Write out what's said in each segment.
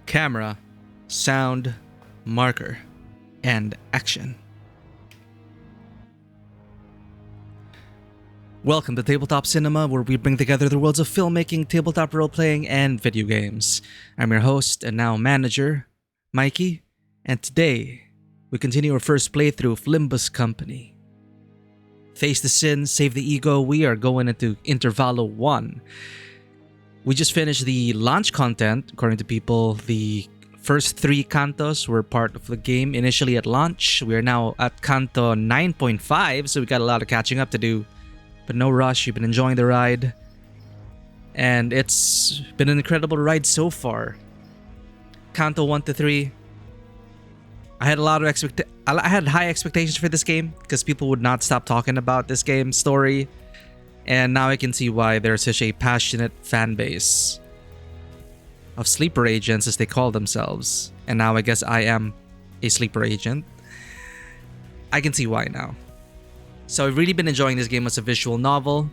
Camera, sound, marker, and action. Welcome to Tabletop Cinema, where we bring together the worlds of filmmaking, tabletop role-playing, and video games. I'm your host and now manager, Mikey, and today we continue our first playthrough of Limbus Company. Face the sin, save the ego, we are going into Intervallo 1. We just finished the launch content. According to people, the first 3 cantos were part of the game initially at launch. We are now at canto 9.5, so we got a lot of catching up to do. But no rush, you've been enjoying the ride. And it's been an incredible ride so far. Canto 1 to 3. I had high expectations for this game because people would not stop talking about this game's story. And now I can see why there's such a passionate fan base of sleeper agents, as they call themselves. And now I guess I am a sleeper agent. I can see why now. So I've really been enjoying this game as a visual novel.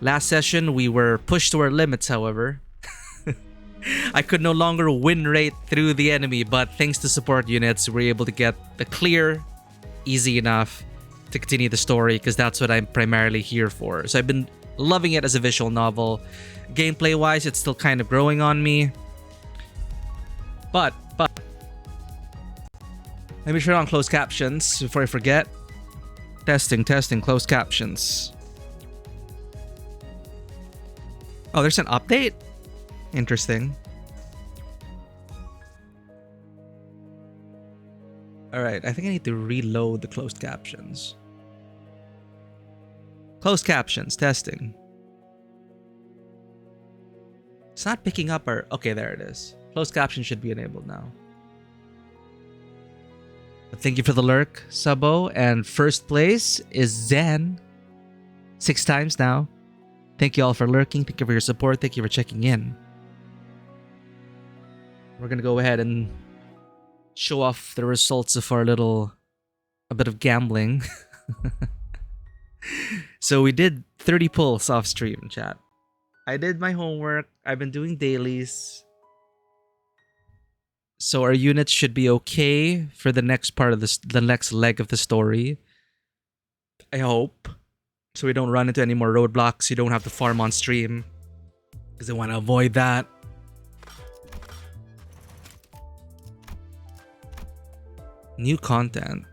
Last session, we were pushed to our limits, however. I could no longer win rate through the enemy, but thanks to support units, we were able to get the clear easy enough to continue the story, because that's what I'm primarily here for. So I've been loving it as a visual novel. Gameplay-wise, it's still kind of growing on me. But let me turn on closed captions before I forget. Testing, closed captions. Oh, there's an update? Interesting. Alright, I think I need to reload the closed captions. Closed captions, testing. It's not picking up our... Okay, there it is. Closed captions should be enabled now. But thank you for the lurk, Sabo. And first place is Zen. 6 times now. Thank you all for lurking. Thank you for your support. Thank you for checking in. We're gonna go ahead and show off the results of our a bit of gambling. So we did 30 pulls off stream, chat. I did my homework. I've been doing dailies. So our units should be okay for the next part of the next leg of the story. I hope. So we don't run into any more roadblocks. You don't have to farm on stream, because I want to avoid that. New content.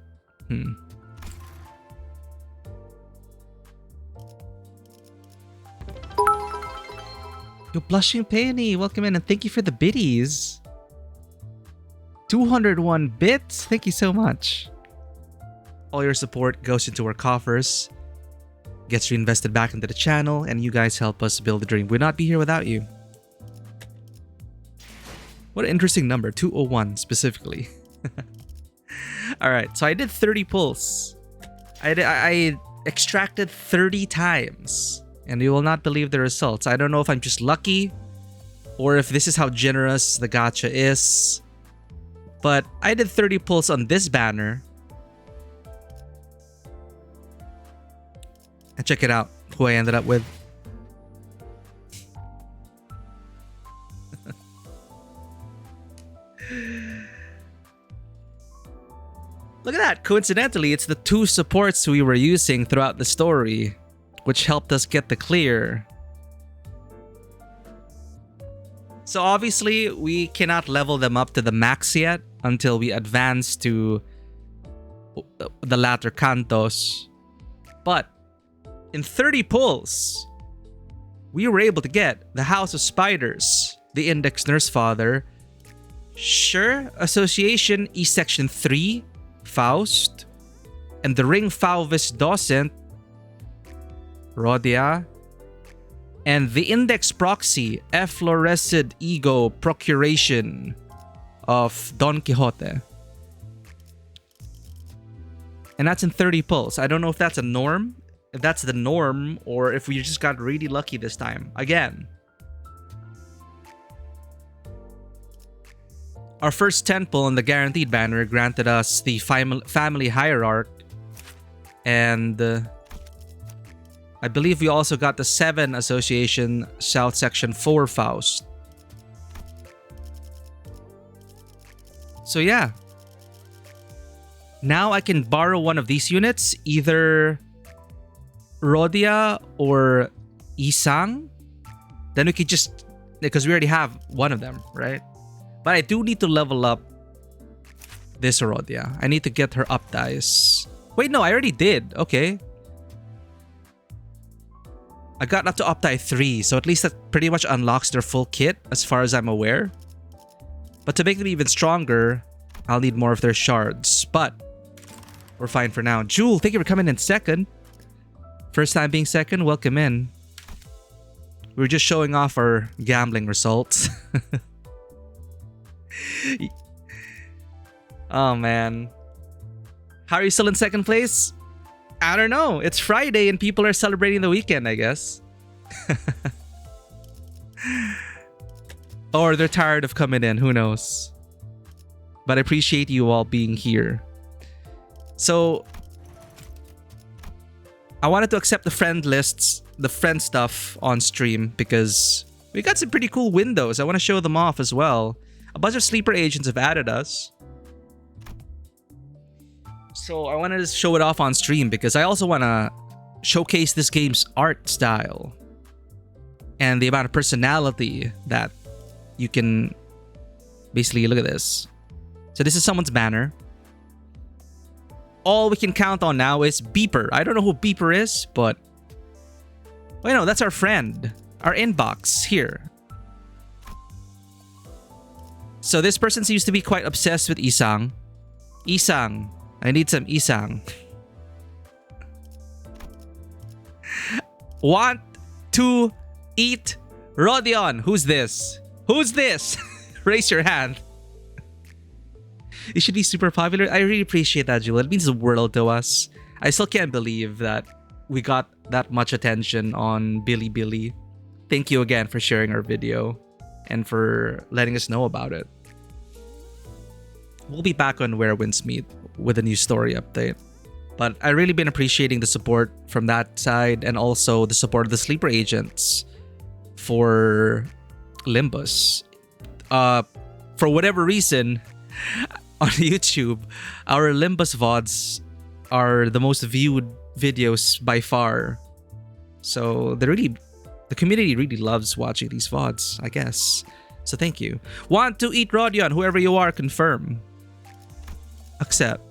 Yo, Blushing Peony, welcome in and thank you for the biddies. 201 bits, thank you so much. All your support goes into our coffers, gets reinvested back into the channel, and you guys help us build the dream. We'd not be here without you. What an interesting number, 201 specifically. Alright, so I did 30 pulls. I extracted 30 times. And you will not believe the results. I don't know if I'm just lucky, or if this is how generous the gacha is. But I did 30 pulls on this banner. And check it out, who I ended up with. Look at that! Coincidentally, it's the 2 supports we were using throughout the story, which helped us get the clear. So obviously, we cannot level them up to the max yet until we advance to the latter cantos. But in 30 pulls, we were able to get the House of Spiders, the Index Nurse Father, Sure Association E Section 3, Faust, and the Ring Fauvis Docent, Rodia, and the Index Proxy Effloresced Ego Procuration of Don Quixote. And that's in 30 pulls. I don't know if that's a norm, if that's the norm, or if we just got really lucky this time. Again, our first 10 pull on the guaranteed banner granted us the family hierarch, and I believe we also got the 7 Association South Section 4 Faust. So yeah. Now I can borrow one of these units, either Rodia or Isang. Then we could just, because we already have one of them, right? But I do need to level up this Rodia. I need to get her up dice. Wait, no, I already did. Okay. I got up to up die 3, so at least that pretty much unlocks their full kit as far as I'm aware. But to make them even stronger, I'll need more of their shards. But we're fine for now. Jewel, thank you for coming in second. First time being second, welcome in. We're just showing off our gambling results. Oh man. How are you still in second place? I don't know. It's Friday and people are celebrating the weekend, I guess. Or they're tired of coming in, who knows. But I appreciate you all being here. So I wanted to accept the friend lists, the friend stuff on stream because we got some pretty cool windows. I want to show them off as well. A bunch of sleeper agents have added us. So I wanted to show it off on stream because I also want to showcase this game's art style and the amount of personality that you can basically look at this. So this is someone's banner. All we can count on now is Beeper. I don't know who Beeper is, but wait, no, that's our friend. Our inbox here. So this person seems to be quite obsessed with Isang. Isang. I need some Isang. Want to eat Rodion? Who's this? Who's this? Raise your hand. It should be super popular. I really appreciate that, Jewel. It means the world to us. I still can't believe that we got that much attention on Bilibili. Thank you again for sharing our video and for letting us know about it. We'll be back on Where Winds Meet with a new story update. But I've really been appreciating the support from that side and also the support of the sleeper agents for Limbus. For whatever reason, on YouTube, our Limbus VODs are the most viewed videos by far. So the community really loves watching these VODs, I guess. So thank you. Want to eat Rodion? Whoever you are, confirm. Accept.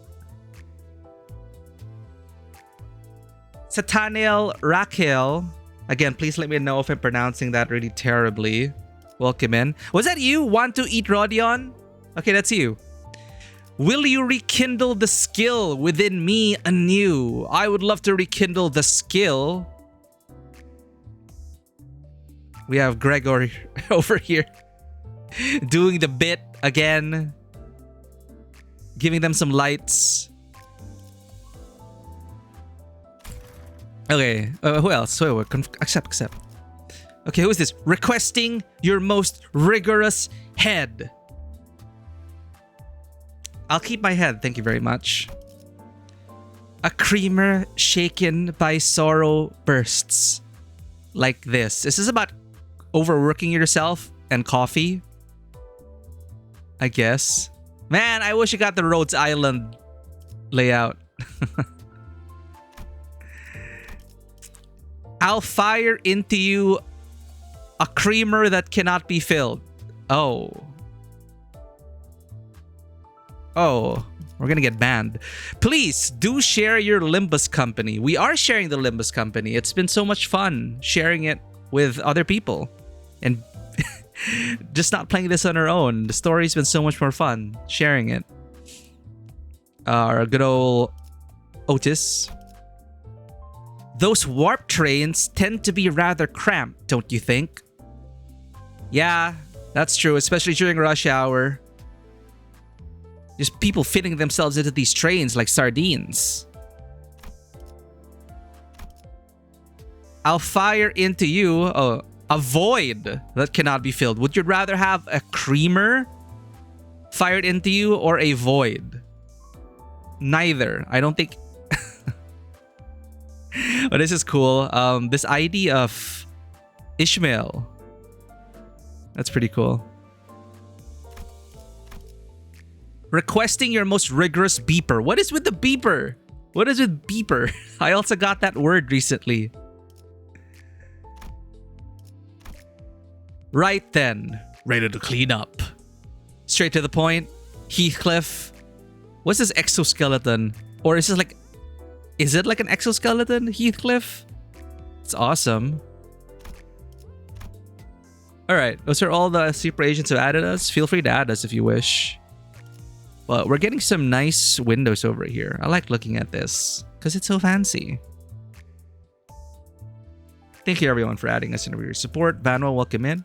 Sataniel Raquel. Again, please let me know if I'm pronouncing that really terribly. Welcome in. Was that you? Want to eat Rodion? Okay, that's you. Will you rekindle the skill within me anew? I would love to rekindle the skill. We have Gregor over here doing the bit again. Giving them some lights. Okay, who else? Wait, accept. Okay, who is this? Requesting your most rigorous head. I'll keep my head, thank you very much. A creamer shaken by sorrow bursts. Like this. This is about overworking yourself and coffee. I guess. Man, I wish you got the Rhodes Island layout. I'll fire into you a creamer that cannot be filled. Oh, we're gonna get banned. Please do share your Limbus company. We are sharing the Limbus company. It's been so much fun sharing it with other people and just not playing this on our own. The story's been so much more fun sharing it. Our good old Otis. Those warp trains tend to be rather cramped, don't you think? Yeah, that's true, especially during rush hour. Just people fitting themselves into these trains like sardines. I'll fire into you a void that cannot be filled. Would you rather have a creamer fired into you or a void? Neither. I don't think... But this is cool. This ID of Ishmael. That's pretty cool. Requesting your most rigorous beeper. What is with the beeper? What is with beeper? I also got that word recently. Right then. Ready to clean up. Straight to the point. Heathcliff. What's this exoskeleton? Or is this like... Is it like an exoskeleton, Heathcliff? It's awesome. Alright, those are all the super agents who added us. Feel free to add us if you wish. But we're getting some nice windows over here. I like looking at this because it's so fancy. Thank you everyone for adding us and for your support. Vanwa, welcome in.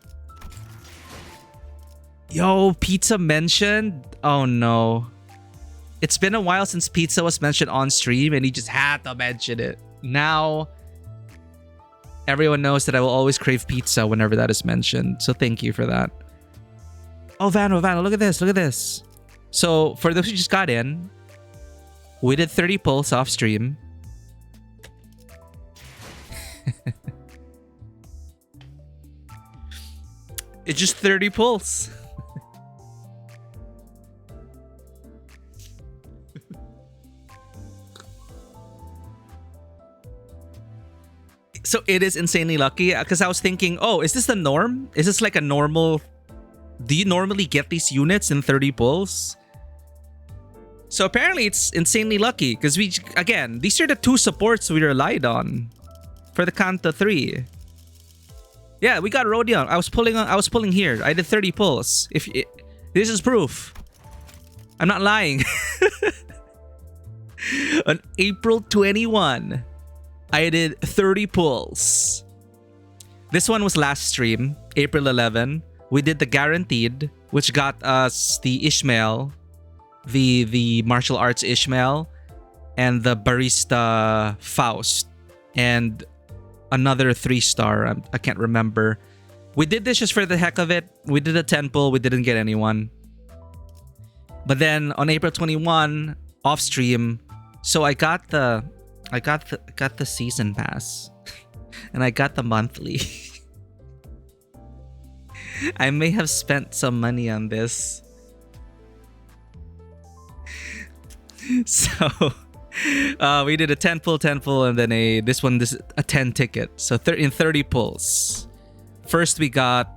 Yo, pizza mentioned? Oh no. It's been a while since pizza was mentioned on stream and he just had to mention it. Now, everyone knows that I will always crave pizza whenever that is mentioned. So thank you for that. Oh, Vanwa, look at this. Look at this. So, for those who just got in, we did 30 pulls off stream. It's just 30 pulls. So, it is insanely lucky because I was thinking, oh, is this the norm? Is this like a normal... Do you normally get these units in 30 pulls? So apparently it's insanely lucky because we, again, these are the two supports we relied on for the Kanto 3. Yeah, we got Rodion. I was pulling here. I did 30 pulls. This is proof. I'm not lying. On April 21, I did 30 pulls. This one was last stream, April 11. We did the guaranteed, which got us the Ishmael, the martial arts Ishmael, and the barista Faust, and another 3-star. I can't remember. We did this just for the heck of it. We did a 10 pull. We didn't get anyone. But then on April 21, off stream, so I got the season pass, and I got the monthly. I may have spent some money on this. So, we did a 10 pull, and then this a 10 ticket. So in 30 pulls. First we got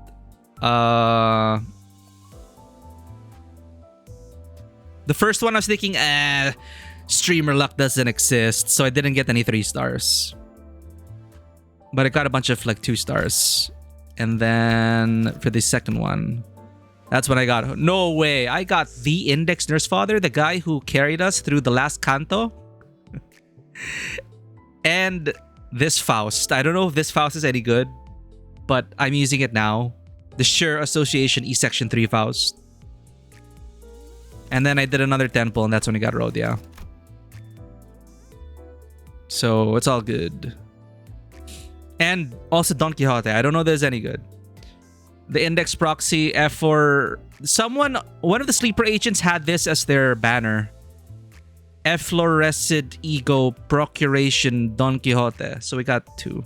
the first one I was thinking, streamer luck doesn't exist, so I didn't get any 3 stars. But I got a bunch of like 2 stars. And then for the second one, that's when I got... No way! I got the Index Nurse Father, the guy who carried us through the last Kanto. And this Faust. I don't know if this Faust is any good, but I'm using it now. The Sure Association E Section 3 Faust. And then I did another 10 pull, and that's when I got Rhodia. So it's all good. And also Don Quixote. I don't know if there's any good. The Index Proxy F4. One of the sleeper agents had this as their banner. Efflorescent Ego Procuration Don Quixote. So we got 2.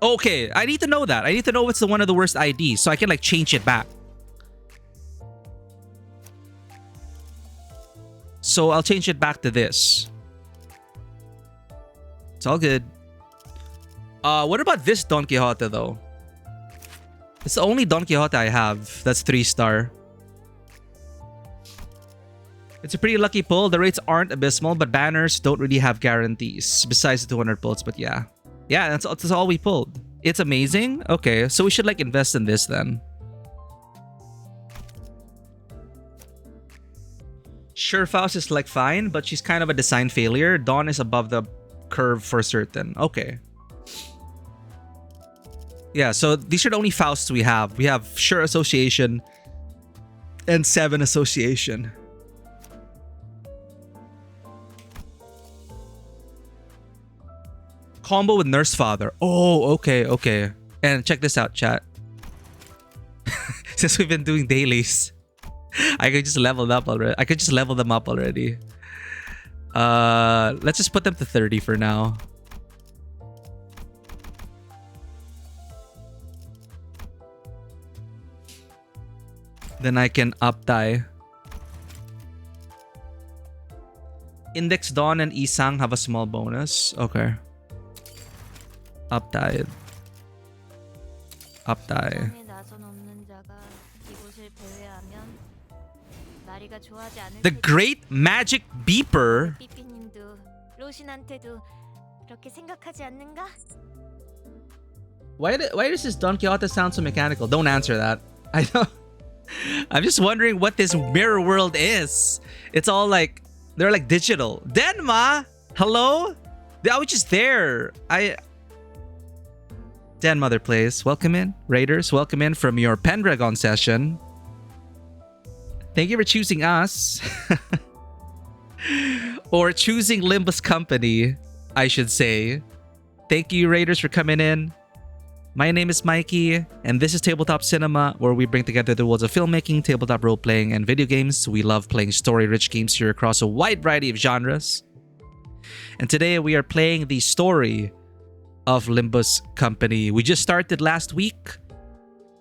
Okay, I need to know that. I need to know what's one of the worst IDs so I can like change it back. So I'll change it back to this. It's all good. What about this Don Quixote though? It's the only Don Quixote I have that's 3-star. It's a pretty lucky pull. The rates aren't abysmal, but banners don't really have guarantees besides the 200 pulls. But yeah, that's all we pulled. It's amazing. Okay, so we should like invest in this then. Sure, Faust is like fine, but she's kind of a design failure. Dawn is above the curve for certain. Okay. Yeah, so these are the only Fausts we have. We have Sure Association and 7 Association. Combo with Nurse Father. Oh, okay. And check this out, chat. Since we've been doing dailies, I could just level them up already. Let's just put them to 30 for now. Then I can up die. Index Dawn and Isang have a small bonus. Okay. Uptide. Uptide. The Great Magic Beeper. Why does this Don Quixote sound so mechanical? Don't answer that. I don't. I'm just wondering what this mirror world is. It's all like they're like digital. Denma, hello. I was just there. Den Mother plays. Welcome in, Raiders. Welcome in from your Pendragon session. Thank you for choosing us. Or choosing Limbus Company, I should say. Thank you, Raiders, for coming in. My name is Mikey, and this is Tabletop Cinema, where we bring together the worlds of filmmaking, tabletop role-playing, and video games. We love playing story-rich games here across a wide variety of genres. And today we are playing the story of Limbus Company. We just started last week.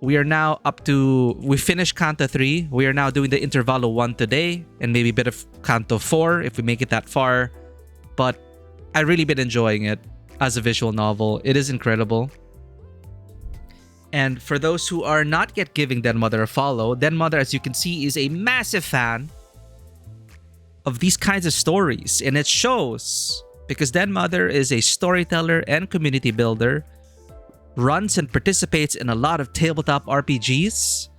We are now up to... We finished Canto 3. We are now doing the Intervallo 1 today, and maybe a bit of Canto 4 if we make it that far. But I've really been enjoying it as a visual novel. It is incredible. And for those who are not yet giving Den Mother a follow, Den Mother, as you can see, is a massive fan of these kinds of stories. And it shows because Den Mother is a storyteller and community builder, runs and participates in a lot of tabletop RPGs.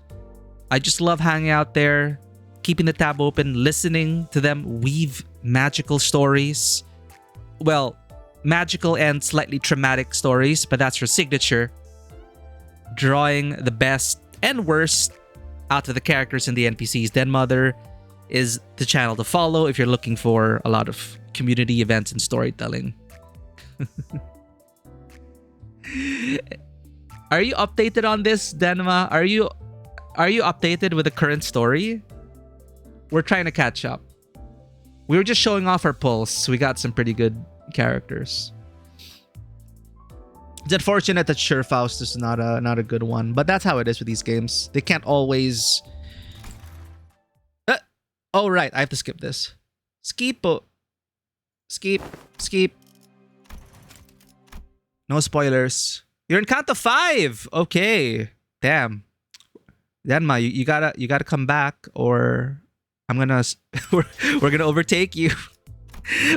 I just love hanging out there, keeping the tab open, listening to them weave magical stories. Well, magical and slightly traumatic stories, but that's her signature. Drawing the best and worst out of the characters and the NPCs. Den Mother is the channel to follow if you're looking for a lot of community events and storytelling. Are you updated on this, Denma? Are you updated with the current story? We're trying to catch up. We were just showing off our pulse. We got some pretty good characters. It's unfortunate that Faust is not a good one, but that's how it is with these games. They can't always... Oh, right. I have to skip this. Skip. No spoilers. You're in Canto 5. Okay. Damn. Denma, you gotta come back, or I'm gonna we're gonna overtake you.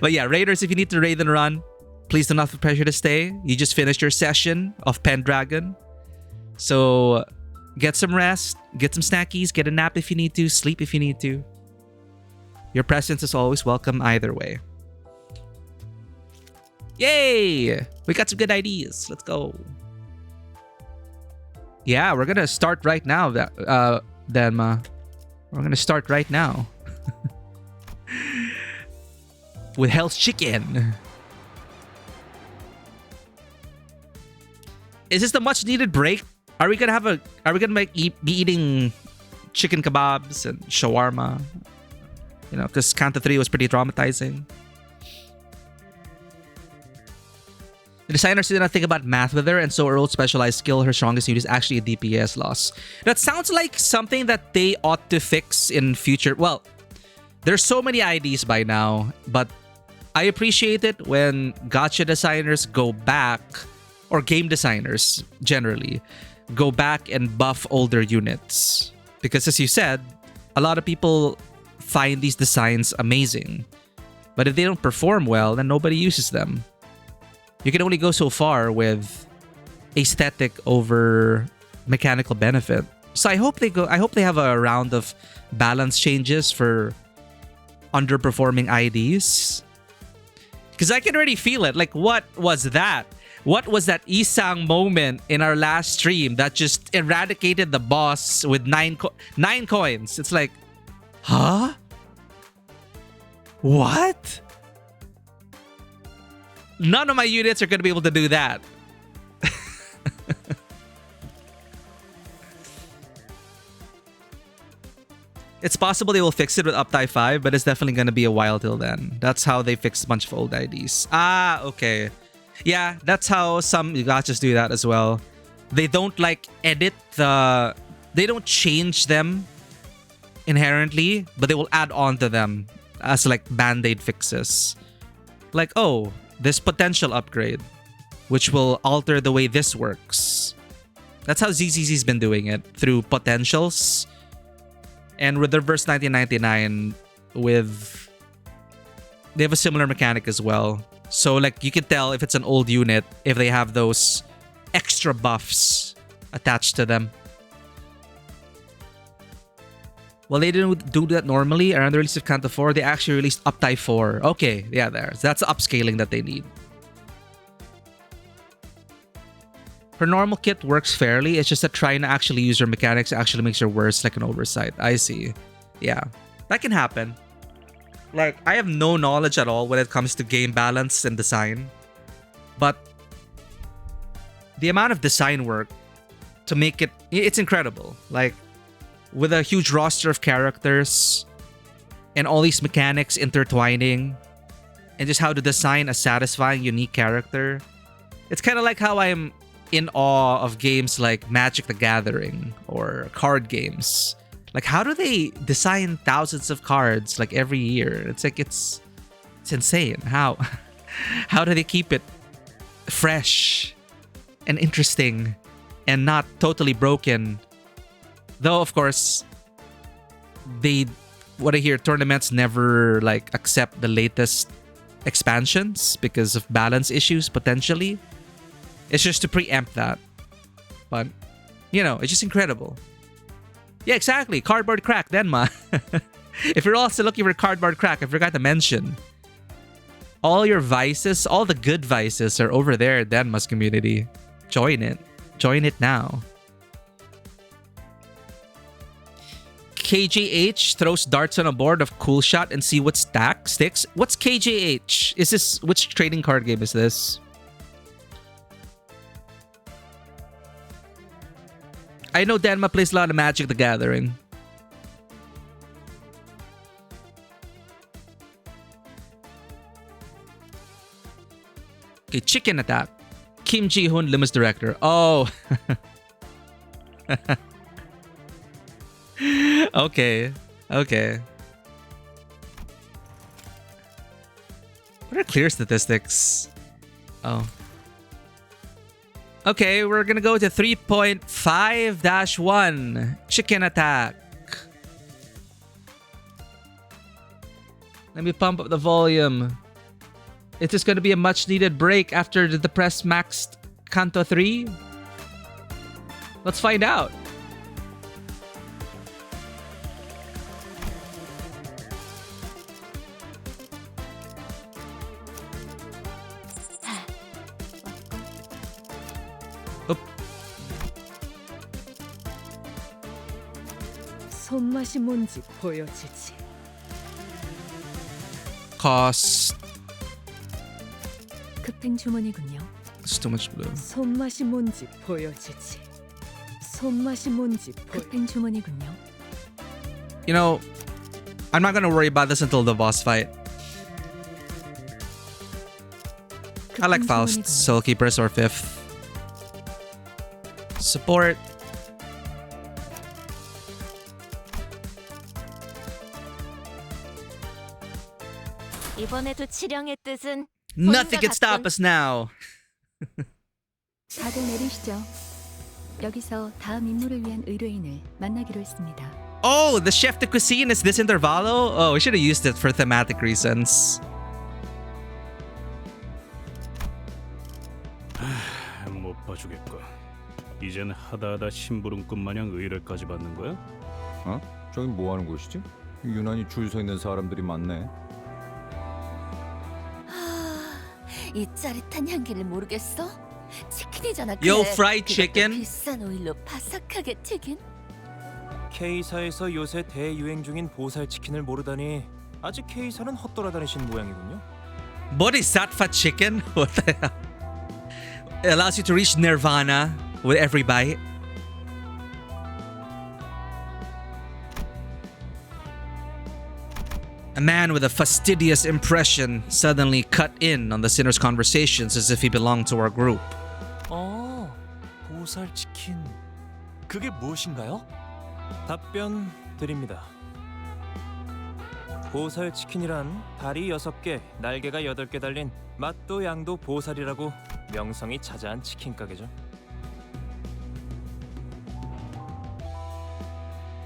But yeah, Raiders, if you need to raid and run, please do not feel pressure to stay. You just finished your session of Pendragon. So get some rest, get some snackies, get a nap if you need to, sleep if you need to. Your presence is always welcome either way. Yay! We got some good ideas. Let's go. Yeah, we're gonna start right now, Denma. We're gonna start right now. With Hell's Chicken. Is this the much needed break? Are we gonna be eating chicken kebabs and shawarma? You know, because Canto 3 was pretty traumatizing. The designers did not think about math with her, and so her old specialized skill, her strongest suit, is actually a DPS loss. That sounds like something that they ought to fix in future. Well, there's so many IDs by now, but I appreciate it when gacha designers go back, or game designers generally, go back and buff older units. Because as you said, a lot of people find these designs amazing. But if they don't perform well, then nobody uses them. You can only go so far with aesthetic over mechanical benefit. So I hope they have a round of balance changes for underperforming IDs. Because I can already feel it. Like, what was that? What was that Isang moment in our last stream that just eradicated the boss with 9 coins? It's like, huh? What? None of my units are going to be able to do that. It's possible they will fix it with Uptime 5, but it's definitely going to be a while till then. That's how they fix a bunch of old IDs. Ah, okay. Yeah, that's how some gachas do that as well. They don't like edit the... They don't change them inherently, but they will add on to them as like band-aid fixes. Like, oh, this potential upgrade, which will alter the way this works. That's how ZZZ's been doing it, through potentials. And with Reverse 1999, they have a similar mechanic as well. So like you can tell if it's an old unit if they have those extra buffs attached to them. Well, they didn't do that normally. Around the release of Kanto 4, they actually released Uptie 4. Okay, yeah, there. So that's the upscaling that they need. Her normal kit works fairly. It's just that trying to actually use her mechanics actually makes her worse, like an oversight. I see. Yeah, that can happen. Like, I have no knowledge at all when it comes to game balance and design. But the amount of design work to make it's incredible. Like, with a huge roster of characters and all these mechanics intertwining and just how to design a satisfying, unique character. It's kind of like how I'm in awe of games like Magic the Gathering or card games. Like, how do they design thousands of cards like every year? It's like, it's insane. How do they keep it fresh and interesting and not totally broken? Though, of course, what I hear, tournaments never like accept the latest expansions because of balance issues, potentially. It's just to preempt that. But, you know, it's just incredible. Yeah, exactly. Cardboard crack, Denma. If you're also looking for cardboard crack, I forgot to mention. All your vices, all the good vices are over there at Denma's community. Join it. Join it now. KJH throws darts on a board of Cool Shot and see what sticks. What's KJH? Which trading card game is this? I know Denma plays a lot of Magic the Gathering. Okay, Chicken Attack. Kim Ji-hoon, Limbus director. Oh. Okay. What are clear statistics? Oh. Okay, we're gonna go to 3.5-1. Chicken Attack. Let me pump up the volume. Is this gonna be a much needed break after the depressed maxed Kanto 3? Let's find out. 손맛이 뭔지 보여주지. Cost. 급행 주문이군요. It's too much blue. 손맛이 뭔지 보여주지. 손맛이 뭔지 급행 주문이군요. You know, I'm not gonna worry about this until the boss fight. I like Faust, Soul Keepers, or 5th. Support. 이번에도 치령의 뜻은 Nothing can stop us now. 다들 내리시죠. 여기서 다음 임무를 위한 의뢰인을 만나기로 했습니다. Oh, the chef de cuisine is this Intervallo? Oh, we should have used it for thematic reasons. 못 봐주겠고. 이젠 하다하다 심부름꾼 마냥 의뢰까지 받는 거야? 어? 저긴 뭐 하는 곳이지? 유난히 줄 서 있는 사람들이 많네. 이 짜릿한 향기를 모르겠어? 치킨이잖아. Yo, fried chicken. 비싼 오일로 바삭하게 튀긴. K사에서 요새 대유행 중인 보살 치킨을 모르다니 아직 K사는 헛돌아다니신 모양이군요. Bodhisattva chicken? What the hell? It allows you to reach nirvana with every bite. A man with a fastidious impression suddenly cut in on the sinner's conversations as if he belonged to our group. 보살 치킨. 그게 무엇인가요? 답변 드립니다. 보살 치킨이란 다리 6개, 날개가 8개 달린 맛도 양도 보살이라고 명성이 자자한 치킨 가게죠.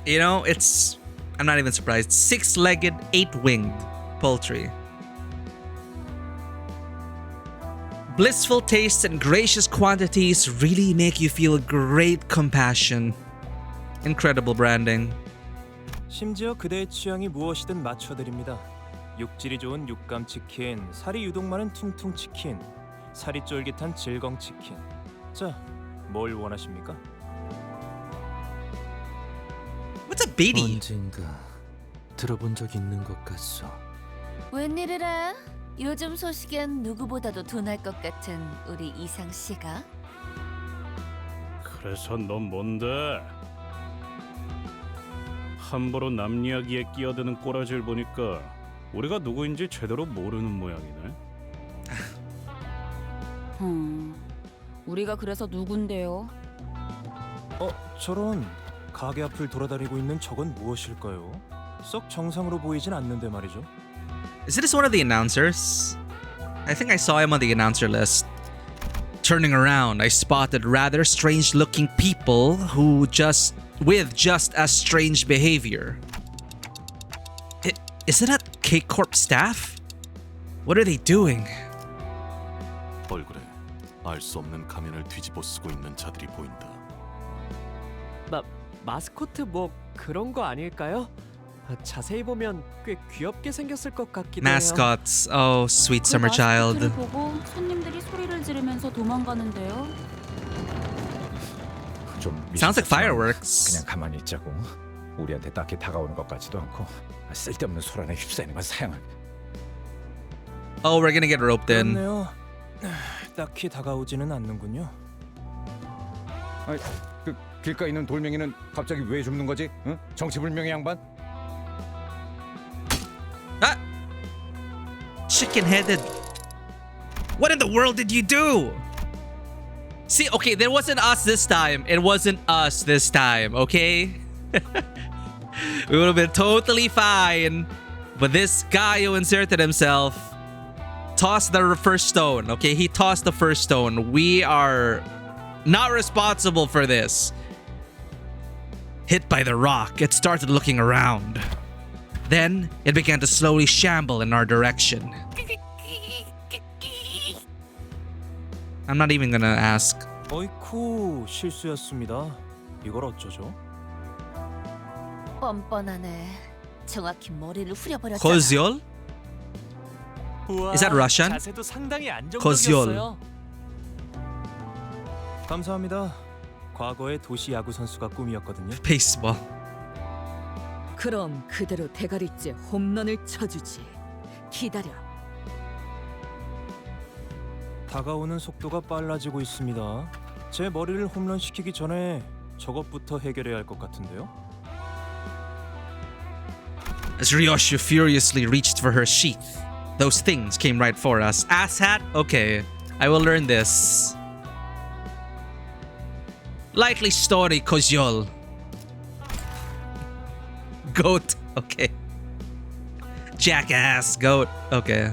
You know, I'm not even surprised. 6-legged, 8-winged poultry. Blissful tastes and gracious quantities really make you feel great compassion. Incredible branding. 심지어 그대의 취향이 무엇이든 맞춰드립니다. 육질이 좋은 육감 치킨, 살이 유독 많은 퉁퉁 치킨, 살이 쫄깃한 질겅 치킨. 자, 뭘 원하십니까? What's a beanie? 언젠가 들어본 적 있는 것 같소. 웬일이래? 요즘 소식엔 누구보다도 둔할 것 같은 우리 이상 씨가? 그래서 넌 뭔데? 함부로 남 이야기에 끼어드는 꼬라지를 보니까 우리가 누구인지 제대로 모르는 모양이네. 우리가 그래서 누군데요? 저런 가게 앞을 돌아다니고 있는 저건 무엇일까요? 썩 정상으로 보이진 않는데 말이죠. Is this one of the announcers? I think I saw him on the announcer list. Turning around, I spotted rather strange-looking people with just as strange behavior. Is it a K-Corp staff? What are they doing? 얼굴에 알 수 없는 가면을 뒤집어 쓰고 있는 자들이 보인다. 마스코트 뭐 그런 거 아닐까요? 자세히 보면 꽤 귀엽게 생겼을 것 같기도 해요. Mascots. Oh, sweet summer child. 를 보고 손님들이 소리를 지르면서 도망가는데요. 좀 Sounds like 미쳤지만 fireworks. 그냥 가만히 있자고. 우리한테 딱히 다가오는 것 같지도 않고 쓸데없는 소란에 휩싸이는 건 사양을. Oh, we're gonna get roped in. 그렇네요. 딱히 다가오지는 않는군요. 아니, 그 길가에 있는 돌멩이는 갑자기 왜 줍는 거지? 응? 정치불명의 양반? Ah! Chicken-headed. What in the world did you do? See, okay, there wasn't us this time. It wasn't us this time, okay? We would have been totally fine. But this guy who inserted himself tossed the first stone, okay? He tossed the first stone. We are not responsible for this. Hit by the rock, it started looking around. Then, it began to slowly shamble in our direction. I'm not even gonna ask. 어이쿠, 실수였습니다. 이걸 어쩌죠? 뻔뻔하네. 정확히 머리를 후려버렸잖아. Kozyol? Is that Russian? 자세도 상당히 거지올. 안정적이었어요. 감사합니다. 과거의 도시 야구 선수가 꿈이었거든요. Baseball. 그럼 그대로 대가리째 홈런을 쳐주지. 기다려. 다가오는 속도가 빨라지고 있습니다. 제 머리를 홈런 시키기 전에 저것부터 해결해야 할 것 같은데요. As Ryoshu furiously reached for her sheath, those things came right for us. Asshat? Okay, I will learn this. Likely story, Kozyol. Goat. Okay. Jackass. Goat. Okay.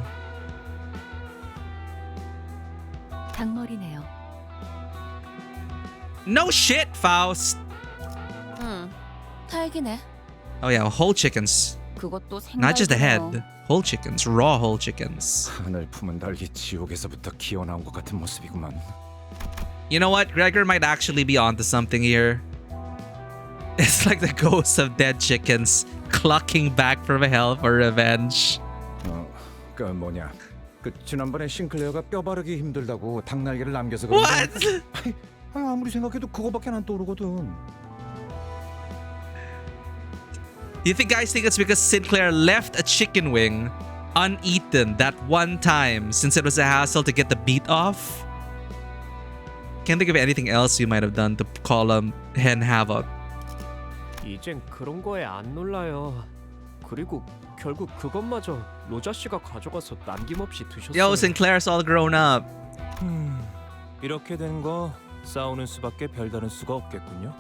닭머리네요. No shit, Faust. 다행이네. Oh yeah, whole chickens. 그것도 Not just the 생각이네요. head. Whole chickens. Raw whole chickens. 하늘 품은 달기 지옥에서부터 기어 나온 것 같은 모습이구만. You know what? Gregor might actually be onto something here. It's like the ghosts of dead chickens clucking back from hell for revenge. 그 뭐냐? 그 지난번에 싱클레어가 뼈 바르기 힘들다고 닭날개를 남겨서 그런 What? 아무리 생각해도 그거밖에 안 떠오르거든. You think guys think it's because Sinclair left a chicken wing uneaten that one time since it was a hassle to get the beat off? Can't think of anything else you might have done to call hen havoc. 이젠 그런 거에 안 놀라요. 그리고 결국 그것마저 로자 씨가 가져가서 남김없이 드셨어요. Yo, Sinclair's all grown up. 이렇게 된 거 싸우는 수밖에 별다른 수가 없겠군요.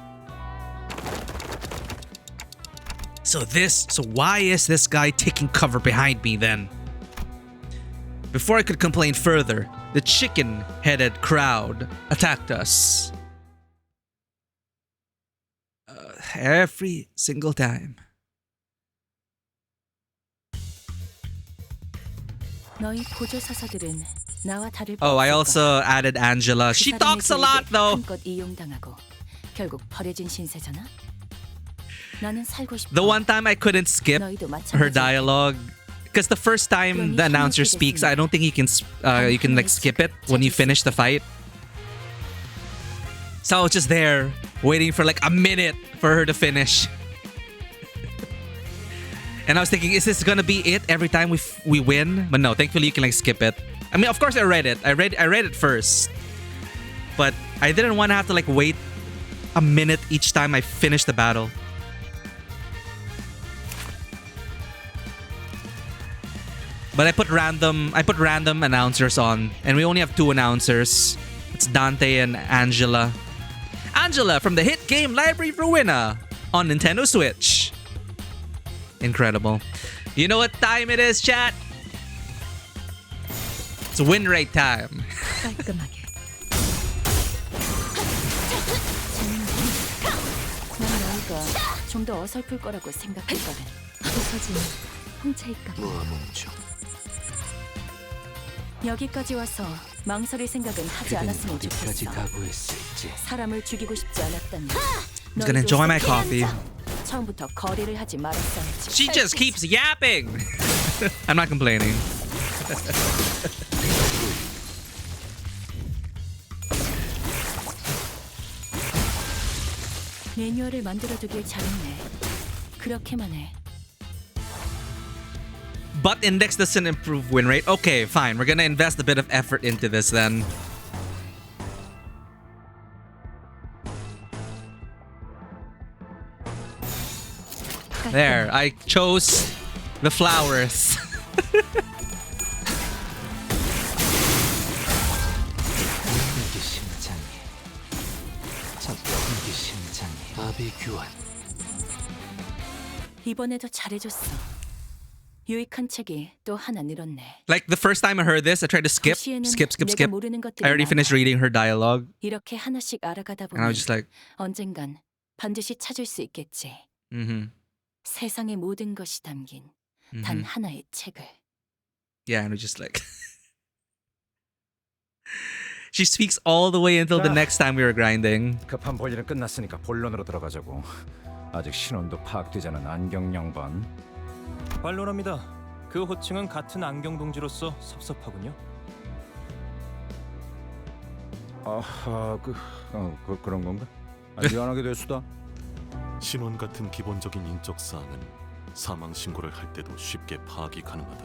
So why is this guy taking cover behind me then? Before I could complain further, the chicken-headed crowd attacked us. Every single time. 너희 보조사서들은 나와 다를 바 Oh, I 없을 also 거야. added Angela. 그 She 사람의 talks a lot 계획에 though. 한껏 이용당하고 결국 버려진 신세잖아. 나는 살고 싶어. The one time I couldn't skip 너희도 her 마찬가지야. dialogue, because the first time the announcer speaks, I don't think you can like skip it when you finish the fight. So I was just there waiting for like a minute for her to finish. And I was thinking, is this gonna be it every time we win? But no, thankfully you can like skip it. I mean, of course I read it. I read it first, but I didn't want to have to like wait a minute each time I finished the battle. But I put random announcers on, and we only have 2 announcers. It's Dante and Angela. Angela from the hit game Library for Winner on Nintendo Switch. Incredible. You know what time it is, chat? It's win rate time. 깔끔하게. 난 너희가 좀 더 어설플 거라고 생각했거든. 부서진 홍차일까. 여기까지 와서 망설일 생각은 하지 않았으면 좋겠어. 사람을 죽이고 싶지 않았다면 I'm gonna enjoy my coffee. 처음부터 거래를 하지 말았어야지. She just keeps yapping. I'm not complaining. 매뉴얼을 만들어두길 잘했네. 그렇게만 해. But index doesn't improve win rate. Okay, fine. We're gonna invest a bit of effort into this then. There, I chose the flowers. 이번에도 잘해줬어. 유익한 책이 또 하나 늘었네. Like the first time I heard this, I tried to skip. 내가 모르는 것들이 I already 많아. finished reading her dialogue. 이렇게 하나씩 알아가다 And I 보면 was just like, 언젠간 반드시 찾을 수 있겠지. mm-hmm. 세상의 모든 것이 담긴 단 하나의 책을. Yeah, and we're just like... She speaks all the way until the next time we were grinding. 급한 볼일은 끝났으니까 본론으로 들어가자고. 아직 신원도 파악되지 않은 안경 양반. 반론합니다. 그 호칭은 같은 안경 동지로서 섭섭하군요. 아하, 그런 건가? 미안하게 됐수다. 신원 같은 기본적인 인적 사항은 사망 신고를 할 때도 쉽게 파악이 가능하다.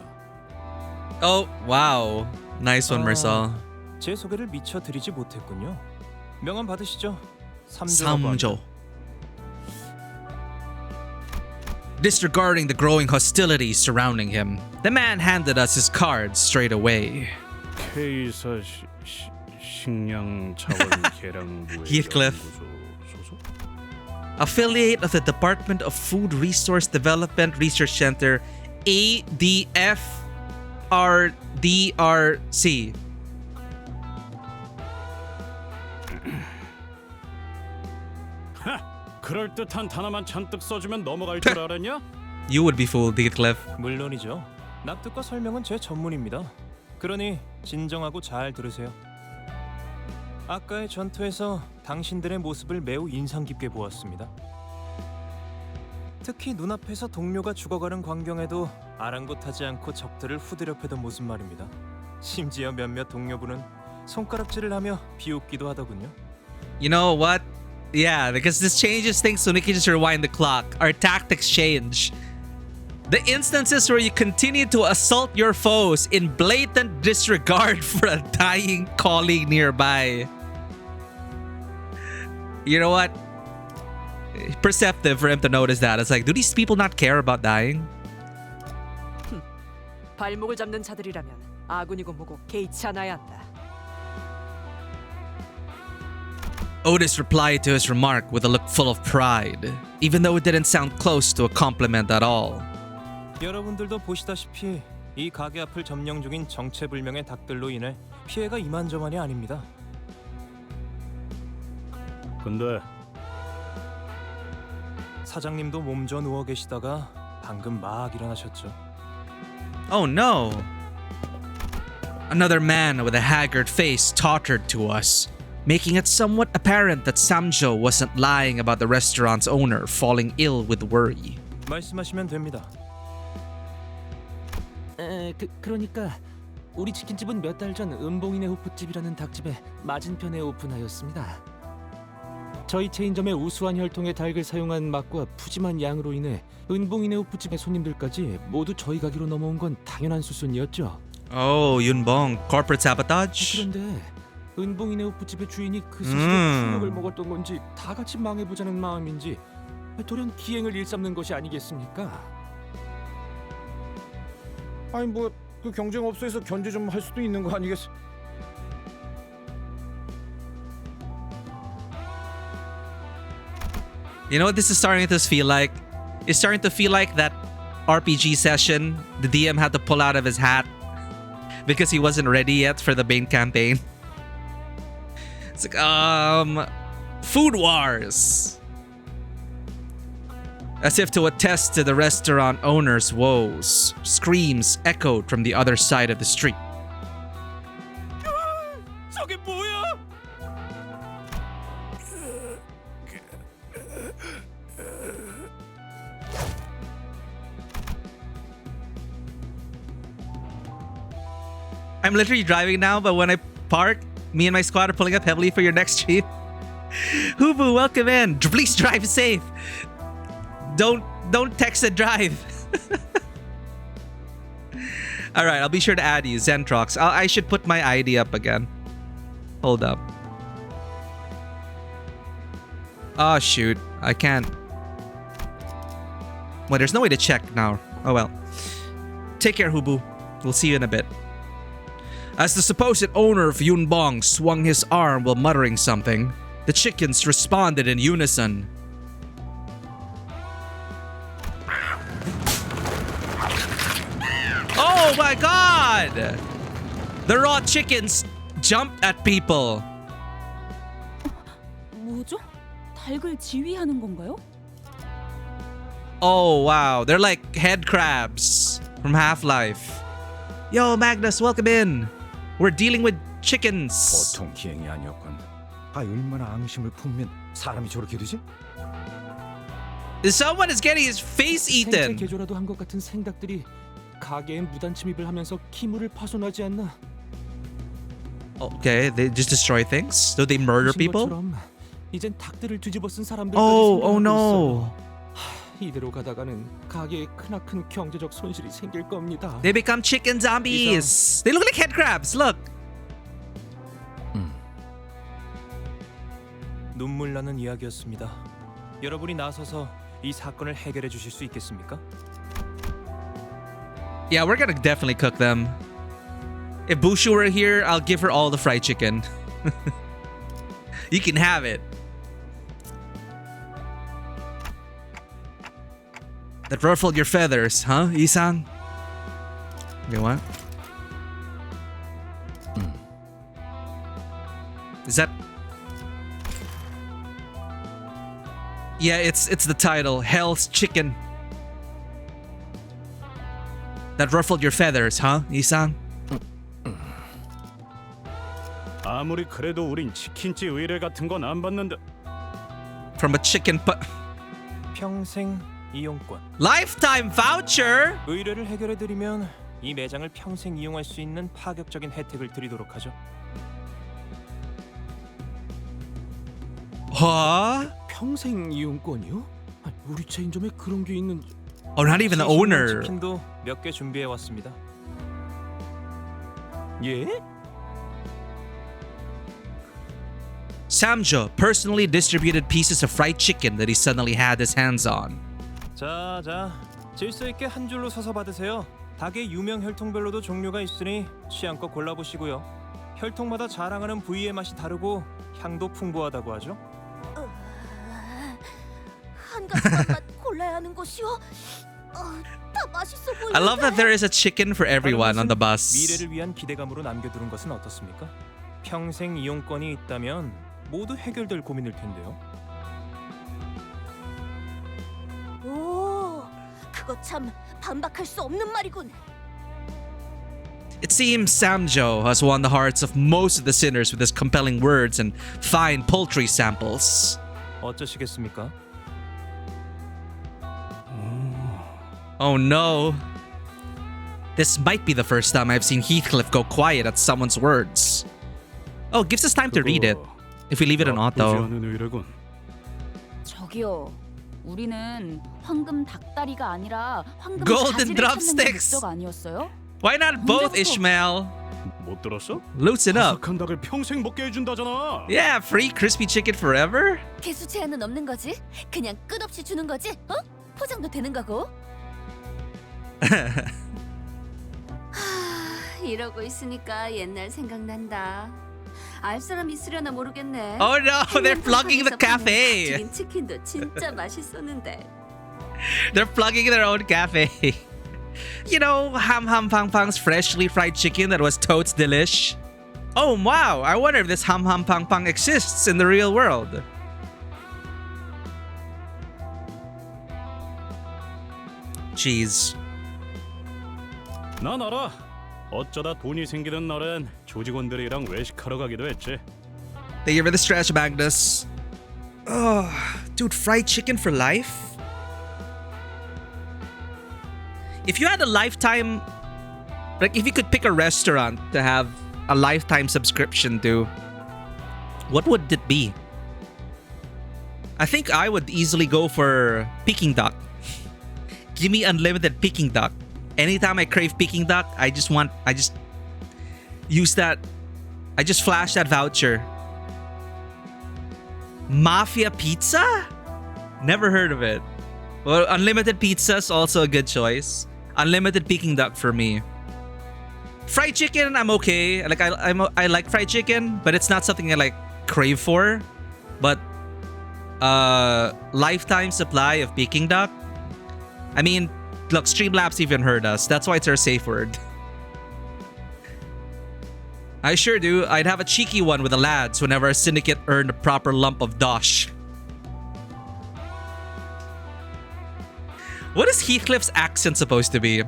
Oh, wow. Nice one, Marcel. 제 소개를 미처 드리지 못했군요. 명함 받으시죠. 3조. Disregarding the growing hostilities surrounding him, the man handed us his cards straight away. K사 식량 자원 계량부의 Heathcliff. 소속? Affiliate of the Department of Food Resource Development Research Center, ADFRDRC. 그럴듯한 단어만 잔뜩 써주면 넘어갈 줄 알았냐? You would be fooled, Heathcliff. 물론이죠. 납득과 설명은 제 전문입니다. 그러니 진정하고 잘 들으세요. 아까의 전투에서 당신들의 모습을 매우 인상 깊게 보았습니다. 특히 눈앞에서 동료가 죽어가는 광경에도 아랑곳하지 않고 적들을 후드려 패던 모습 말입니다. 심지어 몇몇 동료분은 손가락질을 하며 비웃기도 하더군요. You know what? Yeah, because this changes things so we can just rewind the clock. Our tactics change. The instances where you continue to assault your foes in blatant disregard for a dying colleague nearby. You know what? Perceptive for him to notice that. It's like, do these people not care about dying? 발목을 잡는 자들이라면 아군이고 뭐고 개의치 않아야 한다. Otis replied to his remark with a look full of pride, even though it didn't sound close to a compliment at all. 여러분들도 보시다시피 이 가게 앞을 점령 중인 정체불명의 닭들로 인해 피해가 이만저만이 아닙니다. 근데 사장님도 몸져 누워 계시다가 방금 막 일어나셨죠. Oh no! Another man with a haggard face tottered to us, making it somewhat apparent that Samjo wasn't lying about the restaurant's owner falling ill with worry. 말씀하시면 됩니다. 그러니까 우리 치킨집은 몇 달 전 은봉이네 호프집이라는 닭집에 맞은편에 오픈하였습니다. 저희 체인점의 우수한 혈통의 닭을 사용한 맛과 푸짐한 양으로 인해 은봉이네 호프집의 손님들까지 모두 저희 가게로 넘어온 건 당연한 수순이었죠. Oh, Yunbong, corporate sabotage? 그런데 은봉이네 호프집의 주인이 그 소식에 충격을 먹었던 건지 다 같이 망해보자는 마음인지 돌연 기행을 일삼는 것이 아니겠습니까? 아니 뭐 그 경쟁업소에서 견제 좀 할 수도 있는 거 아니겠어? You know what this is starting to feel like? It's starting to feel like that RPG session the DM had to pull out of his hat because he wasn't ready yet for the main campaign. It's like, Food Wars! As if to attest to the restaurant owner's woes, screams echoed from the other side of the street. 저게 뭐야? I'm literally driving now, but when I park, me and my squad are pulling up heavily for your next stream. Hubu, welcome in. Please drive safe. Don't text and drive. All right, I'll be sure to add you, Zentrox. I should put my ID up again. Hold up. Oh shoot, I can't. Well, there's no way to check now. Oh well. Take care, Hubu. We'll see you in a bit. As the supposed owner of Yunbong swung his arm while muttering something, the chickens responded in unison. Oh my god! The raw chickens jumped at people. 뭐죠? 닭을 지휘하는 건가요? Oh wow, they're like head crabs from Half-Life. Yo, Magnus, welcome in. We're dealing with chickens. 보통 기행이 아니었군. 아 얼마나 앙심을 품면 사람이 저렇게 되지? Someone is getting his face 생체 eaten. 개조라도 한 것 같은 생닭들이 가게에 무단 침입을 하면서 기물을 파손하지 않나? Okay, they just destroy things? Do they murder people? 것처럼 이젠 닭들을 뒤집어 쓴 사람들까지 Oh 생겨나고 no. 있어요. 이대로 가다가는 가게에 크나큰 경제적 손실이 생길 겁니다. They become chicken zombies. They look like head crabs. Look. 눈물 나는 이야기였습니다. 여러분이 나서서 이 사건을 해결해 주실 수 있겠습니까? Yeah, we're gonna definitely cook them. If Bushu were here, I'll give her all the fried chicken. You can have it. That ruffled your feathers, huh, Isang? Okay, what? Is that... Yeah, it's the title, Hell's Chicken. That ruffled your feathers, huh, Isang? 아무리 그래도 우린 치킨집 의뢰 같은 건 안 받는데. From a chicken 평생 이용권. Lifetime voucher? 의뢰를 해결해 드리면 이 매장을 평생 이용할 수 있는 파격적인 혜택을 드리도록 하죠. Huh? 평생 이용권이요? 아니, 우리 체인점에 그런 게 있는... Oh, not even the owner. 치킨도 몇 개 준비해 왔습니다. 예? Samjo personally distributed pieces of fried chicken that he suddenly had his hands on. 자, 질서 있게 한 줄로 서서 받으세요. 닭의 유명 혈통별로도 종류가 있으니 취향껏 골라보시고요. 혈통마다 자랑하는 부위의 맛이 다르고 향도 풍부하다고 하죠. 한 가지만 골라야 하는 것이요? 다 맛있어 보이는데. I love that there is a chicken for everyone on the bus. 미래를 위한 기대감으로 남겨두는 것은 어떻습니까? 평생 이용권이 있다면 모두 해결될 고민일 텐데요. 오, 그거 참 반박할 수 없는 말이군. It seems Samjo has won the hearts of most of the sinners with his compelling words and fine poultry samples. 어쩌시겠습니까? Oh no. This might be the first time I've seen Heathcliff go quiet at someone's words. Oh, it gives us time to read it. If we leave it in auto. 저기요. 우리는 황금 닭다리가 아니라 황금 Golden 가지를 찾는 게 drumsticks. 목적 아니었어요? Why not both, Ishmael? 못 들었어? Loosen up. 바삭한 닭을 평생 먹게 해준다잖아. Yeah, free crispy chicken forever? 개수 제한은 없는 거지? 그냥 끝없이 주는 거지? 어? 포장도 되는 거고? 이러고 있으니까 옛날 생각난다. 알 사람 있으려나 모르겠네. Oh no, they're plugging the cafe. 튀긴 치킨도 진짜 맛있었는데. They're plugging their own cafe. You know, Ham Pang Pang's freshly fried chicken that was totes delish. Oh wow, I wonder if this Ham Pang Pang exists in the real world. Cheese. 난 알아. 어쩌다 돈이 생기는 날엔 조직원들이랑 외식하러 가기도 했지. Thank you for the stretch, Magnus. Oh, dude, fried chicken for life? If you had a lifetime, like if you could pick a restaurant to have a lifetime subscription to, what would it be? I think I would easily go for Peking duck. Give me unlimited Peking duck. Anytime I crave Peking duck, I just use that. I just flash that voucher. Mafia pizza? Never heard of it. Well, unlimited pizza is also a good choice. Unlimited Peking duck for me. Fried chicken, I'm okay. Like I like fried chicken, but it's not something I like crave for. But lifetime supply of Peking duck. I mean, look, Streamlabs even heard us. That's why it's our safe word. I sure do. I'd have a cheeky one with the lads whenever our syndicate earned a proper lump of dosh. What is Heathcliff's accent supposed to be?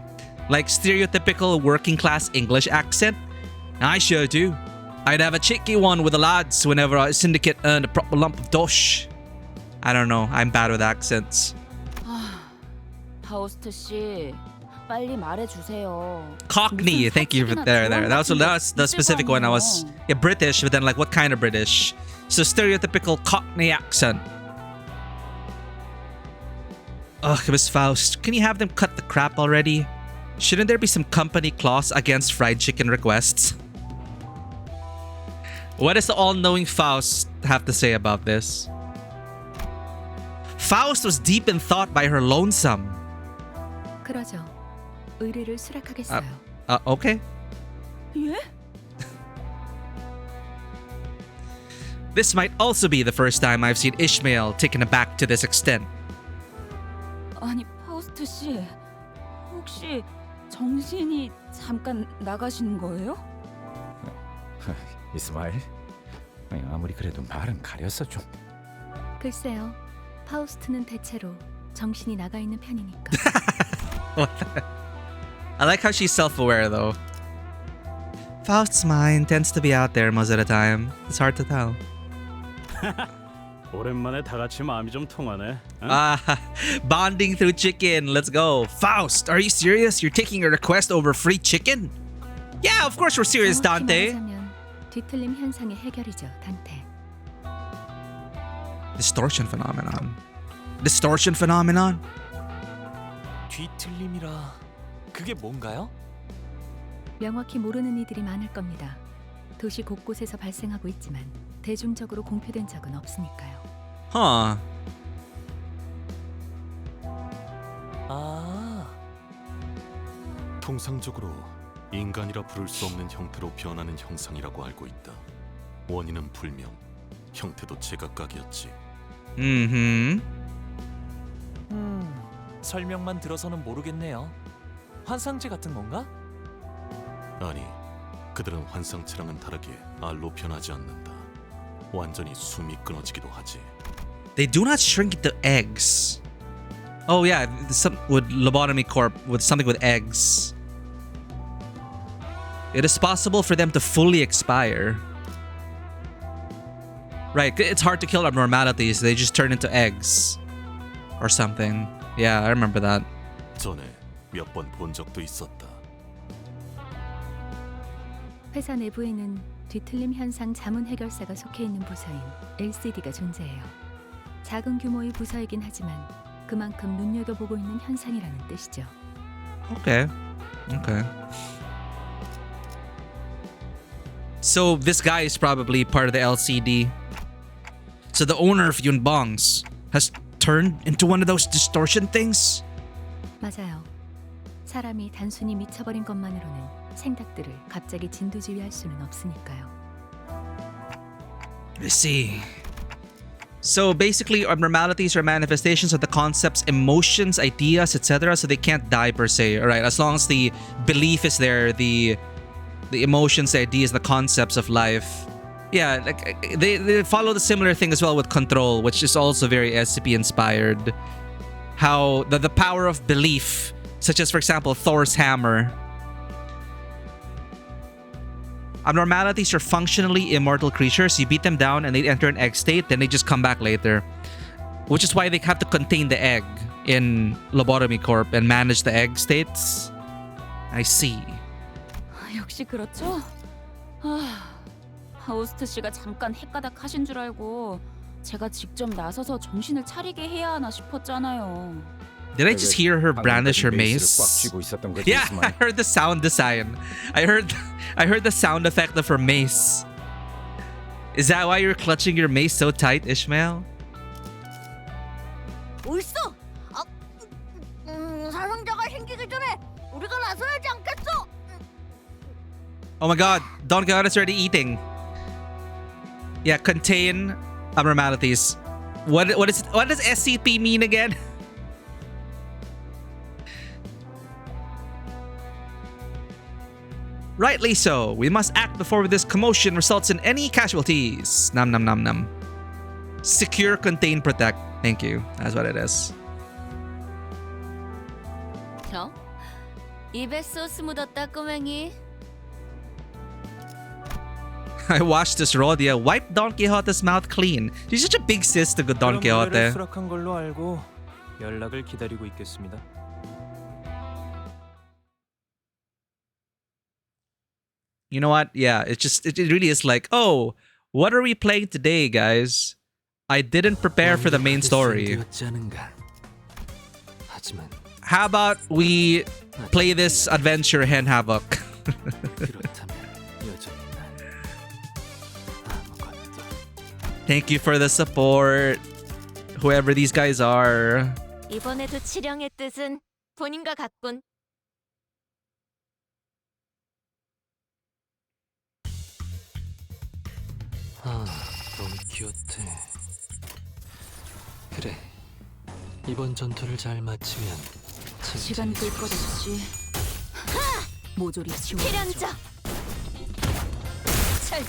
Like stereotypical working class English accent? I sure do. I'd have a cheeky one with the lads whenever our syndicate earned a proper lump of dosh. I don't know. I'm bad with accents. 하우스트 씨, 빨리 말해주세요. Cockney, thank you for there. That was the specific one. I was British, but then like what kind of British? So stereotypical Cockney accent. Ugh, Miss Faust, can you have them cut the crap already? Shouldn't there be some company clause against fried chicken requests? What does the all-knowing Faust have to say about this? Faust was deep in thought by her lonesome. 그러죠. 의뢰를 수락하겠어요. Okay. 예? This might also be the first time I've seen Ishmael taken aback to this extent. 아니, 파우스트 씨, 혹시 정신이 잠깐 나가시는 거예요? 이스마일, 아무리 그래도 말은 가려서 좀. 글쎄요. 파우스트는 대체로 정신이 나가 있는 편이니까. I like how she's self-aware though. Faust's mind tends to be out there most of the time. It's hard to tell. 오랜만에 다 같이 마음이 좀 통하네. Bonding through chicken. Let's go. Faust, are you serious? You're taking a request over free chicken? Yeah, of course we're serious, Dante. 말하자면 뒤틀림 현상의 해결이죠, 단테. Distortion phenomenon. Distortion phenomenon? 뒤틀림이라 그게 뭔가요? 명확히 모르는 이들이 많을 겁니다. 도시 곳곳에서 발생하고 있지만 대중적으로 공표된 적은 없으니까요. Huh. 통상적으로 인간이라 부를 수 없는 형태로 변하는 형상이라고 알고 있다. 원인은 불명, 형태도 제각각이었지. 설명만 들어서는 모르겠네요. 환상체 같은 건가? 아니, 그들은 환상체랑은 다르게 알로 변하지 않는다. 완전히 숨이 끊어지기도 하지. They do not shrink into eggs. Oh yeah, some with lobotomy corp with something with eggs. It is possible for them to fully expire. Right, it's hard to kill abnormalities. They just turn into eggs or something. Yeah, I remember that. 전에 몇 번 본 적도 있었다. 회사 내부에는 뒤틀림 현상 자문 해결사가 속해 있는 부서인 LCD가 존재해요. 작은 규모의 부서이긴 하지만 그만큼 눈여겨보고 있는 현상이라는 뜻이죠. Okay. Okay. So this guy is probably part of the LCD. So the owner of Yunbong's has turned into one of those distortion things? 맞아요. 사람이 단순히 미쳐버린 것만으로는 생각들을 갑자기 진두지휘할 수는 없으니까요. I see. So basically abnormalities are manifestations of the concepts, emotions, ideas, etc. So they can't die per se. Alright, as long as the belief is there, the emotions, the ideas, the concepts of life. Yeah, like they follow the similar thing as well with Control, which is also very SCP inspired. How the power of belief, such as for example Thor's hammer. Abnormalities are functionally immortal creatures. You beat them down and they enter an egg state, then they just come back later. Which is why they have to contain the egg in Lobotomy Corp and manage the egg states. I see. 역시 그렇죠? 오스트 씨가 잠깐 헷가닥 하신 줄 알고 제가 직접 나서서 정신을 차리게 해야 하나 싶었잖아요. Did I just hear her brandish her mace? Yeah, I heard the sound design. I heard the sound effect of her mace. Is that why you're clutching your mace so tight, Ishmael? 옳소! 사상자가 생기기 전에 우리가 나서야지 않겠어? Oh my god, Don Quixote's already eating. Yeah, contain abnormalities. What does SCP mean again? Rightly so. We must act before this commotion results in any casualties. Nam nam nam nam. Secure, contain, protect. Thank you. That's what it is. 저? 입에 소스 묻었다 꼬맹이. I watched this Rodia wipe Don Quixote's mouth clean. She's such a big sis to Don Quixote. 수락한 걸로 알고 연락을 기다리고 있겠습니다. You know what? Yeah, it really is like, oh, what are we playing today, guys? I didn't prepare for the main story. How about we play this adventure Hen Havoc? Thank you for the support, whoever these guys are. 이번에도 치령의 뜻은 본인과 같군. 돈키호테. 그래. 이번 전투를 잘 마치면 시간 끌 것 없이 모조리 지워. 필연적.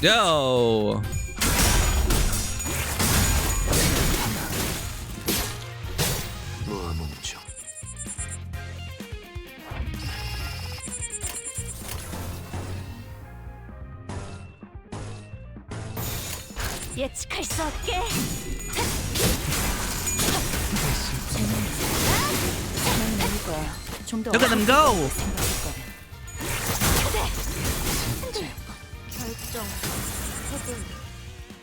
Yo. 무아몽중. 예측할 수 없게. Look at them go. 결정.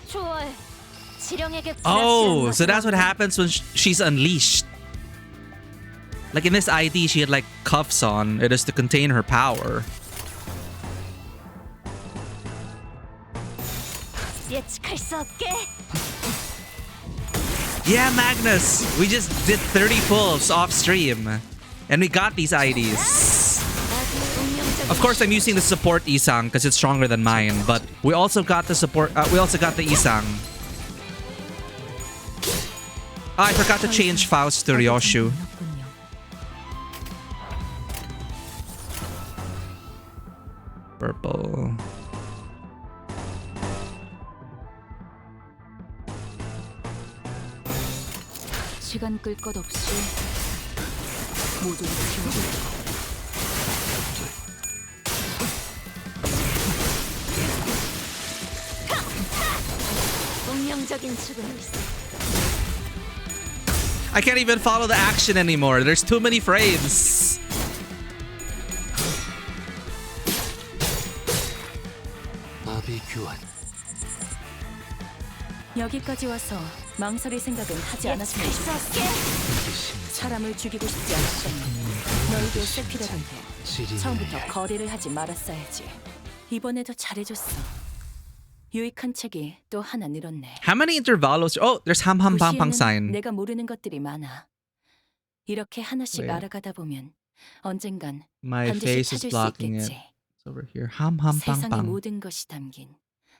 초월. 지령에게 Oh, so that's what happens when she's unleashed. Like in this ID, she had like cuffs on. It is to contain her power. 예측할 수 없게. Yeah, Magnus. We just did 30 pulls off stream. And we got these IDs. 아주 운명적인 Of course, I'm using the support Isang because it's stronger than mine, but we also got the support. We also got the Isang. I forgot to change Faust to Ryoshu. Purple. 시간 끌 것 없이 모두를 지워버려. 운명적인 죽음을 I can't even follow the action anymore. There's too many frames. 여기까지 와서 망설일 생각은 하지 않았으면 좋겠어. 사람을 죽이고 싶지 않았다면 너희도 세피라한테 처음부터 거래를 하지 말았어야지. 이번에도 잘해줬어. 유익한 책이 또 하나 늘었네. How many intervallos? Oh, there's ham ham pang pang 도시에는 sign. 내가 모르는 것들이 많아. 이렇게 하나씩 Wait. 알아가다 보면 언젠간 My 반드시 face is 찾을 수 blocking it. 있겠지. It's over here. Ham ham pang 세상의 pang. 모든 것이 담긴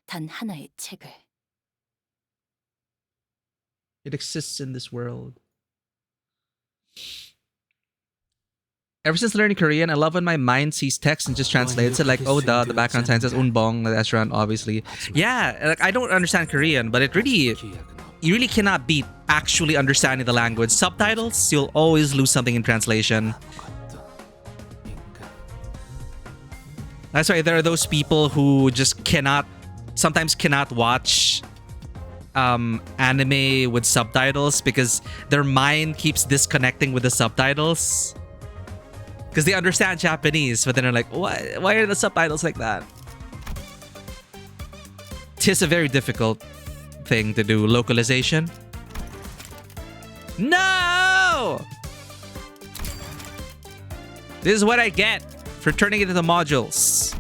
단 하나의 책을. It exists in this world. Ever since learning Korean, I love when my mind sees text and just translates it. Like, oh, duh, the background sign says unbong, the restaurant, obviously. Yeah, like I don't understand Korean, but it really, you really cannot beat actually understanding the language. Subtitles, you'll always lose something in translation. That's why there are those people who just sometimes cannot watch anime with subtitles because their mind keeps disconnecting with the subtitles. Because they understand Japanese, but then they're like, why are the subtitles like that? Tis a very difficult thing to do. Localization. No! This is what I get for turning it into modules.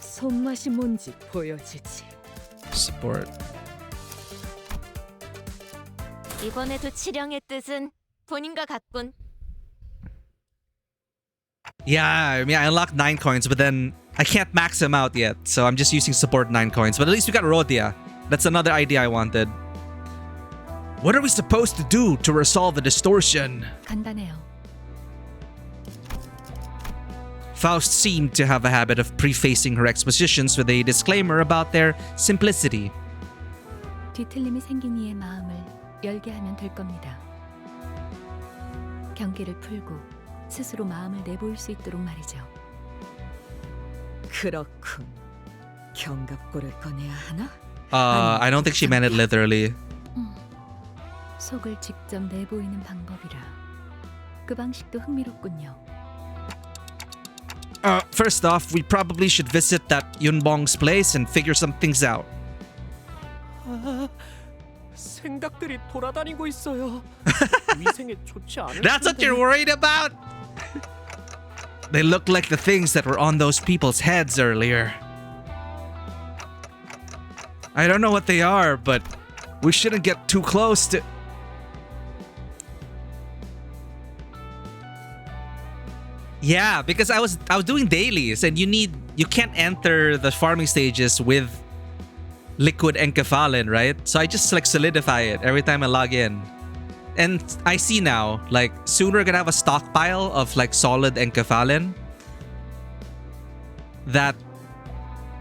손맛이 뭔지 보여주지. Support. 이번에도 치령의 뜻은 본인과 같군. Yeah, I mean, I unlocked 9 coins, but then I can't max them out yet. So I'm just using support 9 coins. But at least we got Rodia. That's another idea I wanted. What are we supposed to do to resolve the distortion? 간단해요. Faust seemed to have a habit of prefacing her expositions with a disclaimer about their simplicity. 뒤틀림이 생긴 이의 마음을 열게 하면 될 겁니다. 경계를 풀고 스스로 마음을 내보일 수 있도록 말이죠. 그렇군. 견갑골을 꺼내야 하나? I don't think she meant it literally. 속을 직접 내보이는 방법이라 그 방식도 흥미롭군요. First off, we probably should visit that Yunbong's place and figure some things out. 생각들이 돌아다니고 있어요. 위생에 좋지 않을 That's what you're worried about? They look like the things that were on those people's heads earlier. I don't know what they are, but we shouldn't get too close to... Yeah, because I was doing dailies and you can't enter the farming stages with liquid enkephalin, right? So I just like solidify it every time I log in. And I see now, like, soon we're gonna have a stockpile of like solid enkephalin that,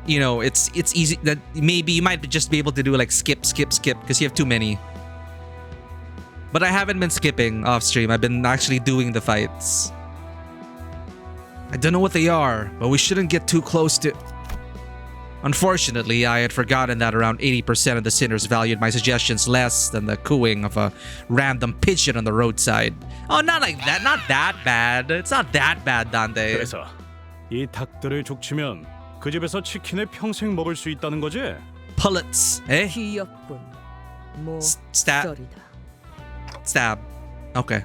you know, it's easy that maybe you might just be able to do like skip because you have too many. But I haven't been skipping off stream. I've been actually doing the fights. I don't know what they are, but we shouldn't get too close to... Unfortunately, I had forgotten that around 80% of the sinners valued my suggestions less than the cooing of a random pigeon on the roadside. Oh, not like that. Not that bad. It's not that bad, Dante. 그래서 이 닭들을 족치면 그 집에서 치킨을 평생 먹을 수 있다는 거지? Pullets, eh? 귀엽군. 뭐 Stab. 썰이다. Stab. Okay.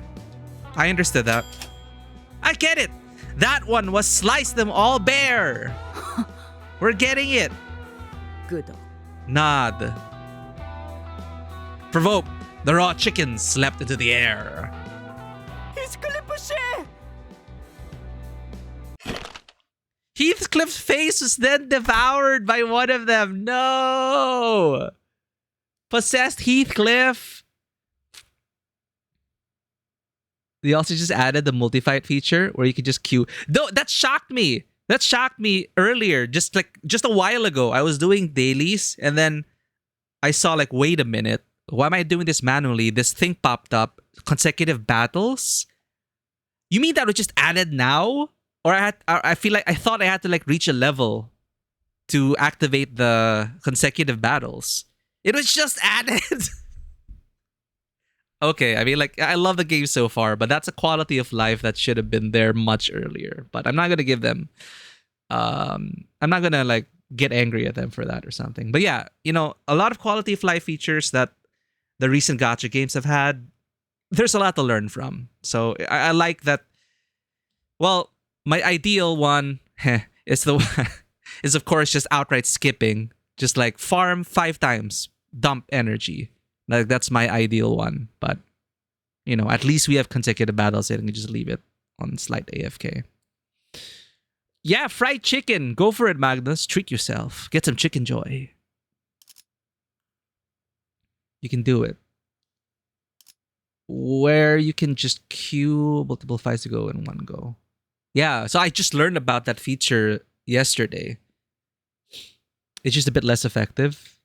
I understood that. I get it. That one was slice them all bare. We're getting it. 끄덕. Nod. Provoke. The raw chickens leapt into the air. 히스클리프 씨! Heathcliff's face was then devoured by one of them. No! Possessed Heathcliff. They also just added the multi-fight feature where you could just queue. No, that shocked me. That shocked me earlier. Just a while ago. I was doing dailies and then I saw like, wait a minute. Why am I doing this manually? This thing popped up. Consecutive battles? You mean that was just added now? Or I thought I had to like reach a level to activate the consecutive battles. It was just added. Okay, I mean, like, I love the game so far, but that's a quality of life that should have been there much earlier. But I'm not gonna give them I'm not gonna like get angry at them for that or something. But yeah, you know, a lot of quality of life features that the recent gacha games have had, there's a lot to learn from. So I like that. Well, my ideal one is of course just outright skipping. Just like farm 5 times, dump energy. Like that's my ideal one. But you know, at least we have consecutive battles and you can just leave it on slight AFK. Yeah, fried chicken. Go for it, Magnus. Treat yourself. Get some chicken joy. You can do it. Where you can just queue multiple fights to go in one go. Yeah, so I just learned about that feature yesterday. It's just a bit less effective.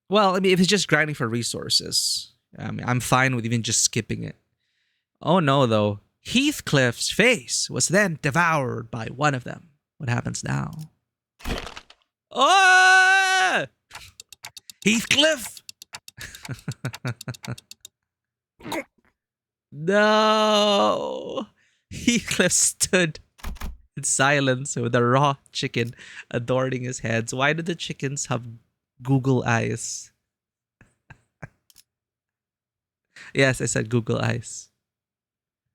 Well, I mean, if it's just grinding for resources, I mean, I'm fine with even just skipping it. Oh no, though. Heathcliff's face was then devoured by one of them. What happens now? Oh! Heathcliff! No! Heathcliff stood in silence with a raw chicken adorning his head. Why did the chickens have Google eyes? Yes, I said Google eyes.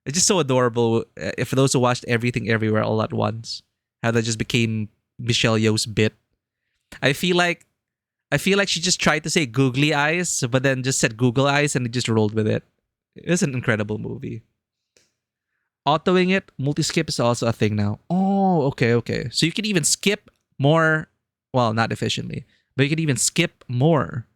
It's just so adorable. For those who watched Everything Everywhere All at Once, how that just became Michelle Yeoh's bit. I feel like she just tried to say googly eyes, but then just said Google eyes and it just rolled with it. It's an incredible movie. Autoing it, multi-skip is also a thing now. Oh, okay. So you can even skip more. Well, not efficiently, but you can even skip more.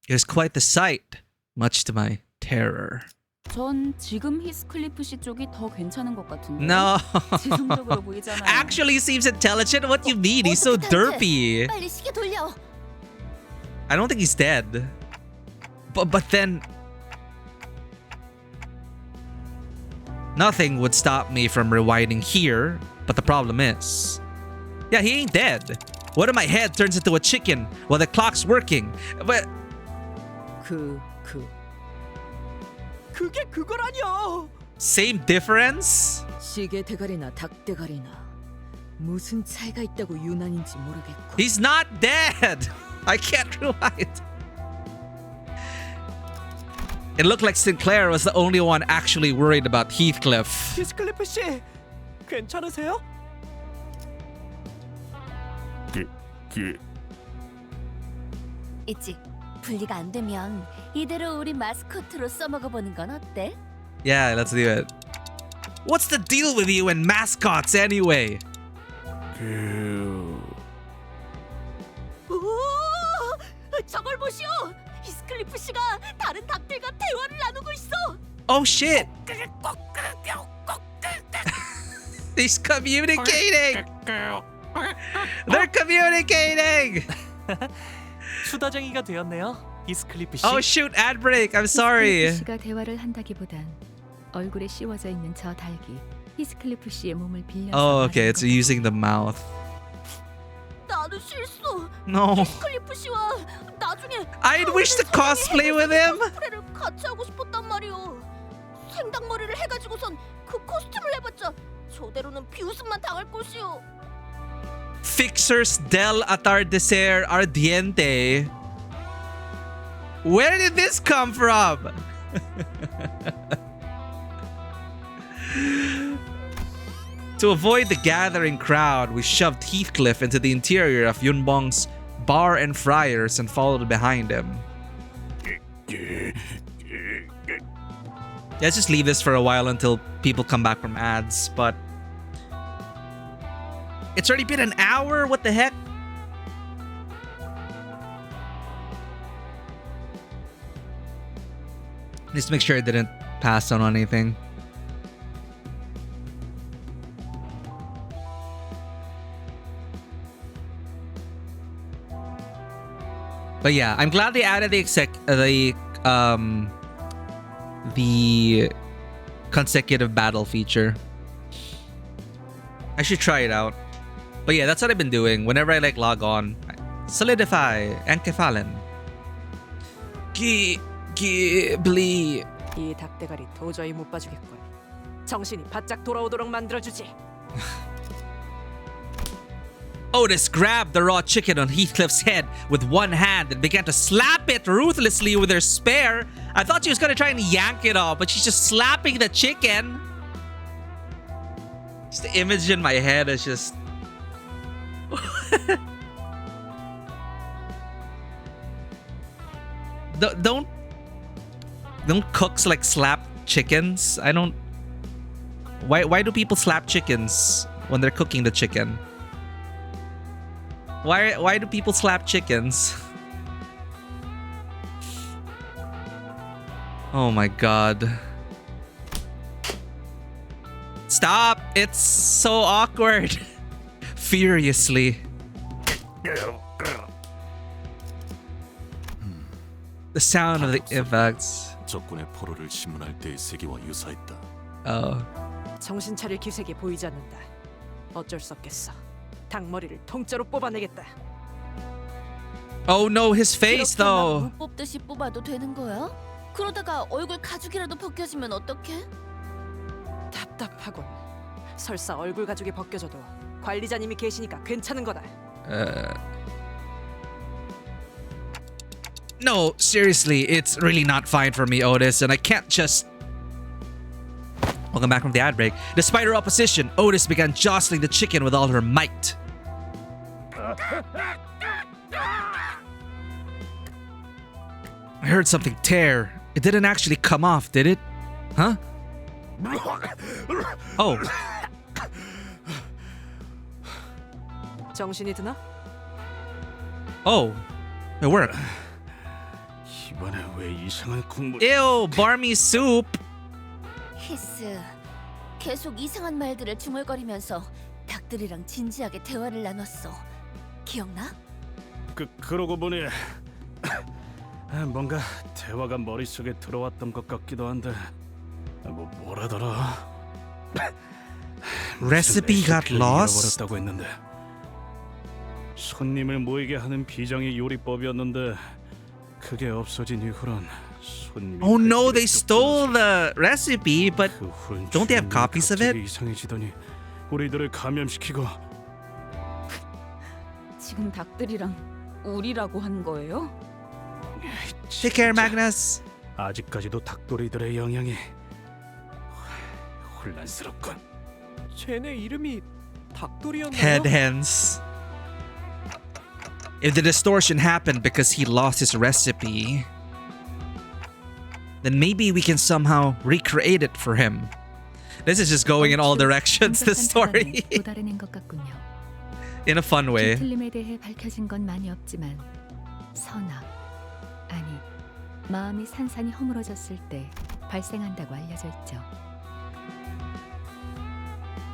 It was quite the sight, much to my terror. 전 지금 히스클리프 씨 쪽이 더 괜찮은 것 같은데. No. 지성적으로 보이잖아요. Actually, he seems intelligent. What do you mean? He's so derpy. 빨리 시계 돌려. I don't think he's dead. But then nothing would stop me from rewinding here. But the problem is, yeah, he ain't dead. What if my head turns into a chicken while the clock's working? But 그게 그거라뇨. same difference? 시계 대가리나 닭 대가리나 무슨 차이가 있다고 유난인지 모르겠고. He's not dead. I can't rewind. It looked like Sinclair was the only one actually worried about Heathcliff. 히스클리프 씨, 괜찮으세요? 있지. 분리가 안 되면 이대로 우리 마스코트로 써먹어 보는 건 어때? Yeah, let's do it. What's the deal with you and mascots anyway? 오! 저걸 보시오. 히스클리프 씨가 다른 닭들과 대화를 나누고 있어. Oh shit! He's communicating! They're communicating! 수다쟁이가 되었네요, 히스클리프 씨. Oh shoot, ad break. I'm sorry. 히스클리프 씨가 대화를 한다기보단 얼굴에 씌워져 있는 저 닭이 히스클리프 씨의 몸을 빌려서. Oh, okay. It's using the mouth. 나도 실수. No. 히스클리프 씨와 나중에 I wish to cosplay with him. 코스프레를 같이 하고 싶었단 말이오. 생닭머리를 해가지고선 그 코스튬을 해봤자 저대로는 비웃음만 당할 것이오. Fixers del atardecer ardiente. Where did this come from? To avoid the gathering crowd, we shoved Heathcliff into the interior of Yunbong's bar and friars and followed behind him. Let's just leave this for a while until people come back from ads, but it's already been an hour? What the heck? Just make sure I didn't pass on anything. But yeah, I'm glad they added the consecutive battle feature. I should try it out. But yeah, that's what I've been doing. Whenever I like log on, solidify, enkefalen. Ghibli. 이 닭대가리 도저히 못 봐주겠군. 정신이 바짝 돌아오도록 만들어주지. Otis grabbed the raw chicken on Heathcliff's head with one hand and began to slap it ruthlessly with her spear. I thought she was going to try and yank it off, but she's just slapping the chicken. Just the image in my head is just... Don't cooks like slap chickens? I don't... Why do people slap chickens when they're cooking the chicken? Why do people slap chickens? Oh my god. Stop! It's so awkward. Furiously. The sound of the impacts. 적군의 포로를 심문할 때의 세계와 유사했다. 정신 차릴 기색이 보이지 않는다. 어쩔 수 없겠어. 닭머리를 통째로 뽑아내겠다. Oh no, his face though. 못 뽑듯이 뽑아도 되는 거야? 그러다가 얼굴 가죽이라도 벗겨지면 어떡해? 답답하군. 설사 얼굴 가죽이 벗겨져도 관리자님이 계시니까 괜찮은 거다. No, seriously, it's really not fine for me, Otis, and I can't just... Welcome back from the ad break. Despite her opposition, Otis began jostling the chicken with all her might. I heard something tear. It didn't actually come off, did it? Huh? Oh. 정신이 드나? Oh. It worked. 이번에 왜 이상한 국물? Ew, barmy soup. 히스, 계속 이상한 말들을 중얼거리면서 닭들이랑 진지하게 대화를 나눴어. 기억나? 그러고 보니 뭔가 대화가 머릿속에 들어왔던 것 같기도 한데 뭐라더라? Recipe got lost? 잃어버렸다고 했는데 손님을 모이게 하는 비장의 요리법이었는데 그게 없어진 이후론 손님이 Oh no, they stole the recipe, but don't they have copies of it? 이상해지더니 우리들을 감염시키고. 지금 닭들이랑 우리라고 한 거예요? Take care, Magnus. 아직까지도 닭도리들의 영향이 혼란스럽군. 쟤네 이름이 닭돌이었나요? Head hens. If the distortion happened because he lost his recipe, then maybe we can somehow recreate it for him. This is just going in all directions, the story. 도달해낸 것 같군요. In a fun way. 뒤틀림에 대해 밝혀진 건 많이 없지만 선악, 아니 마음이 산산이 허물어졌을 때 발생한다고 알려져 있죠.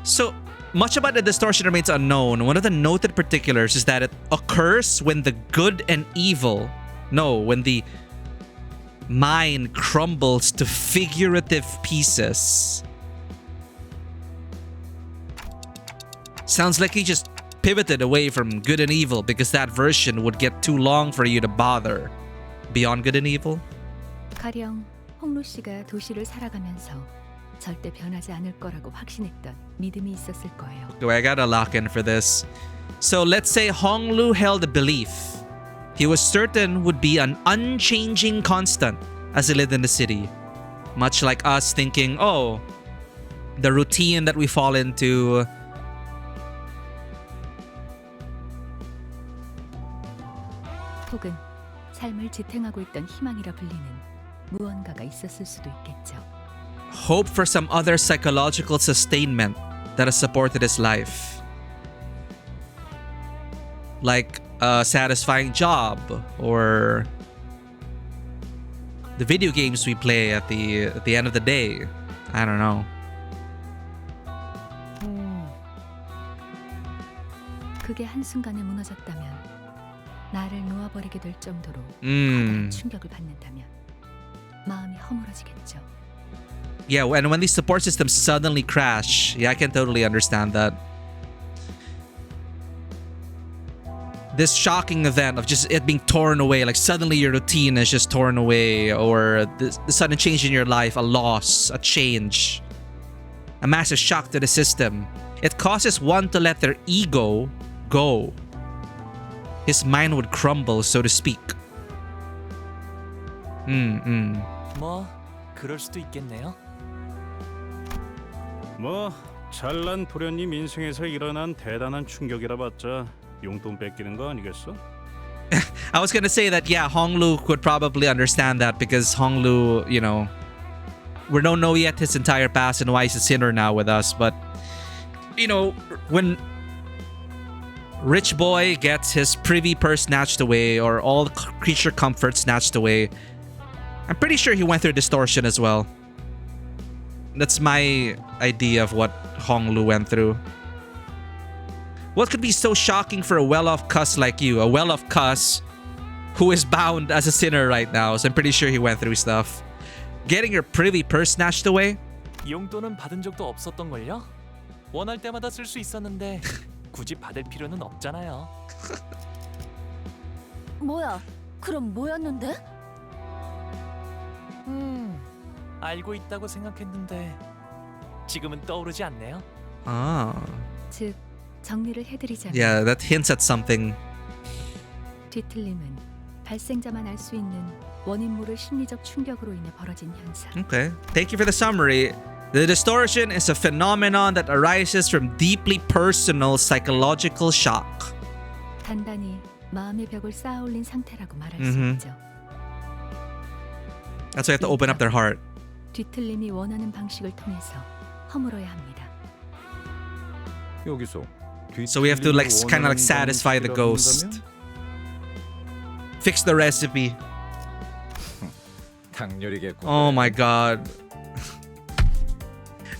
So, much about the distortion remains unknown. One of the noted particulars is that it occurs when the good and evil, when the mind crumbles to figurative pieces. Sounds like he just pivoted away from good and evil because that version would get too long for you to bother. Beyond good and evil? 가령 홍루 씨가 도시를 살아가면서 절대 변하지 않을 거라고 확신했던 믿음이 있었을 거예요. Okay, I gotta lock in for this. So let's say Honglu held a belief he was certain would be an unchanging constant as he lived in the city. Much like us thinking, oh, the routine that we fall into 혹은 삶을 지탱하고 있던 희망이라 불리는 무언가가 있었을 수도 있겠죠. Hope for some other psychological sustainment that has supported his life. Like a satisfying job or the video games we play at the end of the day. I don't know. 그게 한순간에 무너졌다면, 나를 놓아버리게 될 정도로 커다란 충격을 받는다면 마음이 허물어지겠죠. Yeah, and when these support systems suddenly crash, yeah, I can totally understand that. This shocking event of just it being torn away, like suddenly your routine is just torn away, or the sudden change in your life, a loss, a change, a massive shock to the system. It causes one to let their ego go. His mind would crumble, so to speak. 뭐 그럴 수도 있겠네요. 뭐 잘난 도련님 인생에서 일어난 대단한 충격이라 봤자 용돈 뺏기는 거 아니겠어? I was gonna say that, yeah, Honglu could probably understand that because Honglu, you know, we don't know yet his entire past and why he's a sinner now with us. But, you know, when rich boy gets his privy purse snatched away or all the creature comfort snatched away, I'm pretty sure he went through distortion as well. That's my idea of what Honglu went through. What could be so shocking for a well-off cuss like you? A well-off cuss who is bound as a sinner right now. So I'm pretty sure he went through stuff. Getting your privy purse snatched away? 용돈은 받은 적도 없었던걸요? 원할 때마다 쓸 수 있었는데 굳이 받을 필요는 없잖아요. 뭐야? 그럼 뭐였는데? 알고 있다고 생각했는데 지금은 떠오르지 않네요. Ah. 즉, 정리를 해드리자면, Yeah, that hints at something. 뒤틀림은 발생자만 알 수 있는 원인 모를 심리적 충격으로 인해 벌어진 현상. Okay. Thank you for the summary. The distortion is a phenomenon that arises from deeply personal psychological shock. 단단히 마음의 벽을 쌓아올린 상태라고 말할 수 Mhm. 있죠. That's why you have to open up their heart. 뒤틀림이 원하는 방식을 통해서 허물어야 합니다. 여기서 So we have to like kind of like satisfy the ghost. Fix the recipe. 당뇨리겠군. Oh my god.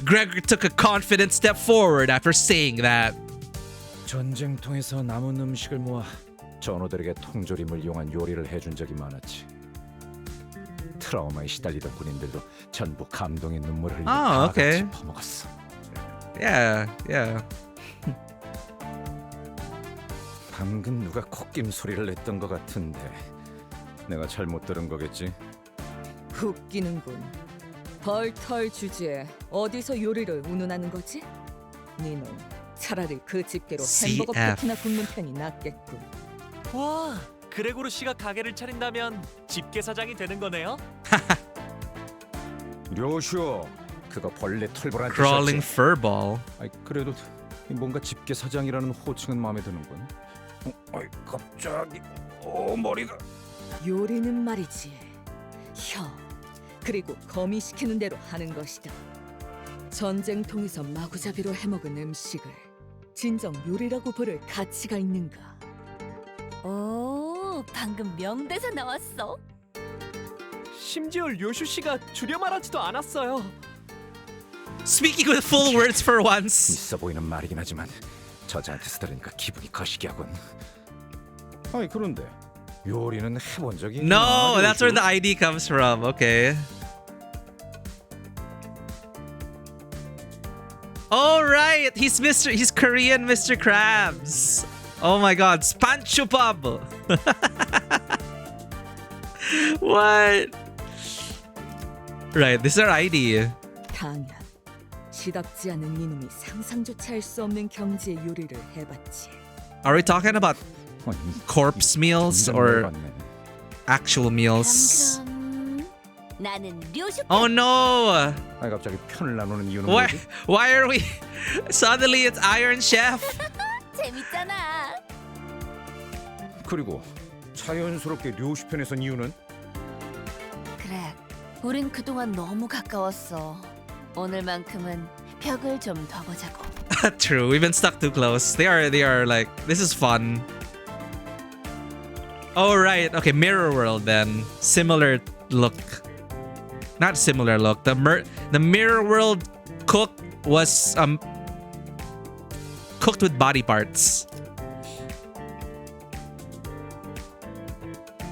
Gregor took a confident step forward after saying that. 전쟁통에서 남은 음식을 모아 전우들에게 통조림을 이용한 요리를 해준 적이 많았지. 트라우마에 시달리던 군인들도 전부 감동의 눈물을 흘리며 다 okay. 같이 퍼먹었어. Yeah, yeah. 방금 누가 콧김 소리를 냈던 것 같은데 내가 잘못 들은 거겠지? 웃기는군. 벌털 주제에 어디서 요리를 운운하는 거지? 니놈 차라리 그 집게로 햄버거 CF. 패티나 굽는 편이 낫겠군. 와, 그레고르 씨가 가게를 차린다면 집게 사장이 되는 거네요? 료슈, 그거 벌레 털보란 Crawling 뜻이었지? furball. 아이, 그래도 뭔가 집게 사장이라는 호칭은 마음에 드는군. 아이, 갑자기 머리가. 요리는 말이지. 혀, 그리고 거미시키는 대로 하는 것이다. 전쟁통에서 마구잡이로 해먹은 음식을 진정 요리라고 부를 가치가 있는가? 오, 방금 명대사 나왔어. 심지어 료슈 씨가 줄여 말하지도 않았어요. Speaking with full words for once. 있어 보이는 말이긴 하지만 저자한테서 들으니까 기분이 거시기하군. 아니 그런데 요리는 해본 적이 있나? No, that's where 료슈? the ID comes from. Okay. Oh right, he's Korean Mr. Krabs. Oh my God, Spanchupab. What? Right, this is our ID. 당연. 시답지 않은 이놈이 상상조차 할 수 없는 경지의 요리를 해봤지. Are we talking about corpse meals or actual meals? 그럼 나는 료슈. Oh no! 아니 갑자기 편을 나누는 이유는 Why? 뭐지? Why are we? Suddenly it's Iron Chef. 재밌잖아. 그리고 자연스럽게 료시 편에 선 이유는? 그래, 우린 그동안 너무 가까웠어. 오늘만큼은 벽을 좀 더 보자고. True, we've been stuck too close. They are like, this is fun. Oh right, okay, Mirror World then. Similar look. Not similar look. The Mirror World cook was cooked with body parts.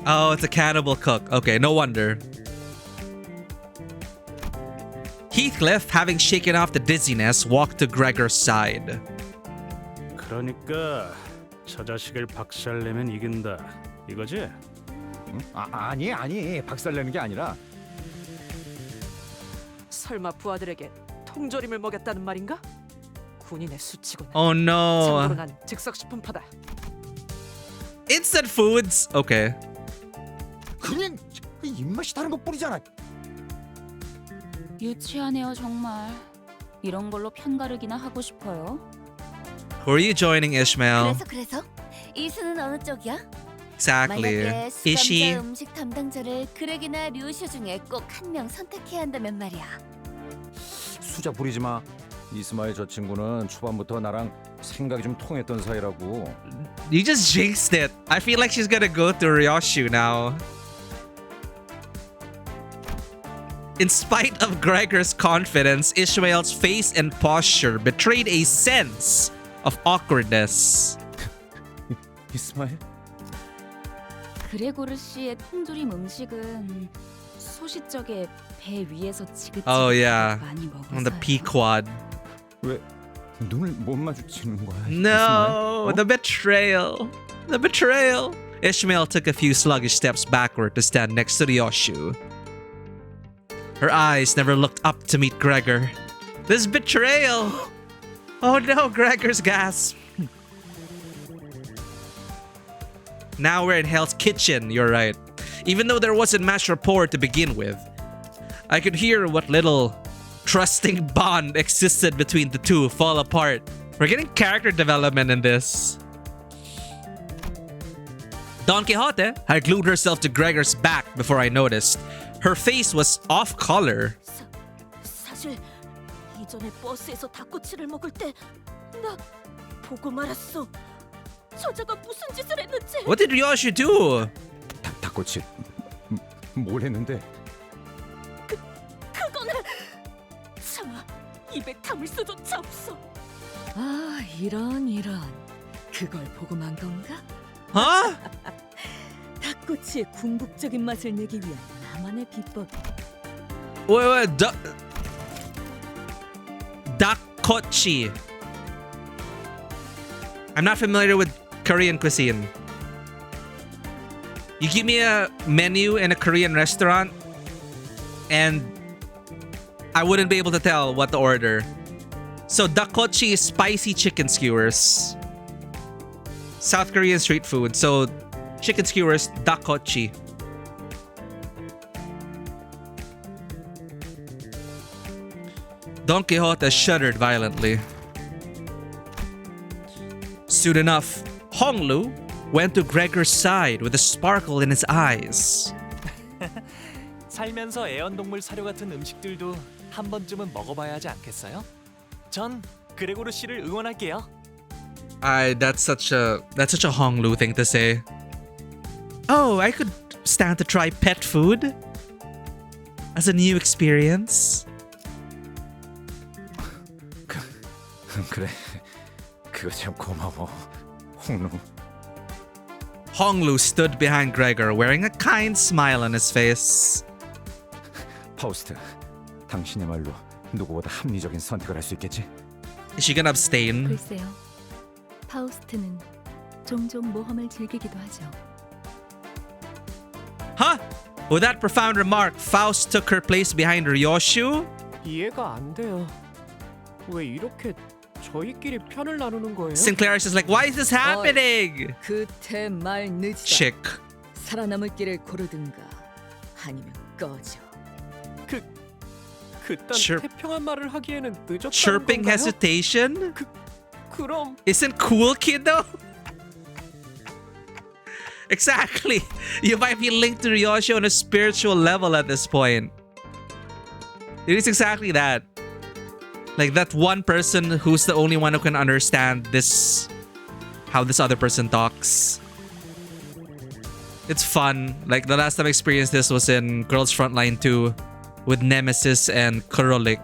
Oh, it's a cannibal cook. Okay, no wonder. Heathcliff, having shaken off the dizziness, walked to Gregor's side. 그러니까 저 자식을 박살내면 이긴다. 이거지? 응? 아니 박살내는 게 아니라 설마 부하들에게 통조림을 먹였다는 말인가? 군인의 수치구나. Oh no. 참고로 난 즉석식품파다. Instant foods. Okay. 그냥 입맛이 다른 것 뿐이잖아. 유치하네요 정말. 이런 걸로 편가르기나 하고 싶어요. Who are you joining, Ishmael? 그래서 이수는 어느 쪽이야? Exactly. 만약에 Is she? 수감자 음식 담당자를 그렉이나 류슈 중에 꼭 한 명 선택해야 한다면 말이야. 수작 부리지 마. 이스마엘 저 친구는 초반부터 나랑 생각이 좀 통했던 사이라고. You just jinxed it. I feel like she's gonna go to Ryoshu now. In spite of Gregor's confidence, Ishmael's face and posture betrayed a sense of awkwardness. 이스마엘? 그레고르 씨의 통조림 음식은 소시적에 배 위에서 지긋지긋 Oh yeah, 많이 on the 먹어서요. Pequod. 왜 눈을 못 마주치는 거야? No, 이스마엘? the betrayal. The betrayal. Ishmael took a few sluggish steps backward to stand next to Ryoshu. Her eyes never looked up to meet Gregor. This betrayal! Oh no, Gregor's gasp. Now we're in Hell's Kitchen, you're right. Even though there wasn't much rapport to begin with, I could hear what little trusting bond existed between the two fall apart. We're getting character development in this. Don Quixote had glued herself to Gregor's back before I noticed. Her face was off color. 사실 이전에 버스에서 닭꼬치를 먹을 때 나 보고 말았어. 저자가 무슨 짓을 했는지. What did Ryoshu do? 닭꼬치 뭘 했는데? 그거는 차마 입에 담을 수조차 없어. 아, 이런 그걸 보고 만 건가? Huh? 닭꼬치의 궁극적인 맛을 내기 위한 나만의 비법. Wait, Dakkochi. I'm not familiar with Korean cuisine. You give me a menu in a Korean restaurant and I wouldn't be able to tell what to order. So dakkochi is spicy chicken skewers. South Korean street food. So chicken skewers, dakkochi. Don Quixote shuddered violently. Soon enough, Honglu went to Gregor's side with a sparkle in his eyes. 살면서 애완동물 사료 같은 음식들도 한 번쯤은 먹어봐야 하지 않겠어요? 전 그레고르 씨를 응원할게요. That's such a Honglu thing to say. Oh, I could stand to try pet food as a new experience. 그래, 그거 참 고마워, 홍루. Honglu stood behind Gregor, wearing a kind smile on his face. 파우스트, 당신이야말로 누구보다 합리적인 선택을 할 수 있겠지? Is she gonna abstain? 글쎄요. 파우스트는 종종 모험을 즐기기도 하죠. Huh? With that profound remark, Faust took her place behind Ryoshu. 이해가 안 돼요. 왜 이렇게 저희끼리 편을 나누는 거예요? Sinclair is like, why is this happening? 그때 말 늦다. Chick. 살아남을 길을 고르든가 아니면 꺼져. 그딴 Chirp. 태평한 말을 하기에는 늦었다는 Chirping 건가요? hesitation? 그럼 Isn't cool, kiddo? Exactly. You might be linked to Ryoshi on a spiritual level at this point. It is exactly that. Like that one person who's the only one who can understand this, how this other person talks. It's fun. Like the last time I experienced this was in Girls Frontline 2 with Nemesis and Kurolik.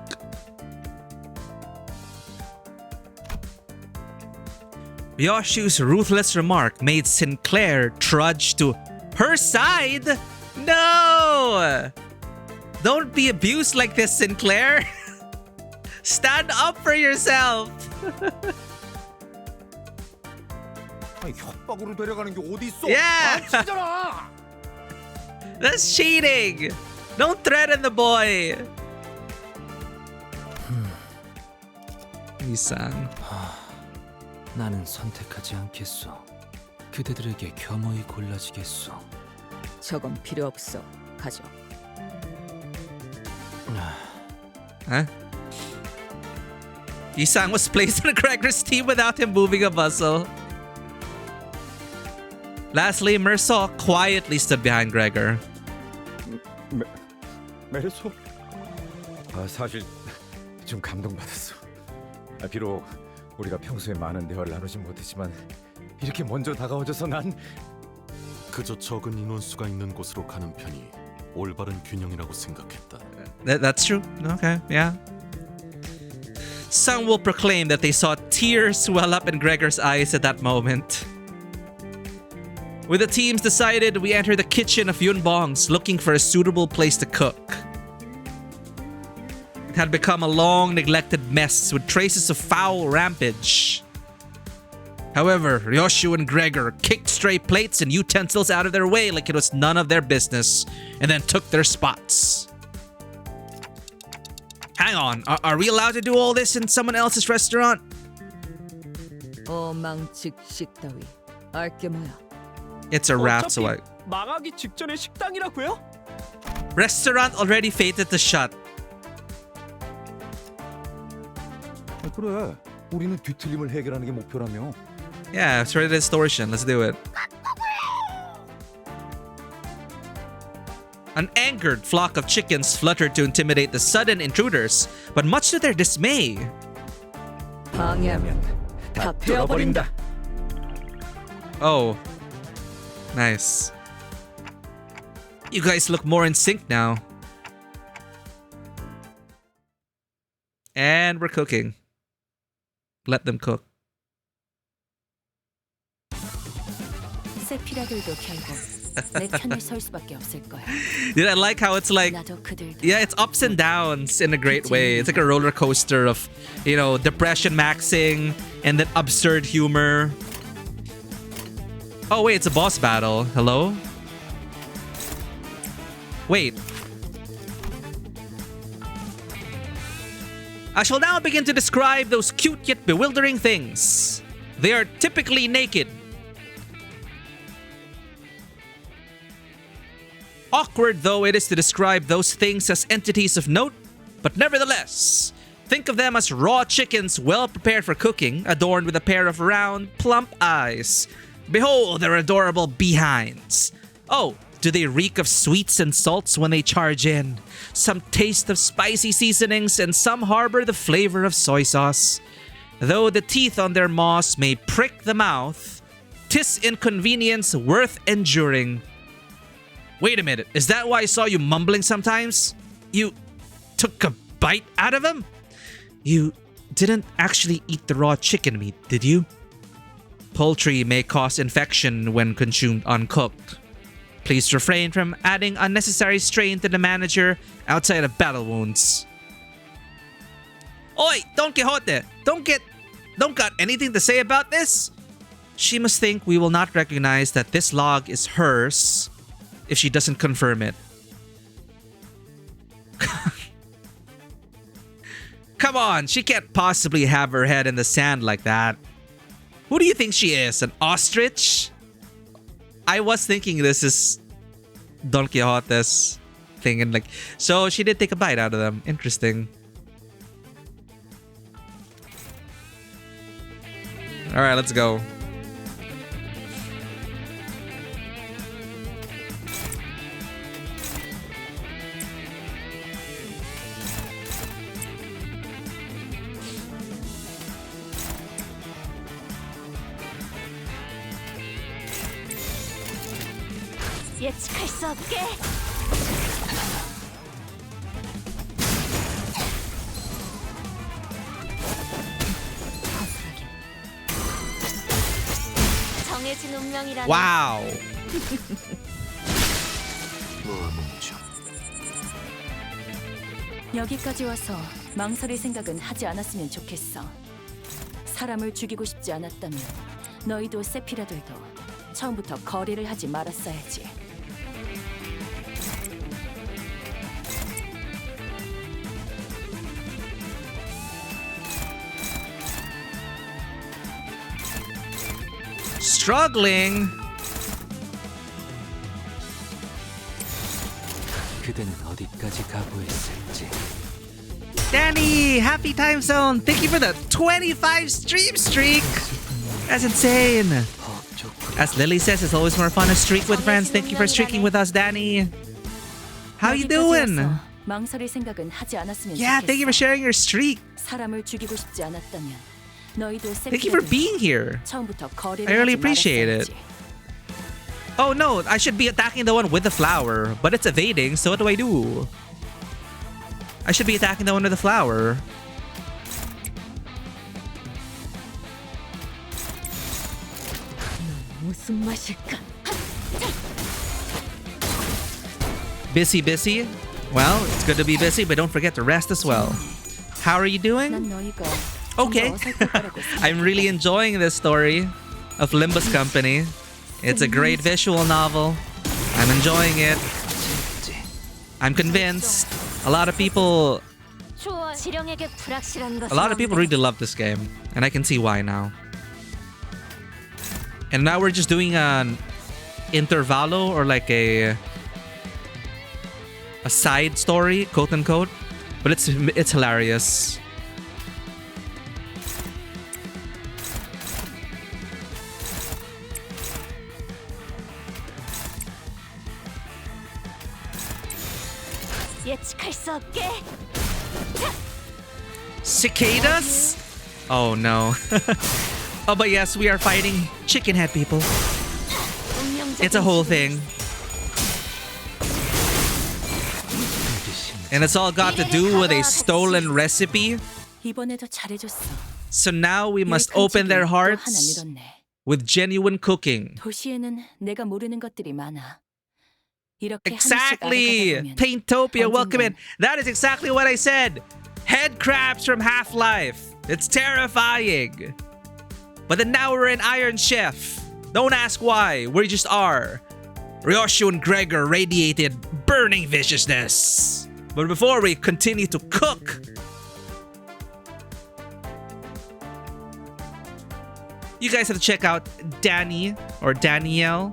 Yoshu's ruthless remark made Sinclair trudge to her side. No! Don't be abused like this, Sinclair. Stand up for yourself. 아니, 협박으로 데려가는 게 어디 있어? Yeah. 안 치잖아. That's cheating. Don't threaten the boy. 이상. 나는 선택하지 않겠소. 그대들에게 겸허히 골라지겠소. 저건 필요 없어. 가져. Huh? Yisang was placed on Gregor's team without him moving a muscle. Lastly, Mersault quietly stood behind Gregor. 메르소? 사실 좀 감동받았어. 비록 우리가 평소에 많은 대화를 나누지 못했지만 이렇게 먼저 다가와줘서 난 그저 적은 인원수가 있는 곳으로 가는 편이 올바른 균형이라고 생각했다. That's true. Okay, yeah. Some will proclaim that they saw tears well up in Gregor's eyes at that moment. With the teams decided, we enter the kitchen of Yunbong's looking for a suitable place to cook. It had become a long neglected mess with traces of foul rampage. However, Ryoshu and Gregor kicked stray plates and utensils out of their way like it was none of their business, and then took their spots. Hang on, are we allowed to do all this in someone else's restaurant? 어망측식 따위 알게 뭐야. It's a wrap, so I... 망하기 직전의 식당이라고요? Restaurant already fated to shut. 그래, 우리는 뒤틀림을 해결하는 게 목표라며. Yeah, it's rated extortion. Let's do it. An angered flock of chickens fluttered to intimidate the sudden intruders, but much to their dismay. 방해하면 다 태워버린다. Oh. Nice. You guys look more in sync now. And we're cooking. Let them cook. 세피라들도 결국 내 편에 설 수밖에 없을 거야. Dude, I like how it's like, 나도 그들도. yeah, it's ups and downs in a great way. It's like a roller coaster of, you know, depression maxing and then absurd humor. Oh wait, it's a boss battle. Hello? Wait. I shall now begin to describe those cute yet bewildering things. They are typically naked. Awkward though it is to describe those things as entities of note, but nevertheless, think of them as raw chickens well prepared for cooking, adorned with a pair of round, plump eyes. Behold their adorable behinds. Oh, do they reek of sweets and salts when they charge in? Some taste of spicy seasonings, and some harbor the flavor of soy sauce. Though the teeth on their maws may prick the mouth, 'tis inconvenience worth enduring. Wait a minute, is that why I saw you mumbling sometimes? You took a bite out of him? You didn't actually eat the raw chicken meat, did you? Poultry may cause infection when consumed uncooked. Please refrain from adding unnecessary strain to the manager outside of battle wounds. Oi, Don Quixote! Don't got anything to say about this? She must think we will not recognize that this log is hers if she doesn't confirm it. Come on, she can't possibly have her head in the sand like that. Who do you think she is? An ostrich? I was thinking this is Don Quixote's thing, and like, so she did take a bite out of them. Interesting. All right, let's go. 예측할 수 없게. 정해진 운명이라는. Wow. 여기까지 와서 망설일 생각은 하지 않았으면 좋겠어. 사람을 죽이고 싶지 않았다면 너희도 세피라들도 처음부터 거래를 하지 말았어야지. Struggling. 그대는 어디까지 가보했을지. Danny, happy time zone. Thank you for the 25 stream streak. That's insane. As Lily says, it's always more fun to streak with friends. Thank you for streaking with us, Danny. How you doing? 망설일 생각은 하지 않았으면 Yeah, 좋겠어. thank you for sharing your streak. 사람을 죽이고 싶지 않았다면 너희도 Thank you for being here. 처음부터 거래를 I really 하지 appreciate it. 말았어야지. Oh no, I should be attacking the one with the flower, but it's evading, so what do I do? I should be attacking the one with the flower. 무슨 맛일까? Busy? Well, it's good to be busy, but don't forget to rest as well. How are you doing? 난 너희가 Okay. I'm really enjoying this story of Limbus Company. It's a great visual novel. I'm enjoying it. I'm convinced a lot of people really love this game, and I can see why now. And now we're just doing an intervallo, or like a side story, quote unquote, but it's hilarious. 예측할 수 없게. Cicadas? Oh no. Oh, but yes, we are fighting chicken head people. It's a whole thing. And it's all got to do with a stolen recipe. 이번에도 잘해줬어. So now we must open their hearts with genuine cooking. 도시에는 내가 모르는 것들이 많아. Exactly! Paintopia, welcome in. That is exactly what I said. Head crabs from Half-Life. It's terrifying. But then now we're in Iron Chef. Don't ask why. We just are. Ryoshu and Gregor radiated burning viciousness. But before we continue to cook, you guys have to check out Danny or Danielle.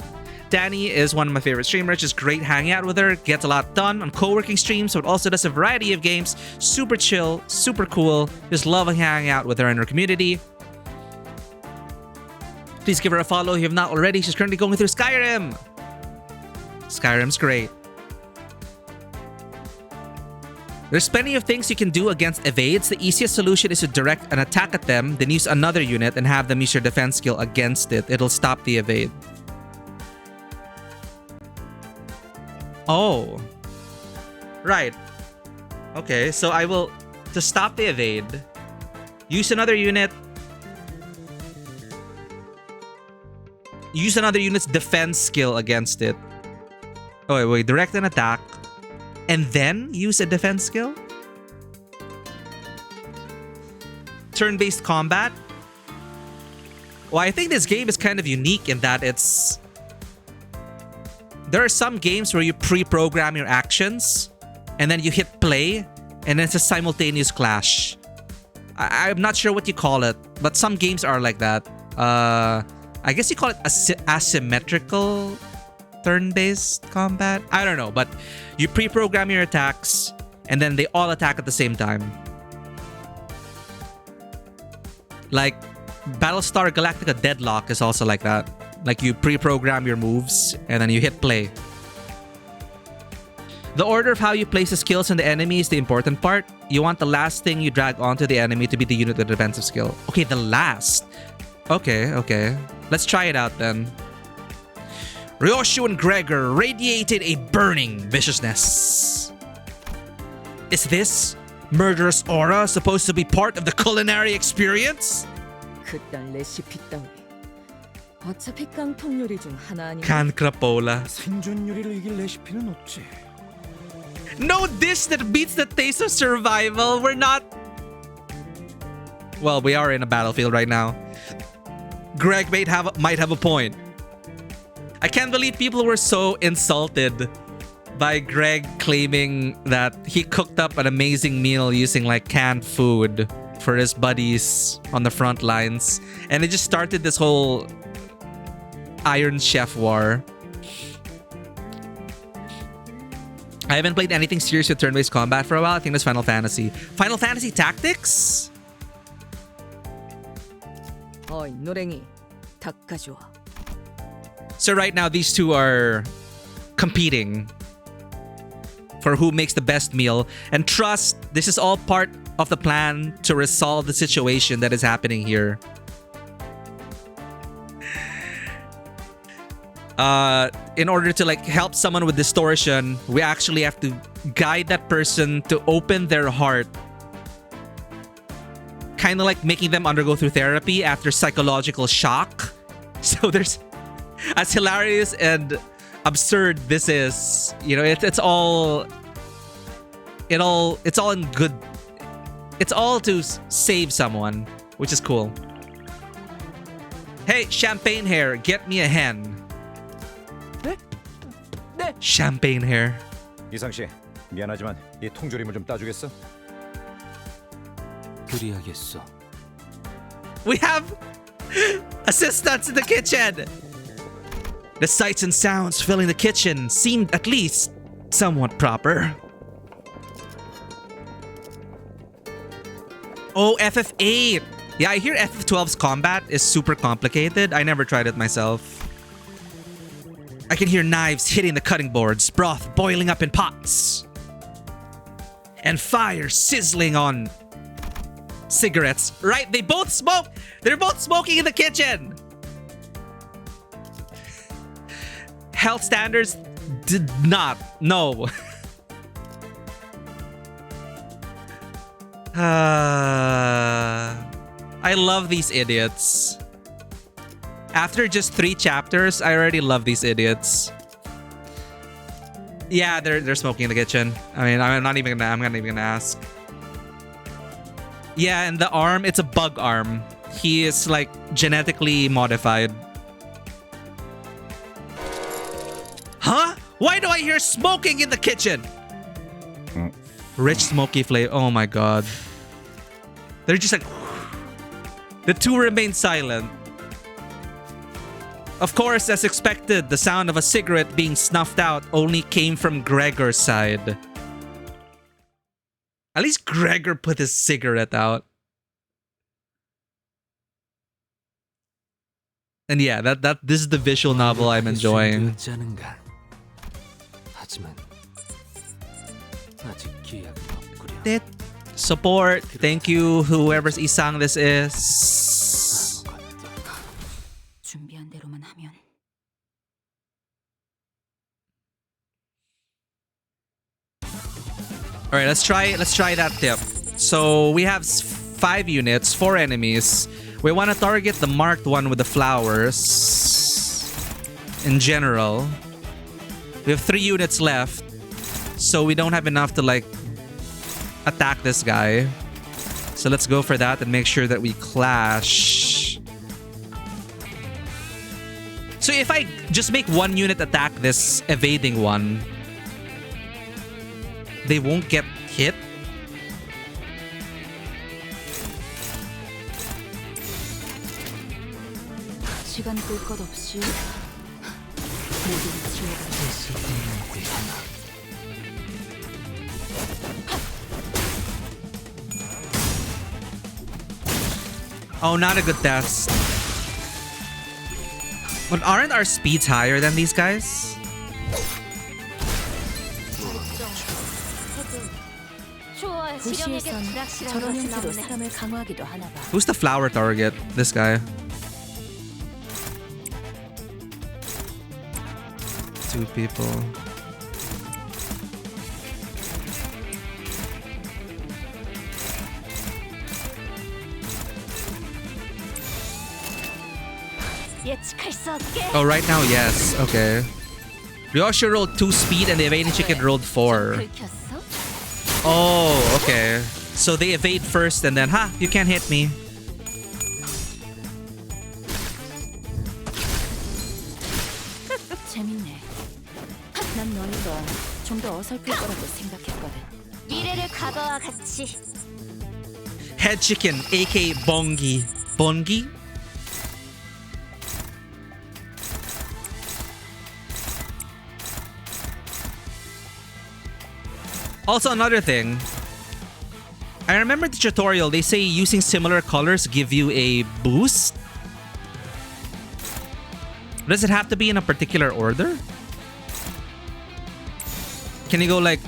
Danny is one of my favorite streamers. Just great hanging out with her. Gets a lot done on co-working streams, but also does a variety of games. Super chill, super cool. Just love hanging out with her and her community. Please give her a follow if you have not already. She's currently going through Skyrim. Skyrim's great. There's plenty of things you can do against evades. The easiest solution is to direct an attack at them, then use another unit and have them use your defense skill against it. It'll stop the evade. Oh. Right. Okay, so I will, to stop the evade, use another unit. Use another unit's defense skill against it. Oh, wait, direct an attack. And then use a defense skill? Turn-based combat? Well, I think this game is kind of unique in that it's... There are some games where you pre-program your actions and then you hit play and it's a simultaneous clash. I'm not sure what you call it, but some games are like that. I guess you call it asymmetrical turn-based combat? I don't know, but you pre-program your attacks and then they all attack at the same time. Like Battlestar Galactica Deadlock is also like that. Like you pre-program your moves and then you hit play. The order of how you place the skills on the enemy is the important part. You want the last thing you drag onto the enemy to be the unit with the defensive skill. Okay, the last. Okay. Let's try it out then. Ryoshu and Gregor radiated a burning viciousness. Is this murderous aura supposed to be part of the culinary experience? 그딴 레시피 따위. 어차피 깡통 요리 중 하나 아니면 Canned crapola. 생존 요리를 이길 레시피는 없지. No dish that beats the taste of survival. We're not... Well, we are in a battlefield right now. Greg might have a point. I can't believe people were so insulted by Greg claiming that he cooked up an amazing meal using like canned food for his buddies on the front lines. And it just started this whole Iron Chef war. I haven't played anything serious with turn-based combat for a while. I think that's Final Fantasy. Final Fantasy Tactics? 어이 노랭이 닭 가져와. So right now, these two are competing for who makes the best meal. And trust, this is all part of the plan to resolve the situation that is happening here. In order to like help someone with distortion, we actually have to guide that person to open their heart. Kind of like making them undergo through therapy after psychological shock. So there's... As hilarious and absurd this is, you know, it's all in good. It's all to save someone, which is cool. Hey, champagne hair, get me a hen. 네. Champagne hair. 이상 씨, 미안하지만 이 통조림을 좀 따주겠어? 그리하겠어. We have assistants in the kitchen. The sights and sounds filling the kitchen seemed at least somewhat proper. Oh, FF8. Yeah, I hear FF12's combat is super complicated. I never tried it myself. I can hear knives hitting the cutting boards, broth boiling up in pots, and fire sizzling on cigarettes. Right, they both smoke. They're both smoking in the kitchen. Health standards did not. No. I love these idiots. After just 3 chapters, I already love these idiots. Yeah, they're smoking in the kitchen. I mean, I'm not even gonna ask. Yeah, and the arm, it's a bug arm. He is like genetically modified. Huh? Why do I hear smoking in the kitchen? Rich smoky flavor. Oh my god. They're just like... The two remain silent. Of course, as expected, the sound of a cigarette being snuffed out only came from Gregor's side. At least Gregor put his cigarette out. And yeah, this is the visual novel I'm enjoying. Support. Thank you, whoever's isang this is. 준비한 대로만 하면. All right, let's try that tip. So we have 5 units, 4 enemies. We want to target the marked one with the flowers. In general, we have 3 units left, so we don't have enough to like attack this guy. So let's go for that and make sure that we clash. So if I just make 1 unit attack this evading one, they won't get hit. 시간 끌 것 없이 모두를 지워버릴 하나. Oh, not a good test. But aren't our speeds higher than these guys? 도시에선 저런 형태로 사람을 강화하기도 하나 봐. Who's the flower target? This guy. 2 people. 예측할 수 없게. Oh, right now, yes. Okay. Ryoshi rolled 2 speed and the evading chicken rolled 4. 긁혔어? Oh, okay. So they evade first and then, ha, you can't hit me. 재밌네. 난 너희가 좀 더 어설플 거라고 생각했거든. 미래를 과거와 같이. Head chicken, aka Bongi. Bongi? Also, another thing. I remember the tutorial, they say using similar colors give you a boost. Does it have to be in a particular order? Can you go like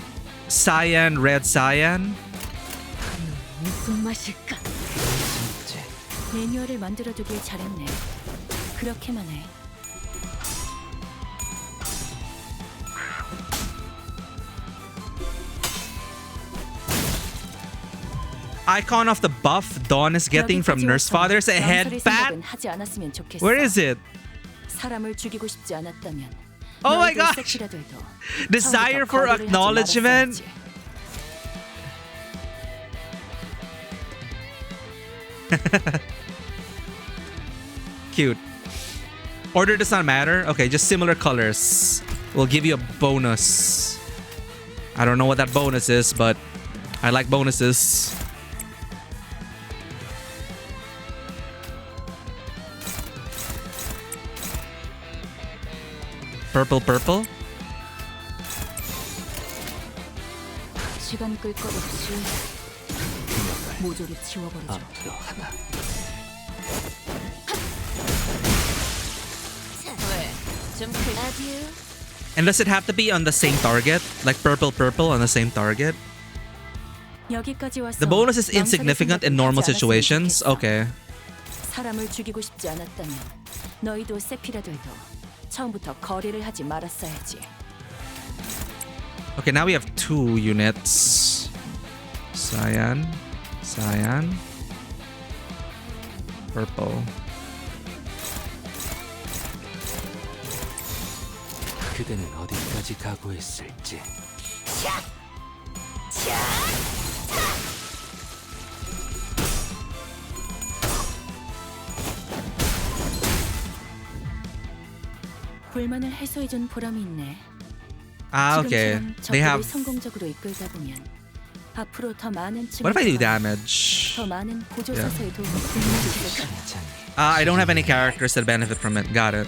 cyan, red, cyan? 무슨 맛일까? 매뉴얼을 만들어두길 잘했네. 그렇게만 해. Icon of the buff Dawn is getting from Nurse Father's a headband? 하지 않았으면 좋겠어. Where is it? 사람을 죽이고 싶지 않았다면 Oh my 너희도 gosh! 섹시라도 해도 Desire 처음부터 for 거절을 하지 acknowledgement? 말았어야지. Cute. Order does not matter? Okay, just similar colors. We'll give you a bonus. I don't know what that bonus is, but I like bonuses. Purple, purple? 시간 끌 것 없이 모조리 지워버리죠. 좀 아듀. And does it have to be on the same target? Like purple, purple on the same target? 여기까지 와서 The bonus is 망설일 insignificant in 생각은 normal 하지 않았으면 situations? 좋겠어. Okay. 사람을 죽이고 싶지 않았다면 너희도 세피라도 해도 처음부터 거래를 하지 말았어야지. Okay, now we have 2 units. Cyan. Cyan. Purple. 그대는 어디까지 각오했을지. 불만을 해소해준 보람이 있네. Ah, okay. 지금처럼 They 적극을 have... 성공적으로 이끌다 보면 앞으로 더 많은 What if I do 층을 damage? 더 많은 보조 사서에 도움을 줄 거야. I don't have any characters that benefit from it. Got it.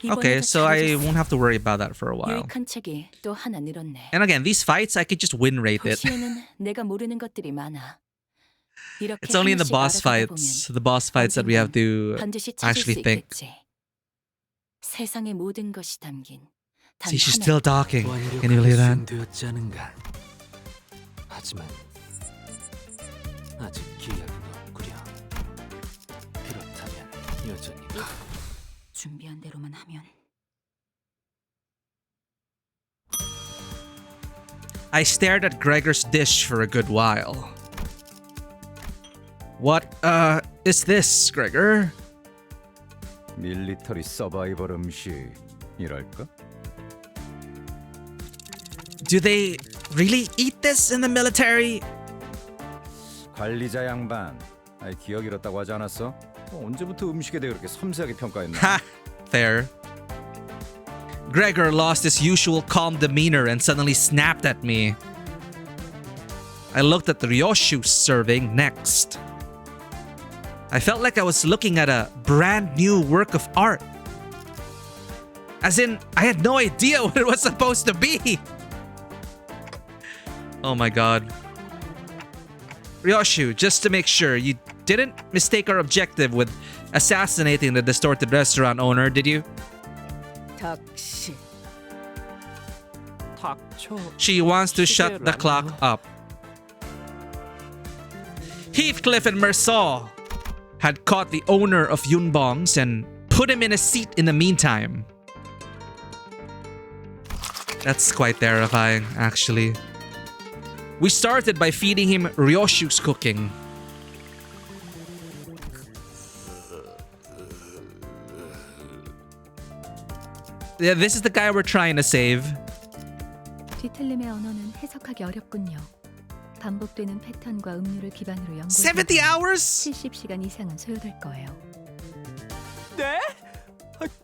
Okay, so I won't have to worry about that for a while. 유익한 책이 또 하나 늘었네. And again, these fights, I could just win rate it. 도시에는 내가 모르는 것들이 많아. 이렇게 It's only in the 하나씩 boss 알아가다 fights. 보면 The boss fights that we have to 반드시 찾을 actually 수 think. 있겠지. 세상의 모든 것이 담긴 단 See, she's 하나. still talking. Can you believe that? 되었지 않은가. 하지만 아직 기약은 없구려. 그렇다면 여전히 준비한 대로만 하면. I stared at Gregor's dish for a good while. What, is this, Gregor? 밀리터리 서바이벌 음식이랄까? Do they really eat this in the military? 관리자 양반, 기억 잃었다고 하지 않았어? 언제부터 음식에 대해 그렇게 섬세하게 평가했나? Ha! Fair. Gregor lost his usual calm demeanor and suddenly snapped at me. I looked at Ryoshu's serving next. I felt like I was looking at a brand new work of art. As in, I had no idea what it was supposed to be. Oh my god. Ryoshu, just to make sure, you didn't mistake our objective with assassinating the distorted restaurant owner, did you? 닥시. 닥쳐. She wants to shut the clock up. Heathcliff and Mersault had caught the owner of Yunbong's and put him in a seat in the meantime. That's quite terrifying, actually. We started by feeding him Ryoshu's cooking. Yeah, this is the guy we're trying to save. 뒤틀림의 언어는 해석하기 어렵군요. 반복되는 패턴과 음료를 기반으로 연구해 70 hours? 70시간 이상은 소요될 거예요. 네?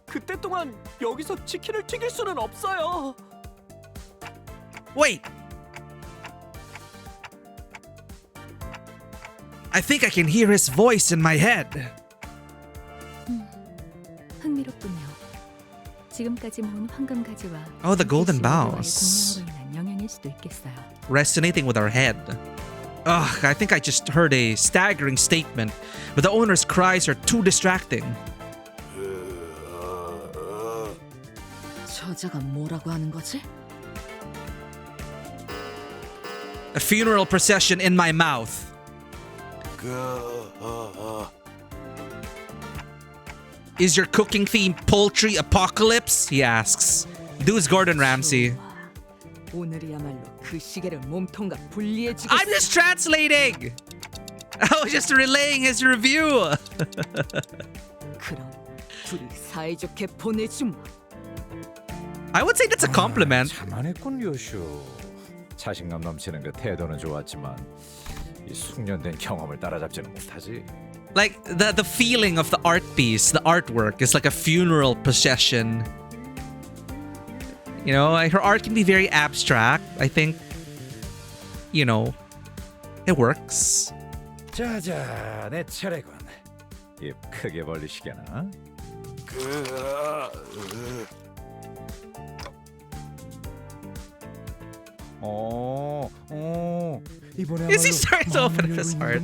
그때 동안 여기서 치킨을 튀길 수는 없어요. Wait. I think I can hear his voice in my head. 흥미롭군요. 지금까지 모은 황금 가지와 Oh, the golden 공룡으로 bows. 인한 영향일 수도 있겠어요. Resonating with our head. Ugh, I think I just heard a staggering statement, but the owner's cries are too distracting. 저자가 뭐라고 하는 거지? A funeral procession in my mouth. Is your cooking theme poultry apocalypse? He asks. Dude's Gordon Ramsay. 오늘이야말로 그 시계를 몸통과 분리해주겠어. I'm just translating! I was just relaying his review. 그럼 둘이 사이좋게 보내주마. I would say that's a compliment. 자만했군 요슈. 자신감 넘치는 그 태도는 좋았지만 이 숙련된 경험을 따라잡지는 못하지. Like the feeling of the art piece, the artwork is like a funeral procession. You know, like her art can be very abstract. I think, you know, it works. 자자, 내 차례군. 입 크게 벌리시게나. Is he starting to open his heart?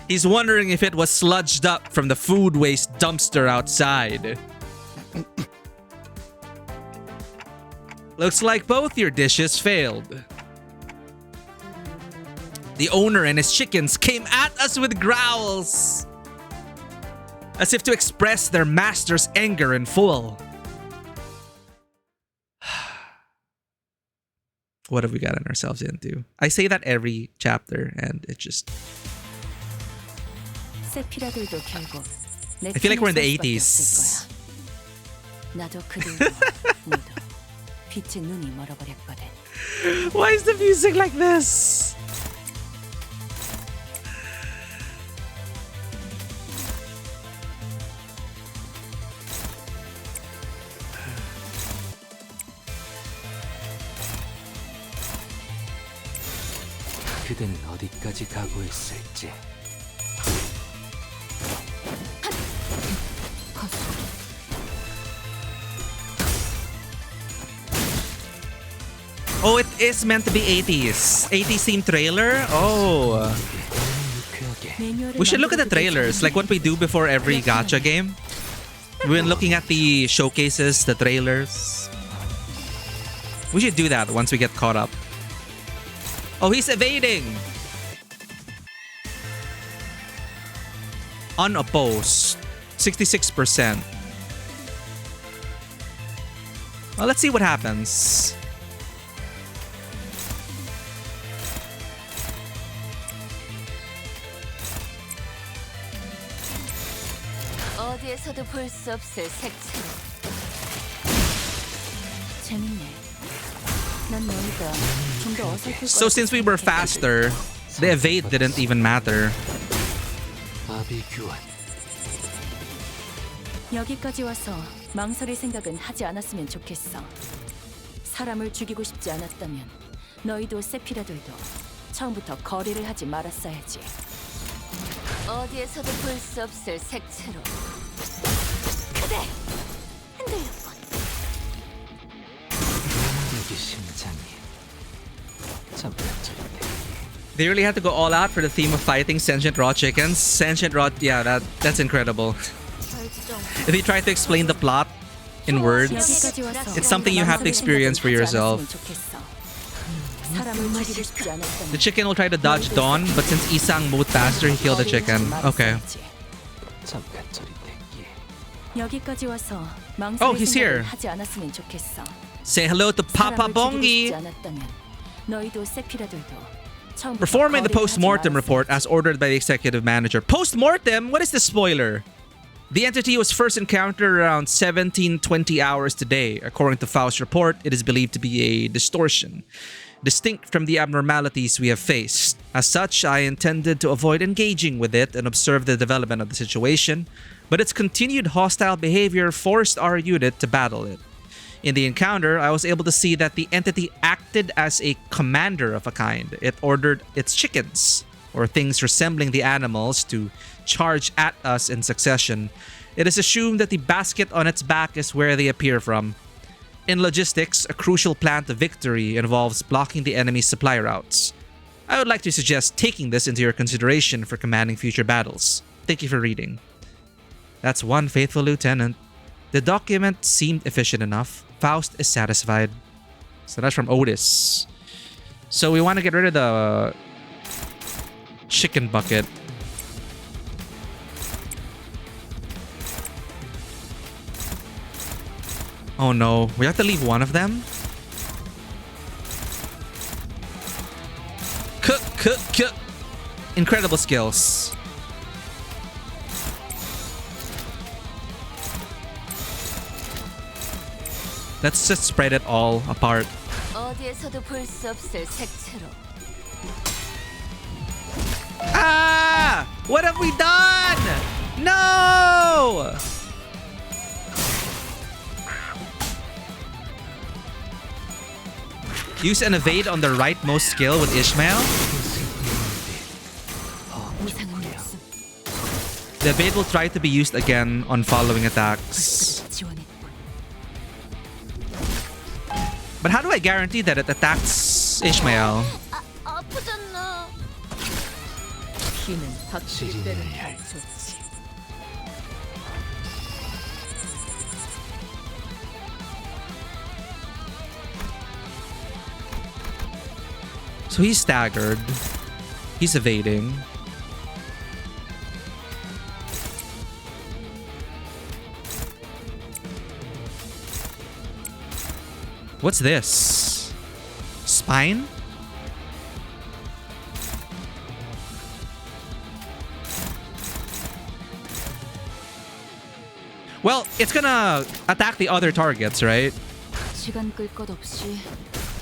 He's wondering if it was sludged up from the food waste dumpster outside. Looks like both your dishes failed. The owner and his chickens came at us with growls, as if to express their master's anger in full. What have we gotten ourselves into? I say that every chapter and it just... 세피라들도 결국 내 I feel like we're in the 편에 설 80s. 수밖에 없을 거야. 나도 그들도 모두 빛의 눈이 멀어버렸거든. Why is the music like this? 그대는 어디까지 각오했을지. Oh, it is meant to be 80s. 80s themed trailer? Oh. We should look at the trailers, like what we do before every gacha game. We've been looking at the showcases, the trailers. We should do that once we get caught up. Oh, he's evading! Unopposed. 66%. Well, let's see what happens. 어디에서도 볼 수 없을 색채로. 재밌네. 난 너희가 좀 더 어설플 So since we were faster, the evade didn't even matter. 여기까지 와서 망설일 생각은 하지 않았으면 좋겠어. 사람을 죽이고 싶지 않았다면 너희도 세피라들도 처음부터 거래를 하지 말았어야지. 어디에서도 볼 수 없을 색채로. 그대 흔들렸군. 여기 심장이 참 They really had to go all out for the theme of fighting sentient raw chickens. Sentient raw, yeah, that's incredible. If they try to explain the plot in words, it's something you have to experience for yourself. 사람을 죽이고 싶지 않았다면 The chicken will try to dodge Dawn, but since Isang moved faster, he killed the chicken. Okay. 여기까지 와서 Oh, 망설일 he's here. 생각을 하지 않았으면 좋겠어. Say hello to Papa 사람을 죽이고 Bongi. 싶지 않았다면 너희도 세피라들도 처음부터 Performing the 거래를 하지 post-mortem 말았어야지. report as ordered by the executive manager. Post-mortem? What is the spoiler? The entity was first encountered around 17-20 hours today. According to Faust's report, it is believed to be a distortion, distinct from the abnormalities we have faced. As such, I intended to avoid engaging with it and observe the development of the situation, but its continued hostile behavior forced our unit to battle it. In the encounter, I was able to see that the entity acted as a commander of a kind. It ordered its chickens, or things resembling the animals, to charge at us in succession. It is assumed that the basket on its back is where they appear from. In logistics, a crucial plan to victory involves blocking the enemy's supply routes. I would like to suggest taking this into your consideration for commanding future battles. Thank you for reading. That's one faithful lieutenant. The document seemed efficient enough. Faust is satisfied. So that's from Otis. So we want to get rid of the chicken bucket. Oh no, we have to leave one of them? Cook. Incredible skills. Let's just spread it all apart. 어디에서도 볼 수 없을 색채로. Ah! What have we done? No! Use and evade on the rightmost skill with Ishmael. 이상은 없음. The evade will try to be used again on following attacks. 지원했군. But how do I guarantee that it attacks Ishmael? 아프잖아. 피는 닥칠 때는 좋지. So he's staggered. He's evading. What's this? Spine? Well, it's gonna attack the other targets, right? 시간 끌 것 없이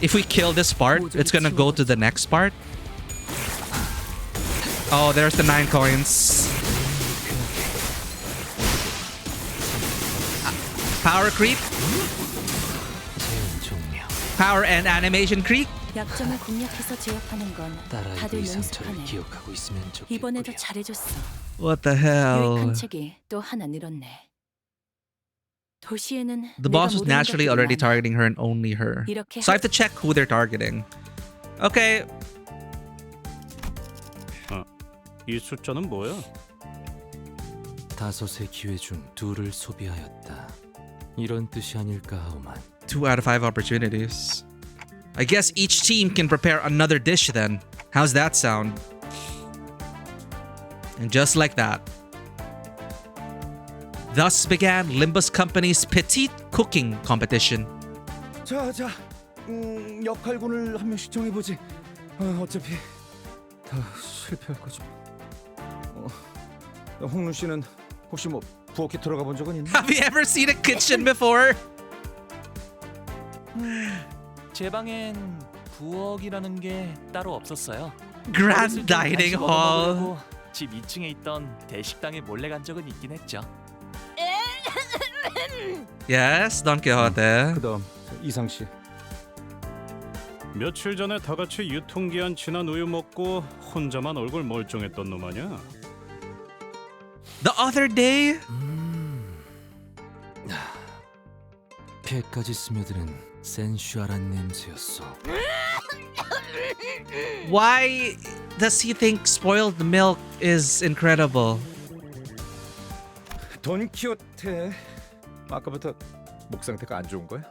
If we kill this part, it's gonna go to the next part. Oh, there's the 9 coins. Power creep. Power and animation creep. 약점을 공략해서 제압하는 건 다들 연습하네. 이번에도 잘해줬어. What the hell? 유익한 책이 또 하나 늘었네. 도시에는 The boss was 내가 모르는 naturally 것들이 already 많아. targeting her and only her. 이렇게 So I have to check who they're targeting. Okay. 이 숫자는 뭐야? 5의 기회 중 2를 소비하였다. 이런 뜻이 아닐까 하오만. 2 out of 5 opportunities. I guess each team can prepare another dish then. How's that sound? And just like that. Thus began Limbus Company's petite cooking competition. 자, 역할군을 한 명씩 정해보지. 어차피 다 실패할 거지. 홍룬 씨는 혹시 뭐 부엌에 들어가 본 적은 있나? Have you ever seen a kitchen before? 제 방엔 부엌이라는 게 따로 없었어요. Grand dining hall. 먹으려고 집 2층에 있던 대식당에 몰래 간 적은 있긴 했죠. Yes, Don Quixote. 그다음 이상 씨. 며칠 전에 다 같이 유통기한 지난 우유 먹고 혼자만 얼굴 멀쩡했던 놈 아냐? The other day? 폐까지 스며드는 센슈얼한 냄새였어. Why does he think spoiled milk is incredible? 돈키호테. 아까부터 목 상태가 안 좋은 거야?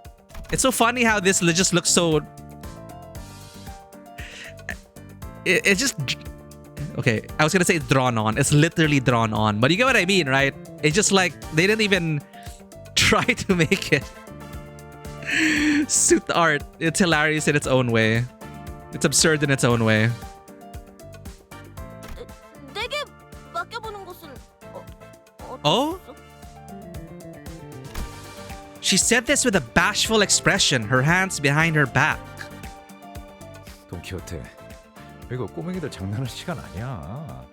It's so funny how this just looks so... It just... Okay, I was gonna say drawn on. It's literally drawn on. But you get what I mean, right? It's just like, they didn't even try to make it Suit art. It's hilarious in its own way. It's absurd in its own way. 내게 맡겨보는 것은 Oh? She said this with a bashful expression, her hands behind her back. 돈키호테, 이거 꼬맹이들 장난할 시간 아니야.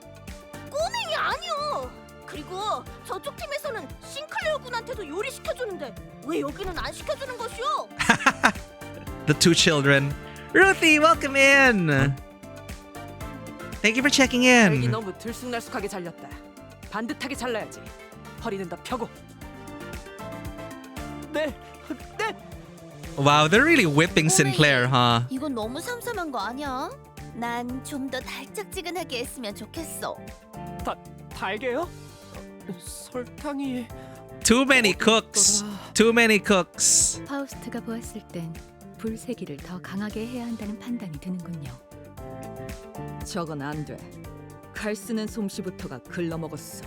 꼬맹이 아니요. 그리고 저쪽 팀에서는 싱클레어 군한테도 요리 시켜주는데 왜 여기는 안 시켜주는 것이오? The two children. Ruthie, welcome in. Thank you for checking 이 in. 너무 들쑥날쑥하게 잘렸다. 반듯하게 잘라야지. 허리는 더 펴고. 네. Wow, they're really whipping Sinclair, huh? 이건 너무 삼삼한 거 아니야? 난 좀 더 달짝지근하게 했으면 좋겠어. 달게요? 설탕이 Too many cooks. Too many cooks. 파우스트가 보았을 땐 불세기를 더 강하게 해야 한다는 판단이 드는군요. 저건 안 돼. 칼 쓰는 솜씨부터가 글러먹었어.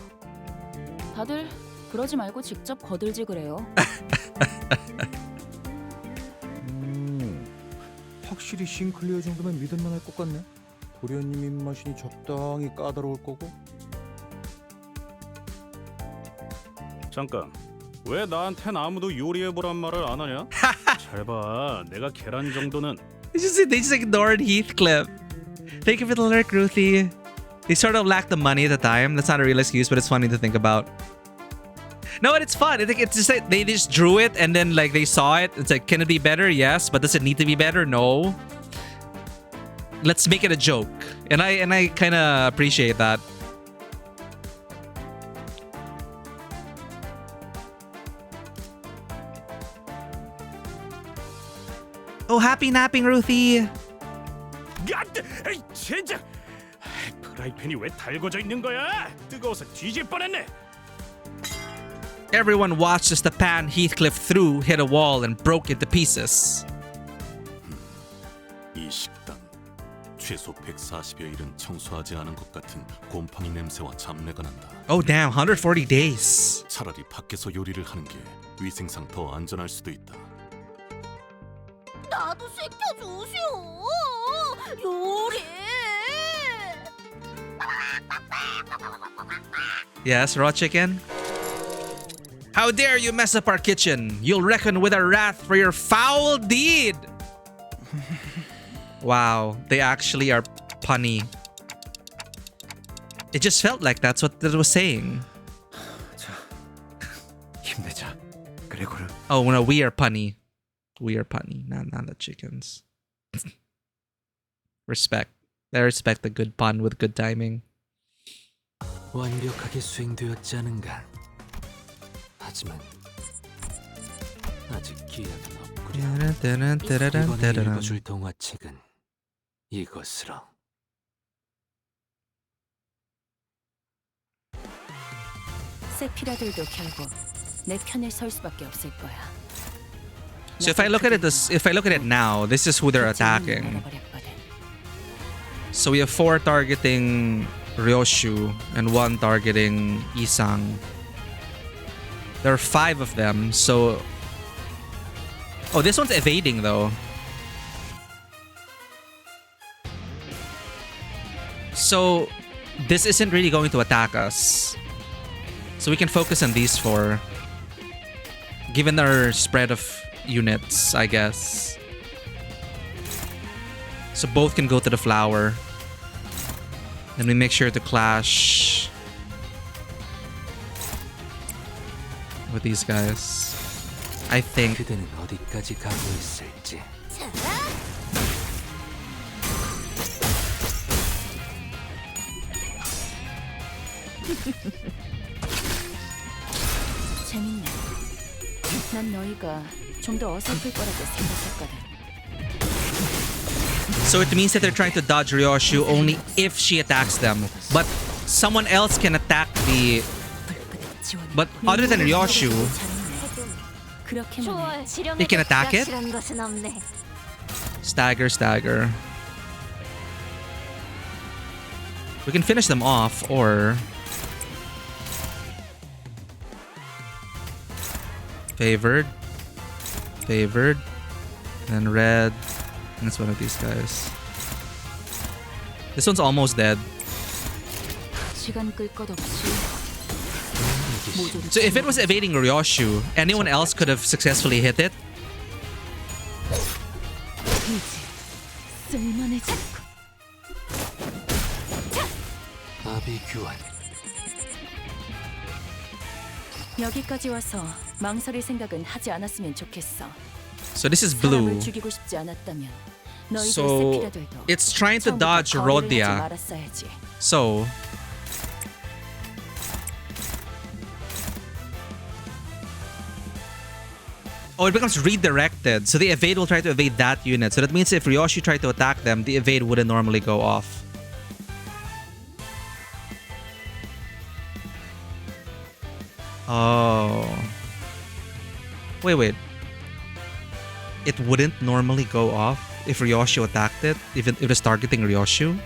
다들 그러지 말고 직접 거들지 그래요. 확실히 싱클리어 정도면 믿을만 할 것 같네. 도련님 입맛이니 적당히 까다로울 거고. 잠깐. 왜 나한텐 아무도 요리해보란 말을 안 하냐? 잘 봐. 내가 계란 정도는 They just ignored Heathcliff. Thank you for the lurk, Ruthie. They sort of lacked the money at the time. That's not a real excuse, but it's funny to think about. No, and it's fun. It's just like they just drew it and then like they saw it. It's like, can it be better? Yes, but does it need to be better? No. Let's make it a joke, and I kind of appreciate that. Oh, happy napping, Ruthie. 에이, 젠장! 프라이팬이 왜 달궈져 있는 거야? 뜨거워서 뒤질 뻔했네. Everyone watched as the pan Heathcliff threw hit a wall and broke into pieces. 이 식당 최소 140여일은 청소하지 않은 것 같은 곰팡이 냄새와 잡내가 난다. Oh damn, 140 days. 차라리 밖에서 요리를 하는 게 위생상 더 안전할 수도 있다. 나도 시켜주시오. 요리. Yes, raw chicken. How dare you mess up our kitchen? You'll reckon with our wrath for your foul deed. Wow, they actually are punny. It just felt like that's what it was saying. 자, 힘내자. 그레고르. Oh no, we are punny. We are punny, not the chickens. Respect. I respect the good pun with good timing. 완벽하게 수행되었지 않은가. 하지만 아직 기약은 없구려. 이번에 읽어줄 동화책은 이것으로. 세피라들도 결국 내 편에 설 수밖에 없을 거야. So if I look at it now, this is who they're attacking. So we have 4 targeting Ryoshu and 1 targeting Isang. There are 5 of them, so... Oh, this one's evading though. So this isn't really going to attack us. So we can focus on these 4. Given our spread of units, I guess. So both can go to the flower. Then we make sure to clash with these guys. I think. 그대는 어디까지 가고 있을지. 재밌네. 난 너희가 좀 더 어설플 거라고 생각했거든. So it means that they're trying to dodge Ryoshu only if she attacks them. But someone else can attack the... But other than Ryoshu, he can attack it? Stagger, stagger. We can finish them off, or... Favored. favored. And red. That's one of these guys. This one's almost dead. 시간 끌 것 없이 모조리 So if it was evading Ryoshu, anyone else could have successfully hit it. 이제 쓸만해져. 아비규환. 여기까지 와서 망설일 생각은 하지 않았으면 좋겠어. So this is blue. 사람을 죽이고 싶지 않았다면 너희들 So 세피라들도 it's trying to 처음부터 dodge 거래를 하지 Rodia. 말았어야지. So oh, it becomes redirected. So the evade will try to evade that unit. So that means if Ryoshi tried to attack them, the evade wouldn't normally go off. Oh. Wait. It wouldn't normally go off if Ryoshu attacked it, even if it's targeting Ryoshu.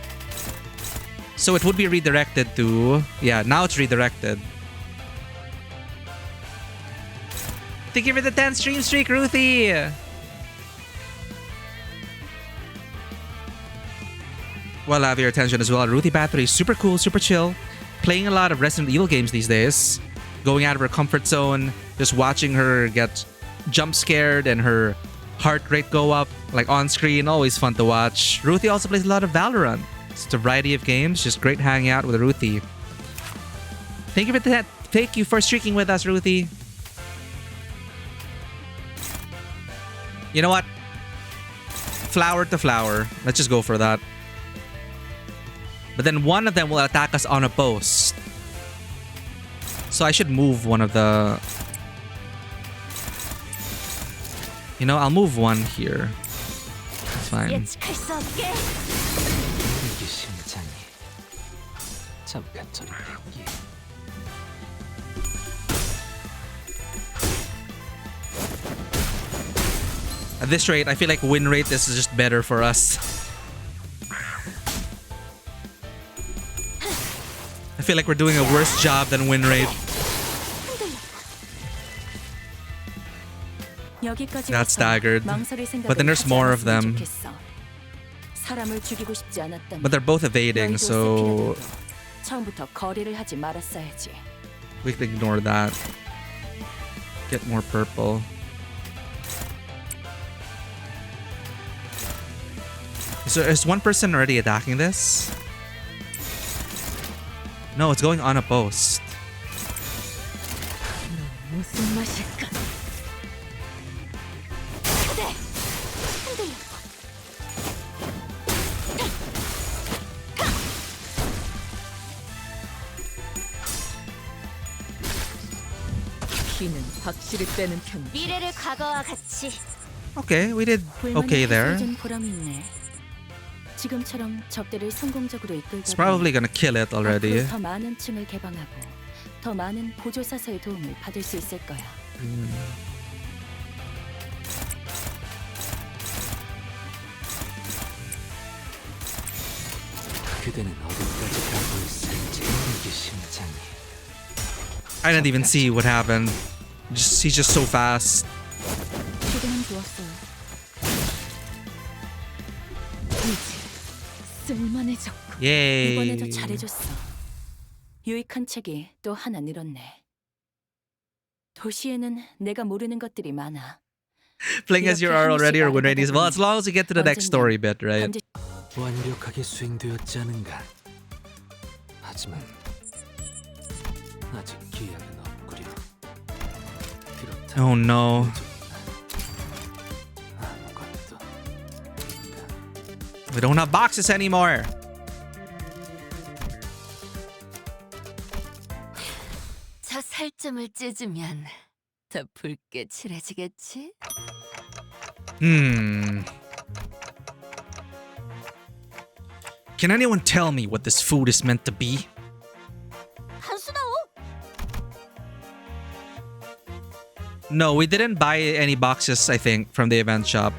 So it would be redirected to... Yeah, now it's redirected. Thank you for the 10 stream streak, Ruthie! Well, I have your attention as well. Ruthie Battery, super cool, super chill. Playing a lot of Resident Evil games these days. Going out of her comfort zone. Just watching her get jump scared and her heart rate go up, like on screen. Always fun to watch. Ruthie also plays a lot of Valorant. It's a variety of games. Just great hanging out with Ruthie. Thank you for that. Thank you for streaking with us, Ruthie. You know what? Flower to flower. Let's just go for that. But then one of them will attack us on a post. So I should move one of the... You know, I'll move one here. That's fine. 이게 심장이 잠깐 저리 땡기. At this rate, I feel like win rate is just better for us. I feel like we're doing a worse job than win rate. That's staggered. But then there's more of them. But they're both evading, so we can ignore that. Get more purple. So is one person already attacking this? No, it's going on a post. 미래를 과거와 같이. Okay, we did okay there. 지금처럼 적대를 성공적으로 It's probably gonna kill it already. 더 많은 층을 개방하고 더 많은 보조사서의 도움을 받을 수 있을 거야. 그대는 어디까지 가고 있을지 이게 심장이. I didn't even see what happened. He's just so fast. 지금은 좋았어요. 쓸만해졌고 Yay. 이번에도 잘해줬어. 유익한 책이 또 하나 늘었네. 도시에는 내가 모르는 것들이 많아. Playing as you are already or win rate is well, as long as you get to the next story bit, right? 완벽하게 수행되었지 않은가. 하지만 아직 기약은 없구려. Oh no. We don't have boxes anymore. 저 살점을 찢으면 더 붉게 칠해지겠지? Can anyone tell me what this food is meant to be? No, we didn't buy any boxes, I think, from the event shop.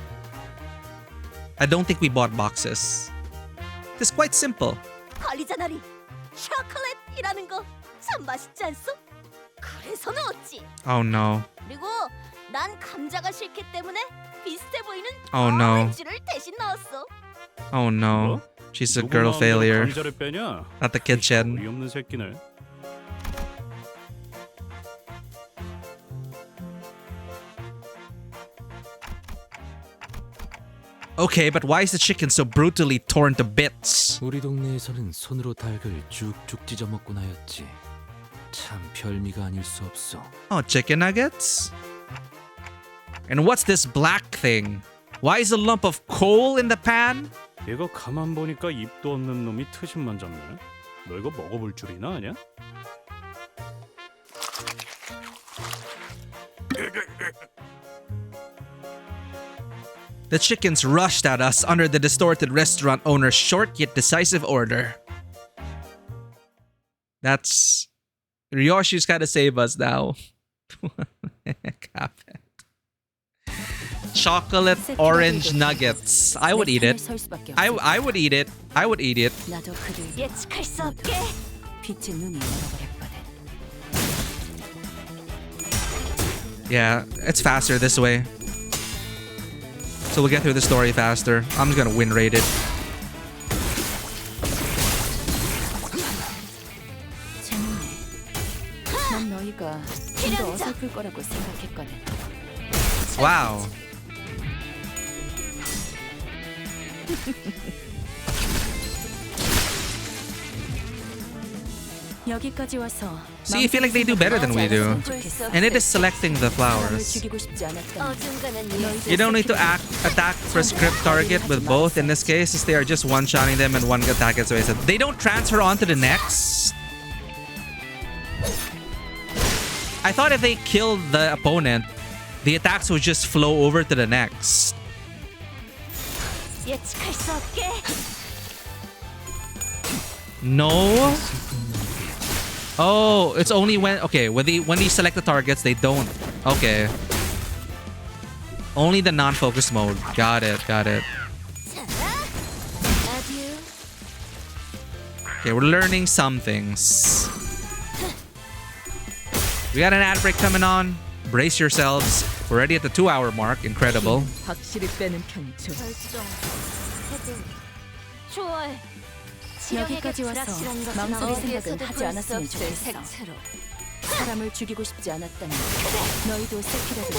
I don't think we bought boxes. It's quite simple. 관리자나리, 초콜릿이라는 거 참 맛있지 않소? 그래서 넣었지. Oh no. 그리고 난 감자가 싫기 때문에 때문에 비슷해 보이는 Oh no. 를 대신 넣었어. Oh no. She's a 누구 girl 마음대로 failure. 감자를 빼냐? Not the kitchen. 어이없는 새끼네. Okay, but why is the chicken so brutally torn to bits? 우리 동네에서는 손으로 닭을 쭉쭉 찢어 먹곤 하였지. 참 별미가 아닐 수 없어. Oh, chicken nuggets? And what's this black thing? Why is a lump of coal in the pan? 얘가 가만 보니까 입도 없는 놈이 트심만 잡네. 너 이거 먹어볼 줄이나 아냐? The chickens rushed at us under the distorted restaurant owner's short yet decisive order. That's... Ryoshi's gotta save us now. What the heck happened? Chocolate orange nuggets. I would eat it. I would eat it. I would eat it. 나도 그를 예측할 수 없게. 빛의 눈이 열어버렸거든. Yeah, it's faster this way. So we'll get through the story faster. I'm just gonna win rate it. 재밌네. 난 너희가 좀 더 어설플 거라고 생각했거든. Wow. 여기까지 와서 See, I feel like they do better than we do. And it is selecting the flowers. 죽이고 싶지 않았다. You don't need to attack for script target with both in this case, since they are just one-shotting them and one attack gets wasted. They don't transfer on to the next. I thought if they killed the opponent, the attacks would just flow over to the next. 예측할 수 없게. No? Oh, it's only when... Okay, when they select the targets, they don't. Okay. Only the non-focus mode. Got it, got it. Okay, we're learning some things. We got an ad break coming on. Brace yourselves. We're already at the 2-hour mark. Incredible. 확실히 빼는 편이 좋아. 좋아해. 여기까지 와서 망설일 생각은 하지 않았으면 좋겠어. 사람을 죽이고 싶지 않았다면 너희도 세키라도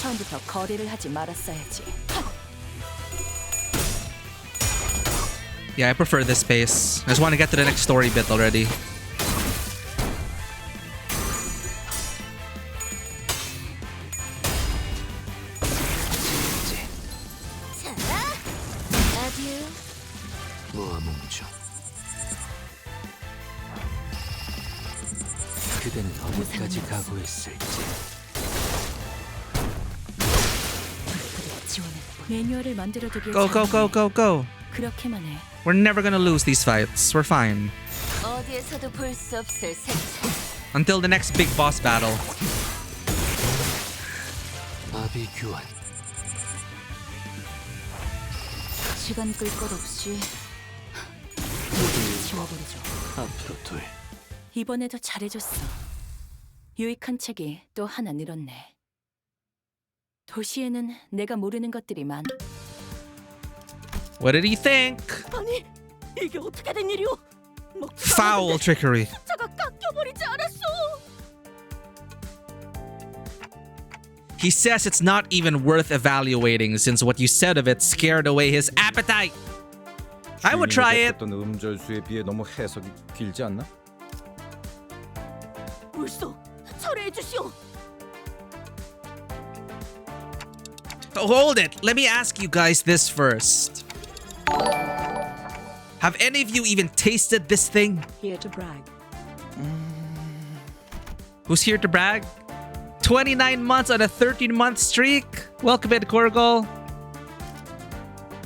처음부터 거래를 하지 말았어야지. Yeah, I prefer this pace. I just want to get to the next story bit already. 그대는 어디까지 각오했을지. 매뉴얼을 만들어두길 Go, go, go, go, go. 그렇게만 해. We're never gonna lose these fights. We're fine. 어디에서도 볼 수 없을 색채. Until the next big boss battle. 마비 교환. 시간 끌 것 없이 모두 지워버리죠. 앞으로 둘. 이번에도 잘해줬어. 유익한 책이 또 하나 늘었네. 도시에는 내가 모르는 것들이 많. What did he think? 아니, 이게 어떻게 된 일이오? Foul trickery. 숫자가 깎여버리지 않았어. He says it's not even worth evaluating since what you said of it scared away his appetite. I would try it. 어떤 음절수에 비해 너무 해석이 길지 않나? 울소, 철회해 주시오. Hold it. Let me ask you guys this first. Have any of you even tasted this thing? Here to brag. Who's here to brag? 29 months on a 13-month streak. Welcome in, Korgol.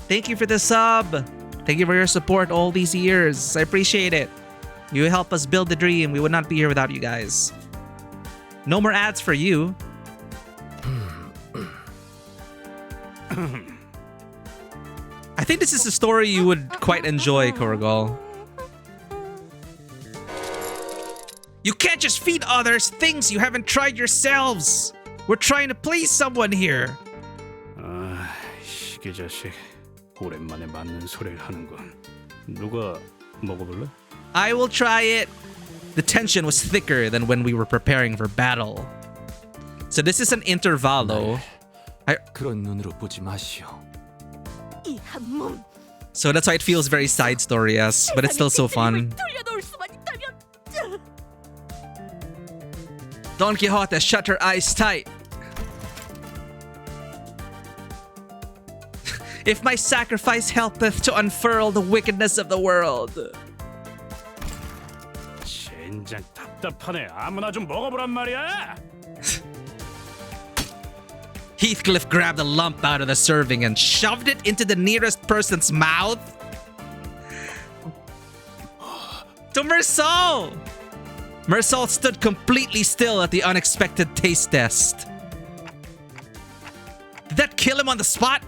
Thank you for the sub. Thank you for your support all these years. I appreciate it. You help us build the dream. We would not be here without you guys. No more ads for you. I think this is a story you would quite enjoy, Korgol. You can't just feed others things you haven't tried yourselves. We're trying to please someone here. 시기 자식. 오랜만에 맞는 소리를 하는군. 누가 먹어볼래? I will try it. The tension was thicker than when we were preparing for battle. So this is an intervallo. 그런 눈으로 보지 마시오. 이 한몸. So that's why it feels very side story-esque, but it's still so fun. 돌려놓을 수만 있다면. Don Quixote shut her eyes tight. If my sacrifice helpeth to unfurl the wickedness of the world. 젠장 답답하네. 아무나 좀 먹어보란 말이야. Heathcliff grabbed a lump out of the serving and shoved it into the nearest person's mouth. To Mersal! Mersal stood completely still at the unexpected taste test. Did that kill him on the spot?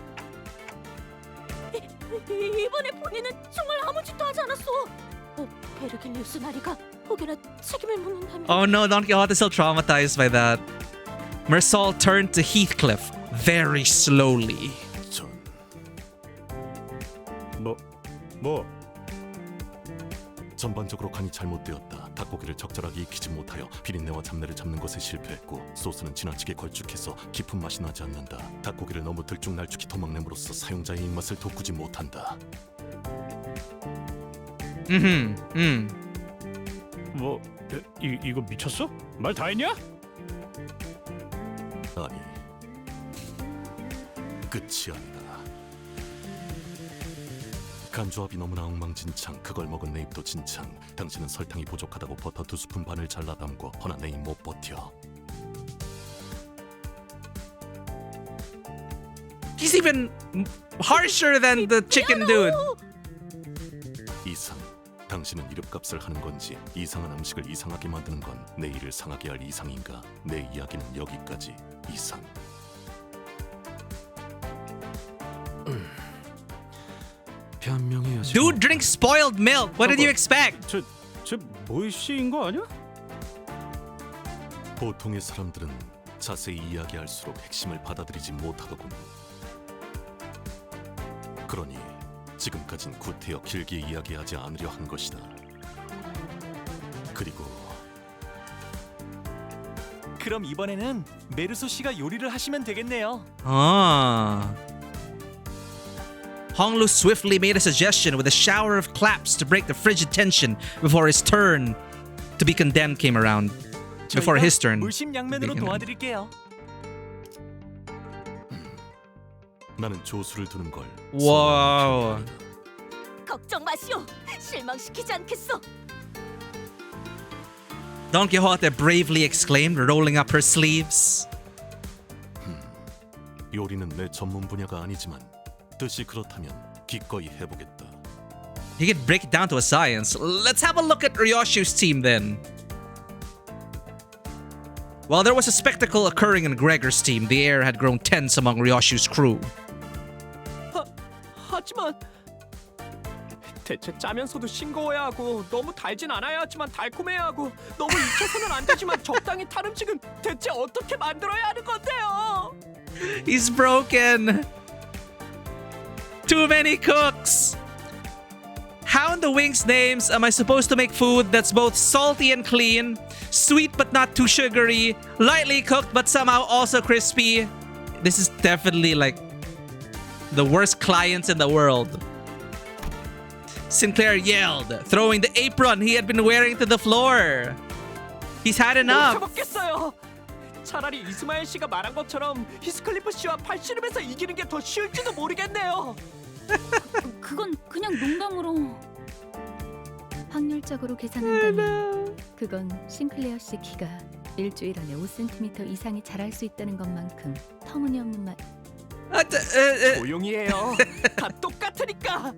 이번에 본인은 정말 아무 짓도 하지 않았어. 베르길리우스 나리가 혹여나 책임을 묻는다면. Oh no, Don Quixote is still traumatized by that. Mersal turned to Heathcliff very slowly. 뭐? 전반적으로 간이 잘못되었다. 닭고기를 적절하게 익히지 못하여 비린내와 잡내를 잡는 것에 실패했고 소스는 지나치게 걸쭉해서 깊은 맛이 나지 않는다. 닭고기를 너무 들쭉날쭉히 도막냄으로써 사용자의 입맛을 돋구지 못한다. 뭐? 이거 미쳤어? 말 다 했냐? 아니, 끝이 아니다. 간조합이 너무나 엉망진창. 그걸 먹은 내 입도 진창. 당신은 설탕이 부족하다고 버터 2스푼 반을 잘라 담고 허나 내 입 못 버텨. He's even harsher than the chicken dude. 이상. 당신은 이름값을 하는 건지 이상한 음식을 이상하게 만드는 건 내 일을 상하게 할 이상인가? 내 이야기는 여기까지. 이상. 변명해야지. Dude drinks spoiled milk. What did you expect? 저 모이씨인 거 아니야? 보통의 사람들은 자세히 이야기할수록 핵심을 받아들이지 못하더군. 그러니 지금까진 구태여 길게 이야기하지 않으려 한 것이다. 그리고 그럼 이번에는 메르소 씨가 요리를 하시면 되겠네요. Honglu swiftly made a suggestion with a shower of claps to break the frigid tension before his turn to be condemned came around. Before his turn. 물심양면으로 도와드릴게요. 나는 조수를 두는 걸. Wow. 걱정 마시오. 실망시키지 않겠어. Don Quixote bravely exclaimed, rolling up her sleeves. 요리는 내 전문 분야가 아니지만 뜻이 그렇다면 기꺼이 해보겠다. He could break it down to a science. Let's have a look at Ryoshu's team then. While there was a spectacle occurring in Gregor's team, the air had grown tense among Ryoshu's crew. 하지만 대체 짜면서도 싱거워야 하고 너무 달진 않아야 하지만 달콤해야 하고 너무 익혀서는 안 되지만 적당히 탄 음식은 대체 어떻게 만들어야 하는 건데요? He's broken. Too many cooks. How in the wing's names am I supposed to make food that's both salty and clean, sweet but not too sugary, lightly cooked but somehow also crispy? This is definitely like the worst clients in the world. Sinclair yelled, throwing the apron he had been wearing to the floor. He's had enough. 못 해먹겠어요. 차라리 이스마엘 씨가 말한 것처럼 히스클리프 씨와 팔씨름에서 이기는 게 더 쉬울지도 모르겠네요. 그건 그냥 농담으로. 확률적으로 계산한다면 그건 싱클레어 씨 키가 일주일 안에 5cm 이상이 자랄 수 있다는 것만큼 터무니없는 말. 조용히 해요. 다 똑같으니까.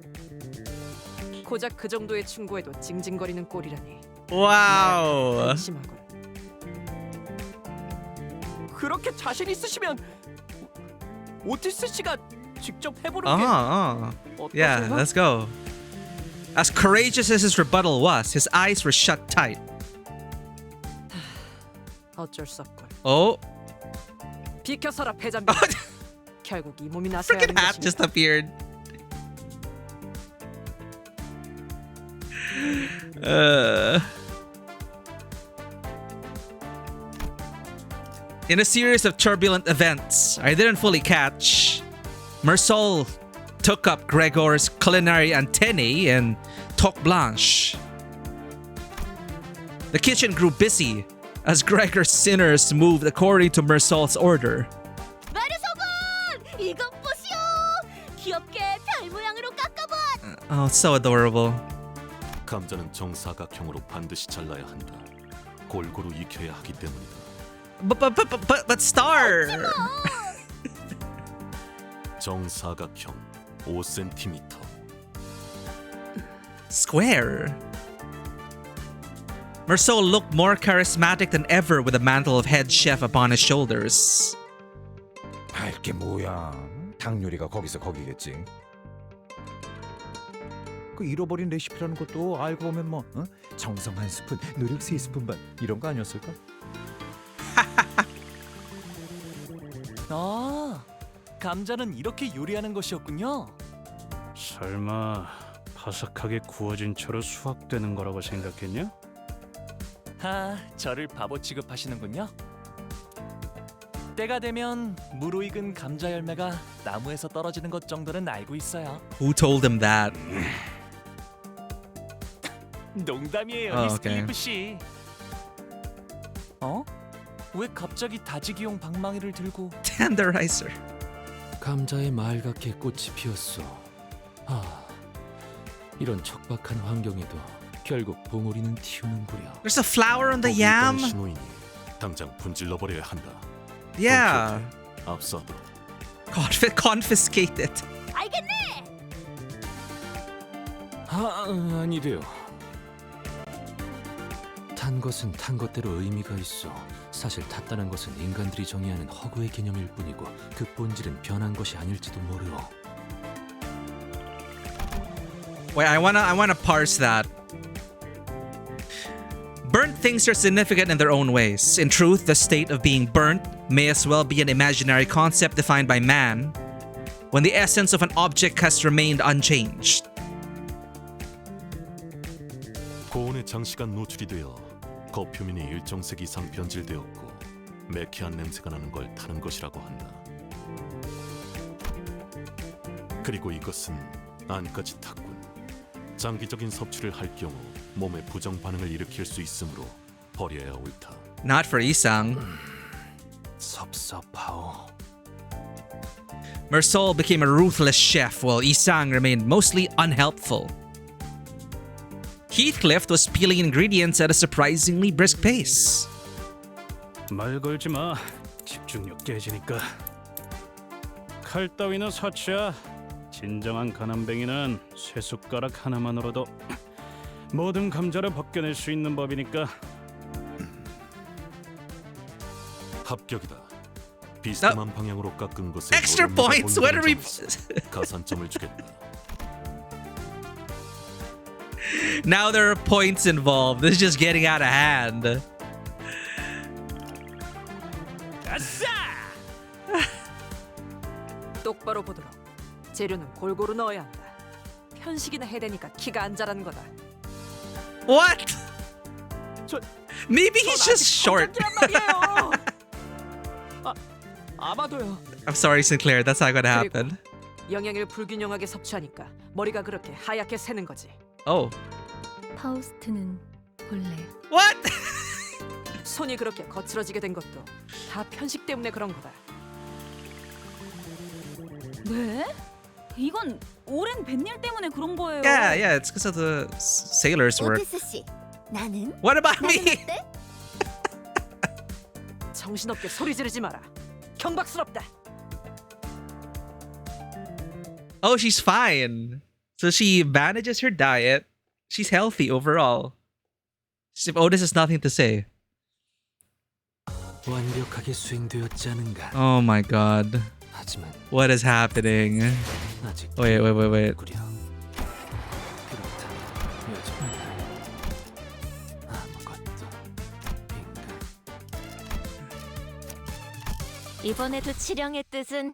고작 그 정도의 충고에도 징징거리는 꼴이라니. 와우. 안심하걸. 그렇게 자신 있으시면 오티스 씨가 직접 해보는 게 어떠세요? Yeah, let's go. As courageous as his rebuttal was, his eyes were shut tight. 어쩔 수 없걸. Oh. 비켜서라 배잔비. 결국 이 몸이 나서야 Freaking 하는 hat 것입니다. just appeared. In a series of turbulent events I didn't fully catch, Mersol took up Gregor's culinary antennae and toque blanche. The kitchen grew busy as Gregor's sinners moved according to Mersol's order. 마르소군! 이것 보시오! 귀엽게 별 모양으로 깎아봐! Oh, it's so adorable. 감자는 정사각형으로 반드시 잘라야 한다. 골고루 익혀야 하기 때문이다. But Star! 정사각형 5cm. Square. Mersol looked more charismatic than ever with the mantle of head chef upon his shoulders. 이게 뭐야? 닭 요리가 거기서 거기겠지. 그 잃어버린 레시피라는 것도 알고 보면 뭐 정성 한 스푼, 노력 3스푼 반 이런 거 아니었을까? 아, 감자는 이렇게 요리하는 것이었군요. 설마 바삭하게 구워진 채로 수확되는 거라고 생각했냐? 저를 바보 취급하시는군요. 때가 되면 무르익은 감자 열매가 나무에서 떨어지는 것 정도는 알고 있어요. Who told him that? 농담이에요, Oh, 미스 okay. 스티브 씨. 왜 갑자기 다지기용 방망이를 들고? Tenderizer. 감자에 말갛게 꽃이 피었어. 이런 척박한 환경에도 결국 봉우리는 튀우는구려. There's a flower on the 거기 있던 yam. 신호인이 당장 분질러 버려야 한다. Yeah. 압수하도록. Confiscate it. 알겠네! 아니 돼요. 탄 것은 탄 것대로 의미가 있어. 사실 탔다는 것은 인간들이 정의하는 허구의 개념일 뿐이고 그 본질은 변한 것이 아닐지도 모르오. Wait, I wanna parse that. Burnt things are significant in their own ways. In truth, the state of being burnt may as well be an imaginary concept defined by man when the essence of an object has remained unchanged. 고온의 장시간 노출이 되어 겉표면이 일정색 이상 변질되었고 매캐한 냄새가 나는 걸 타는 것이라고 한다. 그리고 이것은 안까지 탔군. 장기적인 섭취를 할 경우 몸에 부정 반응을 일으킬 수 있으므로 버려야 옳다. Not for Isang. 섭섭하오. Mersol became a ruthless chef while Isang remained mostly unhelpful. Heathcliff was peeling ingredients at a surprisingly brisk pace. 말 걸지 마. 집중력 깨지니까. 칼 따위는 사치야. 진정한 가난뱅이는 쇠숟가락 하나만으로도 모든 감자를 벗겨낼 수 있는 법이니까. 합격이다. 비스듬한 방향으로 깎은 것에 Extra 노른자가 points. What are we? 보인다는 점에서 가산점을 주겠다. Now there are points involved. This is just getting out of hand. 아싸! 똑바로 보도록. 재료는 골고루 넣어야 한다. 편식이나 해대니까 키가 안 자라는 거다. What? 저, Maybe he's just short. 말이에요. 아마도요. I'm sorry, Sinclair. That's not gonna happen. 영양을 불균형하게 섭취하니까 머리가 그렇게 하얗게 새는 거지. Oh. 파우스트는 본래 What? 손이 그렇게 거칠어지게 된 것도 다 편식 때문에 그런 거다. 네? 이건 오랜 뱃일 때문에 그런 거예요. Yeah, it's because of the sailor's work. 오티스 씨, 나는? What about 나는 me? 어때? 정신없게 소리 지르지 마라. 경박스럽다. Oh, she's fine. So she manages her diet. She's healthy overall. If Otis has nothing to say. 완벽하게 수행되었지 않은가. Oh my god. 하지만 What is happening? 아직 Wait. 구려. 그렇다면 여전히 아무것도 인간. 이번에도 치령의 뜻은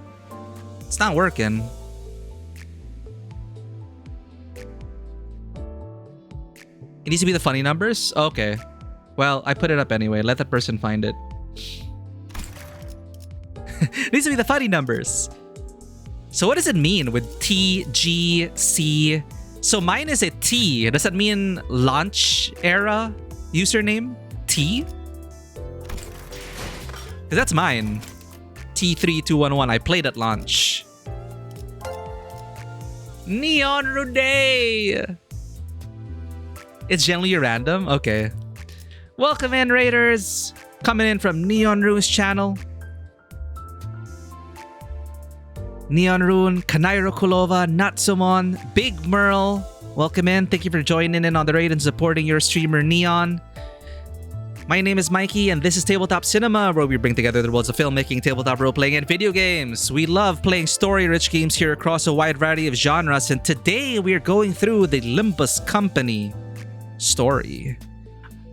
It's not working. It needs to be the funny numbers? Okay. Well, I put it up anyway. Let the person find it. It needs to be the funny numbers. So what does it mean with T, G, C? So mine is a T. Does that mean launch era username? T? Because that's mine. T3211. I played at launch. Neon Rude! It's generally random? Okay. Welcome in, Raiders! Coming in from Neon Rune's channel. Neon Rune, Kanairo Kulova, Natsumon, Big Merle. Welcome in. Thank you for joining in on the raid and supporting your streamer, Neon. My name is Mikey, and this is Tabletop Cinema, where we bring together the worlds of filmmaking, tabletop role-playing, and video games. We love playing story-rich games here across a wide variety of genres, and today we are going through the Limbus Company story.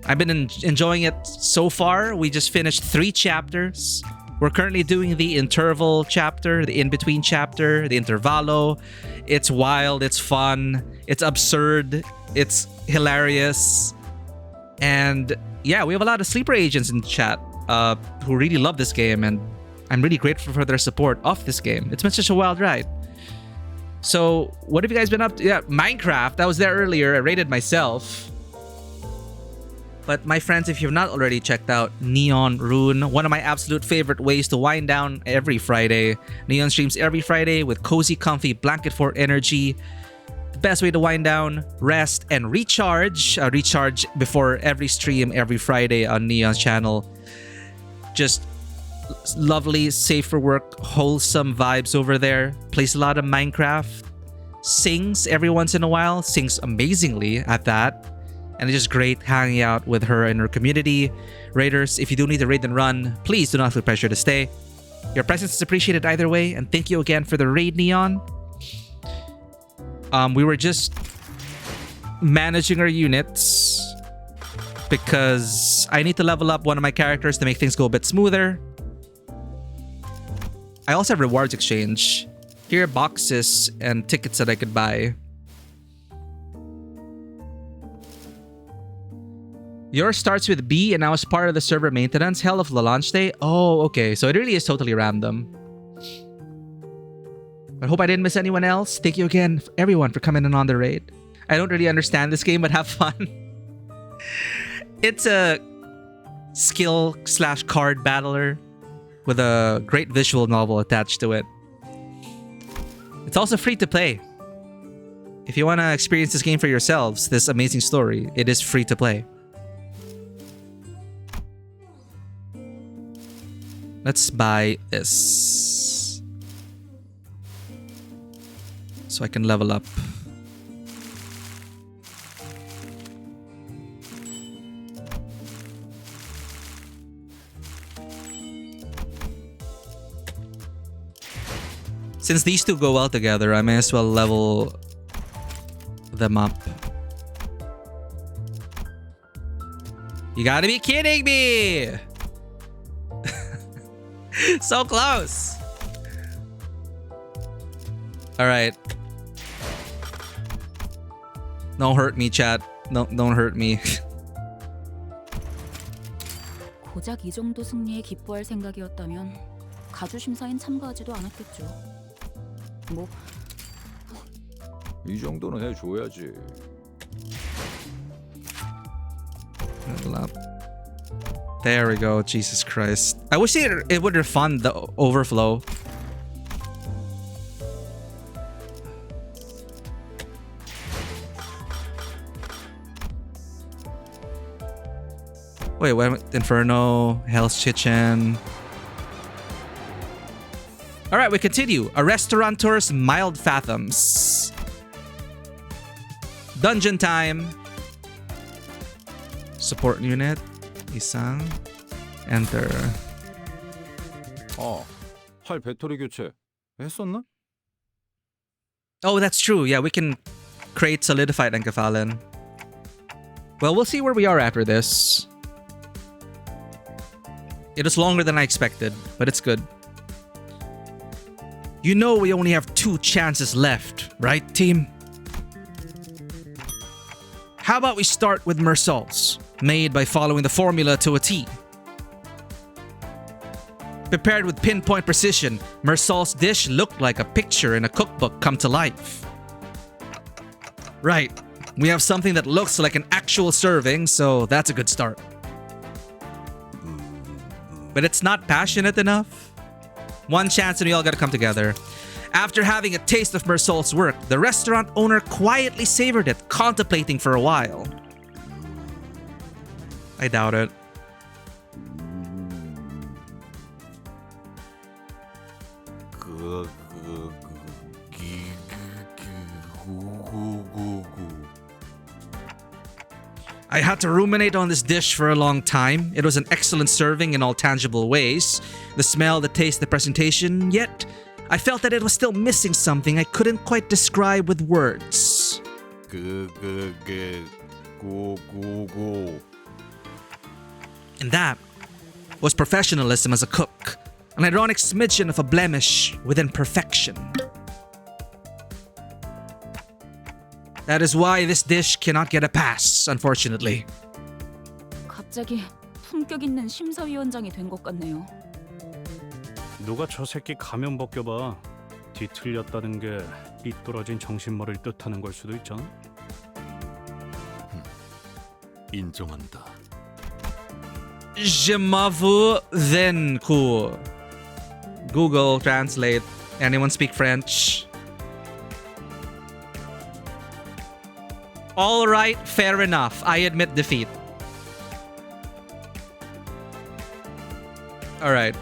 I've been enjoying it so far. We just finished 3 chapters. We're currently doing the interval chapter, the in-between chapter, the Intervallo. It's wild, it's fun, it's absurd, it's hilarious. And yeah, we have a lot of sleeper agents in the chat who really love this game, and I'm really grateful for their support of this game. It's been such a wild ride. So what have you guys been up to? Yeah, Minecraft. I was there earlier. I rated myself. But my friends, if you've not already checked out Neon Rune, one of my absolute favorite ways to wind down every Friday. Neon streams every Friday with cozy, comfy blanket fort energy. The best way to wind down, rest, and recharge. Recharge before every stream every Friday on Neon's channel. Just lovely, safe for work, wholesome vibes over there. Plays a lot of Minecraft. Sings every once in a while. Sings amazingly at that. And it's just great hanging out with her and her community. Raiders, if you do need to raid and run, please do not feel pressure to stay. Your presence is appreciated either way, and thank you again for the raid, Neon. We were just managing our units because I need to level up one of my characters to make things go a bit smoother. I also have rewards exchange. Here are boxes and tickets that I could buy. Yours starts with B and now is part of the server maintenance. Hell of the launch day. Oh, okay. So it really is totally random. I hope I didn't miss anyone else. Thank you again, everyone, for coming in on the raid. I don't really understand this game, but have fun. It's a skill/card battler with a great visual novel attached to it. It's also free to play. If you want to experience this game for yourselves, this amazing story, it is free to play. Let's buy this so I can level up. Since these two go well together, I may as well level them up. You gotta be kidding me! So close. All right. Don't hurt me, chat. Don't hurt me. 고작 이 정도 승리에 기뻐할 생각이었다면 가주 심사엔 참가하지도 않았겠죠. 뭐 이 정도는 해줘야지. Level up. There we go. Jesus Christ. I wish it would refund the overflow. Wait, what? Inferno, Hell's Kitchen. Alright, we continue. A restaurateur's mild fathoms. Dungeon time. Support unit. 이상. Enter. 활 배터리 교체 했었나? Oh, that's true. Yeah, we can create solidified enkephalin. Well, we'll see where we are after this. It was longer than I expected, but it's good. You know we only have 2 chances left, right, team? How about we start with Mersaults, made by following the formula to a T. Prepared with pinpoint precision, Mersault's dish looked like a picture in a cookbook come to life. Right, we have something that looks like an actual serving, so that's a good start. But it's not passionate enough. 1 chance and we all gotta come together. After having a taste of Mersault's work, the restaurant owner quietly savored it, contemplating for a while. I doubt it. I had to ruminate on this dish for a long time. It was an excellent serving in all tangible ways. The smell, the taste, the presentation, yet I felt that it was still missing something I couldn't quite describe with words. And that was professionalism as a cook, an ironic smidgen of a blemish within perfection. That is why this dish cannot get a pass, unfortunately. 갑자기 품격 있는 심사위원장이 된 것 같네요. 누가 저 새끼 가면 벗겨봐. 뒤틀렸다는 게 삐뚤어진 정신머리를 뜻하는 걸 수도 있잖아. 인정한다. Je m'avoue then cool. Google Translate. Anyone speak French? All right, fair enough. I admit defeat. All right.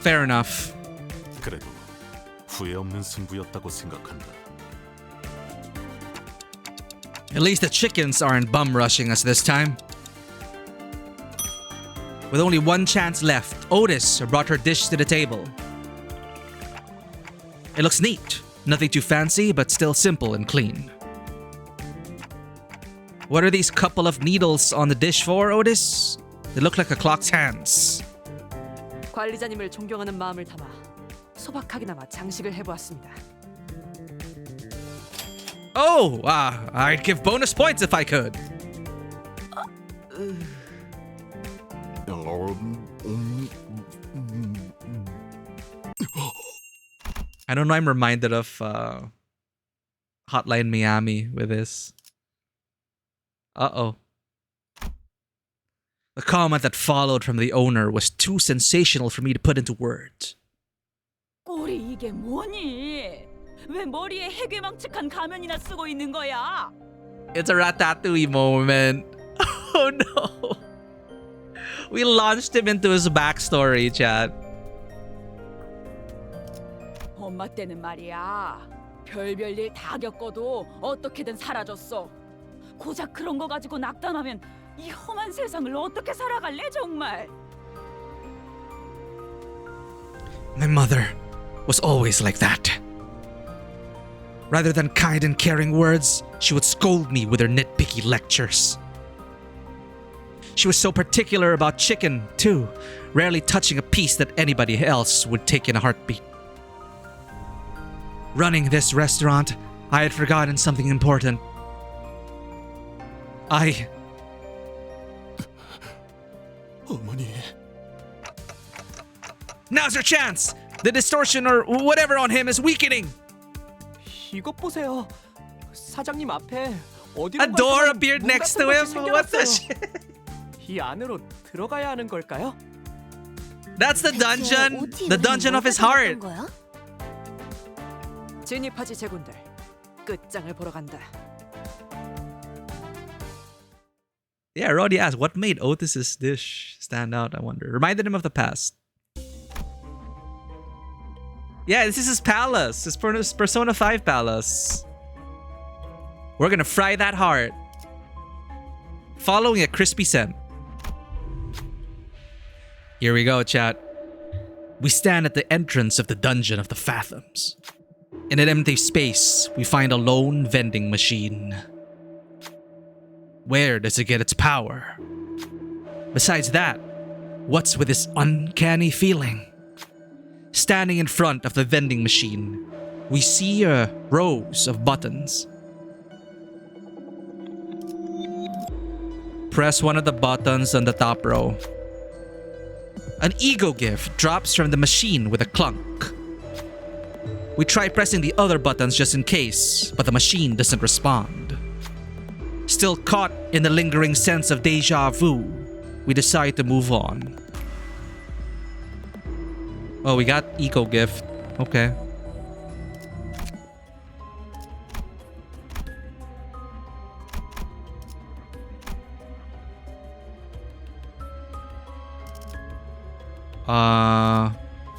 Fair enough. 그래도 후회 없는 승부였다고 생각한다. At least the chickens aren't bum rushing us this time. With only 1 chance left, Otis brought her dish to the table. It looks neat. Nothing too fancy, but still simple and clean. What are these couple of needles on the dish for, Otis? They look like a clock's hands. 관리자님을 존경하는 마음을 담아 소박하게나마 장식을 해보았습니다. Oh, I'd give bonus points if I could. I don't know, I'm reminded of Hotline Miami with this. Uh-oh. The comment that followed from the owner was too sensational for me to put into words. 꼴이 이게 뭐니? 왜 머리에 해괴망측한 가면이나 쓰고 있는 거야? It's a Ratatouille moment. Oh no. We launched him into his backstory, chat. 엄마 때는 말이야. 별별 일 다 겪어도 어떻게든 사라졌어. 고작 그런 거 가지고 낙담하면 이 험한 세상을 어떻게 살아갈래 정말? My mother was always like that. Rather than kind and caring words, she would scold me with her nitpicky lectures. She was so particular about chicken, too, rarely touching a piece that anybody else would take in a heartbeat. Running this restaurant, I had forgotten something important. 어머니. Now's your chance! The distortion or whatever on him is weakening! 이것 보세요. 사장님 앞에 어디로 A door appeared next to him? What the shit? 이 안으로 들어가야 하는 걸까요? That's the dungeon! The dungeon of his heart! 진입하지 제군들. 끝장을 보러 간다. Yeah, Roddy asked, what made Otis's dish stand out, I wonder? Reminded him of the past. Yeah, this is his palace. His Persona 5 palace. We're gonna fry that heart. Following a crispy scent. Here we go, chat. We stand at the entrance of the dungeon of the Fathoms. In an empty space, we find a lone vending machine. Where does it get its power? Besides that, what's with this uncanny feeling? Standing in front of the vending machine, we see rows of buttons. Press one of the buttons on the top row. An ego gift drops from the machine with a clunk. We try pressing the other buttons just in case, but the machine doesn't respond. Still caught in the lingering sense of deja vu, we decide to move on. Oh, we got eco gift. Okay.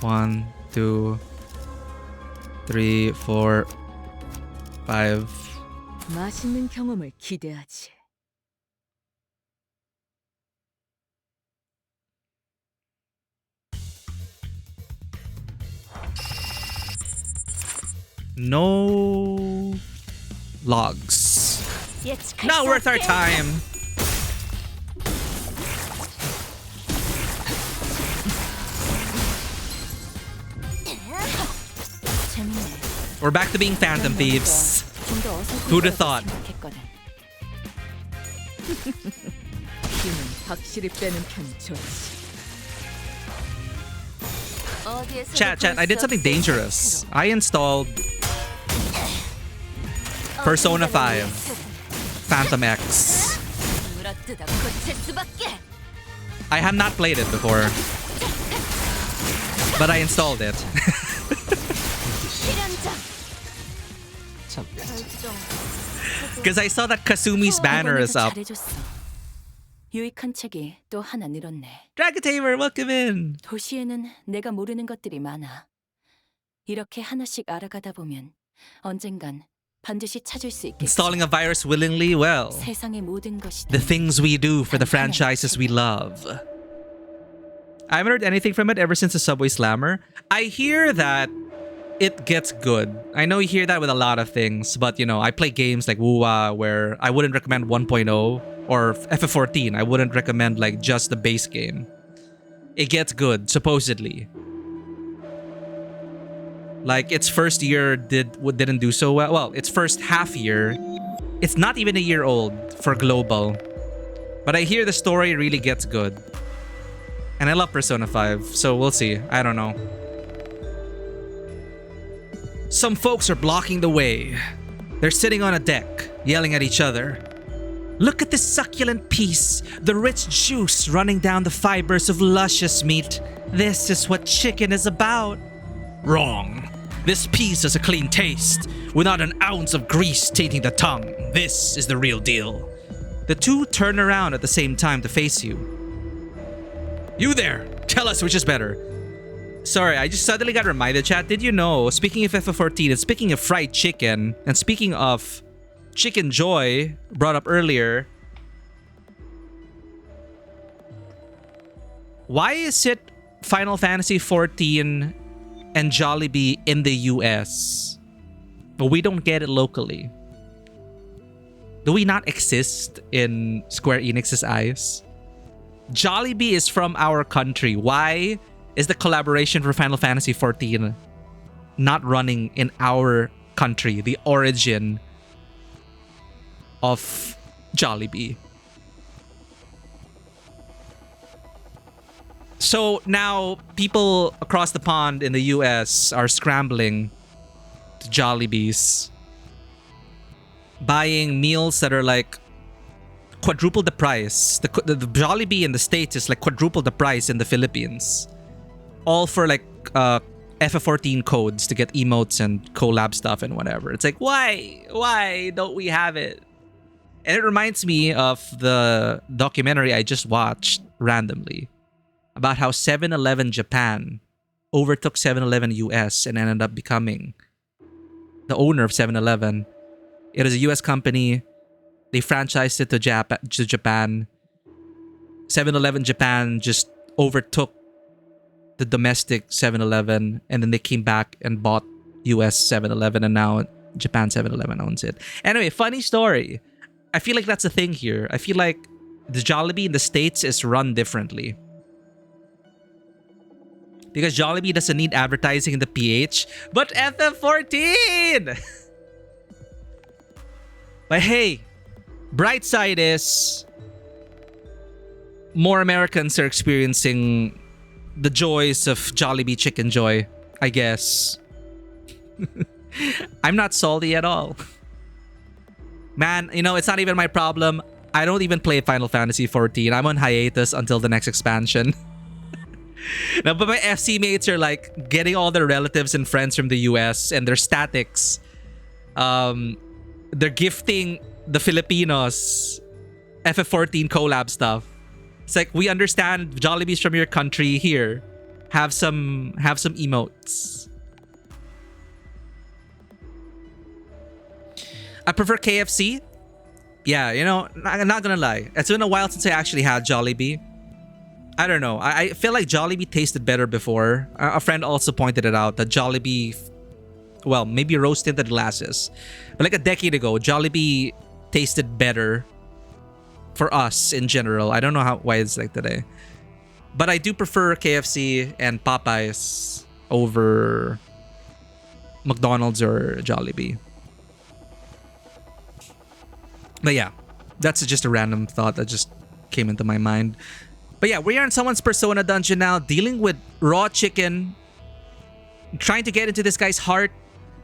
One, two, three, four, five. 맛있는 경험을 기대하지. No logs. Not worth our time. We're back to being phantom thieves. Who'd have thought? 힘은 확실히 빼는 편이 좋지. Chat, I did something dangerous. I installed Persona 5 Phantom X. I had not played it before, but I installed it. Because I saw that Kasumi's banner is up. 유익한 책이 또 하나 늘었네. Dragatamer, welcome in. 도시에는 내가 모르는 것들이 많아. 이렇게 하나씩 알아가다 보면 언젠간 반드시 찾을 수 있겠지. Installing a virus willingly, well, 세상의 모든 것이 the things we do for the franchises we love. I haven't heard anything from it ever since the Subway Slammer. I hear that it gets good. I know you hear that with a lot of things, but you know, I play games like Wuwa where I wouldn't recommend 1.0 or FF14. I wouldn't recommend like just the base game. It gets good, supposedly. Like its first year didn't do so well. Well, its first half year, it's not even a year old for global. But I hear the story really gets good. And I love Persona 5, so we'll see. I don't know. Some folks are blocking the way. They're sitting on a deck, yelling at each other. Look at this succulent piece, the rich juice running down the fibers of luscious meat. This is what chicken is about. Wrong. This piece has a clean taste, without an ounce of grease tainting the tongue. This is the real deal. The two turn around at the same time to face you. You there, tell us which is better. Sorry, I just suddenly got reminded, chat. Did you know, speaking of FF14 and speaking of fried chicken, and speaking of Chicken Joy, brought up earlier, why is it Final Fantasy XIV and Jollibee in the US, but we don't get it locally? Do we not exist in Square Enix's eyes? Jollibee is from our country. Why is the collaboration for Final Fantasy XIV not running in our country, the origin of Jollibee? So now people across the pond in the US are scrambling to Jollibees, buying meals that are like quadruple the price. The Jollibee in the States is like quadruple the price in the Philippines. All for like FF14 codes to get emotes and collab stuff and whatever. It's like, why don't we have it? And it reminds me of the documentary I just watched randomly about how 7-Eleven Japan overtook 7-Eleven US and ended up becoming the owner of 7-Eleven. It is a US company. They franchised it to Japan. 7-Eleven Japan just overtook the domestic 7-Eleven, and then they came back and bought US 7-Eleven, and now Japan 7-Eleven owns it. Anyway, funny story. I feel like that's a thing here. I feel like the Jollibee in the States is run differently. because Jollibee doesn't need advertising in the PH, but FF14! But hey, bright side is more Americans are experiencing the joys of Jollibee Chicken Joy, I guess. I'm not salty at all. Man, you know, it's not even my problem. I don't even play Final Fantasy 14. I'm on hiatus until the next expansion. Now, but my FC mates are like getting all their relatives and friends from the US and their statics. They're gifting the Filipinos FF14 collab stuff. It's like, we understand Jollibee's from your country. Here, have some emotes. I prefer KFC. Yeah, you know, I'm not gonna lie. It's been a while since I actually had Jollibee. I don't know. I feel like Jollibee tasted better before. A friend also pointed it out that Jollibee, well, maybe rose-tinted glasses, but like a decade ago, Jollibee tasted better for us in general. I don't know why it's like today. But I do prefer KFC and Popeyes over McDonald's or Jollibee. But yeah, that's just a random thought that just came into my mind. But yeah, we are in someone's Persona dungeon now, dealing with raw chicken, trying to get into this guy's heart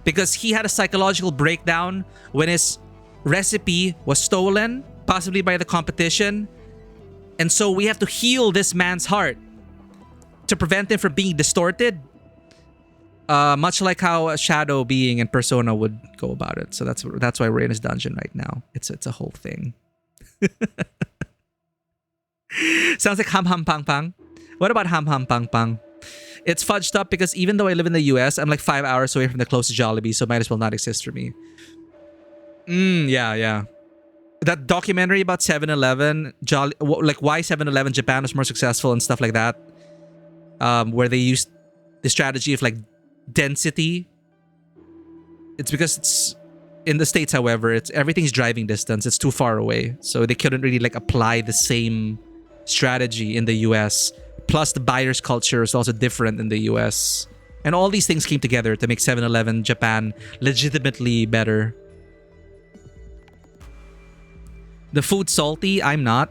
because he had a psychological breakdown when his recipe was stolen, possibly by the competition. And so we have to heal this man's heart to prevent him from being distorted. Much like how a shadow being in Persona would go about it. So that's why we're in his dungeon right now. It's a whole thing. Sounds like ham ham pang pang. What about ham ham pang pang? It's fudged up because even though I live in the US, I'm like 5 hours away from the closest Jollibee, so it might as well not exist for me. Yeah. That documentary about 7-Eleven, like why 7-Eleven Japan was more successful and stuff like that, where they used the strategy of like density. It's because it's in the States, however, it's everything's driving distance. It's too far away, so they couldn't really like apply the same strategy in the US. Plus, the buyer's culture is also different in the US, and all these things came together to make 7-Eleven Japan legitimately better. The food's salty. I'm not.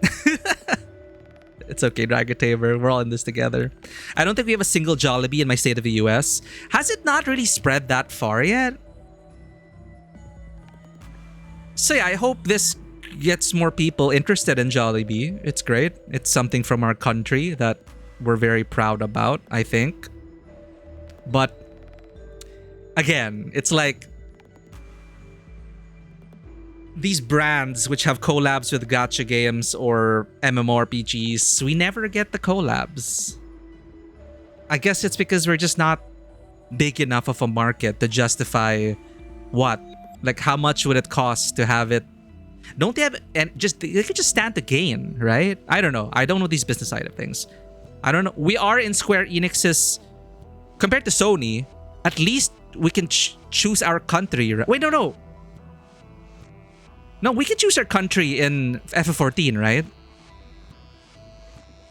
It's okay, Dragataber. We're all in this together. I don't think we have a single Jollibee in my state of the US. Has it not really spread that far yet? So yeah, I hope this gets more people interested in Jollibee. It's great. It's something from our country that we're very proud about, I think. But again, it's like these brands which have collabs with gacha games or MMORPGs, we never get the collabs. I guess it's because we're just not big enough of a market to justify what? Like, how much would it cost to have it? Don't they have, and just they could just stand to gain, right? I don't know. I don't know these business side of things. I don't know. We are in Square Enix's, compared to Sony, at least we can choose our country. Right? Wait, no. No, we can choose our country in FF14, right?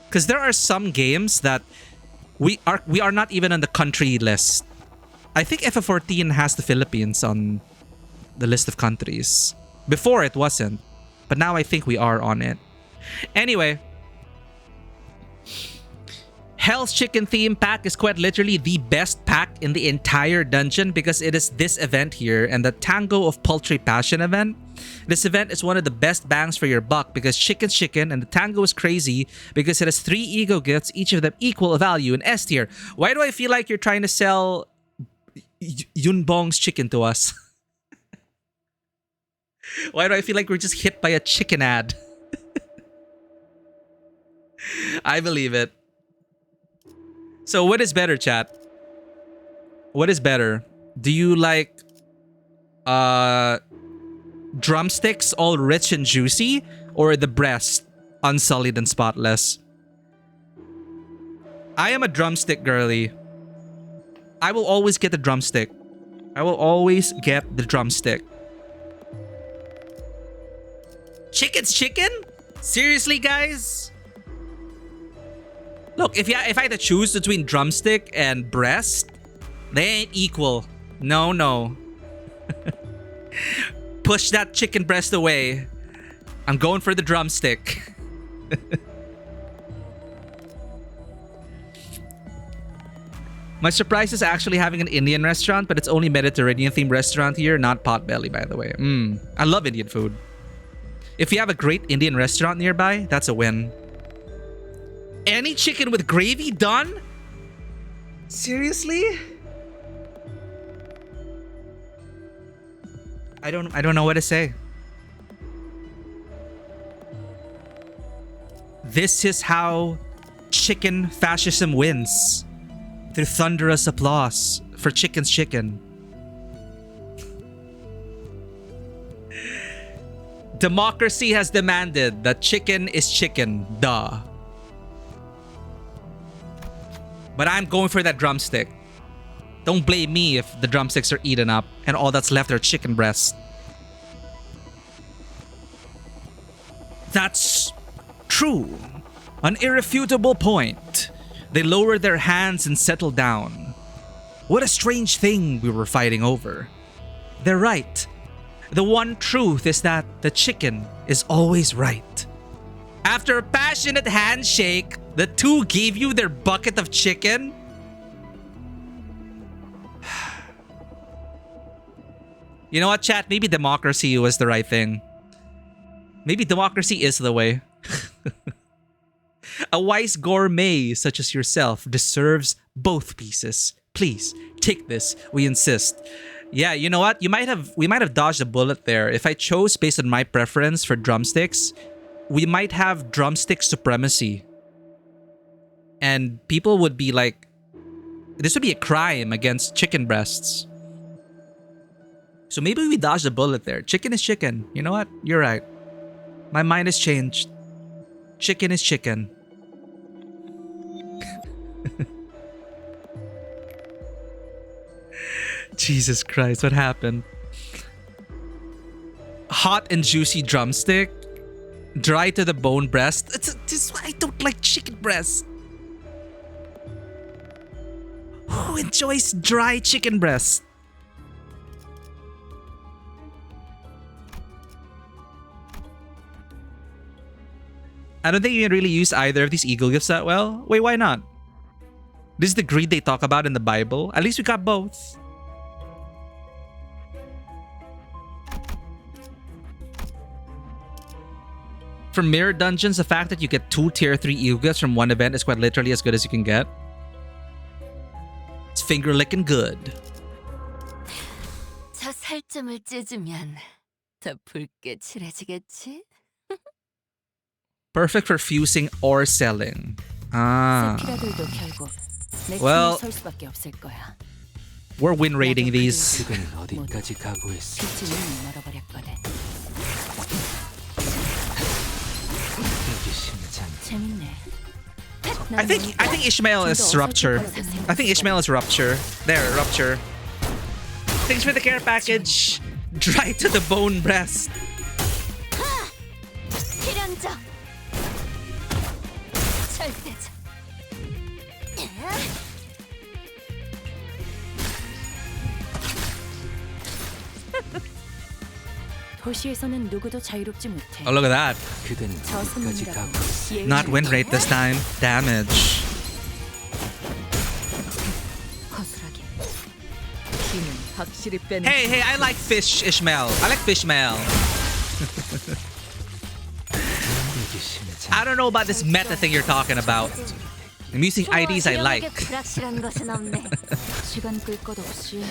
Because there are some games that we are not even on the country list. I think FF14 has the Philippines on the list of countries. Before it wasn't, but now I think we are on it. Anyway, Hell's Chicken theme pack is quite literally the best pack in the entire dungeon because it is this event here and the Tango of Paltry Passion event. This event is one of the best bangs for your buck because chicken's chicken and the Tango is crazy because it has 3 ego gifts, each of them equal value in S tier. Why do I feel like you're trying to sell Yunbong's chicken to us? Why do I feel like we're just hit by a chicken ad? I believe it. So what is better, chat? What is better? Do you like drumsticks all rich and juicy or the breast unsullied and spotless? I am a drumstick girly. I will always get the drumstick. I will always get the drumstick. Chicken's chicken? Seriously, guys? Look, if I had to choose between drumstick and breast, they ain't equal. No, no. Push that chicken breast away. I'm going for the drumstick. My surprise is actually having an Indian restaurant, but it's only Mediterranean themed restaurant here, not Potbelly, by the way. I love Indian food. If you have a great Indian restaurant nearby, that's a win. Any chicken with gravy done? Seriously? I don't know what to say. This is how chicken fascism wins. Through thunderous applause for chicken's chicken. Democracy has demanded that chicken is chicken. Duh. But I'm going for that drumstick. Don't blame me if the drumsticks are eaten up and all that's left are chicken breasts. That's true. An irrefutable point. They lowered their hands and settled down. What a strange thing we were fighting over. They're right. The one truth is that the chicken is always right. After a passionate handshake, the two gave you their bucket of chicken? You know what, chat? Maybe democracy was the right thing. Maybe democracy is the way. A wise gourmet such as yourself deserves both pieces. Please, take this. We insist. Yeah, you know what? We might have dodged a bullet there. If I chose based on my preference for drumsticks, we might have drumstick supremacy. And people would be like, this would be a crime against chicken breasts. So maybe we dodged a bullet there. Chicken is chicken. You know what? You're right. My mind has changed. Chicken is chicken. Jesus Christ, what happened? Hot and juicy drumstick, dry to the bone breast. This is why I don't like chicken breast. Who enjoys dry chicken breast? I don't think you can really use either of these eagle gifts that well. Wait, why not? This is the greed they talk about in the Bible. At least we got both. For mirror dungeons, the fact that you get 2 tier 3 eagle gifts from one event is quite literally as good as you can get. It's finger licking good. 저 살점을 찢으면 더 붉게 칠해지겠지? Perfect for fusing or selling. Ah. 세피라들도 결국 내 Well, 팀에 설 수밖에 없을 거야. we're win rating these. 어디까지 가고 있어? 빛이 눈을 멀어버렸거든. 재밌네. I think Ishmael is rupture. I think Ishmael is rupture. There, rupture. Thanks for the care package. Dry to the bone breast. 필연적. 절대적. 도시에서는 누구도 자유롭지 못해. Oh, look at that. 저 손님이라고 Not win rate this time. Damage. 거슬하게. 힘은 확실히 빼는. Hey, I like fish, Ishmael. I like Fishmael. I don't know about this meta thing you're talking about. I'm using IDs I like. 불확실한 것은 없네. 시간 끌 것 없이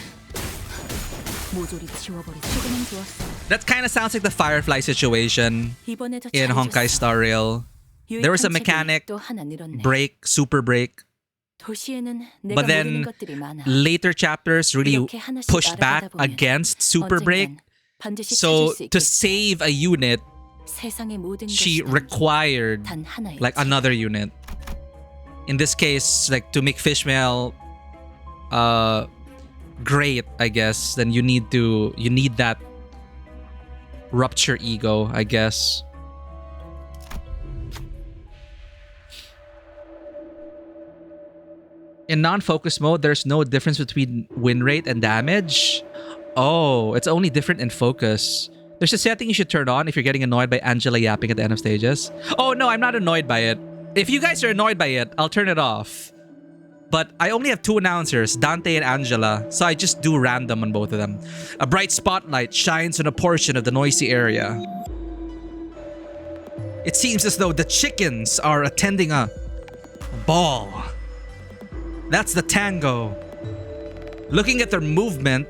모조리 지워버리자. 지금은 좋았어. That kind of sounds like the Firefly situation 이번에도 in Honkai Star Rail. There was a mechanic, 또 하나 늘었네. break, super break. 도시에는 내가 But 모르는 then 것들이 많아. later chapters really 이렇게 하나씩 pushed back 알아가다 보면 against super break. 언젠간 반드시 So 찾을 수 to 있겠지. save a unit, 세상의 모든 she 것이 required 단 하나였지. like another unit. In this case, like to make Fishmael great, I guess, then you need that rupture ego, I guess. In non-focus mode, there's no difference between win rate and damage. Oh, it's only different in focus. There's a setting you should turn on if you're getting annoyed by Angela yapping at the end of stages. Oh no, I'm not annoyed by it. If you guys are annoyed by it, I'll turn it off. But I only have 2 announcers, Dante and Angela, so I just do random on both of them. A bright spotlight shines on a portion of the noisy area. It seems as though the chickens are attending a ball. That's the tango. Looking at their movement,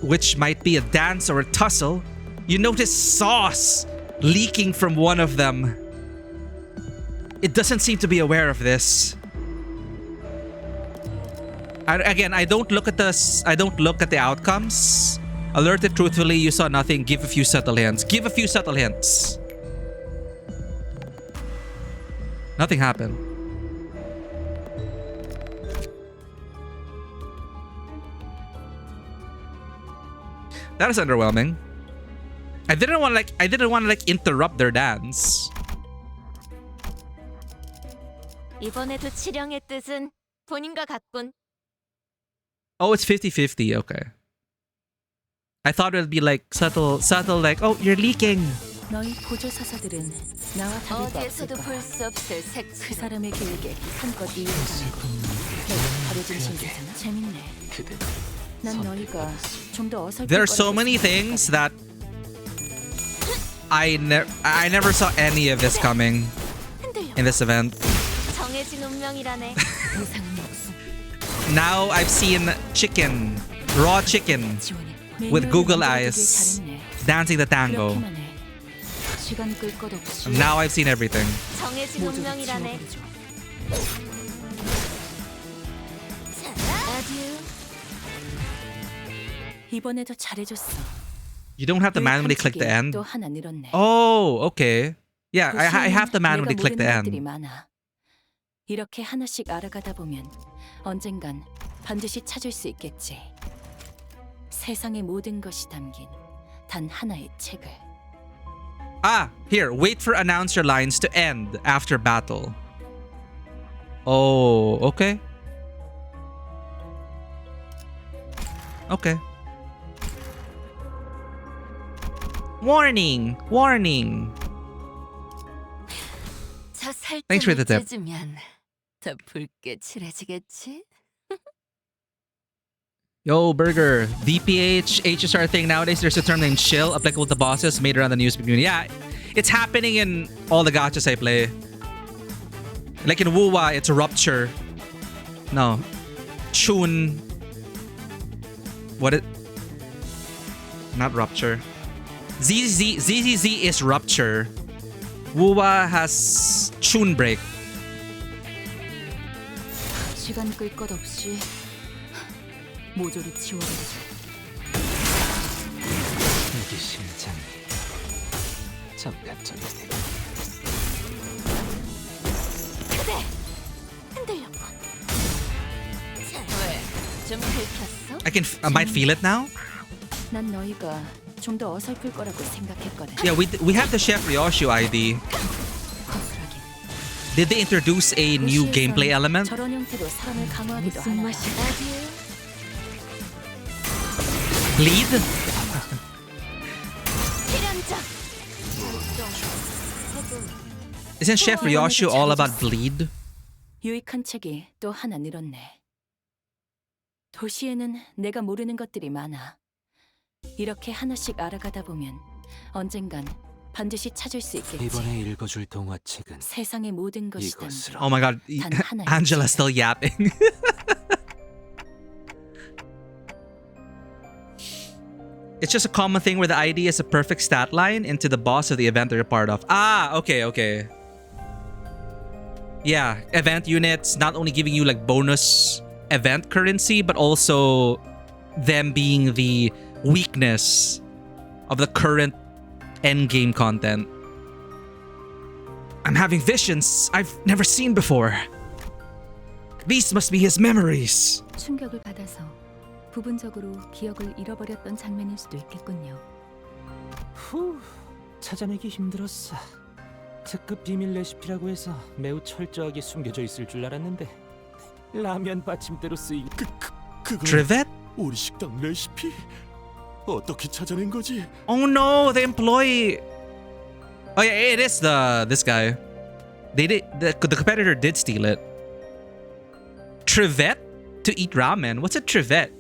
which might be a dance or a tussle, you notice sauce leaking from one of them. It doesn't seem to be aware of this. I don't look at the outcomes. Alerted truthfully, you saw nothing. Give a few subtle hints. Give a few subtle hints. Nothing happened. That is underwhelming. I didn't want to interrupt their dance. 이번에도 치령의 뜻은 본인과 같군. Oh, it's 50-50. Okay. I thought it would be like subtle, like, oh, you're leaking. 너희 보조사사들은 나와 다를 바 없을 어디에서도 거야. 볼 수 없을 그 색칠. 사람의 계획에 한껏 이해하는 버려진 신세잖아. 재밌네. 난 너희가 좀 더 어설플 There are so 거라고 many things that I never saw any of this coming in this event. 정해진 운명이라네. Now I've seen chicken, raw chicken, with Google eyes, dancing the tango. 시간 끌 것 없이 Now I've seen everything. 정해진 운명이라네. 이번에도 잘해줬어. You don't have to manually click the end. 또 하나 늘었네. Oh, okay. Yeah, I have to manually 내가 click the 모르는 것들이 end. 많아. 이렇게 하나씩 알아가다 보면 언젠간 반드시 찾을 수 있겠지. 세상의 모든 것이 담긴 단 하나의 책을. Ah, here, wait for announcer lines to end after battle. Oh, okay. Okay. Warning, warning. 저 Thanks for the 살점을 tip. 찢으면 더 붉게 칠해지겠지? Yo, Burger. DPH, HSR thing nowadays, there's a term named chill applicable to bosses made around the news community. Yeah, it's happening in all the gachas I play. Like in Wuwa, it's rupture. No. Chun. What it? Not rupture. ZZZ is rupture. Wuwa has chun break. 시간 끌 것 없이 모조리 지워버리죠. 이게 심장이 잠깐적이네. 그대 흔들렸군. 왜? 좀 들켰어? I might feel it now. 난 너희가 좀 더 어설플 거라고 생각했거든. Yeah, we have the Chef Ryoshu ID. 거슬하긴. Did they introduce a new gameplay element? 저런 형태로 사람을 강화하기도 하나. Bleed? 필연적. Isn't Chef Ryoshu all about bleed? 유익한 책이 또 하나 늘었네. 도시에는 내가 모르는 것들이 많아. 이렇게 하나씩 알아가다 보면 언젠간 반드시 찾을 수 있겠지. 이번에 읽어줄 동화책은 세상의 모든 것이 이것으로. Oh my god, 단 하나의 Angela's still yapping. It's just a common thing where the ID is a perfect stat line into the boss of the event they're a part of. Ah, okay. Yeah, event units not only giving you like bonus event currency, but also them being the weakness of the current endgame content. I'm having visions I've never seen before. These must be his memories. 충격을 받아서 부분적으로 기억을 잃어버렸던 장면일 수도 있겠군요. 후, 찾아내기 힘들었어. 특급 비밀 레시피라고 해서 매우 철저하게 숨겨져 있을 줄 알았는데 라면 받침대로 쓰이고 그건 Trivet? 우리 식당 레시피? 어떻게 찾아낸 거지? Oh no, the employee. Oh yeah, it is this guy. They did the competitor did steal it. Trivet to eat ramen. What's a trivet?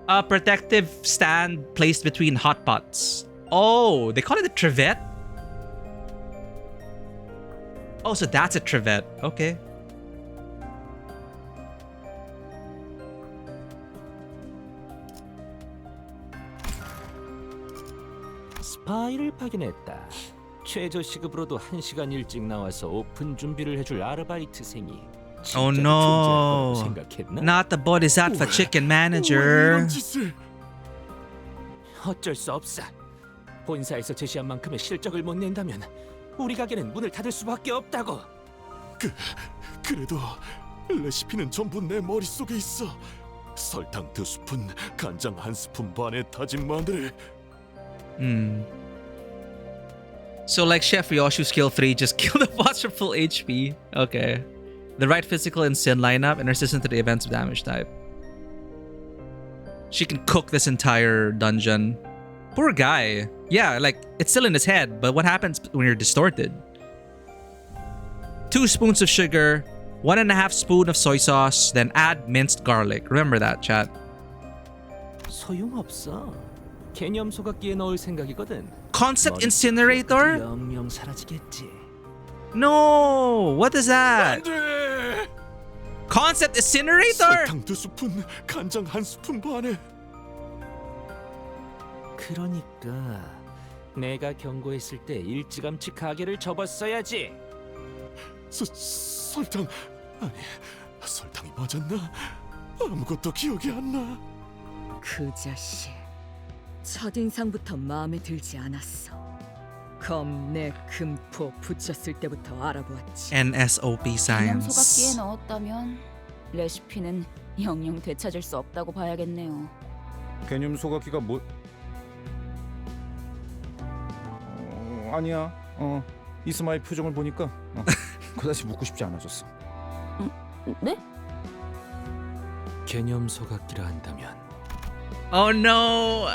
A protective stand placed between hot pots. Oh, they call it a trivet? Oh, so that's a trivet. Okay. 스파이를 파견했다. 최저 시급으로도 1시간 일찍 나와서 오픈 준비를 해줄 아르바이트생이 Oh 진짜로 no. 존재할 거라고 생각했나? Not the bodhisattva chicken manager. 왜 이런 짓을? 어쩔 수 없어. 본사에서 제시한 만큼의 실적을 못 낸다면 우리 가게는 문을 닫을 수밖에 없다고. 그래도 레시피는 전부 내 머릿속에 있어. 설탕 2스푼, 간장 1스푼 반에 다진 마늘. So like Chef Yoshu skill 3 just killed the boss for full HP. Okay. The right physical and sin lineup and resistant to the events of damage type. She can cook this entire dungeon. Poor guy. Yeah, like it's still in his head, but what happens when you're distorted? 2 spoons of sugar, 1.5 spoon of soy sauce, then add minced garlic. Remember that, chat. 소용없어. 개념 소각기에 넣을 생각이거든. Concept incinerator? 영영 사라지겠지. No! What is that? 안돼. Concept incinerator? 설탕 2스푼, 간장 1스푼 반에. 그러니까 내가 경고했을 때 일찌감치 가게를 접었어야지. 설탕 아니 설탕이 맞았나? 아무것도 기억이 안 나. 그 자식 첫인상부터 마음에 들지 않았어. 검내 금포 붙였을 때부터 알아보았지. NSOP 기념 science. 소각기에 넣었다면 레시피는 영영 되찾을 수 없다고 봐야겠네요. 개념 소각기가 뭐? 아니야. 이스마의 표정을 보니까 그다지 묻고 싶지 않아졌어. 네? 개념 소각기라 한다면 Oh no!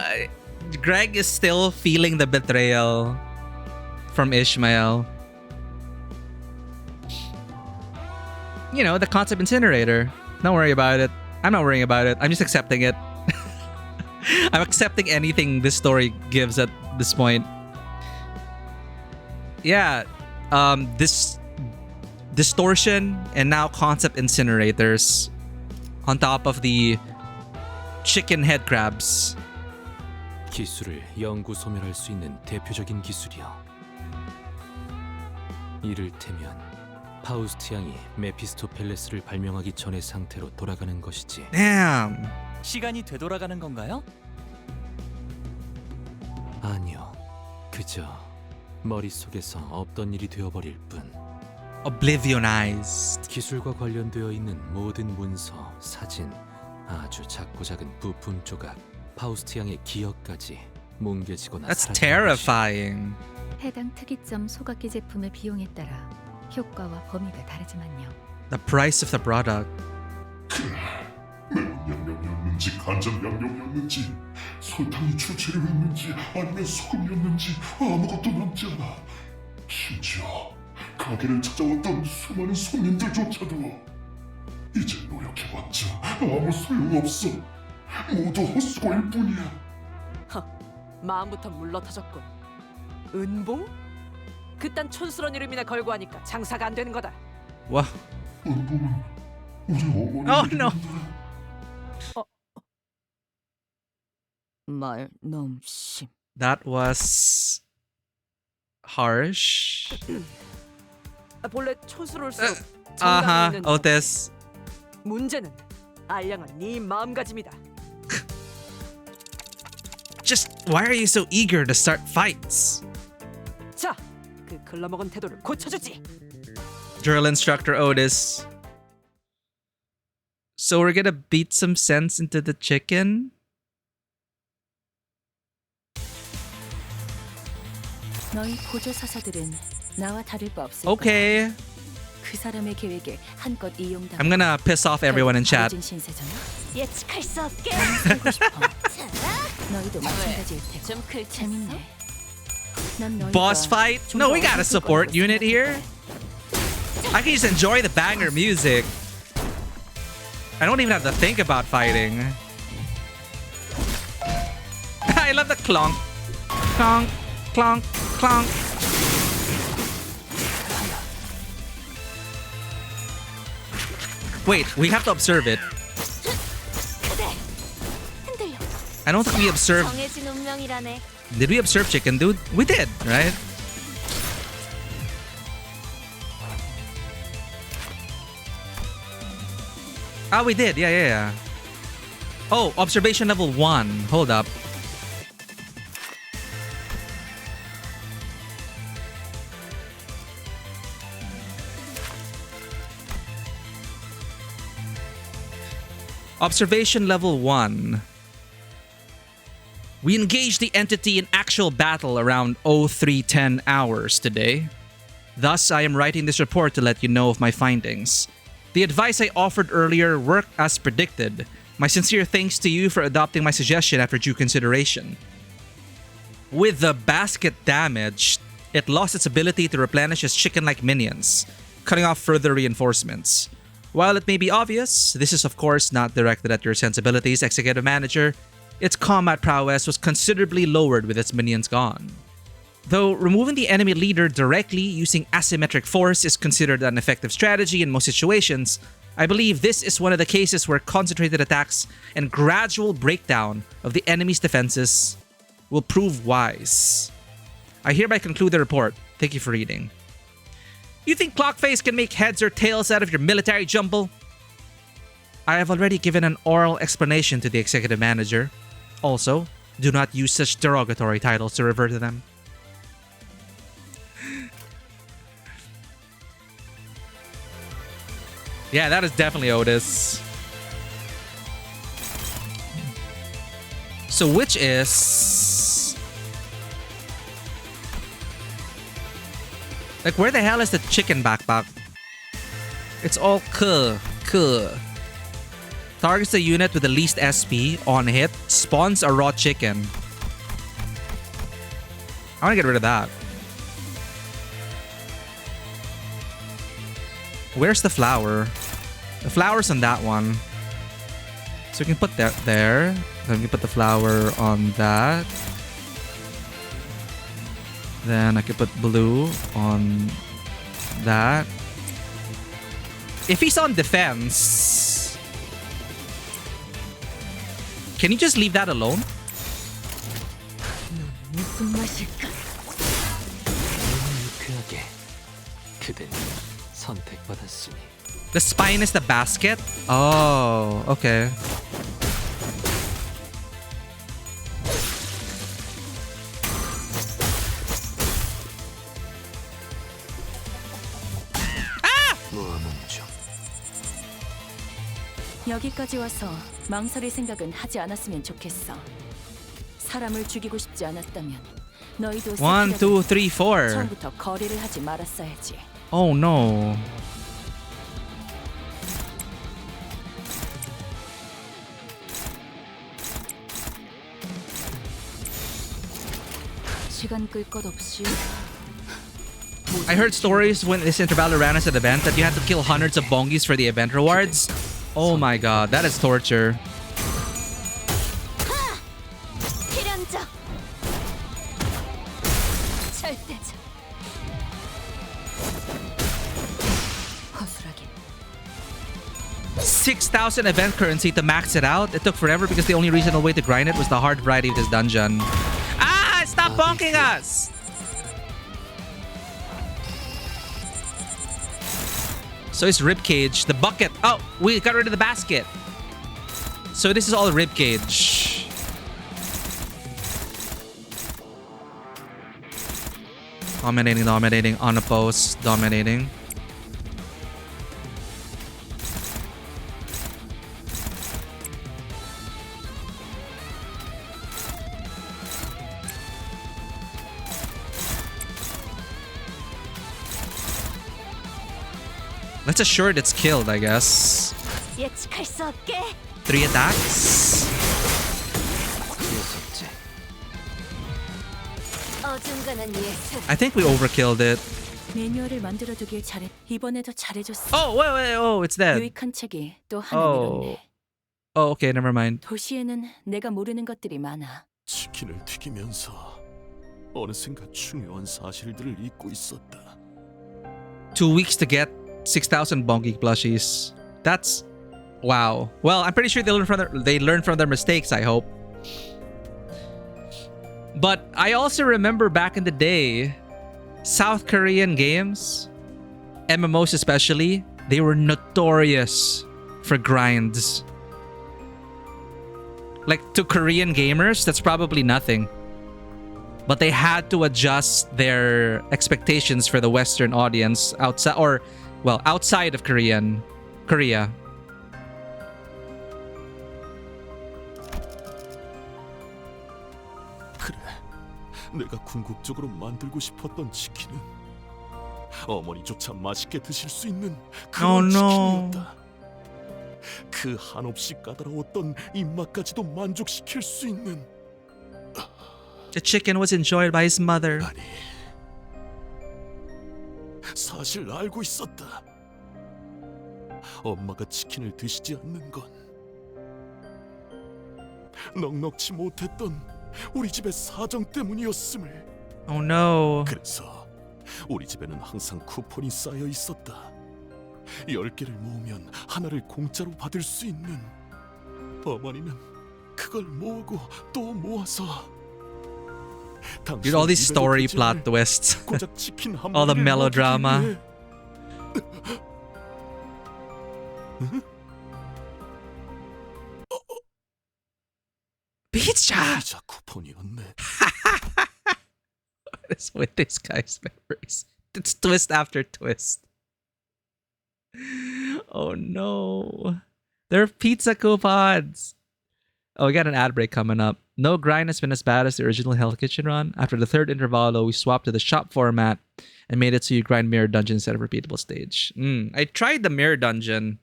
Greg is still feeling the betrayal from Ishmael. You know, the concept incinerator. Don't worry about it. I'm not worrying about it. I'm just accepting it. I'm accepting anything this story gives at this point. Yeah, this distortion and now concept incinerators on top of the chicken head crabs. 기술을 영구 소멸할 수 있는 대표적인 기술이요. 이를테면 파우스트 양이 메피스토펠레스를 발명하기 전의 상태로 돌아가는 것이지. Damn. 시간이 되돌아가는 건가요? 아니요. 그저 머릿속에서 없던 일이 되어버릴 뿐. Oblivionized. 기술과 관련되어 있는 모든 문서, 사진, 아주 작고 작은 부품 조각, 파우스트 양의 기억까지 뭉개지거나 That's 사라지는 terrifying. 해당 특이점 소각기 제품의 비용에 따라 효과와 범위가 다르지만요. The price of the product. 매운 양념이었는지 간장 양념이었는지 설탕이 추출이었는지 아니면 소금이었는지 아무것도 남지 않아. 심지어 가게를 찾아왔던 수많은 손님들조차도 이제 노력해봤자 아무 소용없어. 모두 헛수고일 뿐이야. 마음부터 물러터졌군. 은봉? 그딴 촌스러운 이름이나 걸고 하니까 장사가 안 되는 거다. 와. 은봉은 우리 어머니. Oh no. 말 너무 심. That was harsh. 본래 촌스러울수록 Uh-huh. 정감이 있는 Otis. 문제는 알량한 네 마음가짐이다. Just why are you so eager to start fights? 자, 그 글러먹은 태도를 고쳐주지. Drill instructor Otis. So we're gonna beat some sense into the chicken? 너희 보조 사사들은 나와 다를 바 없을 Okay. 거야. 그 사람의 계획에 한껏 이용당. I'm gonna piss off everyone in chat. 신세잖아. 예측할 수 없게. 살고 싶어. 너희도 마찬가지일 테고. 좀 긁혔어? 재밌네. 난 너희가 Boss fight? No, we got a support unit here. I can just enjoy the banger music. I don't even have to think about fighting. I love the clonk. Clonk, clonk, clonk. Wait, we have to observe it. I don't think we observed. 정해진 운명이라네. Did we observe chicken dude? We did, right? Ah, we did. Yeah. Oh, observation level 1. Hold up. Observation level 1. We engaged the entity in actual battle around 0310 hours today. Thus, I am writing this report to let you know of my findings. The advice I offered earlier worked as predicted. My sincere thanks to you for adopting my suggestion after due consideration. With the basket damaged, it lost its ability to replenish its chicken-like minions, cutting off further reinforcements. While it may be obvious, this is of course not directed at your sensibilities, Executive Manager. Its combat prowess was considerably lowered with its minions gone. Though removing the enemy leader directly using asymmetric force is considered an effective strategy in most situations, I believe this is one of the cases where concentrated attacks and gradual breakdown of the enemy's defenses will prove wise. I hereby conclude the report. Thank you for reading. You think Clockface can make heads or tails out of your military jumble? I have already given an oral explanation to the Executive Manager. Also, do not use such derogatory titles to refer to them. Yeah, that is definitely Otis. So which is... Like, where the hell is the chicken backpack? It's all kuh. Targets the unit with the least SP on hit, spawns a raw chicken. I want to get rid of that. Where's the flower? The flower's on that one. So we can put that there. Then we can put the flower on that. Then I could put blue on that. If he's on defense, can you just leave that alone? The spine is the basket? Oh, okay. 여기까지 와서 망설일 생각은 하지 않았으면 좋겠어. 사람을 죽이고 싶지 않았다면 너희도 1, 2, 3, 4. 처음부터 거래를 하지 말았어야지. Oh no. 시간 끌 것 없이. I heard stories when this Intervallo ran as an event that you had to kill hundreds of bongies for the event rewards. Oh my god, that is torture. 필연적. 절대적. 허술하게. 6,000 event currency to max it out. It took forever because the only reasonable way to grind it was the hard variety of this dungeon. Ah! Stop bonking us! So it's ribcage. The bucket. Oh, we got rid of the basket. So this is all ribcage. Dominating. On a post. Dominating. Let's assure it's killed, I guess. 예측할 수 없게. 3 attacks. 어중간한 예술. I think we overkilled it. 매뉴얼을 만들어두길 잘해. 이번에도 잘해줬어. Oh, wait. Oh, it's dead. 유익한 책이 또 하나 Oh. 늘었네. Oh, okay, never mind. 도시에는 내가 모르는 것들이 많아. 치킨을 튀기면서 어느샌가 중요한 사실들을 잊고 있었다. 2 weeks to get 6,000 bonky plushies. That's wow. Well, I'm pretty sure they learn from their mistakes, I hope. But I also remember back in the day, South Korean games, MMOs especially, they were notorious for grinds. Like, to Korean gamers, that's probably nothing. But they had to adjust their expectations for the Western audience outside, or, well, outside of Korea. 그래, 내가 궁극적으로 만들고 싶었던 치킨은 어머니조차 맛있게 드실 수 있는 그런 치킨이었다. 그 한없이 까다로웠던 입맛까지도 만족시킬 수 있는. The chicken was enjoyed by his mother. 아니, 사실 알고 있었다. 엄마가 치킨을 드시지 않는 건 넉넉지 못했던 우리 집의 사정 때문이었음을. Oh no. 그래서 우리 집에는 항상 쿠폰이 쌓여 있었다. 10개를 모으면 하나를 공짜로 받을 수 있는. 어머니는 그걸 모으고 또 모아서. Dude, all these story plot twists. All the melodrama. Pizza! 피자 쿠폰이었네. What is with this guy's memories? It's twist after twist. Oh no. There are pizza coupons. Oh, we got an ad break coming up. No grind has been as bad as the original Hell Kitchen run. After the third Intervallo, we swapped to the shop format and made it so you grind mirror dungeon instead of repeatable stage. I tried the mirror dungeon.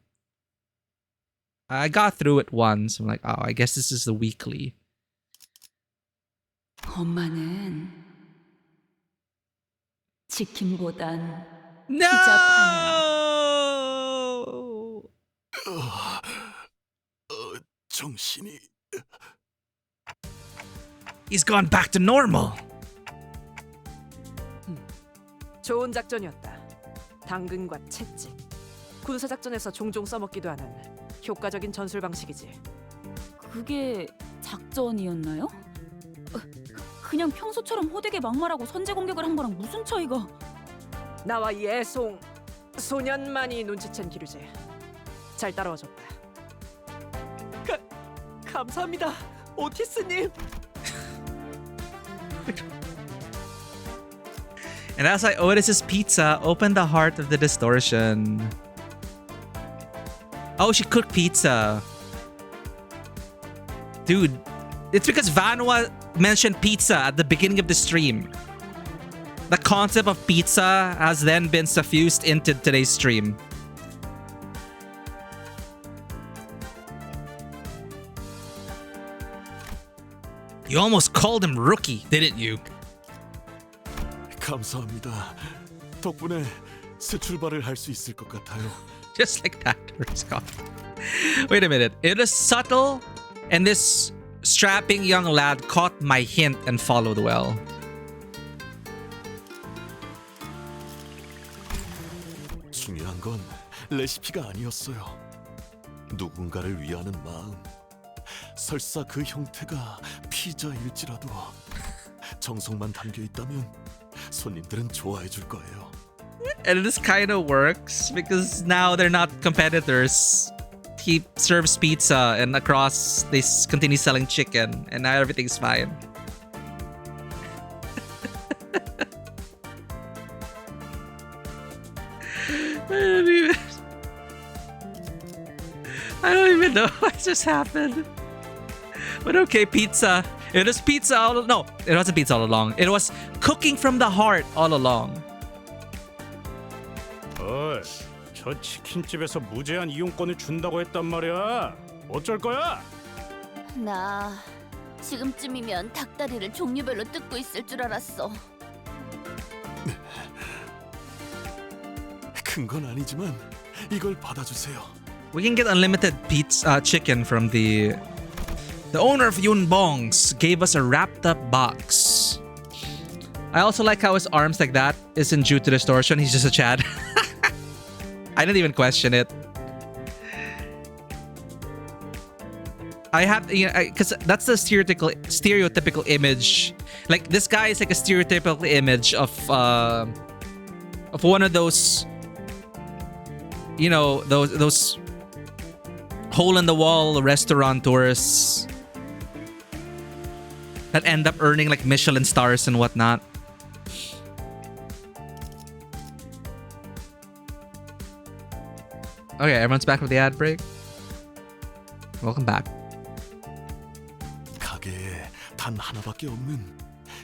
I got through it once. I'm like, oh, I guess this is the weekly. 엄마는 치킨보단 No! 정신이. He's gone back to normal. 좋은 작전이었다. 당근과 채찍. 군사 작전에서 종종 써먹기도 하는 효과적인 전술 방식이지. 그게 작전이었나요? 그냥 평소처럼 호되게 막말하고 선제 공격을 한 거랑 무슨 차이가? 나와 예송 소년만이 눈치챈 기류제. 잘 따라와줬다. 감사합니다, 오티스님. And as I Otis's pizza opened the heart of the distortion. Oh, she cooked pizza. Dude, it's because Vanwa mentioned pizza at the beginning of the stream. The concept of pizza has then been suffused into today's stream. You almost called him rookie, didn't you? 감사합니다. 덕분에 새 출발을 할 수 있을 것 같아요. Just like that, where's gone. Wait a minute. It is subtle, and this strapping young lad caught my hint and followed well. 중요한 건 레시피가 아니었어요. 누군가를 위하는 마음. 설사 그 형태가 피자일지라도 정성만 담겨 있다면 손님들은 좋아해 줄 거예요. And this kind of works because now they're not competitors. He serves pizza and across they continue selling chicken and now everything's fine. I don't even know what just happened. But okay, pizza. It was pizza all... No, it wasn't pizza all along. It was cooking from the heart all along. 어이, 저 치킨집에서 무제한 이용권을 준다고 했단 말이야. 어쩔 거야? 나 지금쯤이면 닭다리를 종류별로 뜯고 있을 줄 알았어. 큰 건 아니지만 이걸 받아주세요. We can get unlimited pizza chicken from the owner of Yun Bong's gave us a wrapped up box. I also like how his arms like that isn't due to distortion. He's just a Chad. I didn't even question it. I have, because that's the stereotypical image. Like this guy is like a stereotypical image of one of those, you know, those hole in the wall restaurateurs that end up earning like Michelin stars and whatnot. Okay, everyone's back from the ad break. Welcome back. 가게에 단 하나밖에 없는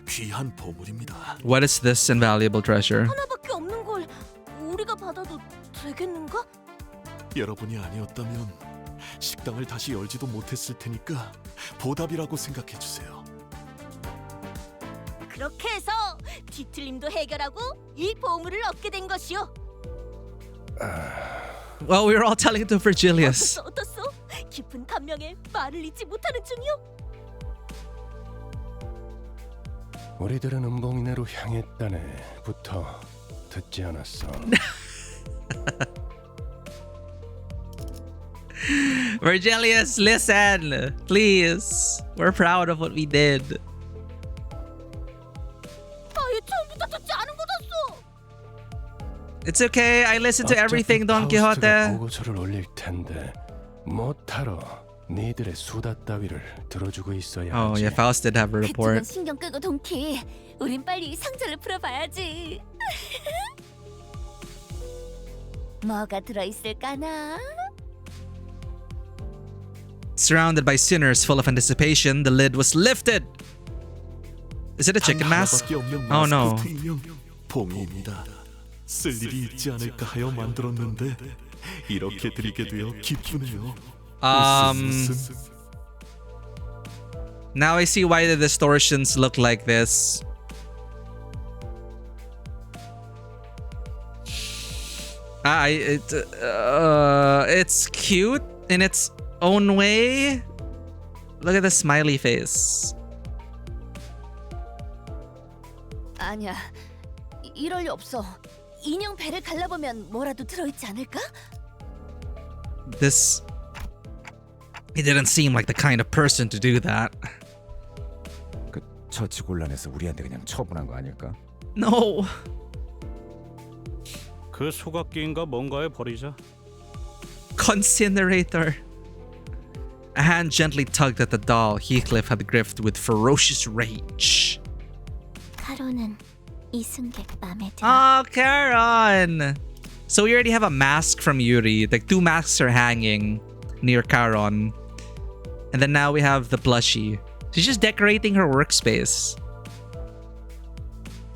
귀한 보물입니다. What is this invaluable treasure? 하나밖에 없는 걸 우리가 받아도 되겠는가? 여러분이 아니었다면 식당을 다시 열지도 못했을 테니까 보답이라고 생각해 주세요. 그렇게 해서 뒤틀림도 해결하고 이 보물을 얻게 된 것이요. Well, we were all telling it to Virgilius. 어떻소? 깊은 감명에 말을 잇지 못하는 중이요. 우리들은 음봉이네로 향했다네부터 듣지 않았어. Virgilius, listen, please. We're proud of what we did. 아예 처음부터 듣지 않은 거였어. It's okay. I listened to everything, Don Quixote. 보고서를 올릴 텐데 못하러 니들의 수다 따위를 들어주고 있어야 Oh, 하지. yeah, Faust did have a report. 그쪽은 신경 끄고 동키. 우린 빨리 상자를 풀어봐야지. 뭐가 들어있을까나? Surrounded by sinners full of anticipation, the lid was lifted. Is it a chicken mask? Oh no. 봉입니다. 쓸 일이 있지 않을까 하여 만들었는데 이렇게 드리게 되어 기쁘네요. Now I see why the distortions look like this. It's cute in its own way. Look at the smiley face. 아니야, 이럴 리 없어. 인형 배를 갈라보면 뭐라도 들어있지 않을까? This... He didn't seem like the kind of person to do that. 그 처치곤란해서 우리한테 그냥 처분한 거 아닐까? No. 그 소각기인가 뭔가에 버리자. Concinerator. A hand gently tugged at the doll Heathcliff had gripped with ferocious rage. 카로는 이승객 맘에 들어. Oh, Charon! So we already have a mask from Yuri. Like 2 masks are hanging near Charon. And then now we have the plushie. She's just decorating her workspace.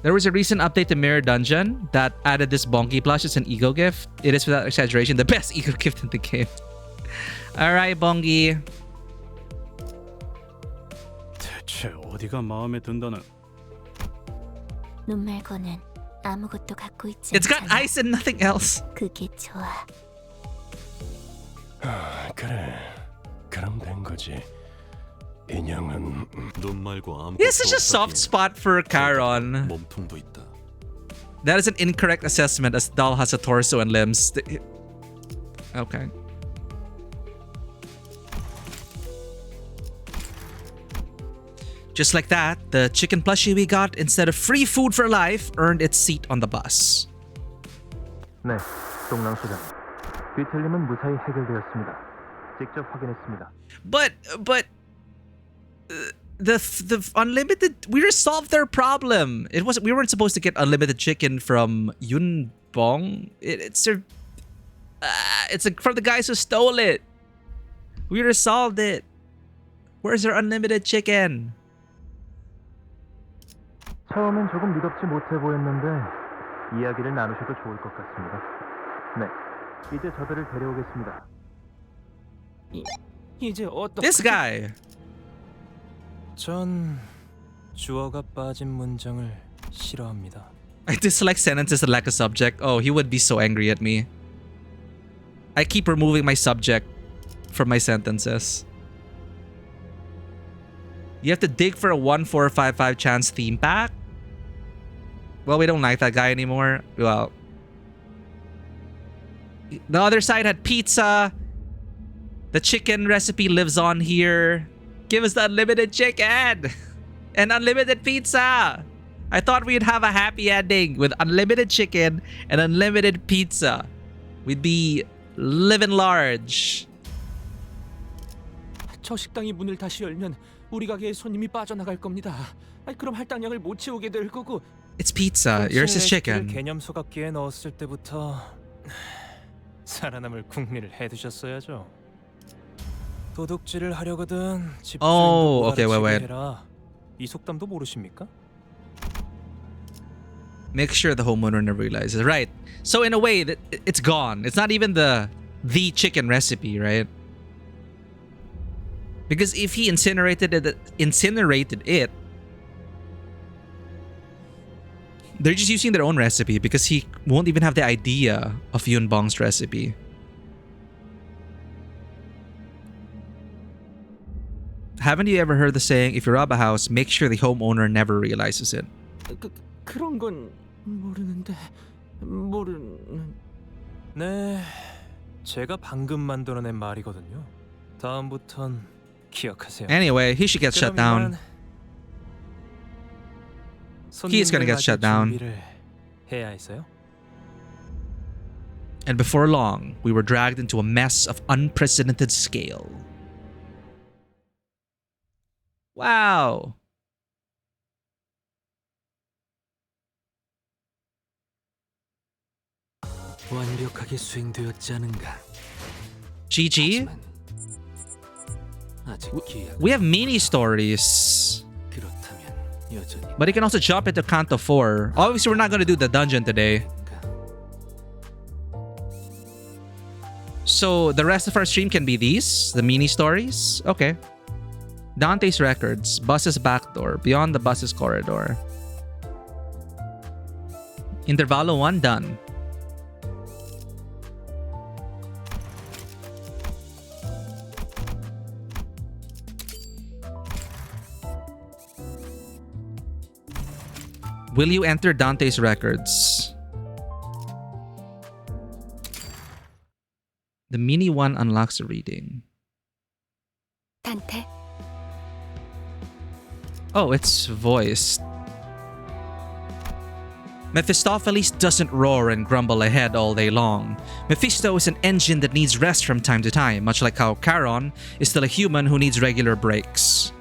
There was a recent update to Mirror Dungeon that added this bonky plush as an ego gift. It is without exaggeration the best ego gift in the game. Alright, Bongi. 대체 어디가 마음에 든다는? 눈 말고는 아무것도 갖고 있지 It's got ice and nothing else. 그게 좋아. 그래, 그럼 된 거지. 인형은 눈 말고 아무것도 He has such a soft spot for Charon. 몸통도 있다. That is an incorrect assessment as the doll has a torso and limbs. Okay. Just like that, the chicken plushie we got instead of free food for life earned its seat on the bus. 네, 동랑 소장. 뒤틀림은 무사히 해결되었습니다. 직접 확인했습니다. But the unlimited, we resolved their problem. We weren't supposed to get unlimited chicken from Yun Bong. It's from the guys who stole it. We resolved it. Where's their unlimited chicken? 처음엔 조금 믿음지 못해 보였는데 이야기를 나누셔도 좋을 것 같습니다. 네, 이제 저들을 데려오겠습니다. 이제 어떻게? This guy. 전 주어가 빠진 문장을 싫어합니다. I dislike sentences that lack a subject. Oh, he would be so angry at me. I keep removing my subject from my sentences. You have to dig for a 1455 chance theme pack? Well, we don't like that guy anymore. Well, the other side had pizza. The chicken recipe lives on here. Give us the unlimited chicken and unlimited pizza. I thought we'd have a happy ending with unlimited chicken and unlimited pizza. We'd be living large. 저 식당이 문을 다시 열면 우리 가게에 손님이 빠져나갈 겁니다. 그럼 할당량을 못 채우게 될 거고. It's pizza. Yours is chicken. 개념 소각기에 넣었을 때부터 살아남을 궁리를 해두셨어야죠. 도둑질을 하려거든 Oh, okay, wait. 해라. 이 속담도 모르십니까? Make sure the homeowner never realizes. Right. So in a way, it's gone. It's not even the chicken recipe, right? Because if he incinerated it, they're just using their own recipe because he won't even have the idea of Yun Bong's recipe. Haven't you ever heard the saying, if you rob a house, make sure the homeowner never realizes it? 그런 건 모르는데 네, 제가 방금 만들어낸 말이거든요. 다음부턴 기억하세요. Anyway, he should get shut down. He's gonna get shut down. 해야 해서요. And before long, we were dragged into a mess of unprecedented scale. Wow. 완벽하게 수행되었지 않은가? GG. 아직 We have mini stories. 그렇다면 여전히 But you can also jump into Canto 4. Obviously, we're not going to do the dungeon today. So the rest of our stream can be these, the mini stories. Okay. Dante's Records, Bus's Backdoor, Beyond the Bus's Corridor. Intervallo 1 done. Will you enter Dante's Records? The mini one unlocks a reading. Dante. Oh, it's voiced. Mephistopheles doesn't roar and grumble ahead all day long. Mephisto is an engine that needs rest from time to time, much like how Charon is still a human who needs regular breaks.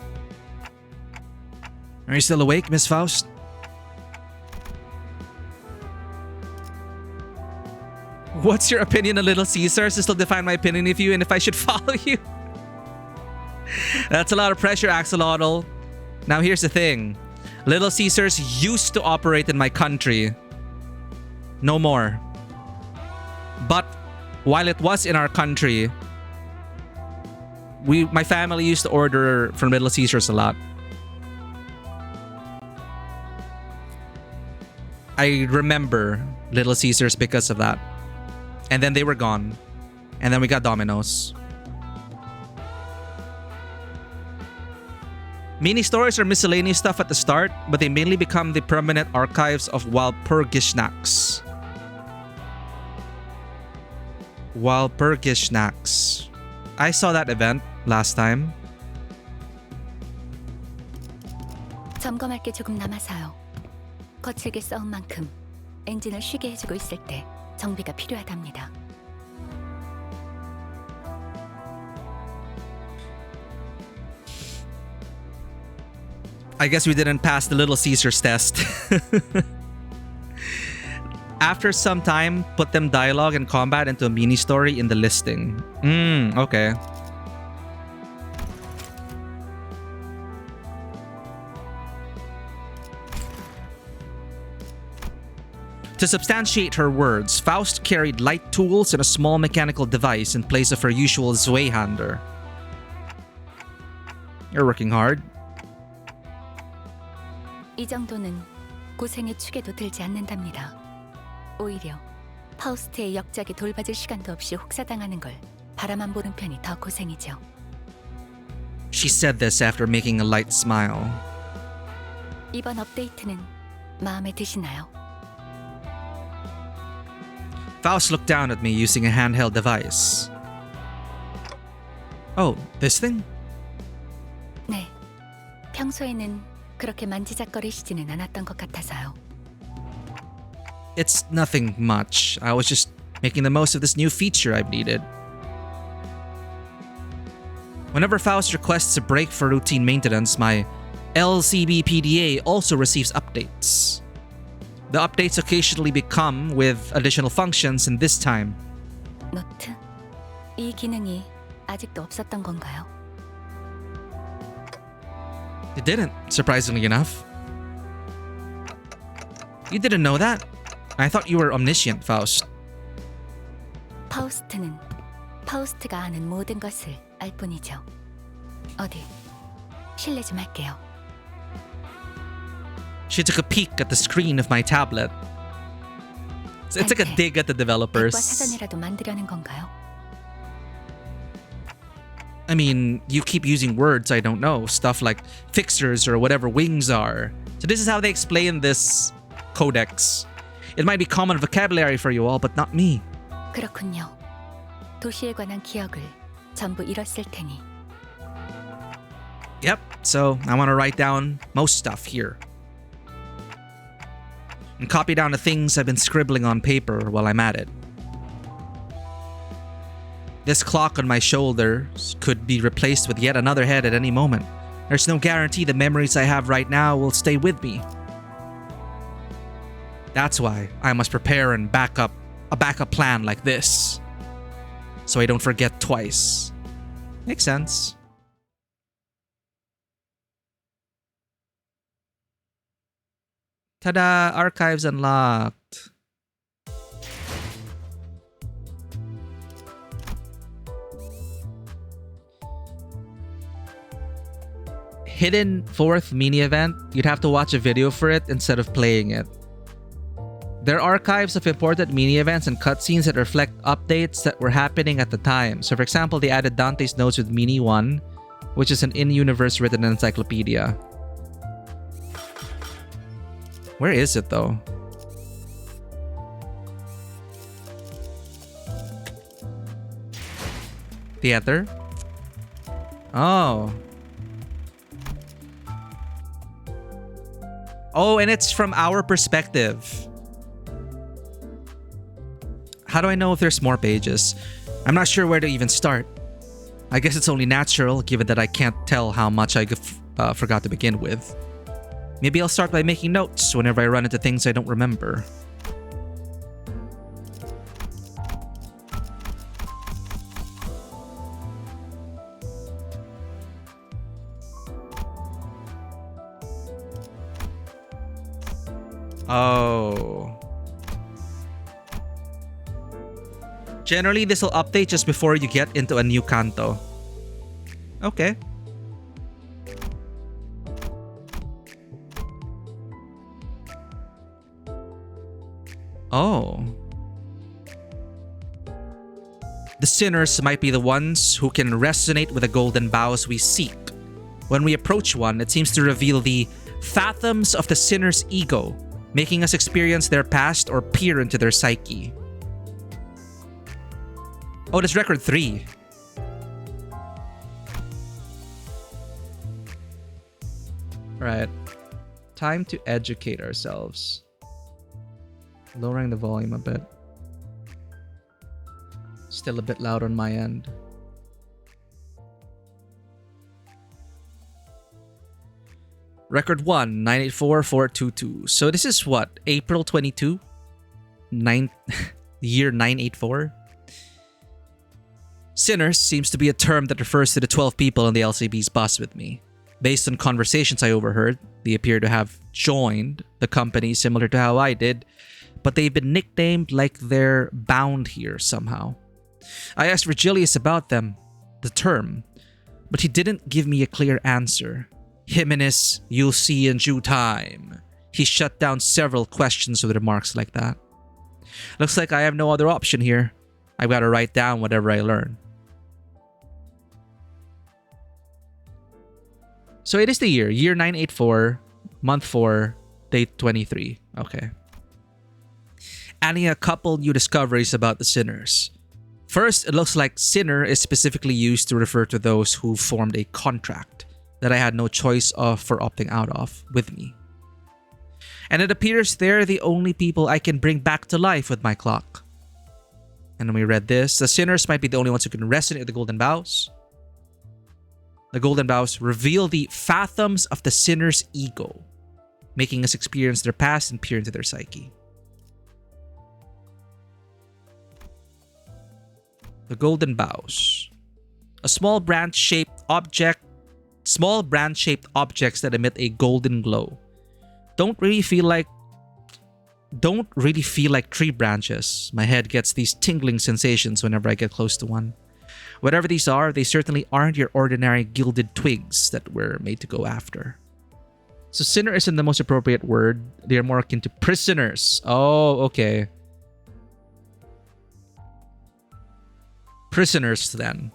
Are you still awake, Miss Faust? What's your opinion on Little Caesars? This will define my opinion of you and if I should follow you. That's a lot of pressure, Axolotl. Now here's the thing. Little Caesars used to operate in my country. No more. But while it was in our country, my family used to order from Little Caesars a lot. I remember Little Caesars because of that. And then they were gone. And then we got Domino's. Mini stories are miscellaneous stuff at the start, but they mainly become the permanent archives of Walpurgisnachts. Walpurgisnachts. I saw that event last time. 점검할 게 조금 남아서요. 거칠게 써온 만큼 엔진을 쉬게 해주고 있을 때 정비가 필요하답니다. I guess we didn't pass the Little Caesars test. After some time, put them dialogue and combat into a mini story in the listing. Okay. To substantiate her words, Faust carried light tools and a small mechanical device in place of her usual Zweihander. You're working hard. 이 정도는 고생의 축에도 들지 않는답니다. 오히려 파우스트의 역작에 돌봐줄 시간도 없이 혹사당하는 걸 바라만 보는 편이 더 고생이죠. She said this after making a light smile. 이번 업데이트는 마음에 드시나요? Faust looked down at me using a handheld device. Oh, this thing? 네. 평소에는 그렇게 만지작거리시지는 않았던 것 같아서요. It's nothing much. I was just making the most of this new feature I've needed. Whenever Faust requests a break for routine maintenance, my LCB PDA also receives updates. The updates occasionally become with additional functions, and this time, 노트? 이 기능이 아직도 없었던 건가요? it didn't, surprisingly enough. You didn't know that? I thought you were omniscient, Faust. 파우스트는 파우스트가 아는 모든 것을 알 뿐이죠. 어디 실례 좀 할게요. She took a peek at the screen of my tablet. It's like a dig at the 백과 developers. 사전이라도 만들려는 건가요? I mean, you keep using words I don't know. Stuff like fixers or whatever wings are. So this is how they explain this codex. It might be common vocabulary for you all, but not me. 그렇군요. 도시에 관한 기억을 전부 잃었을 테니. Yep, so I want to write down most stuff here. And copy down the things I've been scribbling on paper while I'm at it. This clock on my shoulders could be replaced with yet another head at any moment. There's no guarantee the memories I have right now will stay with me. That's why I must prepare a backup plan like this, so I don't forget twice. Makes sense. Ta-da! Archives unlocked. Hidden fourth mini event. You'd have to watch a video for it instead of playing it. There are archives of important mini events and cutscenes that reflect updates that were happening at the time. So for example, they added Dante's Notes with Mini 1, which is an in-universe written encyclopedia. Where is it though? Theater? Oh. Oh, and it's from our perspective. How do I know if there's more pages? I'm not sure where to even start. I guess it's only natural, given that I can't tell how much I forgot to begin with. Maybe I'll start by making notes whenever I run into things I don't remember. Oh. Generally, this will update just before you get into a new canto. Okay. Oh. The sinners might be the ones who can resonate with the golden boughs we seek. When we approach one, it seems to reveal the fathoms of the sinner's ego, making us experience their past or peer into their psyche. Oh, that's record 3. Alright. Time to educate ourselves. Lowering the volume a bit. Still a bit loud on my end. Record 1, 984-422. So this is what? April 22? Year 984? Sinners seems to be a term that refers to the 12 people on the LCB's bus with me. Based on conversations I overheard, they appear to have joined the company similar to how I did, but they've been nicknamed like they're bound here somehow. I asked Virgilius about them, the term, but he didn't give me a clear answer. Jimenez, you'll see in due time. He shut down several questions with remarks like that. Looks like I have no other option here. I've got to write down whatever I learn. So it is the year 984, month 4, date 23. Okay. Adding a couple new discoveries about the sinners. First, it looks like sinner is specifically used to refer to those who formed a contract that I had no choice of for opting out of with me. And it appears they're the only people I can bring back to life with my clock. And when we read this, the sinners might be the only ones who can resonate with the golden bows. The golden bows reveal the fathoms of the sinner's ego, making us experience their past and peer into their psyche. The golden bows. A small branch-shaped objects that emit a golden glow. Don't really feel like tree branches. My head gets these tingling sensations whenever I get close to one. Whatever these are, they certainly aren't your ordinary gilded twigs that we're made to go after. So sinner isn't the most appropriate word. They're more akin to prisoners. Oh, okay. Prisoners then.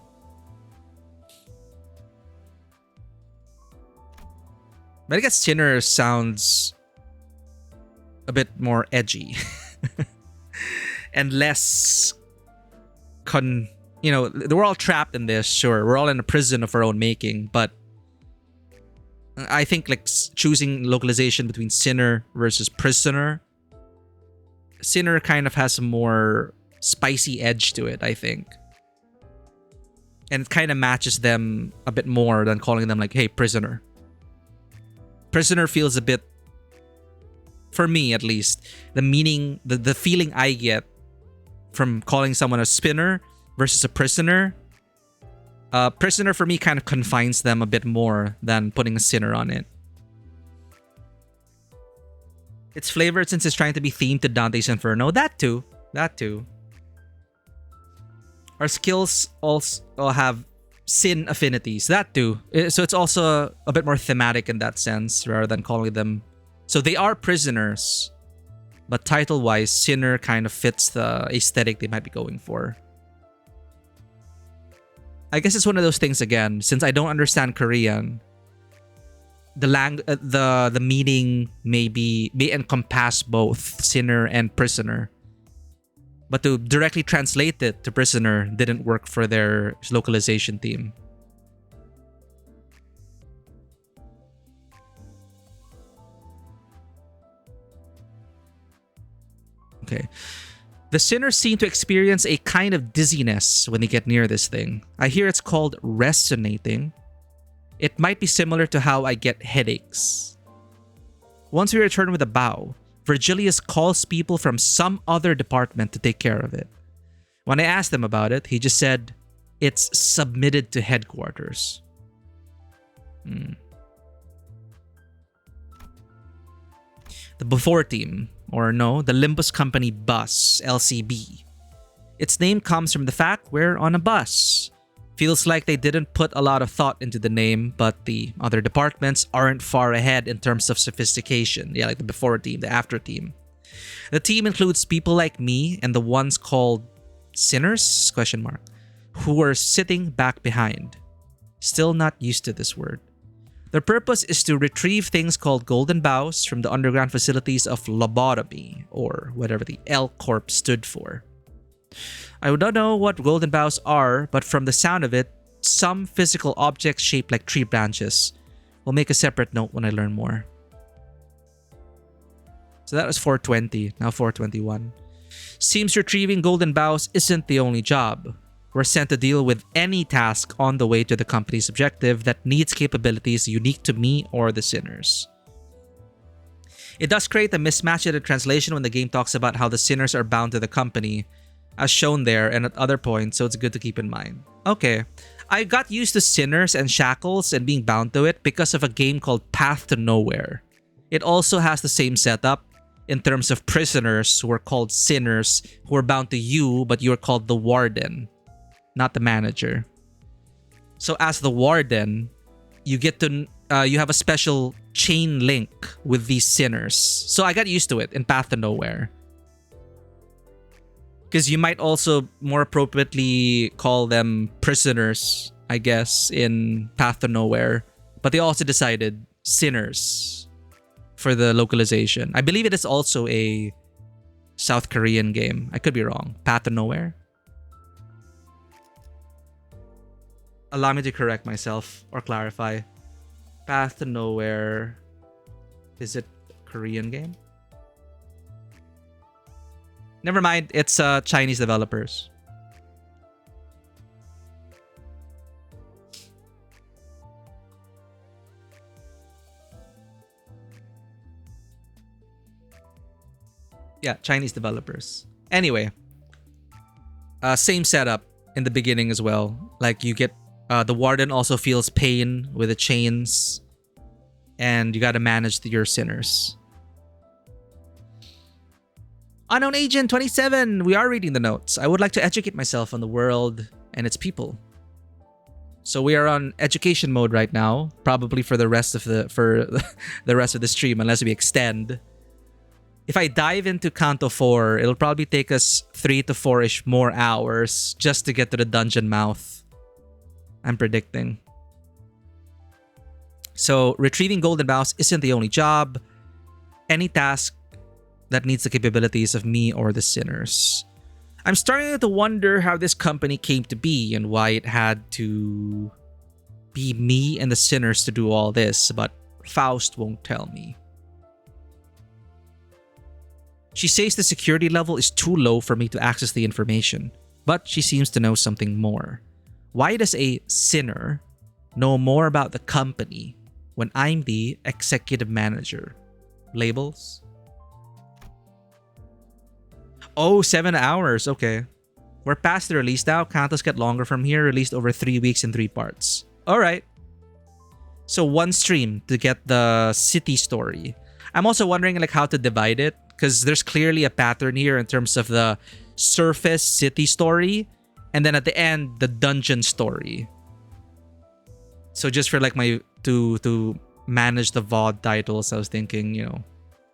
But I guess sinner sounds a bit more edgy. And less we're all trapped in this, sure. We're all in a prison of our own making, but I think like choosing localization between sinner versus prisoner. Sinner kind of has a more spicy edge to it, I think. And it kind of matches them a bit more than calling them like, hey, prisoner. Prisoner feels a bit, for me at least, the meaning, the feeling I get from calling someone a spinner versus a prisoner. Prisoner for me kind of confines them a bit more than putting a sinner on it. It's flavored since it's trying to be themed to Dante's Inferno. That too. Our skills also have sin affinities. That too. So it's also a bit more thematic in that sense rather than calling them... So they are prisoners, but title-wise, sinner kind of fits the aesthetic they might be going for. I guess it's one of those things again, since I don't understand Korean, the meaning may encompass both sinner and prisoner. But to directly translate it to prisoner didn't work for their localization team. Okay. The sinners seem to experience a kind of dizziness when they get near this thing. I hear it's called resonating. It might be similar to how I get headaches. Once we return with a bow, Virgilius calls people from some other department to take care of it. When I asked him about it, he just said, it's submitted to headquarters. The Before team, or no, the Limbus company bus, LCB. Its name comes from the fact we're on a bus. Feels like they didn't put a lot of thought into the name, but the other departments aren't far ahead in terms of sophistication. Yeah, like the Before team, the After team. The team includes people like me and the ones called sinners, ? Who are sitting back behind. Still not used to this word. Their purpose is to retrieve things called golden bows from the underground facilities of lobotomy, or whatever the L Corp stood for. I don't know what golden bows are, but from the sound of it, some physical objects shaped like tree branches. We'll make a separate note when I learn more. So that was 420, now 421. Seems retrieving golden bows isn't the only job. We're sent to deal with any task on the way to the company's objective that needs capabilities unique to me or the sinners. It does create a mismatch in the translation when the game talks about how the sinners are bound to the company, as shown there and at other points, so it's good to keep in mind. Okay, I got used to sinners and shackles and being bound to it because of a game called Path to Nowhere. It also has the same setup, in terms of prisoners who are called sinners who are bound to you, but you're called the warden, not the manager. So as the warden, you get to you have a special chain link with these sinners. So I got used to it in Path to Nowhere. Because you might also more appropriately call them prisoners, I guess, in Path to Nowhere. But they also decided sinners for the localization. I believe it is also a South Korean game. I could be wrong. Path to Nowhere. Allow me to correct myself or clarify. Path to Nowhere. Is it a Korean game? Never mind. It's Chinese developers. Yeah, Chinese developers. Anyway, same setup in the beginning as well. Like you get the warden also feels pain with the chains, and you got to manage your sinners. Unknown Agent 27. We are reading the notes. I would like to educate myself on the world and its people. So we are on education mode right now, probably for the rest of the rest of the stream, unless we extend. If I dive into Kanto 4, it'll probably take us 3 to 4-ish more hours just to get to the dungeon mouth. I'm predicting. So retrieving golden mouse isn't the only job. Any task that needs the capabilities of me or the sinners. I'm starting to wonder how this company came to be and why it had to be me and the sinners to do all this, but Faust won't tell me. She says the security level is too low for me to access the information, but she seems to know something more. Why does a sinner know more about the company when I'm the executive manager? Labels? Oh, 7 hours. Okay. We're past the release now. Kantos get longer from here. Released over 3 weeks in 3 parts. Alright. So 1 stream to get the city story. I'm also wondering like how to divide it, because there's clearly a pattern here in terms of the surface city story, and then at the end the dungeon story. So just for like my to manage the VOD titles, I was thinking, you know,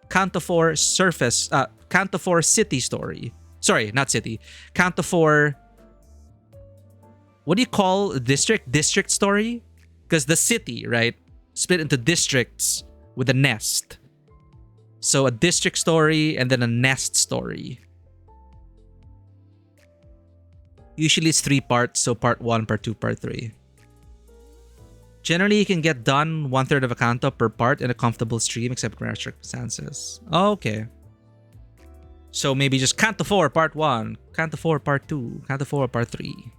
Kanto 4 surface, Kanto 4 city story. Sorry, not city. Kanto 4. What do you call district? District story? Because the city, right, split into districts with a nest. So a district story and then a nest story. Usually it's 3 parts, so part 1, part 2, part 3. Generally, you can get done 1/3 of a Kanto per part in a comfortable stream, except rare circumstances. Oh, okay. So maybe just Kanto 4 part 1, Kanto 4 part 2, Kanto 4 part 3.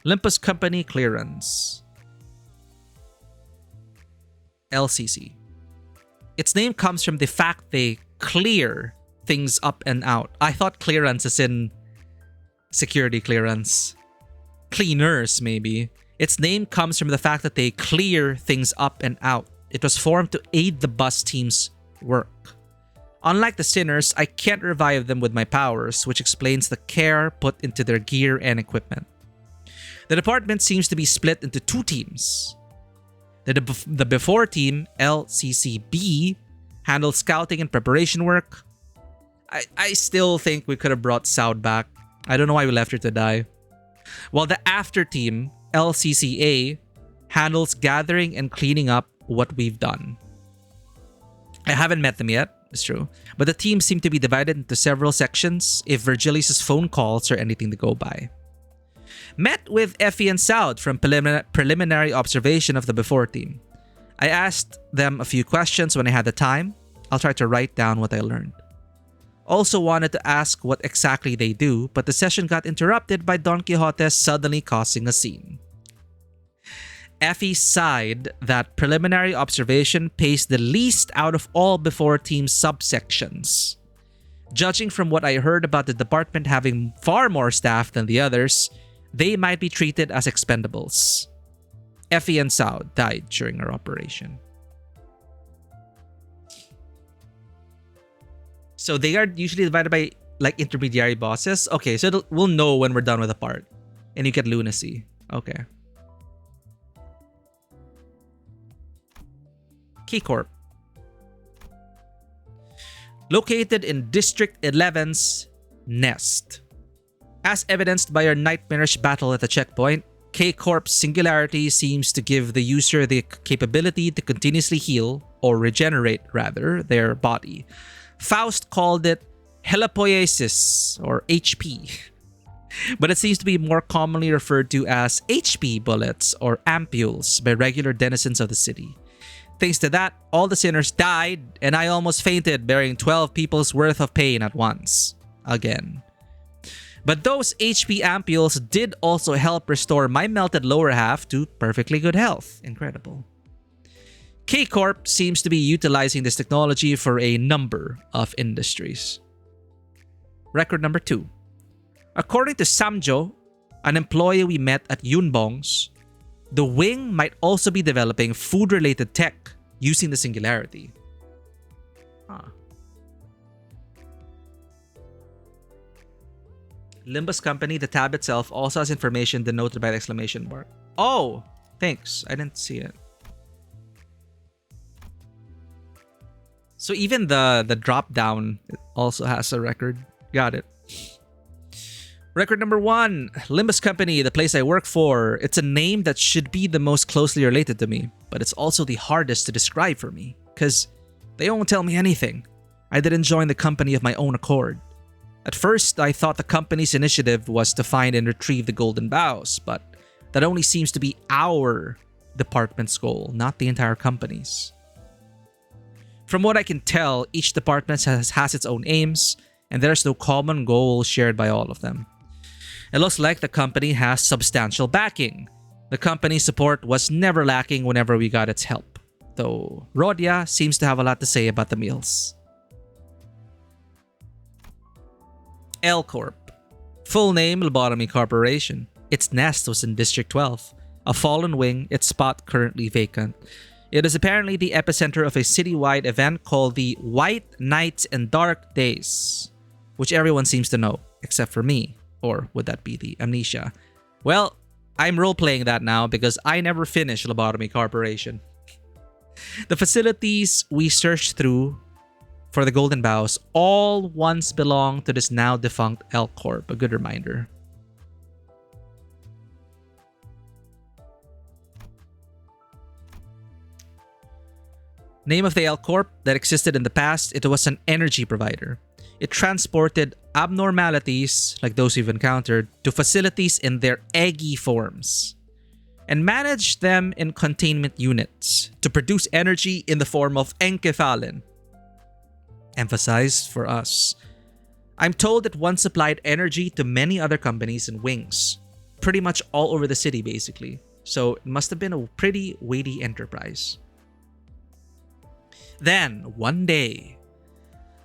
Limbus Company clearance. LCC. Its name comes from the fact they clear things up and out. I thought clearance is in security clearance. Cleaners, maybe. Its name comes from the fact that they clear things up and out. It was formed to aid the bus team's work. Unlike the sinners, I can't revive them with my powers, which explains the care put into their gear and equipment. The department seems to be split into 2 teams. The before team, LCCB, handles scouting and preparation work. I still think we could have brought Soud back. I don't know why we left her to die. While the after team, LCCA, handles gathering and cleaning up what we've done. I haven't met them yet, it's true, but the teams seem to be divided into several sections if Virgilius' phone calls are anything to go by. Met with Effie and Soud from preliminary observation of the before team. I asked them a few questions when I had the time. I'll try to write down what I learned. Also wanted to ask what exactly they do, but the session got interrupted by Don Quixote suddenly causing a scene. Effie sighed that preliminary observation pays the least out of all before team subsections. Judging from what I heard about the department having far more staff than the others, they might be treated as expendables. Effie and Soud died during our operation. So they are usually divided by like intermediary bosses. Okay, so we'll know when we're done with a part. And you get lunacy. Okay. Keycorp. Located in District 11's Nest. As evidenced by our nightmarish battle at the checkpoint, K-Corp's singularity seems to give the user the capability to continuously heal, or regenerate rather, their body. Faust called it helipoiesis, or HP. But it seems to be more commonly referred to as HP bullets, or ampules, by regular denizens of the city. Thanks to that, all the sinners died, and I almost fainted bearing 12 people's worth of pain at once. Again. But those HP ampules did also help restore my melted lower half to perfectly good health. Incredible. K-Corp seems to be utilizing this technology for a number of industries. Record number 2. According to Samjo, an employee we met at Yunbong's, the wing might also be developing food-related tech using the singularity. Limbus Company, the tab itself, also has information denoted by the exclamation mark. Oh, thanks. I didn't see it. So even the drop down also has a record. Got it. Record number 1, Limbus Company, the place I work for. It's a name that should be the most closely related to me, but it's also the hardest to describe for me, because they won't tell me anything. I didn't join the company of my own accord. At first, I thought the company's initiative was to find and retrieve the golden bows, but that only seems to be our department's goal, not the entire company's. From what I can tell, each department has its own aims, and there's no common goal shared by all of them. It looks like the company has substantial backing. The company's support was never lacking whenever we got its help, though Rodia seems to have a lot to say about the meals. L Corp. Full name, Lobotomy Corporation. Its nest was in District 12. A fallen wing, its spot currently vacant. It is apparently the epicenter of a citywide event called the White Nights and Dark Days, which everyone seems to know, except for me. Or would that be the amnesia? Well, I'm role-playing that now because I never finished Lobotomy Corporation. The facilities we searched through for the Golden Bows all once belonged to this now defunct L Corp. A good reminder. Name of the L Corp that existed in the past, it was an energy provider. It transported abnormalities, like those we've encountered, to facilities in their eggy forms and managed them in containment units to produce energy in the form of encephalen. Emphasized for us. I'm told it once supplied energy to many other companies and wings, pretty much all over the city basically, so it must have been a pretty weighty enterprise. Then, one day,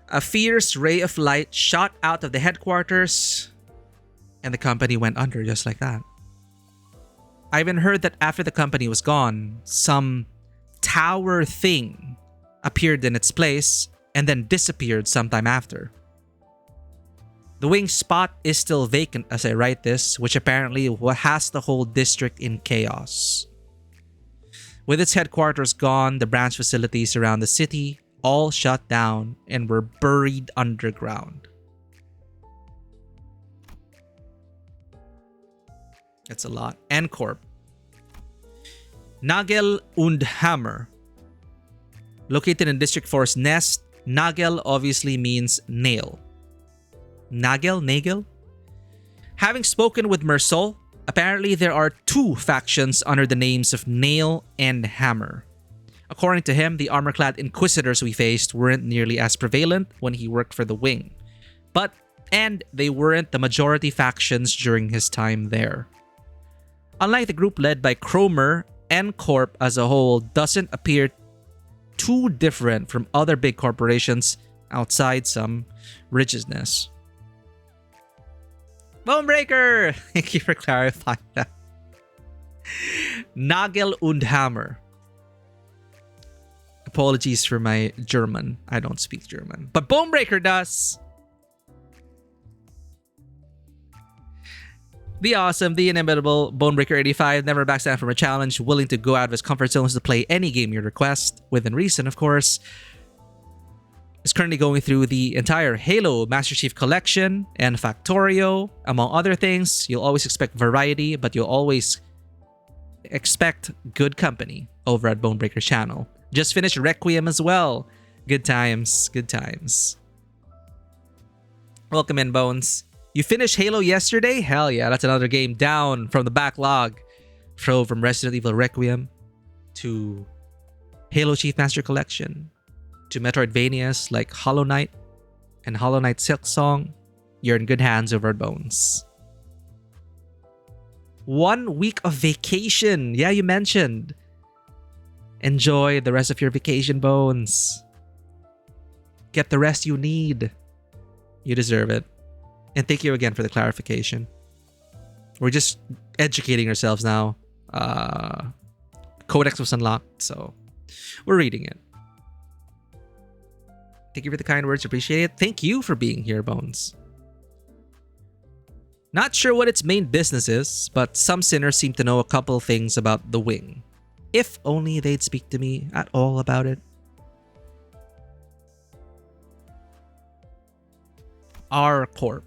a fierce ray of light shot out of the headquarters and the company went under just like that. I even heard that after the company was gone, some tower thing appeared in its place and then disappeared sometime after. The wing spot is still vacant as I write this, which apparently has the whole district in chaos. With its headquarters gone, the branch facilities around the city all shut down and were buried underground. That's a lot. N Corp. Nagel und Hammer. Located in District 4's Nest, Nagel obviously means nail. Nagel? Having spoken with Mersol, apparently there are two factions under the names of Nail and Hammer. According to him, the armor-clad inquisitors we faced weren't nearly as prevalent when he worked for the wing. And they weren't the majority factions during his time there. Unlike the group led by Cromer, N Corp as a whole doesn't appear too different from other big corporations outside some rigidness. Bonebreaker! Thank you for clarifying that. Nagel und Hammer. Apologies for my German. I don't speak German. But Bonebreaker does! The awesome, the inimitable Bonebreaker85 never backs down from a challenge, willing to go out of his comfort zones to play any game you request, within reason, of course. Is currently going through the entire Halo Master Chief Collection and Factorio, among other things. You'll always expect variety, but you'll always expect good company over at Bonebreaker's channel. Just finished Requiem as well. Good times, good times. Welcome in, Bones. You finished Halo yesterday? Hell yeah, that's another game down from the backlog. From Resident Evil Requiem to Halo Chief Master Collection to Metroidvanias like Hollow Knight and Hollow Knight Silksong. You're in good hands over at Bones. 1 week of vacation. Yeah, you mentioned. Enjoy the rest of your vacation, Bones. Get the rest you need. You deserve it. And thank you again for the clarification. We're just educating ourselves now. Codex was unlocked, so we're reading it. Thank you for the kind words. Appreciate it. Thank you for being here, Bones. Not sure what its main business is, but some sinners seem to know a couple things about the wing. If only they'd speak to me at all about it. R Corp.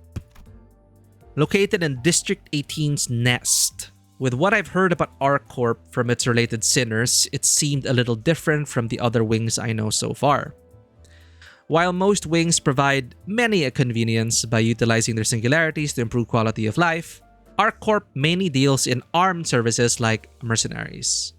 Located in District 18's Nest. With what I've heard about R Corp from its related sinners, it seemed a little different from the other wings I know so far. While most wings provide many a convenience by utilizing their singularities to improve quality of life, R Corp mainly deals in armed services like mercenaries.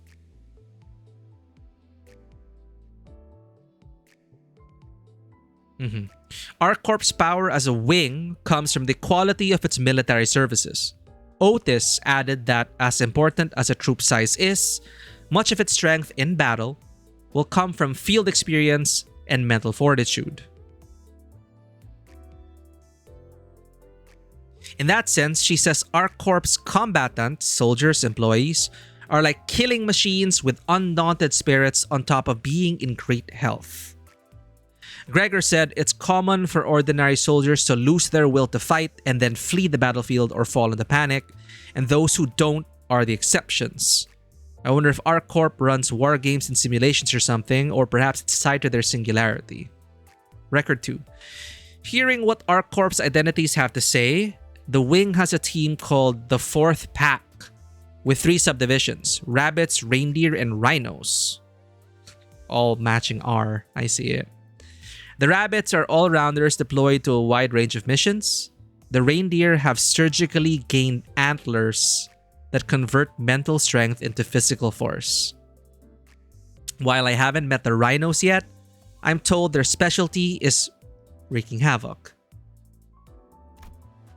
R Corp's power as a wing comes from the quality of its military services. Otis added that as important as a troop size is, much of its strength in battle will come from field experience and mental fortitude. In that sense, she says R Corp's combatants, soldiers, employees, are like killing machines with undaunted spirits on top of being in great health. Gregor said it's common for ordinary soldiers to lose their will to fight and then flee the battlefield or fall into panic, and those who don't are the exceptions. I wonder if R Corp runs war games and simulations or something, or perhaps it's tied to their singularity. Record 2. Hearing what R Corp's identities have to say, the wing has a team called the Fourth Pack, with 3 subdivisions: rabbits, reindeer, and rhinos. All matching R, I see it. The rabbits are all-rounders deployed to a wide range of missions. The reindeer have surgically gained antlers that convert mental strength into physical force. While I haven't met the rhinos yet, I'm told their specialty is wreaking havoc.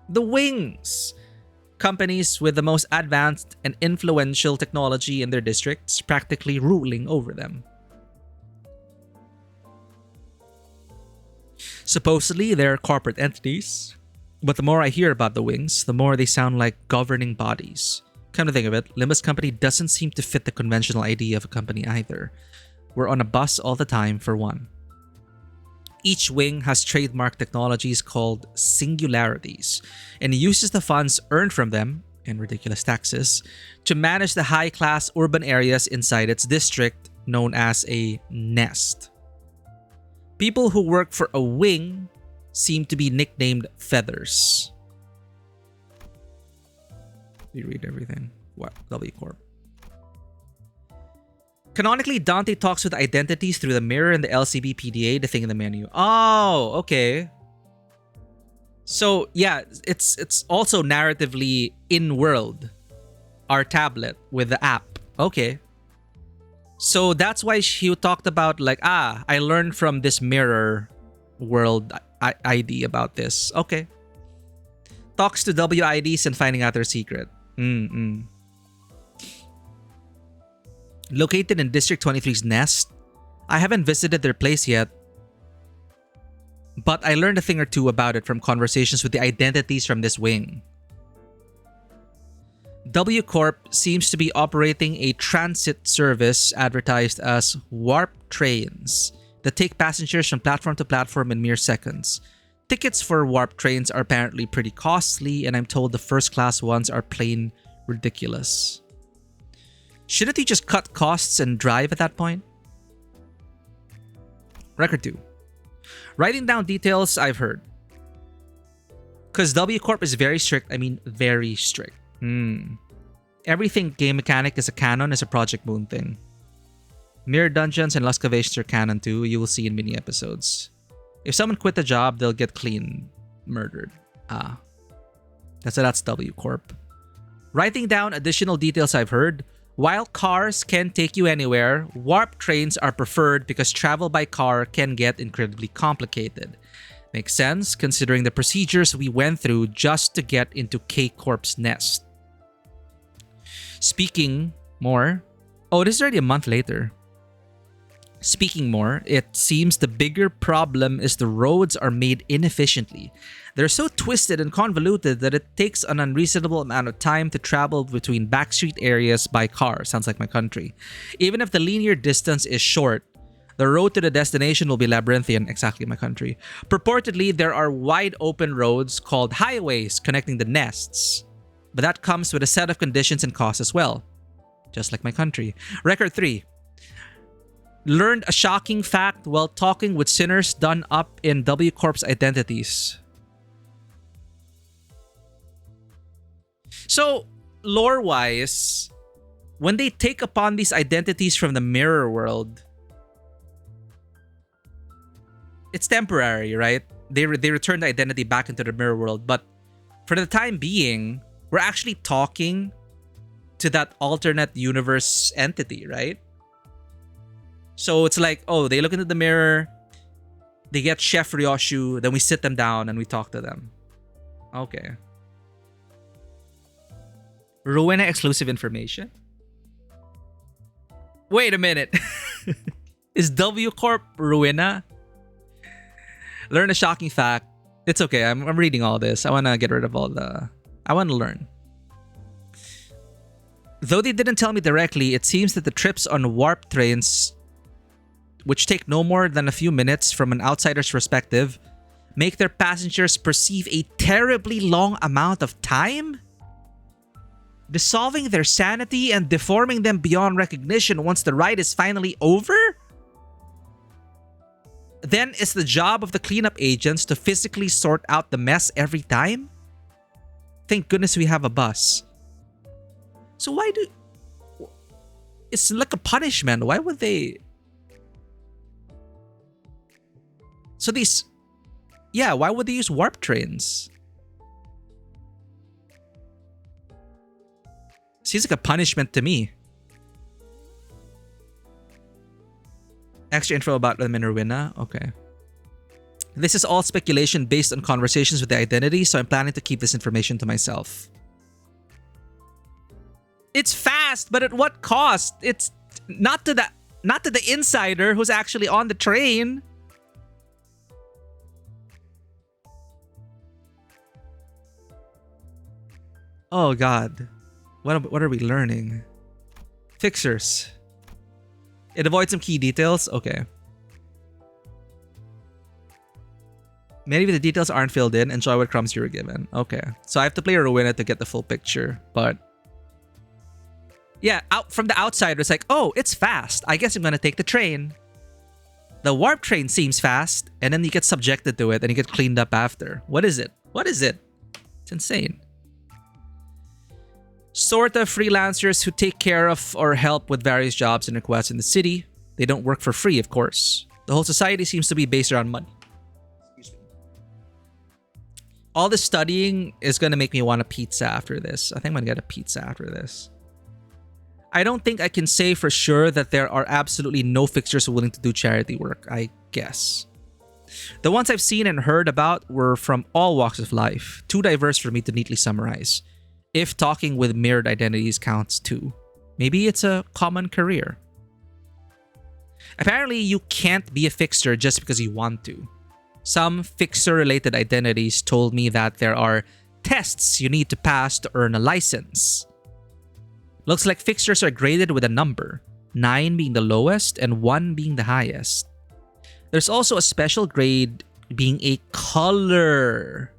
The Wings! Companies with the most advanced and influential technology in their districts, practically ruling over them. Supposedly, they're corporate entities, but the more I hear about the Wings, the more they sound like governing bodies. Come to think of it, Limbus Company doesn't seem to fit the conventional idea of a company either. We're on a bus all the time, for one. Each wing has trademark technologies called singularities, and uses the funds earned from them, and ridiculous taxes, to manage the high-class urban areas inside its district, known as a nest. People who work for a wing seem to be nicknamed Feathers. We read everything. What? W Corp. Canonically, Dante talks with identities through the mirror in the LCB PDA, the thing in the menu. Oh, okay. So, yeah, it's also narratively in-world. Our tablet with the app. Okay. So that's why she talked about like, I learned from this mirror world ID about this. Okay. Talks to WIDs and finding out their secret. Located in District 23's Nest. I haven't visited their place yet, but I learned a thing or two about it from conversations with the identities from this wing. W Corp seems to be operating a transit service advertised as warp trains that take passengers from platform to platform in mere seconds. Tickets for warp trains are apparently pretty costly, and I'm told the first class ones are plain ridiculous. Shouldn't you just cut costs and drive at that point? Record 2. Writing down details I've heard. Because W Corp is very strict. I mean, very strict. Everything game mechanic is a canon is a Project Moon thing. Mirror Dungeons and Luscavations are canon too. You will see in mini episodes. If someone quit the job, they'll get clean murdered. That's W Corp. Writing down additional details I've heard. While cars can take you anywhere, warp trains are preferred because travel by car can get incredibly complicated. Makes sense considering the procedures we went through just to get into K Corp's nest. Speaking more... Oh, this is already a month later. Speaking more, it seems the bigger problem is the roads are made inefficiently. They're so twisted and convoluted that it takes an unreasonable amount of time to travel between backstreet areas by car. Sounds like my country. Even if the linear distance is short, the road to the destination will be labyrinthian. Exactly my country. Purportedly, there are wide open roads called highways connecting the nests. But that comes with a set of conditions and costs as well. Just like my country. Record 3. Learned a shocking fact while talking with sinners done up in W Corp's identities. So, lore-wise, when they take upon these identities from the mirror world, it's temporary, right? They return the identity back into the mirror world, but for the time being, we're actually talking to that alternate universe entity, right? So it's like, oh, they look into the mirror, they get Chef Ryoshu, then we sit them down and we talk to them. Okay. Rowena exclusive information? Wait a minute. Is W Corp Rowena? Learn a shocking fact. It's okay, I'm reading all this. I want to get rid of all the... I want to learn. Though they didn't tell me directly, it seems that the trips on warp trains, which take no more than a few minutes from an outsider's perspective, make their passengers perceive a terribly long amount of time, dissolving their sanity and deforming them beyond recognition once the ride is finally over? Then it's the job of the cleanup agents to physically sort out the mess every time? Thank goodness we have a bus. So why do... It's like a punishment. Why would they... So these... Yeah, why would they use warp trains? Seems like a punishment to me. Extra info about them in Rowena? Okay. This is all speculation based on conversations with the identity, so I'm planning to keep this information to myself. It's fast, but at what cost? It's not to the insider who's actually on the train. Oh god. What are we learning? Fixers. It avoids some key details? Okay. Maybe the details aren't filled in. Enjoy what crumbs you were given. Okay. So I have to play Rowena to get the full picture. But yeah, out from the outside, it's like, oh, it's fast. I guess I'm gonna take the train. The warp train seems fast, and then you get subjected to it and you get cleaned up after. What is it? What is it? It's insane. Sort of freelancers who take care of or help with various jobs and requests in the city. They don't work for free, of course. The whole society seems to be based around money. All this studying is going to make me want a pizza after this. I think I'm going to get a pizza after this. I don't think I can say for sure that there are absolutely no fixers willing to do charity work, I guess. The ones I've seen and heard about were from all walks of life, too diverse for me to neatly summarize. If talking with mirrored identities counts too. Maybe it's a common career. Apparently, you can't be a fixer just because you want to. Some fixer-related identities told me that there are tests you need to pass to earn a license. Looks like fixtures are graded with a number, 9 being the lowest and 1 being the highest. There's also a special grade being a color.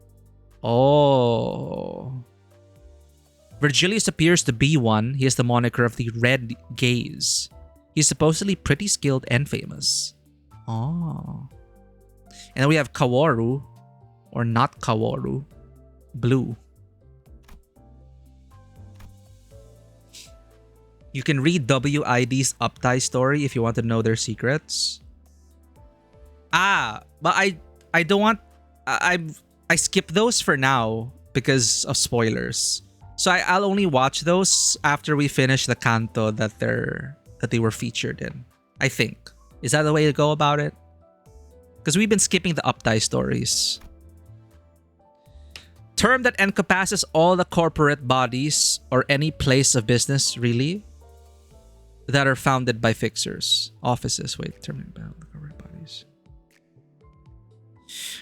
Oh. Virgilius appears to be one. He has the moniker of the Red Gaze. He's supposedly pretty skilled and famous. Oh. And then we have Kaworu, or not Kaworu, blue. You can read WID's Uptie story if you want to know their secrets. But I don't want... I skip those for now because of spoilers. So I'll only watch those after we finish the canto that they were featured in. I think. Is that the way to go about it? Because we've been skipping the Uptie stories. Term that encompasses all the corporate bodies or any place of business, really, that are founded by fixers. Offices. Wait, term about the corporate bodies.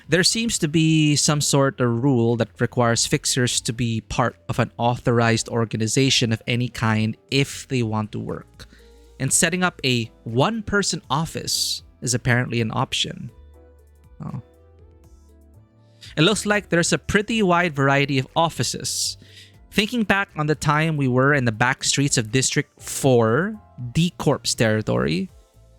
There seems to be some sort of rule that requires fixers to be part of an authorized organization of any kind if they want to work. And setting up a one-person office is apparently an option. Oh. It looks like there's a pretty wide variety of offices. Thinking back on the time we were in the back streets of District 4, D-Corp's territory,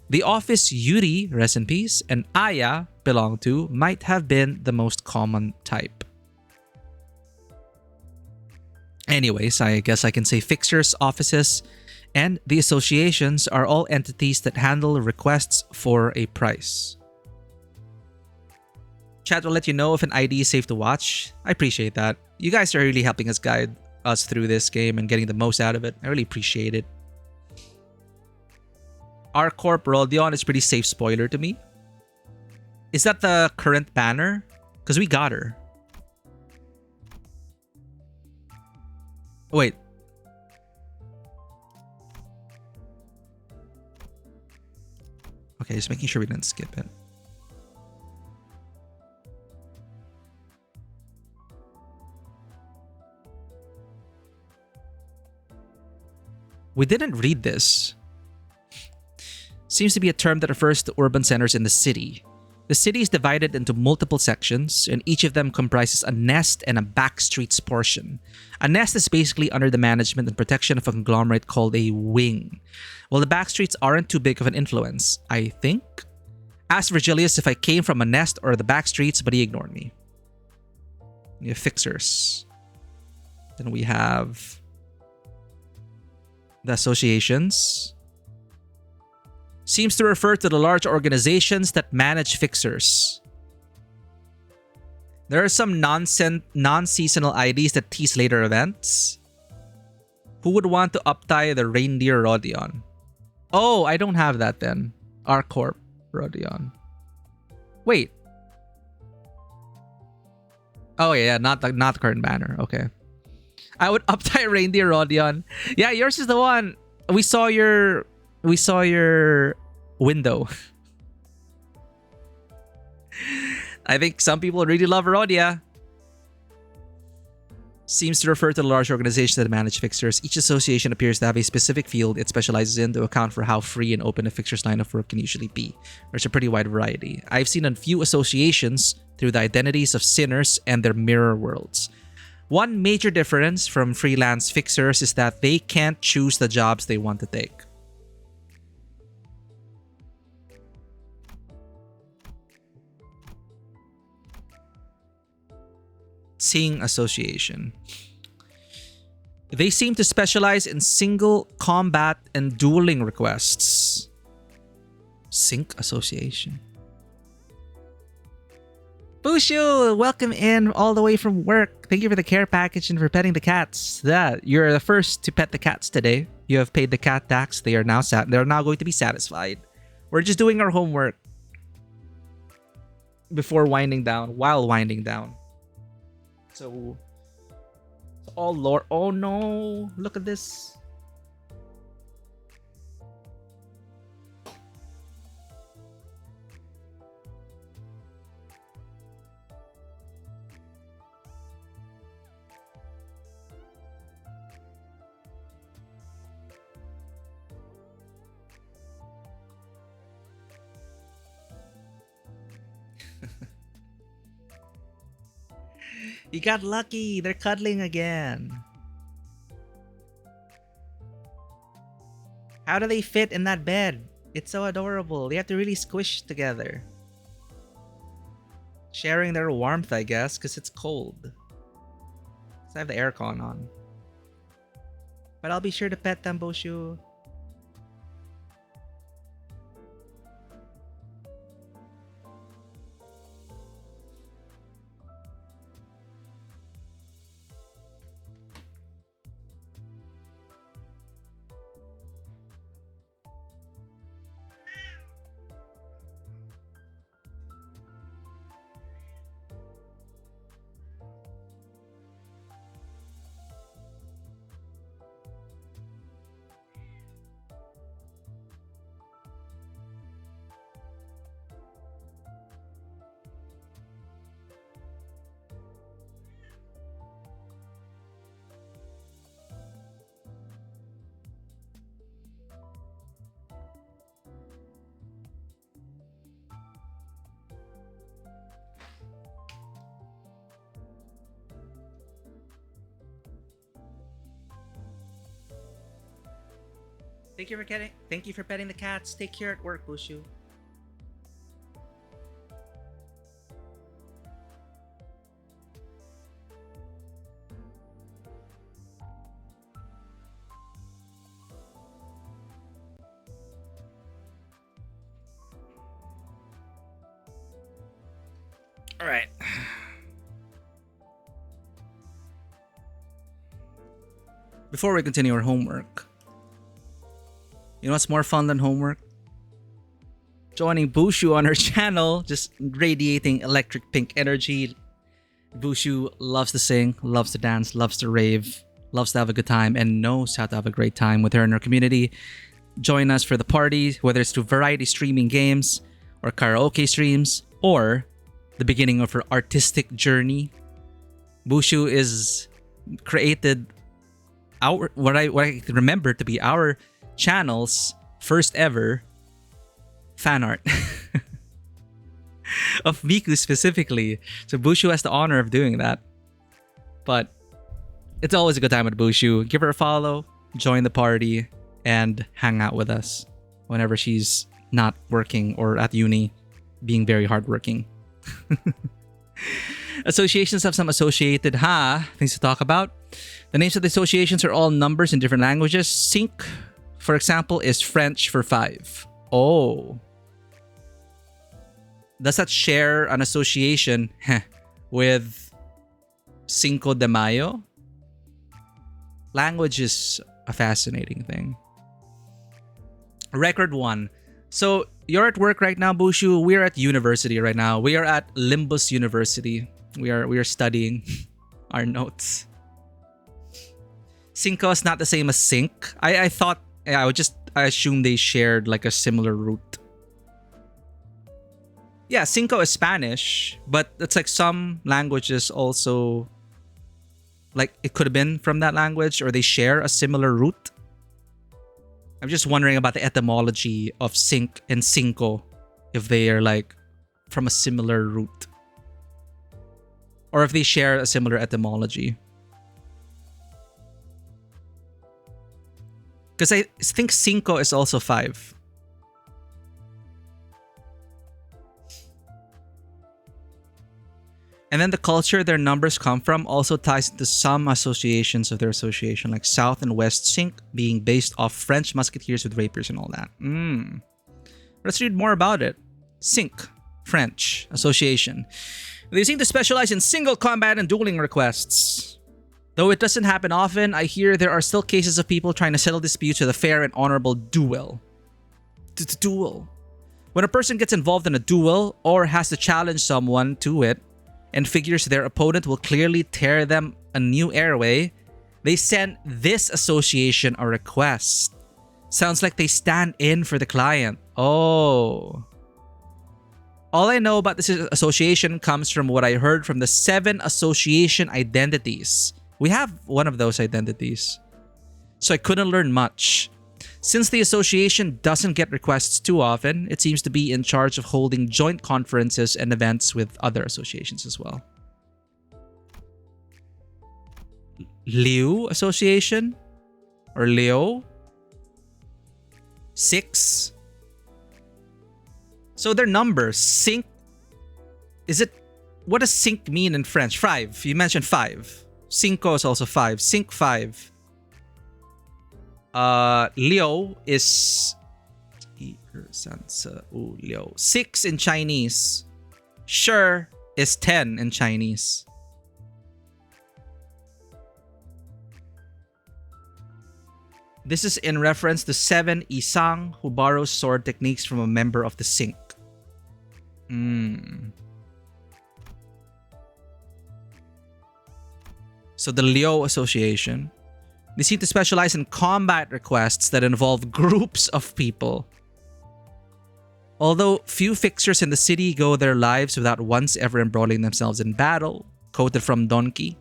the office Yuri, rest in peace, and Aya belong to might have been the most common type. Anyways, I guess I can say fixers, offices, and the associations are all entities that handle requests for a price. Chat will let you know if an ID is safe to watch. I appreciate that. You guys are really helping us guide us through this game and getting the most out of it. I really appreciate it. Our Corp Rodion is pretty safe spoiler to me. Is that the current banner? Because we got her. Wait. Okay, just making sure we didn't skip it. We didn't read this. Seems to be a term that refers to urban centers in the city. The city is divided into multiple sections, and each of them comprises a nest and a backstreets portion. A nest is basically under the management and protection of a conglomerate called a wing. Well, the backstreets aren't too big of an influence, I think. Asked Virgilius if I came from a nest or the backstreets, but he ignored me. We have fixers. Then we have the associations. Seems to refer to the large organizations that manage fixers. There are some non-seasonal IDs that tease later events. Who would want to uptie the Reindeer Rodion? Oh, I don't have that then. R Corp Rodion. Wait. Oh yeah, not the current banner. Okay. I would uptie Reindeer Rodion. Yeah, yours is the one. We saw your window. I think some people really love Rodia. Seems to refer to the large organizations that manage fixtures. Each association appears to have a specific field it specializes in to account for how free and open a fixture's line of work can usually be. There's a pretty wide variety. I've seen a few associations through the identities of sinners and their mirror worlds. One major difference from freelance fixers is that they can't choose the jobs they want to take. Sing Association. They seem to specialize in single combat and dueling requests. Sync Association. Bushu, welcome in all the way from work. Thank you for the care package and for petting the cats. Yeah, you're the first to pet the cats today. You have paid the cat tax. They are now they're now going to be satisfied. We're just doing our homework before winding down, while winding down. So, all lore. Oh no! Look at this. You got lucky. They're cuddling again. How do they fit in that bed? It's so adorable. They have to really squish together. Sharing their warmth, I guess, because it's cold. So I have the aircon on. But I'll be sure to pet them, Boshu. Thank you for petting the cats. Take care at work, Bushu. All right. Before we continue our homework, you know what's more fun than homework? Joining Bushu on her channel, just radiating electric pink energy. Bushu loves to sing, loves to dance, loves to rave, loves to have a good time, and knows how to have a great time with her and her community. Join us for the party, whether it's through variety streaming games, or karaoke streams, or the beginning of her artistic journey. Bushu is created what I remember to be our channel's first ever fan art of Miku specifically. So Bushu has the honor of doing that. But it's always a good time with Bushu. Give her a follow, join the party, and hang out with us whenever she's not working or at uni, being very hardworking. Associations have some associated things to talk about. The names of the associations are all numbers in different languages. Sync, for example, is French for 5. Oh. Does that share an association with Cinco de Mayo? Language is a fascinating thing. Record 1. So you're at work right now, Bushu. We're at university right now. We are at Limbus University. We are studying our notes. Cinco is not the same as sync. I thought I assumed they shared like a similar root. Yeah, Cinco is Spanish, but it's like some languages also, like it could have been from that language or they share a similar root. I'm just wondering about the etymology of sync and cinco, if they are like from a similar root or if they share a similar etymology. Because I think cinco is also 5. And then the culture their numbers come from also ties into some associations of their association, like South and West Sync being based off French musketeers with rapiers and all that. Let's read more about it. Sync, French, association. They seem to specialize in single combat and dueling requests. Though it doesn't happen often, I hear there are still cases of people trying to settle disputes with a fair and honorable duel. Duel. When a person gets involved in a duel or has to challenge someone to it, and figures their opponent will clearly tear them a new airway, they send this association a request. Sounds like they stand in for the client. Oh. All I know about this association comes from what I heard from the 7 association identities. We have one of those identities. So I couldn't learn much. Since the association doesn't get requests too often, it seems to be in charge of holding joint conferences and events with other associations as well. Liu Association or Leo. 6. So their numbers. Sync. Is it? What does sync mean in French? 5. You mentioned 5. Cinco is also 5. Sync 5. Liu is 6 in Chinese. Sure is 10 in Chinese. This is in reference to 7 Isang, who borrows sword techniques from a member of the Sync. So the Liu Association, they seem to specialize in combat requests that involve groups of people. Although few fixers in the city go their lives without once ever embroiling themselves in battle, quoted from Donkey.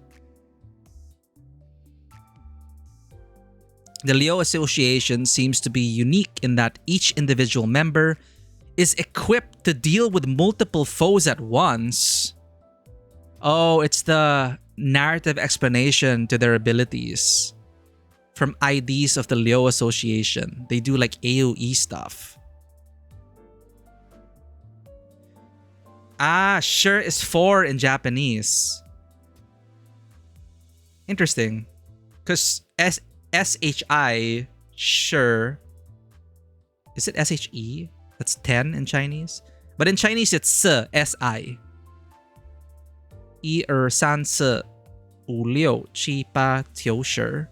The Liu Association seems to be unique in that each individual member is equipped to deal with multiple foes at once. Oh, it's the narrative explanation to their abilities from IDs of the Liu Association. They do like AoE stuff. Sure is 4 in Japanese. Interesting. Because SHI, sure. Is it SHE? That's 10 in Chinese. But in Chinese, it's SI. 1 2 3 4 5 6 7 8 9 10.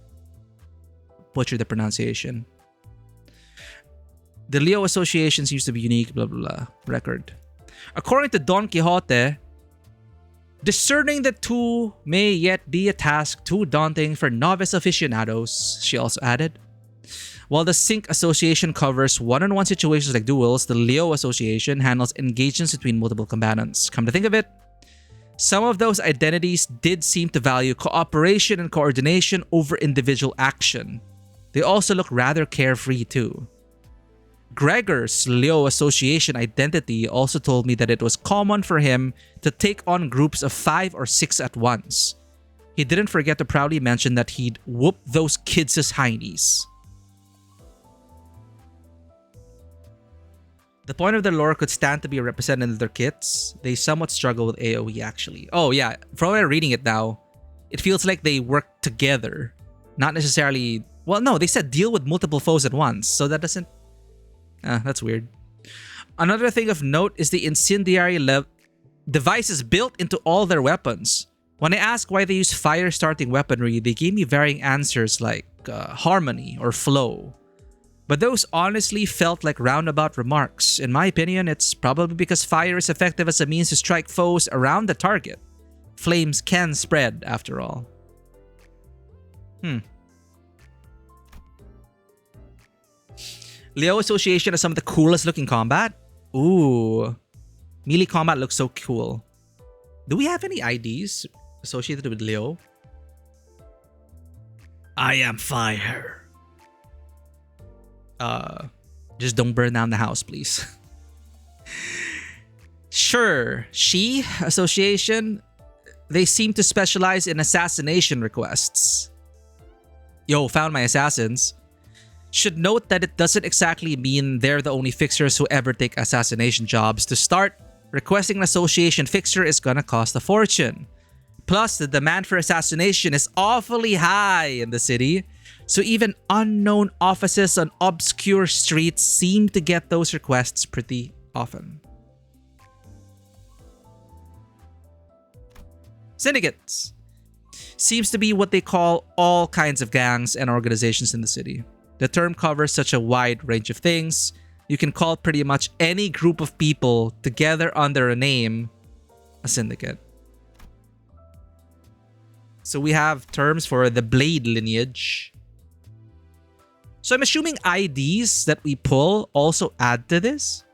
Butcher the pronunciation. The Liu Association seems to be unique, blah, blah, blah. Record. According to Don Quixote, discerning the two may yet be a task too daunting for novice aficionados, she also added. While the Sync Association covers one-on-one situations like duels, the Liu Association handles engagements between multiple combatants. Come to think of it, some of those identities did seem to value cooperation and coordination over individual action. They also look rather carefree too. Gregor's Liu Association identity also told me that it was common for him to take on groups of 5 or 6 at once. He didn't forget to proudly mention that he'd whoop those kids' heinies. The point of their lore could stand to be represented in their kits. They somewhat struggle with AoE actually. Oh yeah, from when I'm reading it now, it feels like they work together. Not necessarily... Well, no, they said deal with multiple foes at once, so that doesn't... that's weird. Another thing of note is the incendiary devices built into all their weapons. When I asked why they use fire-starting weaponry, they gave me varying answers like harmony or flow. But those honestly felt like roundabout remarks. In my opinion, it's probably because fire is effective as a means to strike foes around the target. Flames can spread, after all. Liu Association has some of the coolest looking combat. Ooh. Melee combat looks so cool. Do we have any IDs associated with Liu? I am fire. Just don't burn down the house, please. Sure, She Association, they seem to specialize in assassination requests. Yo, found my assassins. Should note that it doesn't exactly mean they're the only fixers who ever take assassination jobs. To start, requesting an association fixer is gonna cost a fortune. Plus, the demand for assassination is awfully high in the city, so even unknown offices on obscure streets seem to get those requests pretty often. Syndicates seems to be what they call all kinds of gangs and organizations in the city. The term covers such a wide range of things. You can call pretty much any group of people together under a name a syndicate. So we have terms for the Blade lineage. So I'm assuming IDs that we pull also add to this.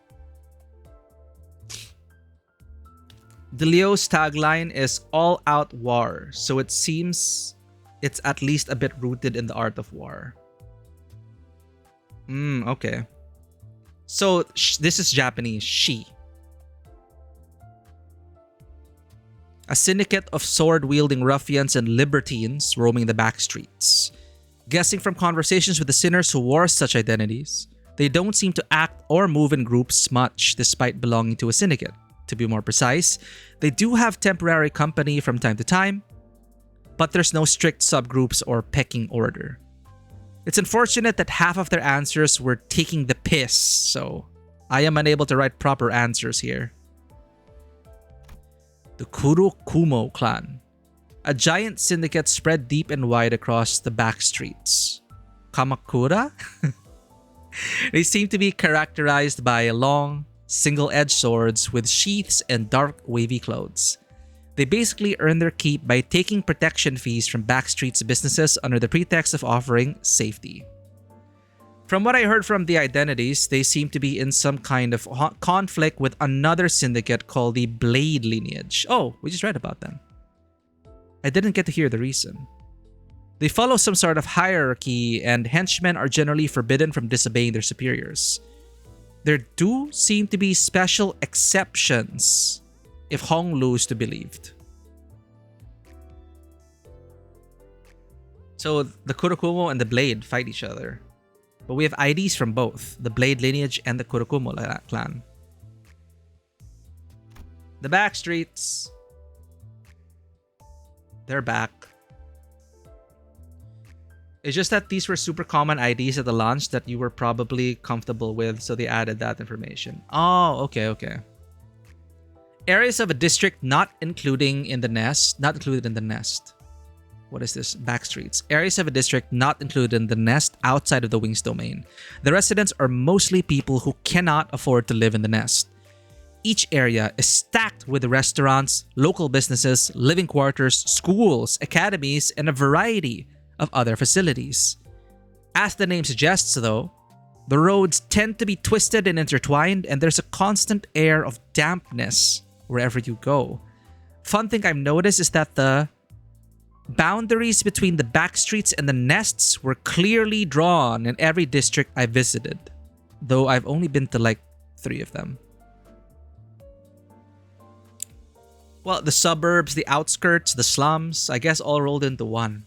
The Liu's tagline is all out war, so it seems it's at least a bit rooted in the art of war. Okay. So this is Japanese, she. a syndicate of sword-wielding ruffians and libertines roaming the back streets. Guessing from conversations with the sinners who wore such identities, they don't seem to act or move in groups much despite belonging to a syndicate. To be more precise, they do have temporary company from time to time, but there's no strict subgroups or pecking order. It's unfortunate that half of their answers were taking the piss, so I am unable to write proper answers here. The Kurokumo clan, a giant syndicate spread deep and wide across the back streets. Kamakura? They seem to be characterized by long, single-edged swords with sheaths and dark, wavy clothes. They basically earn their keep by taking protection fees from backstreets businesses under the pretext of offering safety. From what I heard from the identities, they seem to be in some kind of conflict with another syndicate called the Blade lineage. Oh, we just read about them. I didn't get to hear the reason. They follow some sort of hierarchy, and henchmen are generally forbidden from disobeying their superiors. There do seem to be special exceptions, if Honglu is to be believed. So the Kurokumo and the Blade fight each other. But we have IDs from both, the Blade lineage and the Kurokumo clan. The backstreets. They're back. It's just that these were super common IDs at the launch that you were probably comfortable with, so they added that information. Oh, okay. Areas of a district not included in the nest. What is this? Backstreets. Areas of a district not included in the nest outside of the wing's domain. The residents are mostly people who cannot afford to live in the nest. Each area is stacked with restaurants, local businesses, living quarters, schools, academies, and a variety of other facilities. As the name suggests, though, the roads tend to be twisted and intertwined, and there's a constant air of dampness wherever you go. Fun thing I've noticed is that the boundaries between the backstreets and the nests were clearly drawn in every district I visited, though I've only been to like 3 of them. Well, the suburbs, the outskirts, the slums, I guess all rolled into one.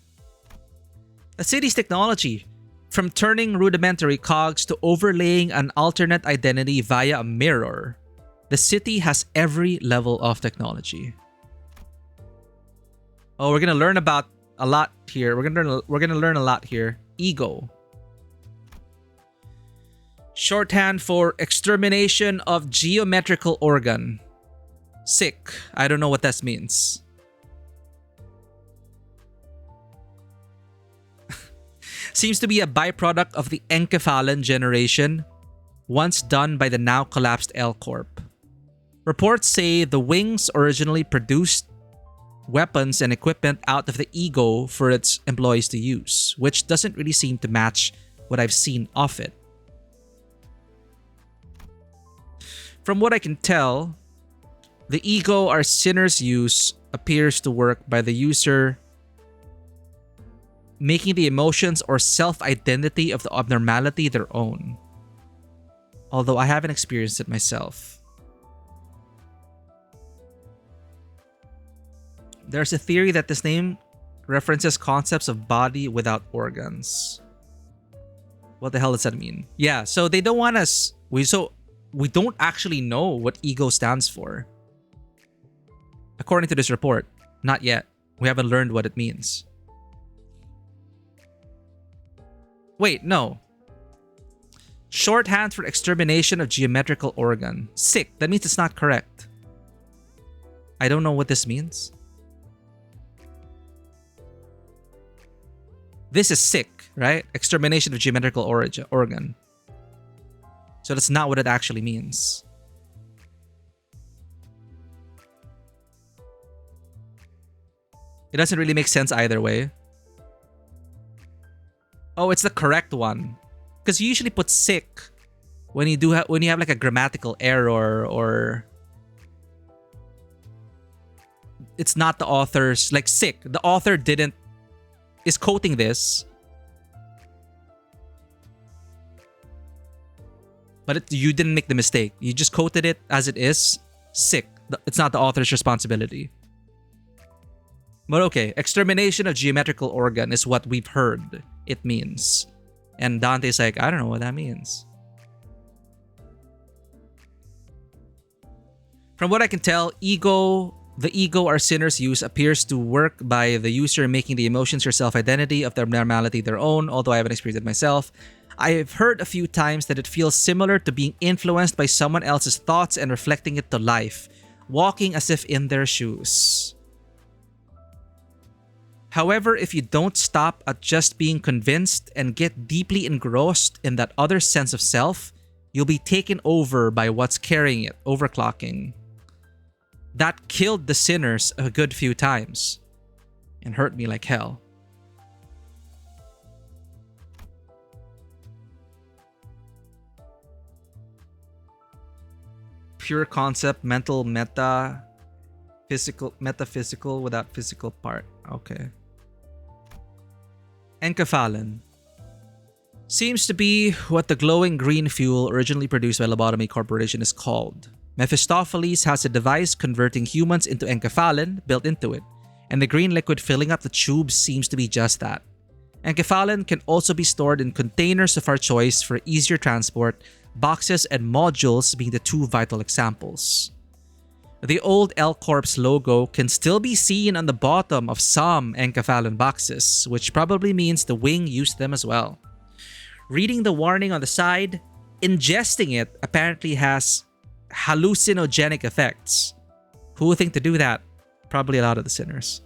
A city's technology, from turning rudimentary cogs to overlaying an alternate identity via a mirror, the city has every level of technology. Oh, we're gonna learn about a lot here. We're gonna learn a lot here. Ego. Shorthand for extermination of geometrical organ. Sick. I don't know what that means. Seems to be a byproduct of the encephalon generation, once done by the now collapsed L Corp. Reports say the wings originally produced weapons and equipment out of the ego for its employees to use, which doesn't really seem to match what I've seen of it. From what I can tell, the ego our sinners use appears to work by the user making the emotions or self-identity of the abnormality their own. Although I haven't experienced it myself. There's a theory that this name references concepts of body without organs. What the hell does that mean? Yeah, so they don't want us... We don't actually know what ego stands for. According to this report, not yet. We haven't learned what it means. Wait, no. Shorthand for extermination of geometrical organ. Sick. That means it's not correct. I don't know what this means. This is sick, right? Extermination of geometrical organ. So that's not what it actually means. It doesn't really make sense either way. Oh, it's the correct one. Because you usually put sick when you have like a grammatical error, or it's not the author's, like sick. The author is quoting this, but you didn't make the mistake. You just quoted it as it is. Sick. It's not the author's responsibility. But okay, extermination of geometrical organ is what we've heard it means. And Dante's like, I don't know what that means. From what I can tell, the ego our sinners use appears to work by the user making the emotions or self-identity of their normality their own, although I haven't experienced it myself. I have heard a few times that it feels similar to being influenced by someone else's thoughts and reflecting it to life, walking as if in their shoes. However, if you don't stop at just being convinced and get deeply engrossed in that other sense of self, you'll be taken over by what's carrying it, overclocking. That killed the sinners a good few times and hurt me like hell. Pure concept, mental, metaphysical without physical part. Okay. Encephalon seems to be what the glowing green fuel originally produced by Lobotomy Corporation is called. Mephistopheles has a device converting humans into encephalon built into it, and the green liquid filling up the tubes seems to be just that. Encephalon can also be stored in containers of our choice for easier transport, boxes and modules being the two vital examples. The old L-Corp's logo can still be seen on the bottom of some encephalon boxes, which probably means the wing used them as well. Reading the warning on the side, ingesting it apparently has hallucinogenic effects. Who would think to do that? Probably a lot of the sinners.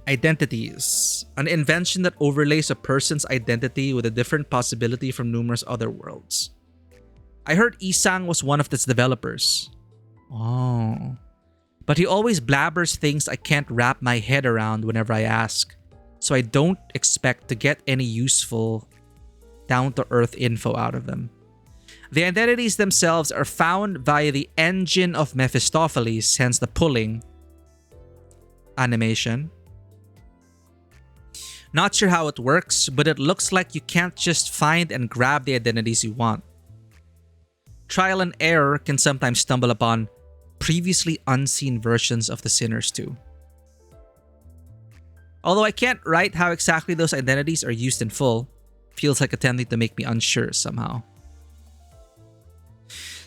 Identities. An invention that overlays a person's identity with a different possibility from numerous other worlds. I heard Isang was one of its developers. Oh. But he always blabbers things I can't wrap my head around whenever I ask, so I don't expect to get any useful, down-to-earth info out of them. The identities themselves are found via the engine of Mephistopheles, hence the pulling animation. Not sure how it works, but it looks like you can't just find and grab the identities you want. Trial and error can sometimes stumble upon previously unseen versions of the sinners too. Although I can't write how exactly those identities are used in full, feels like attempting to make me unsure somehow.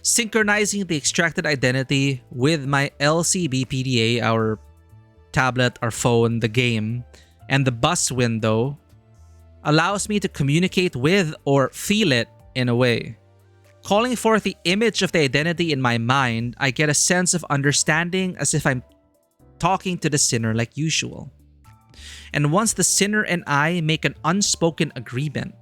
Synchronizing the extracted identity with my LCB PDA, our tablet, our phone, the game, and the bus window allows me to communicate with or feel it in a way. Calling forth the image of the identity in my mind, I get a sense of understanding as if I'm talking to the sinner like usual. And once the sinner and I make an unspoken agreement,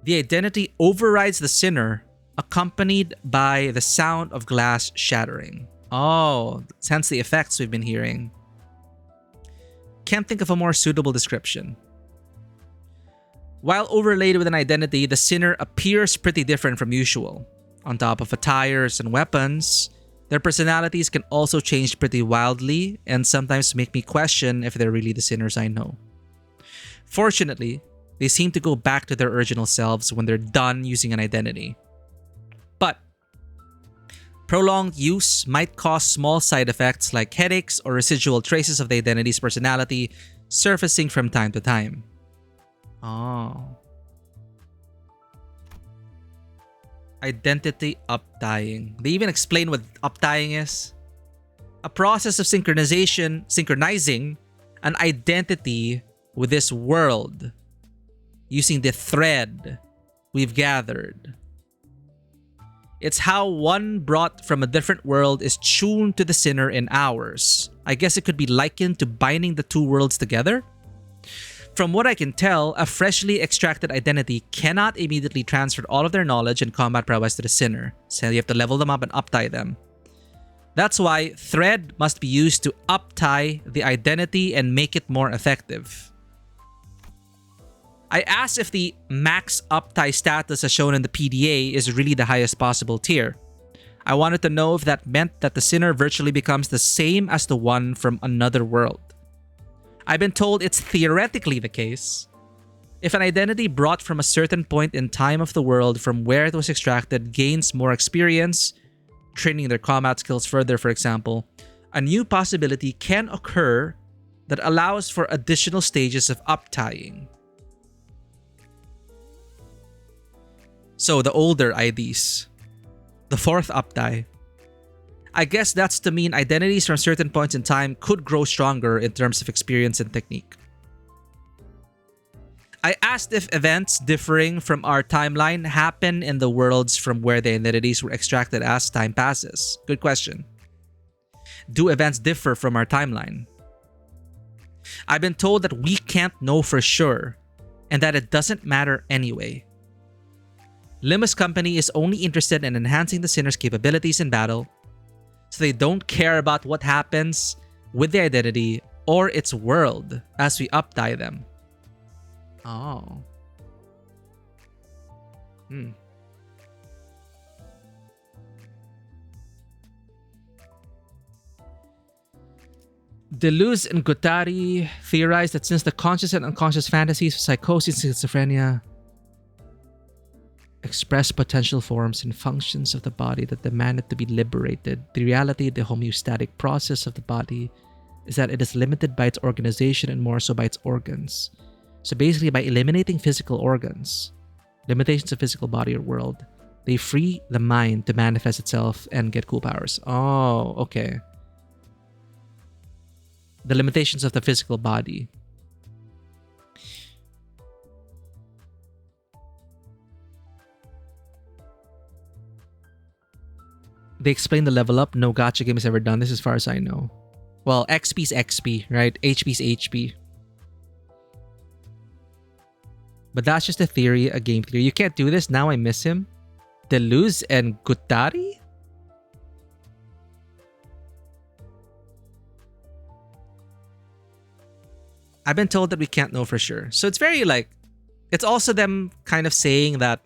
the identity overrides the sinner, accompanied by the sound of glass shattering. Oh, hence the effects we've been hearing. Can't think of a more suitable description. While overlaid with an identity, the sinner appears pretty different from usual. On top of attires and weapons, their personalities can also change pretty wildly and sometimes make me question if they're really the sinners I know. Fortunately, they seem to go back to their original selves when they're done using an identity. But prolonged use might cause small side effects like headaches or residual traces of the identity's personality surfacing from time to time. Oh. Identity uptying. They even explain what uptying is. A process of synchronizing an identity with this world using the thread we've gathered. It's how one brought from a different world is tuned to the sinner in ours. I guess it could be likened to binding the two worlds together. From what I can tell, a freshly extracted identity cannot immediately transfer all of their knowledge and combat prowess to the sinner, so you have to level them up and uptie them. That's why thread must be used to uptie the identity and make it more effective. I asked if the max uptie status as shown in the PDA is really the highest possible tier. I wanted to know if that meant that the sinner virtually becomes the same as the one from another world. I've been told it's theoretically the case. If an identity brought from a certain point in time of the world from where it was extracted gains more experience, training their combat skills further, for example, a new possibility can occur that allows for additional stages of uptying. So the older IDs, the fourth uptie. I guess that's to mean identities from certain points in time could grow stronger in terms of experience and technique. I asked if events differing from our timeline happen in the worlds from where the identities were extracted as time passes. Good question. Do events differ from our timeline? I've been told that we can't know for sure and that it doesn't matter anyway. Limbus Company is only interested in enhancing the sinner's capabilities in battle, so they don't care about what happens with the identity or its world as we uptie them. Oh. Deleuze and Guattari theorized that since the conscious and unconscious fantasies of psychosis and schizophrenia express potential forms and functions of the body that demanded to be liberated, the reality, the homeostatic process of the body, is that it is limited by its organization and more so by its organs. So basically, by eliminating physical organs, limitations of physical body or world, they free the mind to manifest itself and get cool powers. Oh, okay. The limitations of the physical body. They explain the level up. No gacha game has ever done this as far as I know. Well, XP's XP, right? HP's HP. But that's just a theory, a game theory. You can't do this. Now I miss him. Deleuze and Guattari? I've been told that we can't know for sure. So it's very like, it's also them kind of saying that,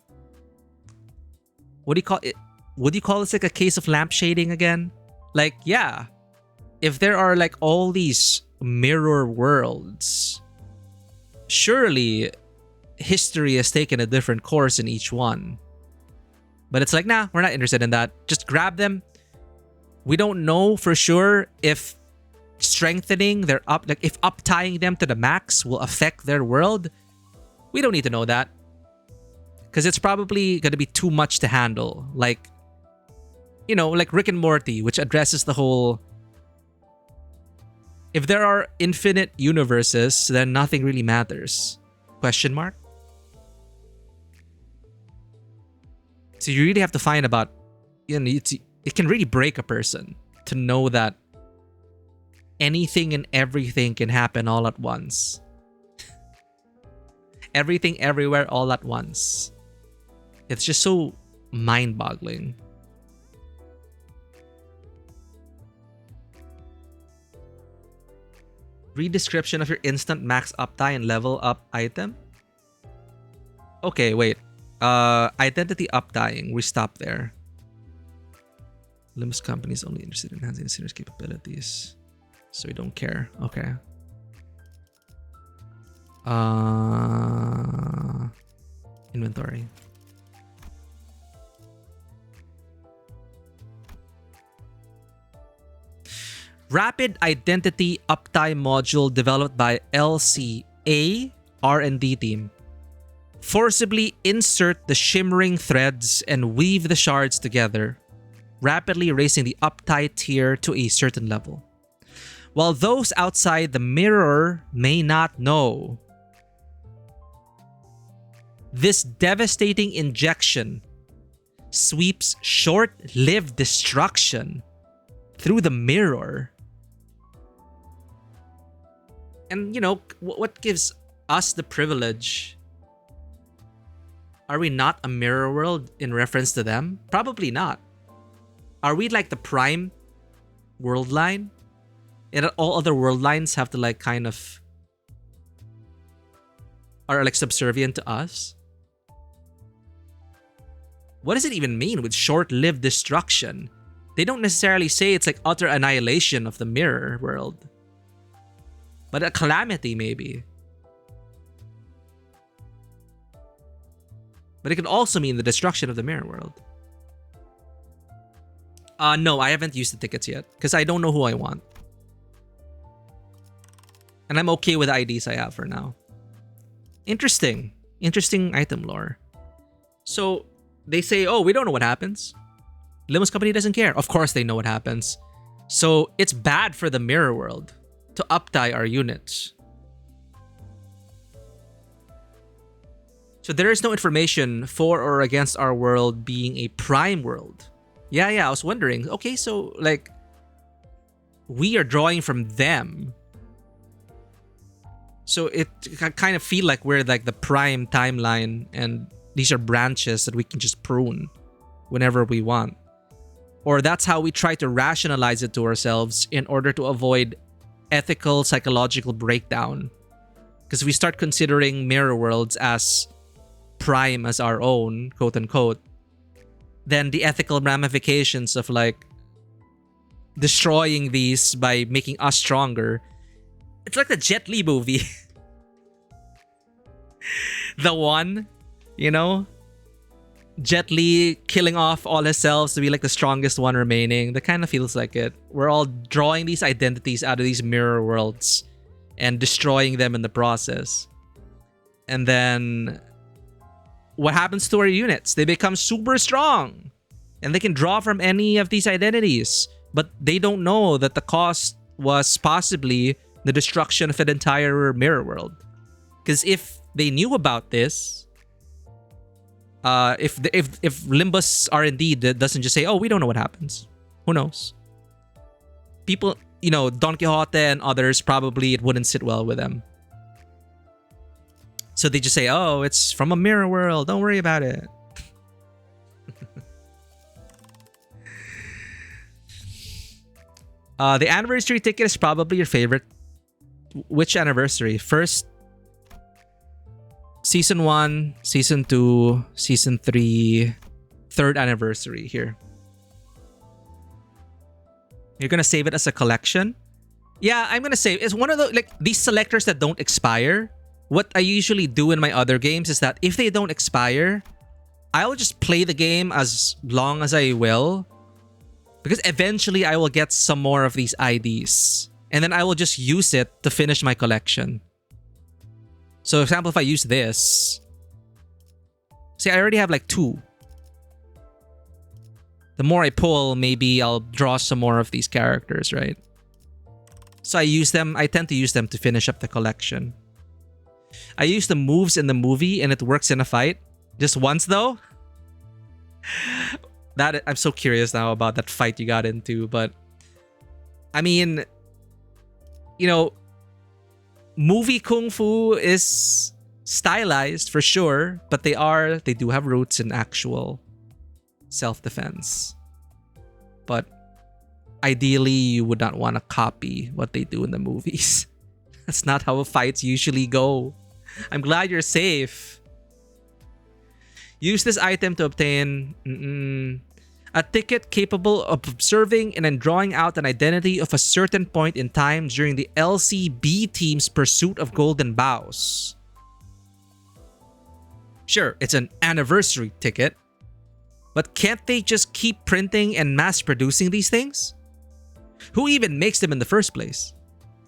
what do you call it? Would you call this like a case of lampshading again? Like, yeah, if there are like all these mirror worlds, surely history has taken a different course in each one. But it's like, nah, we're not interested in that. Just grab them. We don't know for sure if strengthening their if uptying them to the max will affect their world. We don't need to know that, because it's probably going to be too much to handle. Like, you know, like Rick and Morty, which addresses the whole, if there are infinite universes, then nothing really matters. Question mark? So you really have to find about, you know, it can really break a person to know that anything and everything can happen all at once. Everything, everywhere, all at once. It's just so mind-boggling. Read description of your instant max uptie and level up item. Okay, wait. Identity uptying. We stop there. Limbus Company is only interested in enhancing the sinner's capabilities, so we don't care. Okay. Inventory. Rapid Identity Uptie module developed by LCA R&D team. Forcibly insert the shimmering threads and weave the shards together, rapidly raising the uptie tier to a certain level. While those outside the mirror may not know, this devastating injection sweeps short-lived destruction through the mirror. And, you know, what gives us the privilege? Are we not a mirror world in reference to them? Probably not. Are we like the prime world line? And all other world lines have to like kind of are like subservient to us? What does it even mean with short-lived destruction? They don't necessarily say it's like utter annihilation of the mirror world, but a calamity maybe. But it could also mean the destruction of the mirror world. No, I haven't used the tickets yet because I don't know who I want. And I'm okay with the IDs I have for now. Interesting. Interesting item lore. So they say, oh, we don't know what happens. Limbus company doesn't care. Of course they know what happens. So it's bad for the mirror world to updie our units. So there is no information for or against our world being a prime world. Yeah, I was wondering. Okay, so like we are drawing from them. So it kind of feel like we're like the prime timeline and these are branches that we can just prune whenever we want. Or that's how we try to rationalize it to ourselves in order to avoid ethical, psychological breakdown. Because we start considering mirror worlds as prime as our own, quote unquote, then the ethical ramifications of like destroying these by making us stronger. It's like the Jet Li movie. The One, you know? Jet Li killing off all his selves to be like the strongest one remaining. That kind of feels like it. We're all drawing these identities out of these mirror worlds and destroying them in the process. And then what happens to our units? They become super strong and they can draw from any of these identities, but they don't know that the cost was possibly the destruction of an entire mirror world. Because if they knew about this, if Limbus R&D doesn't just say, oh, we don't know what happens, who knows? People, you know, Don Quixote and others, probably it wouldn't sit well with them. So they just say, oh, it's from a mirror world, don't worry about it. The anniversary ticket is probably your favorite. Which anniversary? First, Season 1, Season 2, Season 3, third anniversary here. You're gonna save it as a collection? Yeah, I'm gonna save. It's one of the, like, these selectors that don't expire. What I usually do in my other games is that if they don't expire, I'll just play the game as long as I will. Because eventually I will get some more of these IDs. And then I will just use it to finish my collection. So, for example, if I use this... See, I already have like 2. The more I pull, maybe I'll draw some more of these characters, right? So I use them. I tend to use them to finish up the collection. I use the moves in the movie and it works in a fight. Just once though. That I'm so curious now about that fight you got into, but I mean, you know, movie kung fu is stylized for sure, but they do have roots in actual self-defense. But ideally, you would not want to copy what they do in the movies. That's not how fights usually go. I'm glad you're safe. Use this item to obtain a ticket capable of observing and then drawing out an identity of a certain point in time during the LCB team's pursuit of golden bows. Sure, it's an anniversary ticket, but can't they just keep printing and mass producing these things? Who even makes them in the first place?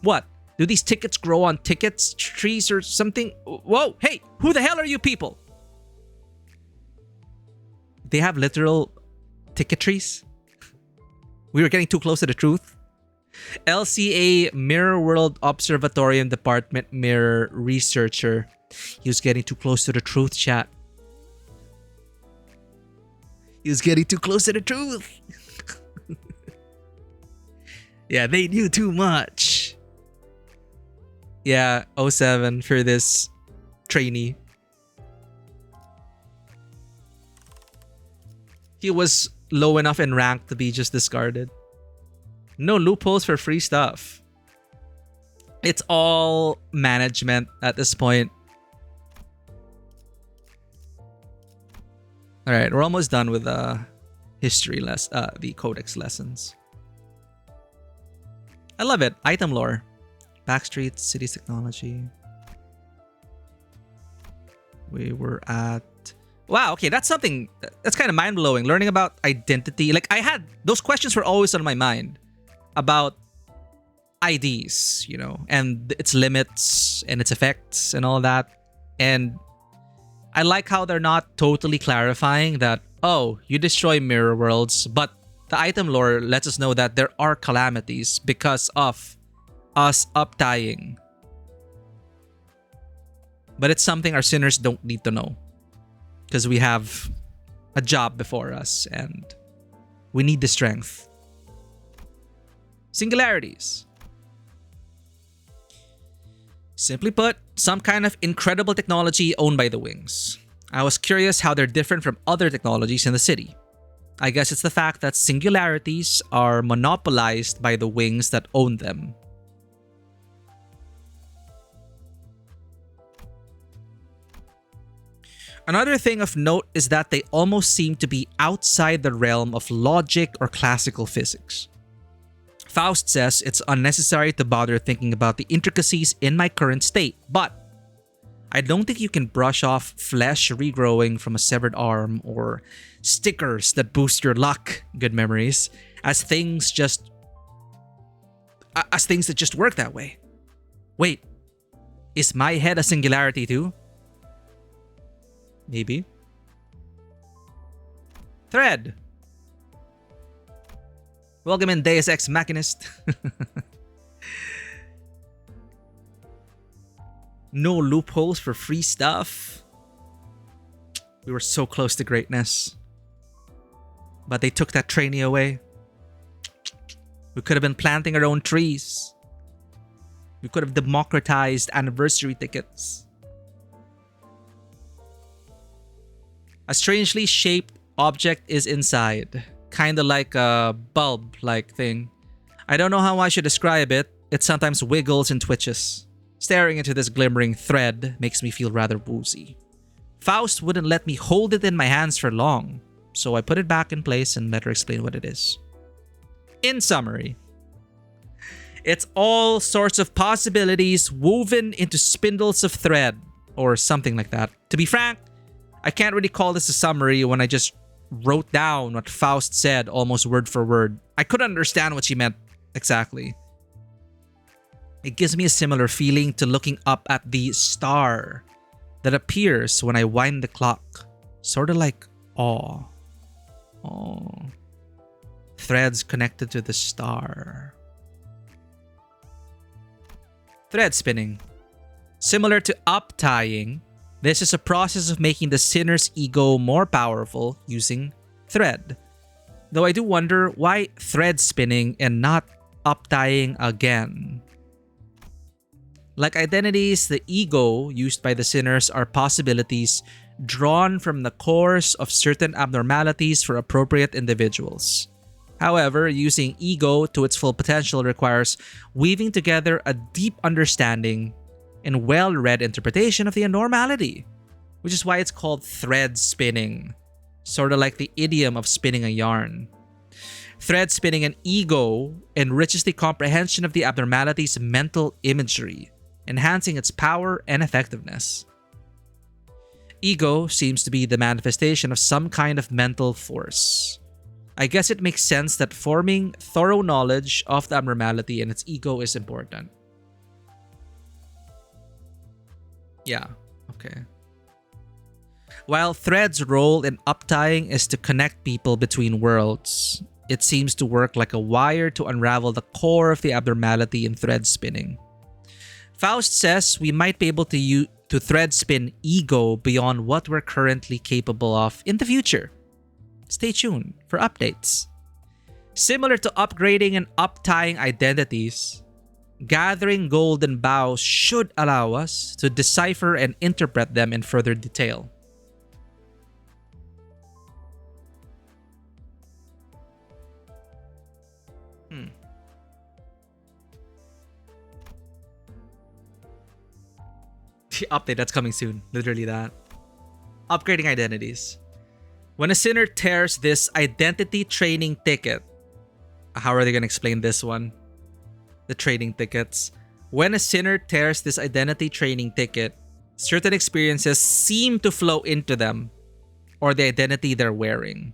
What? Do these tickets grow on tickets, trees, or something? Whoa, hey, who the hell are you people? They have literal ticket trees? We were getting too close to the truth. LCA Mirror World Observatorium Department Mirror Researcher. He was getting too close to the truth, chat. He was getting too close to the truth. Yeah, they knew too much. Yeah, 07 for this trainee. He was low enough in rank to be just discarded. No loopholes for free stuff. It's all management at this point. All right, we're almost done with the the codex lessons. I love it. Item lore. Backstreets, cities technology. We were at Wow, okay, that's something that's kind of mind-blowing. Learning about identity. Like, I had those questions were always on my mind about IDs, you know, and its limits and its effects and all that. And I like how they're not totally clarifying that, oh, you destroy mirror worlds, but the item lore lets us know that there are calamities because of us uptying. But it's something our sinners don't need to know, because we have a job before us and we need the strength. Singularities. Simply put, some kind of incredible technology owned by the Wings. I was curious how they're different from other technologies in the city. I guess it's the fact that singularities are monopolized by the Wings that own them. Another thing of note is that they almost seem to be outside the realm of logic or classical physics. Faust says it's unnecessary to bother thinking about the intricacies in my current state, but I don't think you can brush off flesh regrowing from a severed arm or stickers that boost your luck, good memories, as things that just work that way. Wait, is my head a singularity too? Maybe. Thread. Welcome in, Deus Ex Machinist. No loopholes for free stuff. We were so close to greatness. But they took that trainee away. We could have been planting our own trees. We could have democratized anniversary tickets. A strangely shaped object is inside. Kinda like a bulb-like thing. I don't know how I should describe it. It sometimes wiggles and twitches. Staring into this glimmering thread makes me feel rather woozy. Faust wouldn't let me hold it in my hands for long, so I put it back in place and let her explain what it is. In summary, it's all sorts of possibilities woven into spindles of thread, or something like that. To be frank, I can't really call this a summary when I just wrote down what Faust said almost word for word. I couldn't understand what she meant exactly. It gives me a similar feeling to looking up at the star that appears when I wind the clock. Sort of like awe. Oh. Threads connected to the star. Thread spinning. Similar to uptying, this is a process of making the sinner's ego more powerful using thread. Though I do wonder why thread spinning and not uptying again. Like identities, the ego used by the sinners are possibilities drawn from the cores of certain abnormalities for appropriate individuals. However, using ego to its full potential requires weaving together a deep understanding and well-read interpretation of the abnormality, which is why it's called thread spinning, sort of like the idiom of spinning a yarn. Thread spinning an ego enriches the comprehension of the abnormality's mental imagery, enhancing its power and effectiveness. Ego seems to be the manifestation of some kind of mental force. I guess it makes sense that forming thorough knowledge of the abnormality and its ego is important. Yeah, okay. While Thread's role in uptying is to connect people between worlds, it seems to work like a wire to unravel the core of the abnormality in thread spinning. Faust says we might be able to thread spin ego beyond what we're currently capable of in the future. Stay tuned for updates. Similar to upgrading and uptying identities, gathering golden bows should allow us to decipher and interpret them in further detail. The update that's coming soon. Literally that. Upgrading identities. When a sinner tears this identity training ticket, how are they going to explain this one? The training tickets. When a sinner tears this identity training ticket, certain experiences seem to flow into them or the identity they're wearing.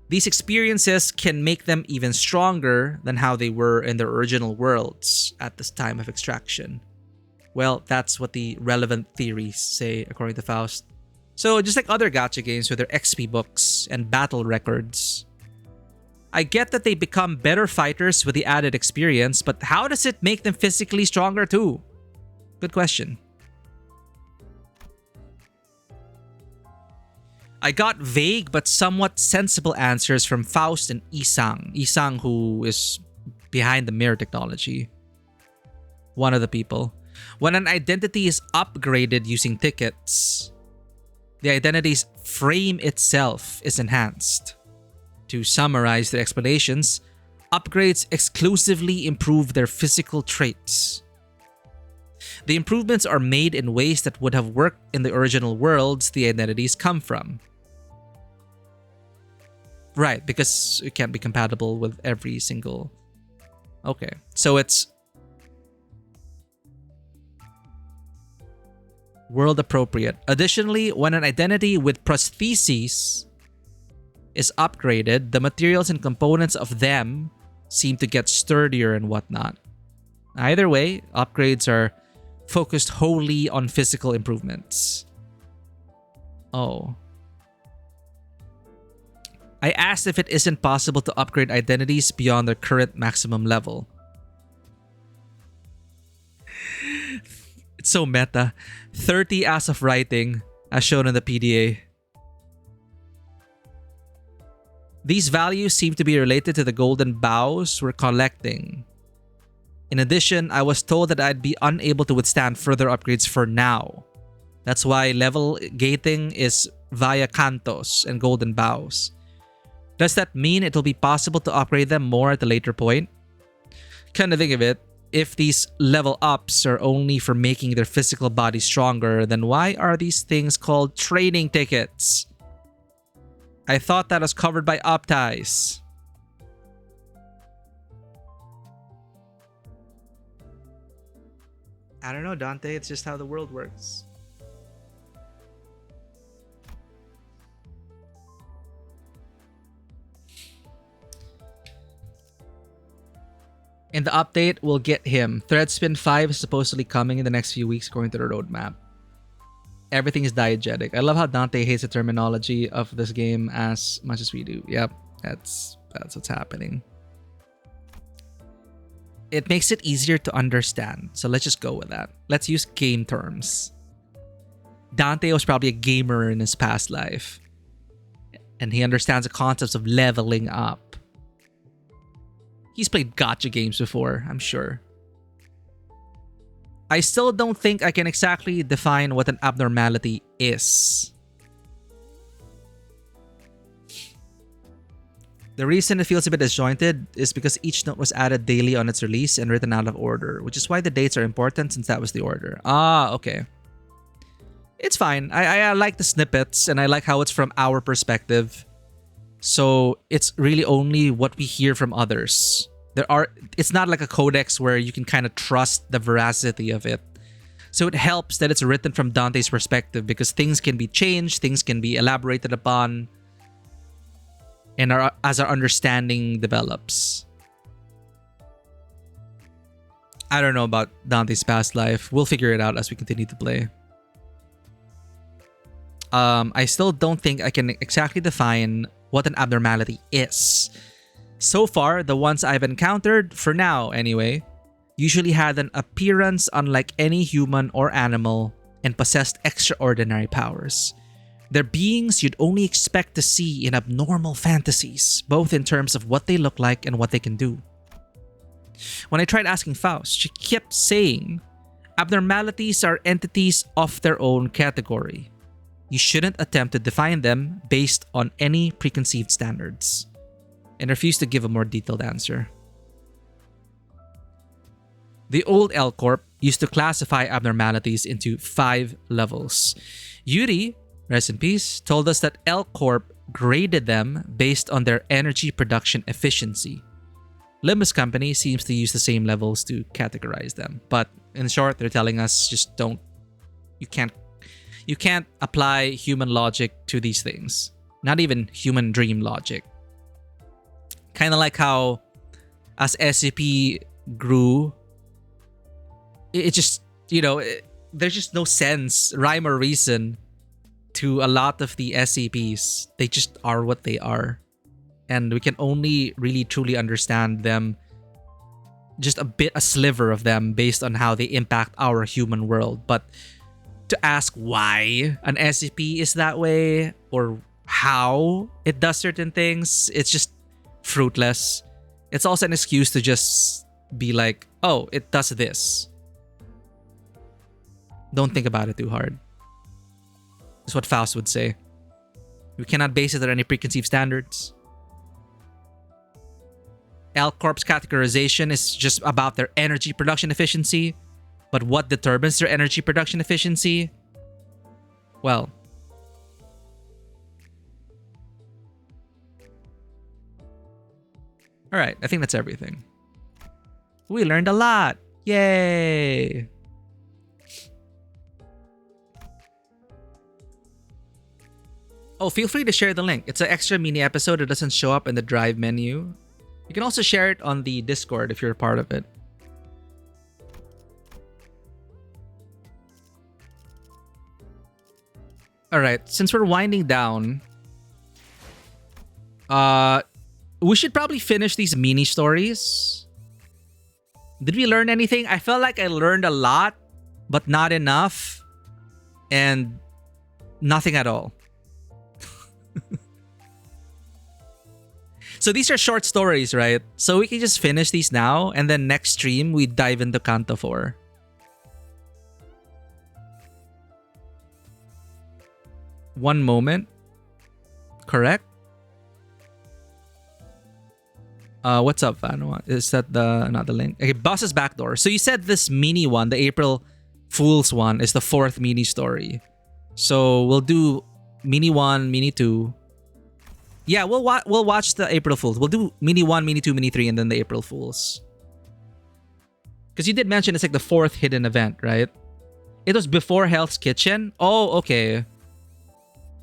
These experiences can make them even stronger than how they were in their original worlds at this time of extraction. Well, that's what the relevant theories say, according to Faust. So just like other gacha games with their XP books and battle records, I get that they become better fighters with the added experience, but how does it make them physically stronger too? Good question. I got vague but somewhat sensible answers from Faust and Isang. Isang, who is behind the mirror technology. One of the people. When an identity is upgraded using tickets, the identity's frame itself is enhanced. To summarize their explanations, upgrades exclusively improve their physical traits. The improvements are made in ways that would have worked in the original worlds the identities come from. Right, because it can't be compatible with every single... Okay, so it's... world appropriate. Additionally, when an identity with prostheses is upgraded, the materials and components of them seem to get sturdier and whatnot. Either way, upgrades are focused wholly on physical improvements. Oh. I asked if it isn't possible to upgrade identities beyond their current maximum level. It's so meta. 30 as of writing, as shown in the PDA. These values seem to be related to the golden bows we're collecting. In addition, I was told that I'd be unable to withstand further upgrades for now. That's why level gating is via cantos and golden bows. Does that mean it'll be possible to upgrade them more at a later point? Kind of think of it, if these level ups are only for making their physical body stronger, then why are these things called training tickets? I thought that was covered by upties. I don't know, Dante. It's just how the world works. In the update, we'll get him. Threadspin 5 is supposedly coming in the next few weeks according to the roadmap. Everything is diegetic. I love how Dante hates the terminology of this game as much as we do. Yep, that's what's happening. It makes it easier to understand, so let's just go with that. Let's use game terms. Dante was probably a gamer in his past life, and he understands the concepts of leveling up. He's played gacha games before, I'm sure. I still don't think I can exactly define what an abnormality is. The reason it feels a bit disjointed is because each note was added daily on its release and written out of order, which is why the dates are important since that was the order. Ah, okay. It's fine. I like the snippets and I like how it's from our perspective. So it's really only what we hear from others. It's not like a codex where you can kind of trust the veracity of it. So it helps that it's written from Dante's perspective because things can be changed, things can be elaborated upon, and as our understanding develops. I don't know about Dante's past life. We'll figure it out as we continue to play. I still don't think I can exactly define what an abnormality is. So far, the ones I've encountered, for now anyway, usually had an appearance unlike any human or animal and possessed extraordinary powers. They're beings you'd only expect to see in abnormal fantasies, both in terms of what they look like and what they can do. When I tried asking Faust, she kept saying, abnormalities are entities of their own category. You shouldn't attempt to define them based on any preconceived standards, and refused to give a more detailed answer. The old L Corp used to classify abnormalities into 5 levels. Yuri, rest in peace, told us that L Corp graded them based on their energy production efficiency. Limbus company seems to use the same levels to categorize them, but in short, they're telling us just you You can't apply human logic to these things. Not even human dream logic. Kind of like how as SCP grew, it just, you know, there's just no sense, rhyme or reason to a lot of the SCPs. They just are what they are. And we can only really truly understand them, just a sliver of them, based on how they impact our human world. But to ask why an SCP is that way or how it does certain things, it's just fruitless. It's also an excuse to just be like, oh, it does this. Don't think about it too hard. That's what Faust would say. We cannot base it on any preconceived standards. L-Corp's categorization is just about their energy production efficiency. But what determines their energy production efficiency? Well, all right, I think that's everything. We learned a lot. Yay! Oh, feel free to share the link. It's an extra mini episode. It doesn't show up in the Drive menu. You can also share it on the Discord if you're a part of it. All right, since we're winding down, we should probably finish these mini stories. Did we learn anything? I felt like I learned a lot, but not enough, and nothing at all. So these are short stories, right? So we can just finish these now, and then next stream we dive into Canto 4. One moment. Correct? What's up, Van? Is that not the link? Okay, Boss's Backdoor. So you said this mini one, the April Fool's one, is the 4th mini story. So we'll do mini 1, mini 2. Yeah, we'll watch the April Fools. We'll do mini 1, mini 2, mini 3, and then the April Fools. Because you did mention it's like the 4th hidden event, right? It was before Hell's Kitchen? Oh, okay.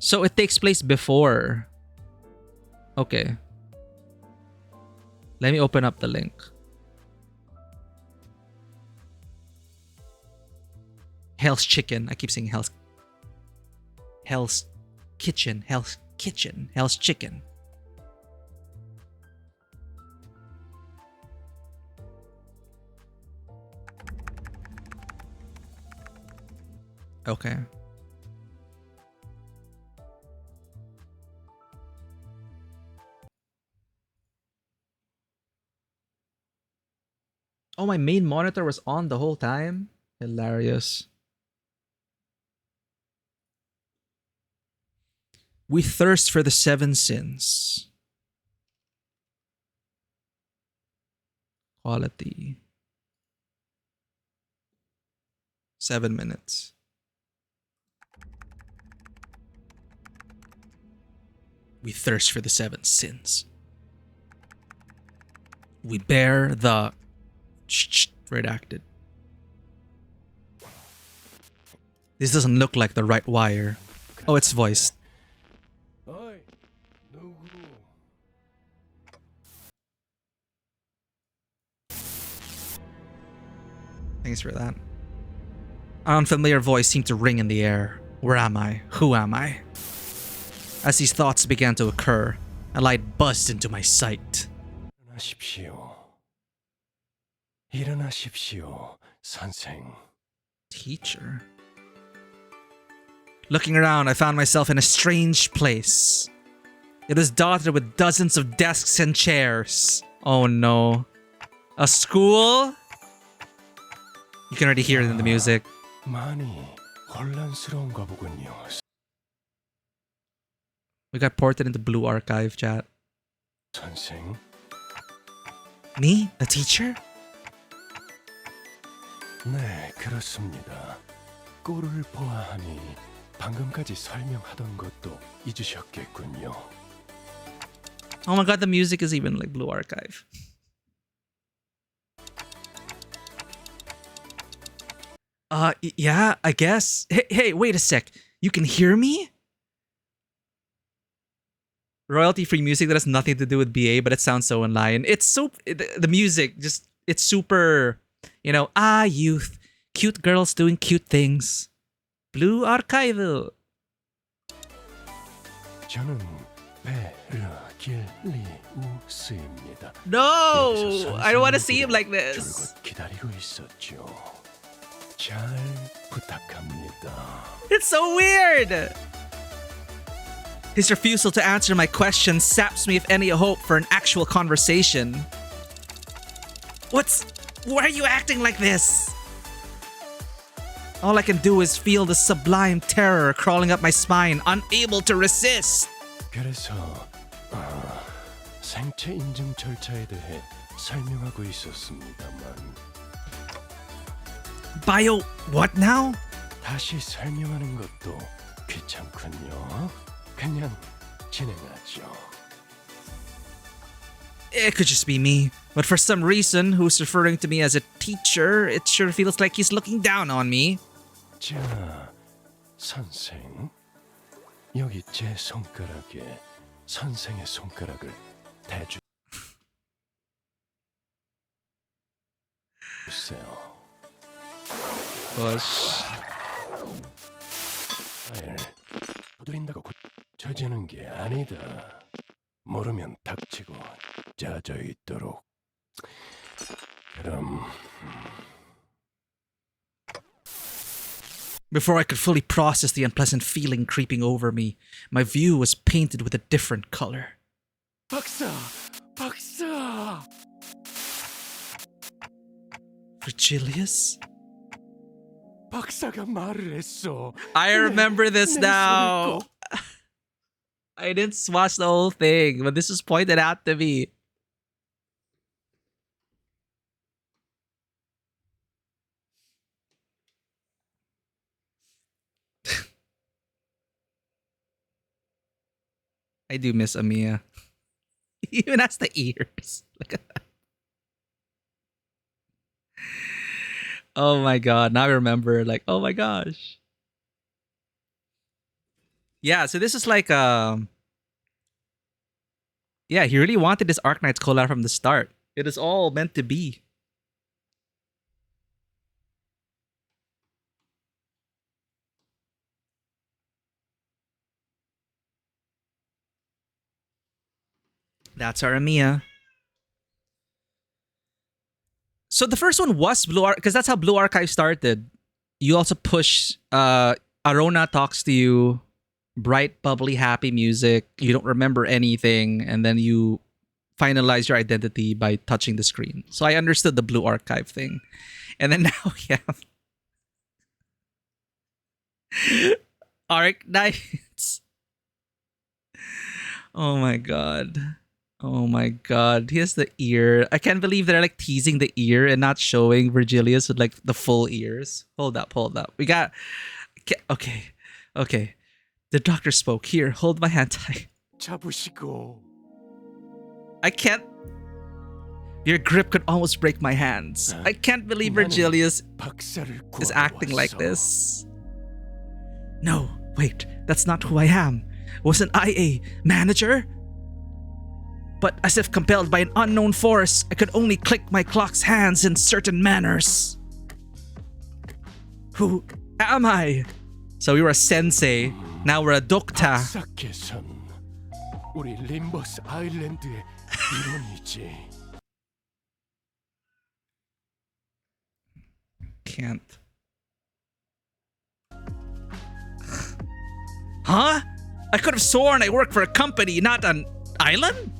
So it takes place before. Okay. Let me open up the link. Hell's Chicken. I keep saying Hell's Kitchen. Hell's Kitchen. Hell's Chicken. Okay. Oh, my main monitor was on the whole time? Hilarious. We thirst for the 7 sins. Quality. 7 minutes. We thirst for the 7 sins. We bear the... redacted. This doesn't look like the right wire. Oh, it's voiced. Thanks for that. An unfamiliar voice seemed to ring in the air. Where am I? Who am I? As these thoughts began to occur, a light buzzed into my sight. 일어나십시오, 선생. Teacher? Looking around, I found myself in a strange place. It was dotted with dozens of desks and chairs. Oh no. A school? You can already hear it in the music. 많이 혼란스러운가 보군요. We got ported into Blue Archive, chat. 선생? Me? The teacher? 네, 그렇습니다. 꼴을 보아하니 방금까지 설명하던 것도 잊으셨겠군요. Oh my god, the music is even like Blue Archive. Yeah, I guess. Hey, wait a sec. You can hear me? Royalty-free music that has nothing to do with BA, but it sounds so in line. It's so the music just it's super, youth, cute girls doing cute things. Blue Archival. 저는 베르길리우스입니다. No, I don't want to see him like this. 줄곧 기다리고 있었죠. 잘 부탁합니다. It's so weird. His refusal to answer my questions saps me of any hope for an actual conversation. Why are you acting like this? All I can do is feel the sublime terror crawling up my spine, unable to resist. 그래서 생체 인증 절차에 대해 설명하고 있었습니다만. Bio what now? 다시 설명하는 것도 귀찮군요. 그냥 진행하죠. It could just be me, but for some reason, who's referring to me as a teacher, it sure feels like he's looking down on me. 자, 선생. 여기 제 손가락에 선생의 손가락을 대주세요. 두드린다고 고쳐지는 게 아니다. 모르면 닥치고 짜져 있도록. 그럼 Before I could fully process the unpleasant feeling creeping over me, my view was painted with a different color. 박사! 박사! Virgilius? 박사가 말을 했어. I remember this now. I didn't watch the whole thing, but this was pointed out to me. I do miss Amiya. Even has the ears. Look at that. Oh my god. Now I remember. Like, oh my gosh. Yeah, so this is like yeah, he really wanted this Arknights collab from the start. It is all meant to be. That's our Amiya. So the first one was Blue Archive, because that's how Blue Archive started. You also push Arona talks to you, bright, bubbly, happy music. You don't remember anything, and then you finalize your identity by touching the screen. So I understood the Blue Archive thing. And then now we have Arknights. Oh my god. Oh my god. He has the ear. I can't believe they're like teasing the ear and not showing Virgilius with like the full ears. Hold up. We got... Okay. The doctor spoke. Here, hold my hand tight. 잡으시고. I can't... Your grip could almost break my hands. I can't believe Virgilius is acting like this. No, wait. That's not who I am. Wasn't I a manager? But as if compelled by an unknown force, I could only click my clock's hands in certain manners. Who am I? So we were a sensei, now we're a doctor. 박사께선 우리 림버스 아일랜드의 일원이지. Can't. Huh? I could have sworn I work for a company, not an island?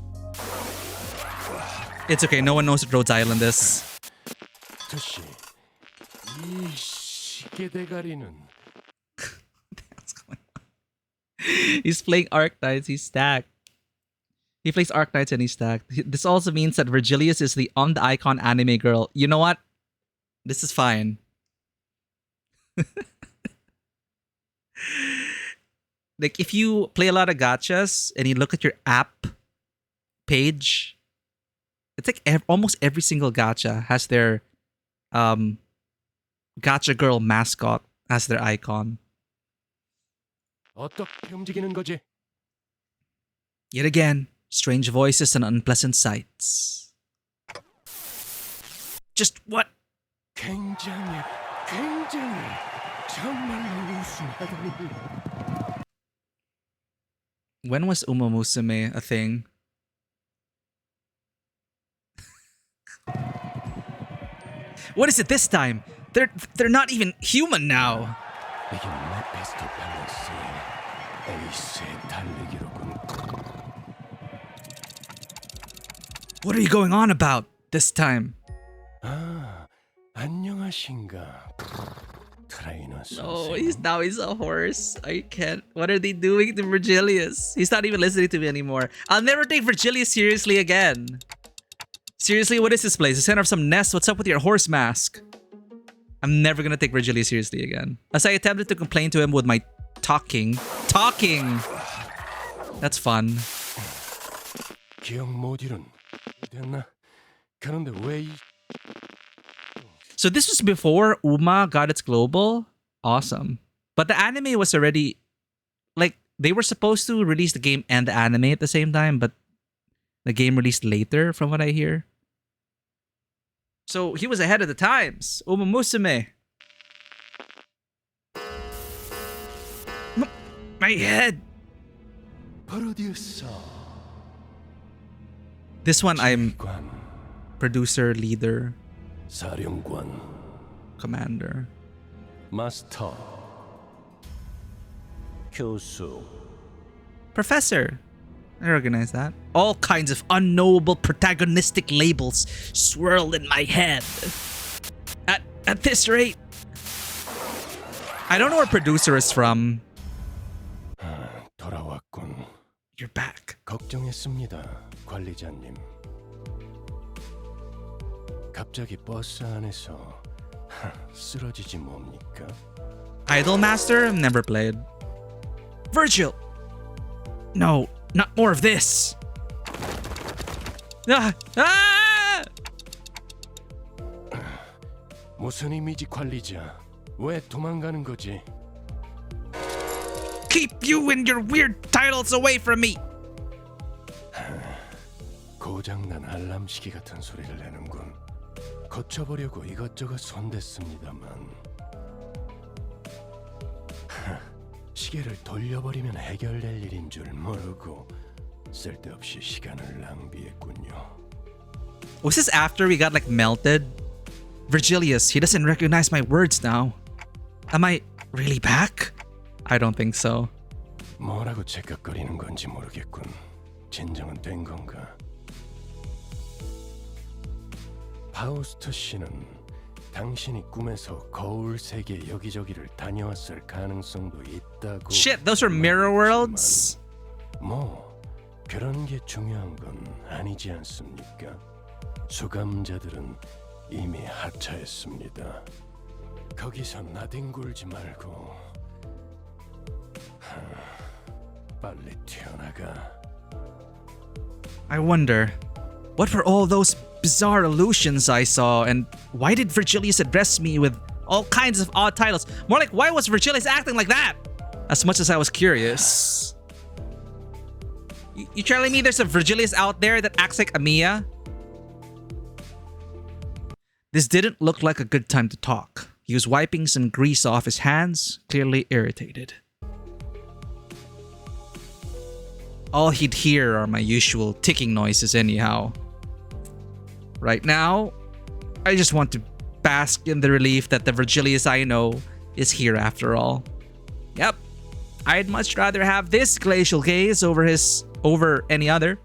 It's okay, no one knows what Rhodes Island is. 저씨, 이 시계 대가리는 He's playing Arknights, he's stacked. He plays Arknights and he's stacked. This also means that Virgilius is the on the icon anime girl. You know what? This is fine. Like if you play a lot of gachas and you look at your app page, it's like almost every single gacha has their Gotcha Girl mascot as their icon. 어떻게 움직이는 거지? Yet again, strange voices and unpleasant sights. Just what? 굉장히 정말로 우승하다니. When was Uma Musume a thing? What is it this time? They're not even human now. 이게 메피스토 밸런스의 에이스의 달리기로군. What are you going on about this time? 아, 안녕하신가. 트레이너 선생. Oh, he's a horse. I can't. What are they doing to Virgilius? He's not even listening to me anymore. I'll never take Virgilius seriously again. Seriously, what is this place? The center of some nest? What's up with your horse mask? I'm never gonna take Virgilius seriously again. As I attempted to complain to him with my talking. That's fun. 기억 못 잃은 됐나? 그런데 왜 이... So this was before Uma got its global? Awesome. But the anime was already... Like, they were supposed to release the game and the anime at the same time, but the game released later, from what I hear. So he was ahead of the times. Uma Musume. My head. 프로듀서. This one I'm producer, leader, 사령관, commander, 마스터, 교수, professor. I recognize that. All kinds of unknowable protagonistic labels swirl in my head. At this rate, I don't know where producer is from. 돌아왔군. You're back. 걱정했습니다, 관리자님. 갑자기 버스 안에서 쓰러지지 뭡니까? Idolmaster? Never played. Virgil! No, not more of this! 무슨 의미지, 관리자? 왜 도망가는 거지? Keep you and your weird titles away from me! 고장난 알람시계 같은 소리를 내는군. 고쳐보려고 이것저것 손댔습니다만 시계를 돌려버리면 해결될 일인 줄 모르고 쓸데없이 시간을 낭비했군요. Was this after we got like melted? Virgilius, he doesn't recognize my words now. Am I really back? I don't think so. 뭐라고 째깍거리는 건지 모르겠군. 진정은 된 건가? 파우스트 씨는 당신이 꿈에서 거울 세계 여기저기를 다녀왔을 가능성도 있다고. Shit, those are mirror worlds? 뭐 그런 게 중요한 건 아니지 않습니까? 수감자들은 이미 하차했습니다. 거기서 나뒹굴지 말고 빨리 튀어나가. I wonder, what were all those bizarre illusions I saw, and why did Virgilius address me with all kinds of odd titles? More like, why was Virgilius acting like that? As much as I was curious. You telling me there's a Virgilius out there that acts like Amiya? This didn't look like a good time to talk. He was wiping some grease off his hands, clearly irritated. All he'd hear are my usual ticking noises anyhow. Right now, I just want to bask in the relief that the Virgilius I know is here after all. Yep, I'd much rather have this glacial gaze over any other.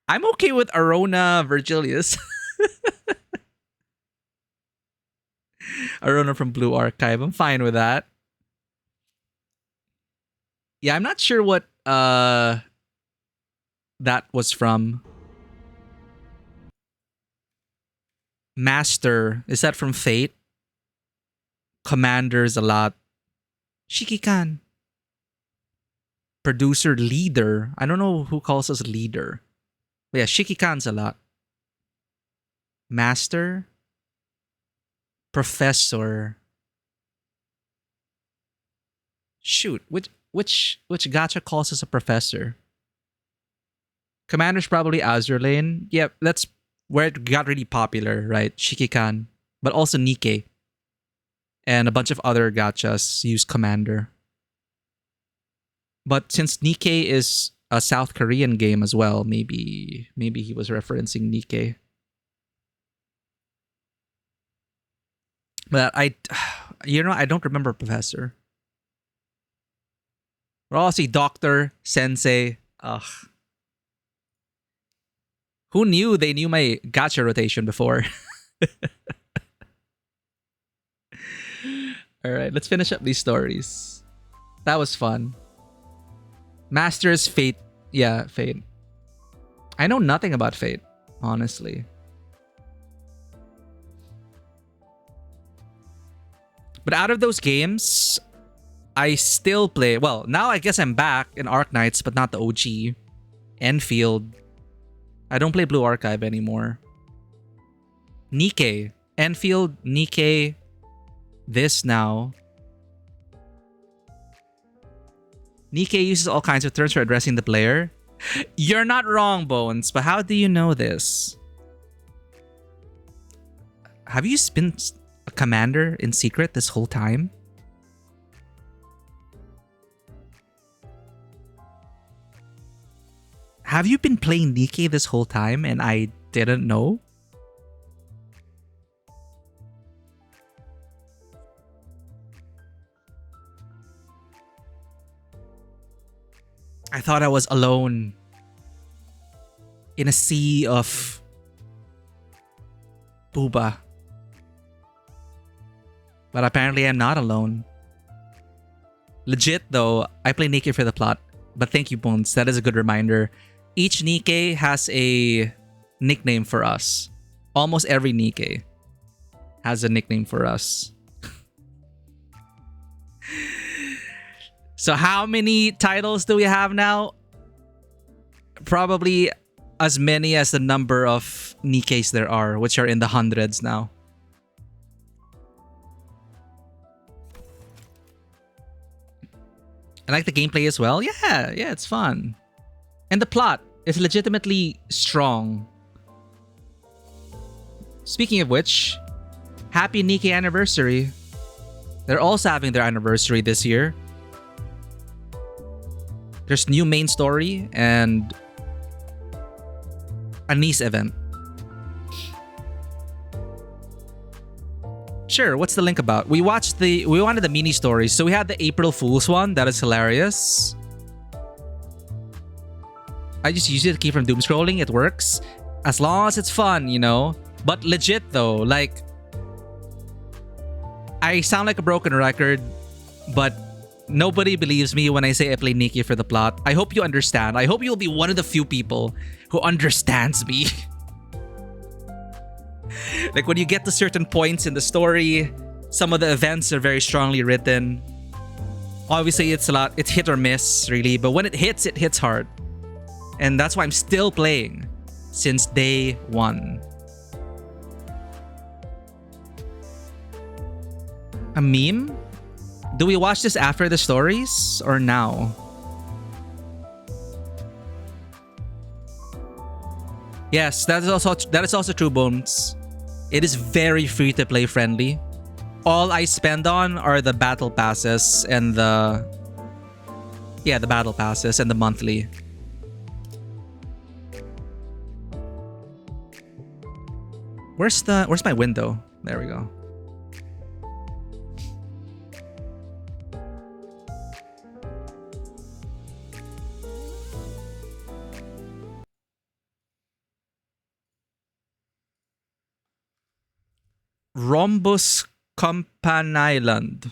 I'm okay with Arona Virgilius. Arona from Blue Archive. I'm fine with that. Yeah, I'm not sure what that was from. Master, is that from Fate? Commander's a lot. Shiki-kan. Producer, leader. I don't know who calls us leader. But yeah, Shiki-kan's a lot. Master. Professor. Shoot, which gacha calls us a professor? Commander's probably Azure Lane. Yep, that's where it got really popular, right? Shikikan. But also Nikkei. And a bunch of other gachas use Commander. But since Nikkei is a South Korean game as well, maybe he was referencing Nikkei. But I don't remember Professor. We'll all see Doctor, Sensei. Ugh. Who knew they knew my gacha rotation before? Alright, let's finish up these stories. That was fun. Master's Fate. Yeah, Fate. I know nothing about Fate, honestly. But out of those games, I still play. Well, now I guess I'm back in Arknights, but not the OG. Enfield. I don't play Blue Archive anymore. Nikkei. Enfield, Nikkei. This now. Nikkei uses all kinds of terms for addressing the player. You're not wrong, Bones, but how do you know this? Have you been a commander in secret this whole time? Have you been playing Nikkei this whole time and I didn't know? I thought I was alone in a sea of booba. But apparently I'm not alone. Legit though, I play Nikkei for the plot. But thank you, Bones. That is a good reminder. Each Nikkei has a nickname for us. Almost every Nikkei has a nickname for us. So how many titles do we have now? Probably as many as the number of Nikkeis there are, which are in the hundreds now. I like the gameplay as well. Yeah, it's fun. And the plot is legitimately strong. Speaking of which, happy Nikkei anniversary. They're also having their anniversary this year. There's new main story and a Nice event. Sure, what's the link about? We wanted the mini stories. So we had the April Fool's one. That is hilarious. I just use it to keep from doom scrolling. It works. As long as it's fun, you know. But legit though, like, I sound like a broken record, but nobody believes me when I say I play Nikkei for the plot. I hope you understand. I hope you'll be one of the few people who understands me. Like when you get to certain points in the story, some of the events are very strongly written. Obviously, it's hit or miss, really. But when it hits hard. And that's why I'm still playing since day one. A meme? Do we watch this after the stories or now? Yes, that is also true, Bones. It is very free to play friendly. All I spend on are the battle passes and the battle passes and the monthly. Where's my window? There we go. Rhombus Campanile.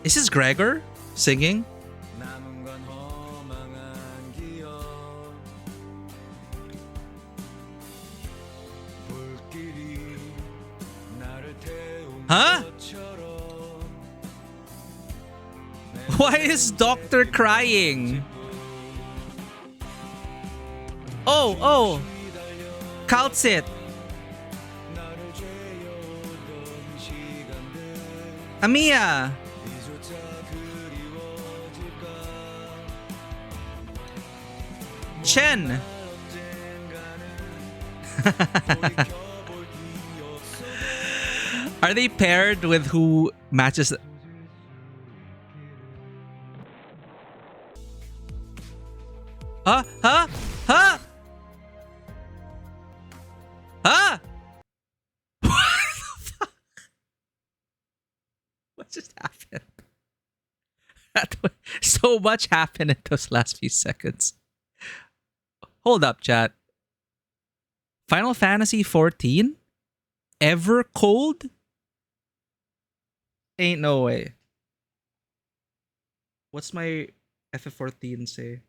Is this Gregor singing? Huh? Why is Doctor crying? Oh, Calcit. Amiya. Chen. Are they paired with who matches? Huh? Huh? Huh? Huh? What the fuck? What just happened? So much happened in those last few seconds. Hold up, chat. Final Fantasy 14? Ever cold? Ain't no way. What's my FF14 say?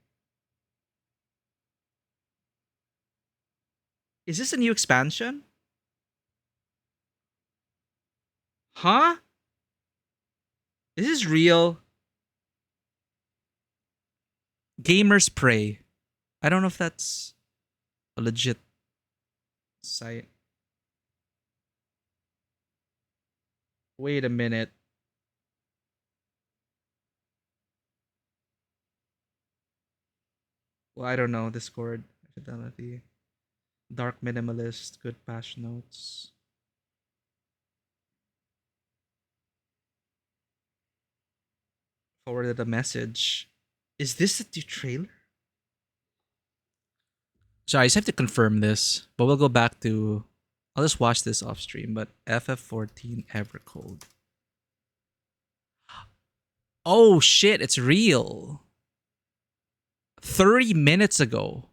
Is this a new expansion? Huh? Is this real? Gamers Prey. I don't know if that's a legit site. Wait a minute. Well, I don't know. Discord. Fidelity. Dark Minimalist. Good patch notes. Forwarded a message. Is this a new trailer? So I just have to confirm this, but we'll go back to... I'll just watch this off stream, but FF14 Evercold. Oh shit, it's real. 30 minutes ago.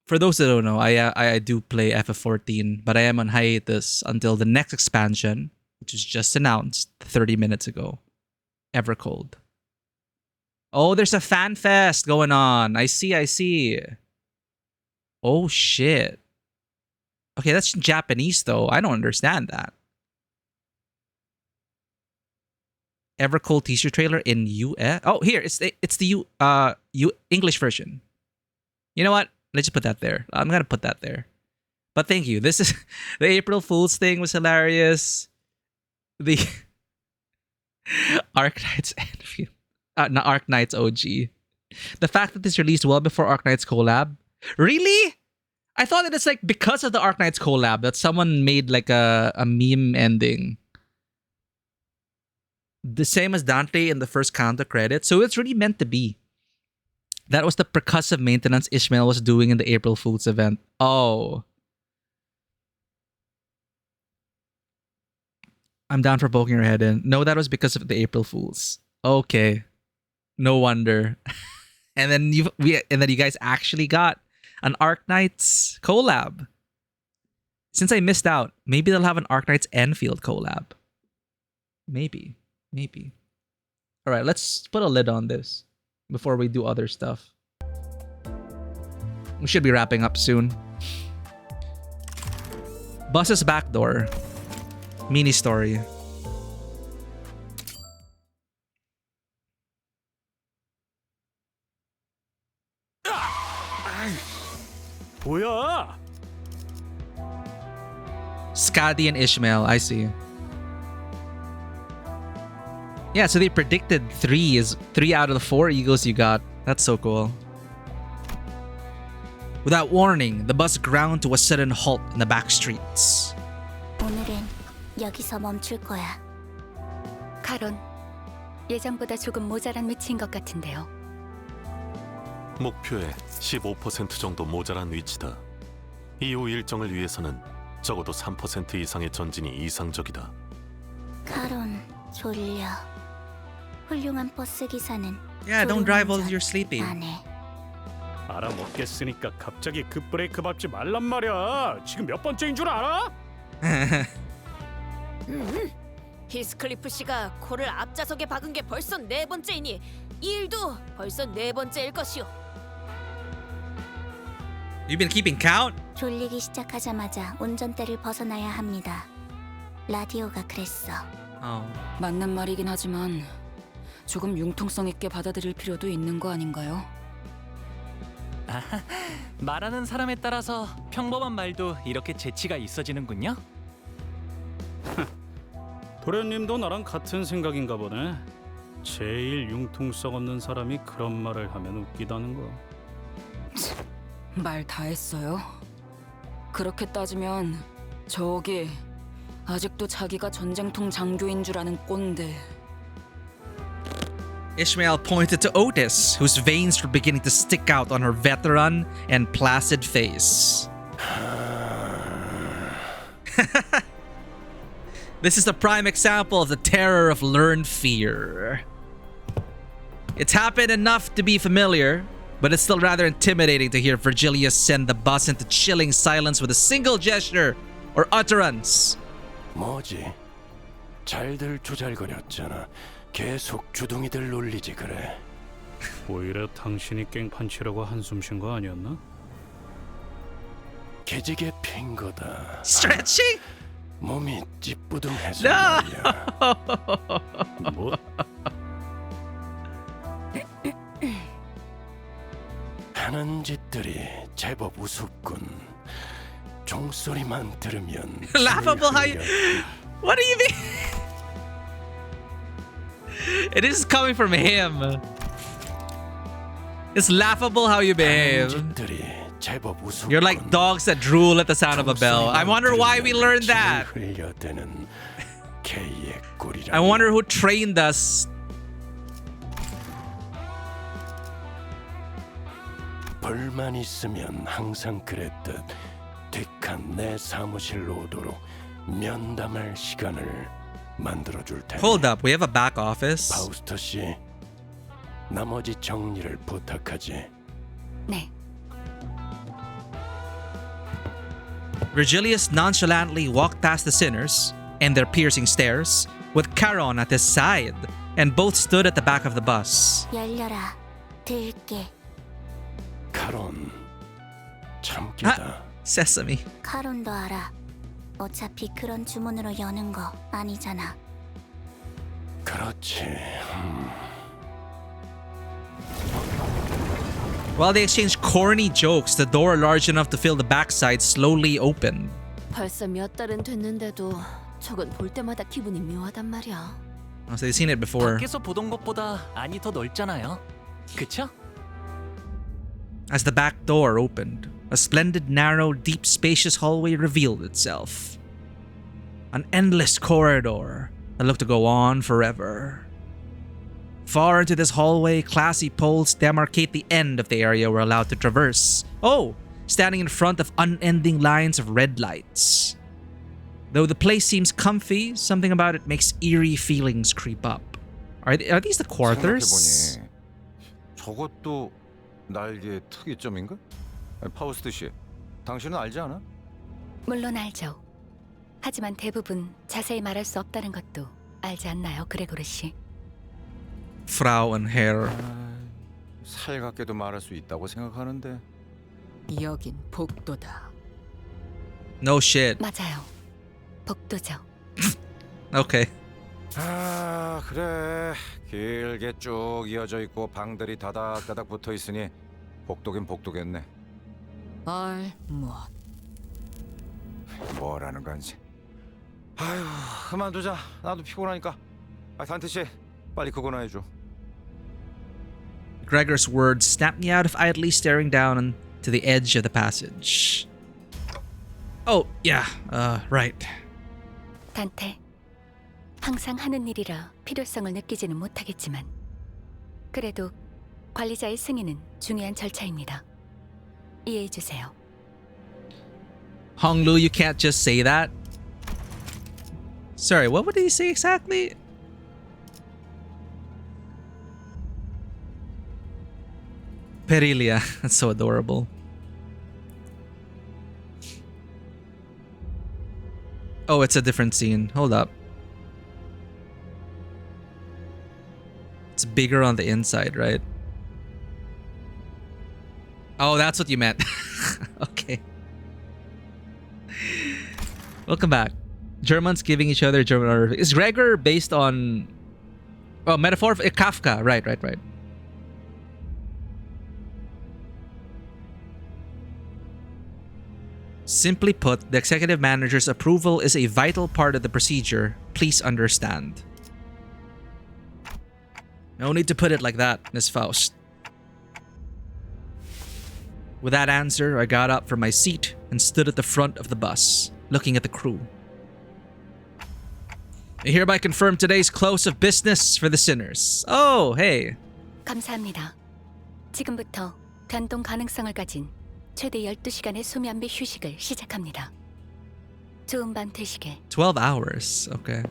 For those that don't know, I do play FF14, but I am on hiatus until the next expansion, which was just announced 30 minutes ago. Evercold. Oh, there's a fan fest going on. I see. Oh shit. Okay, that's in Japanese though. I don't understand that. Evercold teaser trailer in US. Oh, here it's the English version. You know what? Let's just put that there. I'm gonna put that there. But thank you. This is the April Fool's thing was hilarious. The Arknight's Enfield. Not Arknight's OG. The fact that this released well before Arknight's collab. Really? I thought that it's like because of the Arknight's collab that someone made like a meme ending. The same as Dante in the first counter credit. So it's really meant to be. That was the percussive maintenance Ishmael was doing in the April Fool's event. Oh. I'm down for poking your head in. No, that was because of the April Fools. Okay. No wonder. And then you guys actually got an Arknights collab. Since I missed out, maybe they'll have an Arknights Enfield collab. Maybe. All right, let's put a lid on this before we do other stuff. We should be wrapping up soon. Bus's backdoor. Mini story. 뭐야? Skadi and Ishmael, I see. Yeah, so they predicted 3 out of the 4 eagles you got. That's so cool. Without warning, the bus ground to a sudden halt in the back streets. 오늘은 여기서 멈출 거야. 카론, 예상보다 조금 모자란 위치인 것 같은데요. 목표의 15% 정도 모자란 위치다. 이후 일정을 위해서는 적어도 3% 이상의 전진이 이상적이다. 카론, 졸려. 훌륭한 버스 기사는 Yeah, don't drive while you're sleeping. 안 해. 알아먹겠으니까 갑자기 급브레이크 밟지 말란 말이야. 지금 몇 번째인 줄 알아? 히스클리프 씨가 코를 앞좌석에 박은 게 벌써 4번째이니 이 일도 벌써 4번째일 것이오. You've been keeping count? 졸리기 시작하자마자 운전대를 벗어나야 합니다. 라디오가 그랬어. 맞는 말이긴 하지만 조금 융통성 있게 받아들일 필요도 있는 거 아닌가요? 아하, 말하는 사람에 따라서 평범한 말도 이렇게 재치가 있어지는군요. 도련님도 나랑 같은 생각인가 보네. 제일 융통성 없는 사람이 그런 말을 하면 웃기다는 거. 말 다 했어요. 그렇게 따지면 저기 아직도 자기가 전쟁통 장교인 줄 아는 꼰대. Ishmael pointed to Otis, whose veins were beginning to stick out on her veteran and placid face. This is the prime example of the terror of learned fear. It's happened enough to be familiar, but it's still rather intimidating to hear Virgilius send the bus into chilling silence with a single gesture or utterance. 뭐지? 잘들 조잘거렸잖아. 계속 주둥이들 놀리지 그래. 오히려 당신이 깽판치려고 한숨 쉰 거 아니었나? 개지게 핀 거다. Stretching? 몸이 찌뿌둥해서 말이야. 뭐? 하는 짓들이 제법 우습군. 종소리만 들으면 Laughable how you... What do you mean? It is coming from him. It's laughable how you behave. You're like dogs that drool at the sound of a bell. I wonder why we learned that. I wonder who trained us. 불만 있으면 항상 그랬듯 뒷칸 내 사무실로 오도록 면담할 시간을 만들어줄 테니. Hold up, we have a back office? 파우스터 씨, 나머지 정리를 부탁하지. 네. Virgilius nonchalantly walked past the sinners and their piercing stares, with Charon at his side, and both stood at the back of the bus. 열려라. 들게. 카론, 참기다. Sesame. 카론도 알아. 어차피 그런 주문으로 여는 거 아니잖아. 그렇지. While they exchanged corny jokes, the door large enough to fill the backside slowly opened. 벌써 몇 달은 됐는데도 저건 볼 때마다 기분이 묘하단 말이야. Oh, so they've seen it before. 밖에서 보던 것보다 안이 더 넓잖아요. 그쵸? As the back door opened, a splendid, narrow, deep, spacious hallway revealed itself. An endless corridor that looked to go on forever. Far into this hallway, classy poles demarcate the end of the area we're allowed to traverse. Oh, standing in front of unending lines of red lights. Though the place seems comfy, something about it makes eerie feelings creep up. Are these the quarters? 생각해보니 저것도 날개의 특이점인가? 파우스트 씨, 당신은 알지 않아? 물론 알죠. 하지만 대부분 자세히 말할 수 없다는 것도 알지 않나요, 그레고르 씨? Frau and Herr. 살갑게도 말할 수 있다고 생각하는데. 여긴 복도다. No shit. 맞아요. 복도죠. Okay. 아, 그래. 길게 쭉 이어져 있고 방들이 다닥다닥 붙어 있으니 복도긴 복도겠네. 뭐라는 건지. 아휴, 그만두자. 나도 피곤하니까. 단테 씨, 빨리 그거나 해줘. Gregor's words snapped me out of idly staring down to the edge of the passage. Oh, yeah, right. 단테, 항상 하는 일이라 필요성을 느끼지는 못하겠지만 그래도 관리자의 승인은 중요한 절차입니다. 이해해 주세요. Honglu, you can't just say that. Sorry, what would he say exactly? Perilia, that's so adorable. Oh, it's a different scene. Hold up. It's bigger on the inside, right? Oh, that's what you meant. Okay. Welcome back. Germans giving each other German order. Is Gregor based on... Oh, metaphor? Kafka. Right. Simply put, the executive manager's approval is a vital part of the procedure. Please understand. No need to put it like that, Miss Faust. With that answer, I got up from my seat and stood at the front of the bus, looking at the crew. I hereby confirm today's close of business for the sinners. Oh, hey. 감사합니다. 지금부터 변동 가능성을 가진 최대 12시간의 수면 및 휴식을 시작합니다. 좋은 밤 되시길. 12 hours. Okay.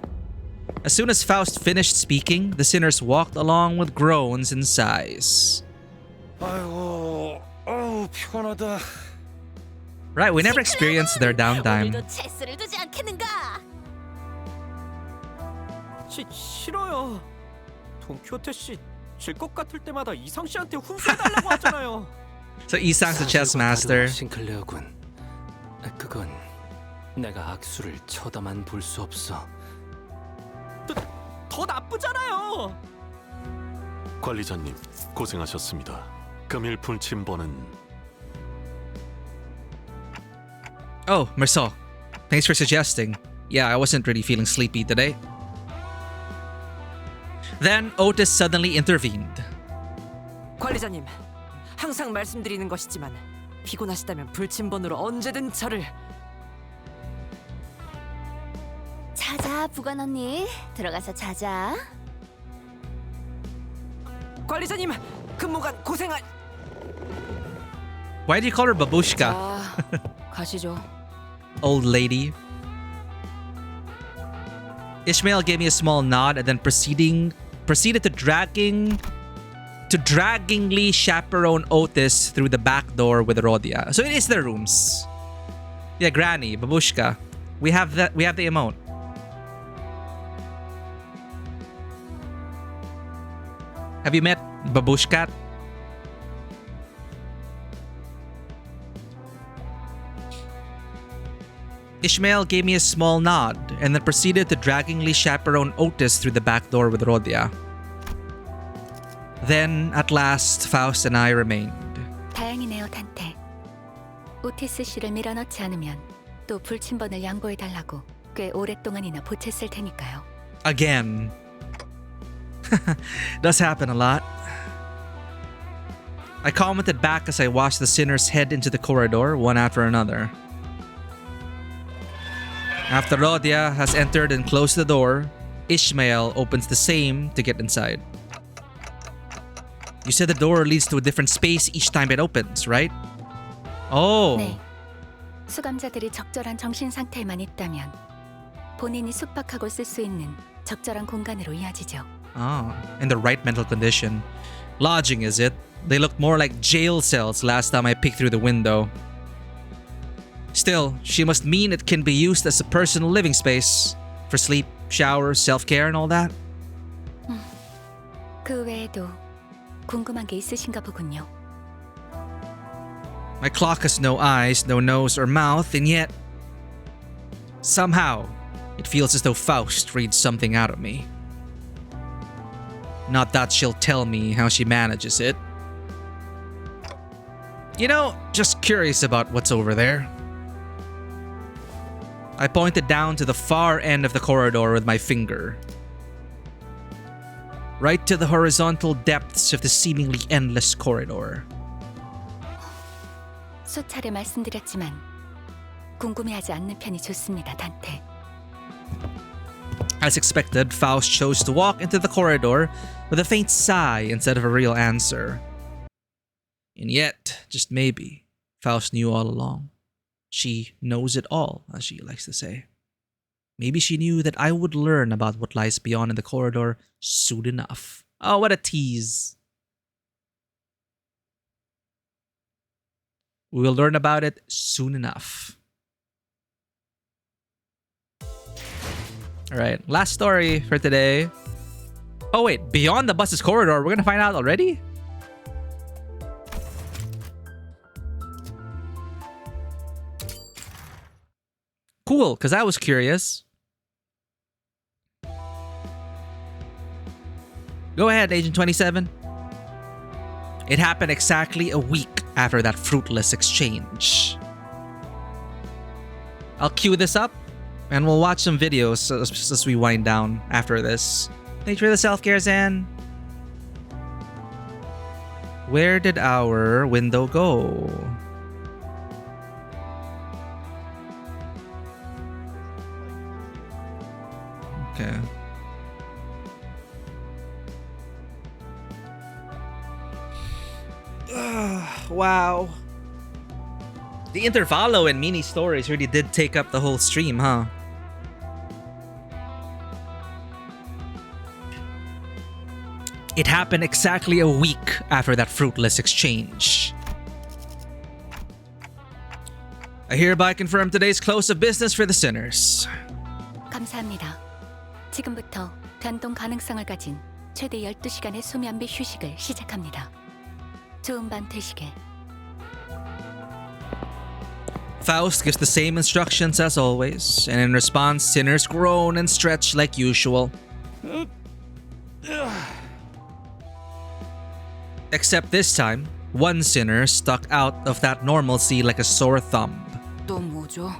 As soon as Faust finished speaking, the sinners walked along with groans and sighs. 아이고, 피곤하다. Right, we never experienced their downtime. 오늘도 체스를 두지 않겠는가? 싫어요. 돈키호테 씨 질 것 같을 때마다 이상 씨한테 훈수해달라고 하잖아요. So Isang's the chess master. 싱클레어군. 그건 내가 악수를 쳐다만 볼 수 없어. 더 나쁘잖아요. 관리자님, 고생하셨습니다. 금일 불침번은... Oh, Marceau. Thanks for suggesting. Yeah, I wasn't really feeling sleepy today. Then Otis suddenly intervened. 관리자님, 항상 말씀드리는 것이지만 피곤하시다면 불침번으로 언제든 저를. 자자, 부관 언니. 들어가서 자자. 관리자님, 근무간 고생할. Why do you call her Babushka? 가시죠. Old lady. Ishmael gave me a small nod and then proceeded to draggingly chaperone Otis through the back door with Rodia. So it is their rooms. Yeah, Granny, Babushka. We have the emote. Have you met Babushka? Ishmael gave me a small nod and then proceeded to draggingly chaperone Otis through the back door with Rodia. Then, at last, Faust and I remained. 다행이네요, 단테. 오티스 씨를 밀어넣지 않으면 또 불침번을 양보해달라고 꽤 오랫동안이나 보챘을 테니까요. Again. Does happen a lot. I commented back as I watched the sinners head into the corridor, one after another. After Rodia has entered and closed the door, Ishmael opens the same to get inside. You said the door leads to a different space each time it opens, right? Oh. 네. 수감자들이 적절한 정신 상태에만 있다면 본인이 숙박하고 쓸 수 있는 적절한 공간으로 이어지죠. Ah, in the right mental condition. Lodging, is it? They looked more like jail cells last time I peeked through the window. Still, she must mean it can be used as a personal living space for sleep, shower, self-care, and all that. 그 외에도 궁금한 게 있으신가 보군요. My clock has no eyes, no nose or mouth, and yet somehow it feels as though Faust reads something out of me. Not that she'll tell me how she manages it. You know, just curious about what's over there. I pointed down to the far end of the corridor with my finger. Right to the horizontal depths of the seemingly endless corridor. 수차례 말씀드렸지만 궁금해하지 않는 편이 좋습니다, 단테. As expected, Faust chose to walk into the corridor with a faint sigh instead of a real answer. And yet, just maybe, Faust knew all along. She knows it all, as she likes to say. Maybe she knew that I would learn about what lies beyond in the corridor soon enough. Oh, what a tease. We will learn about it soon enough. Alright, last story for today. Oh wait, beyond the bus's corridor, we're gonna find out already? Cool, because I was curious. Go ahead, Agent 27. It happened exactly a week after that fruitless exchange. I'll cue this up and we'll watch some videos as we wind down after this. Thanks for the self-care, Zan. Where did our window go? Okay. Wow. The Intervallo and mini stories really did take up the whole stream, huh? It happened exactly a week after that fruitless exchange. I hereby confirm today's close of business for the sinners. 감사합니다. 지금부터 변동 가능성을 가진 최대 12시간의 수면 및 휴식을 시작합니다. 좋은 밤 되시길. Faust gives the same instructions as always, and in response, sinners groan and stretch like usual. Except this time, one sinner stuck out of that normalcy like a sore thumb. 또 뭐죠?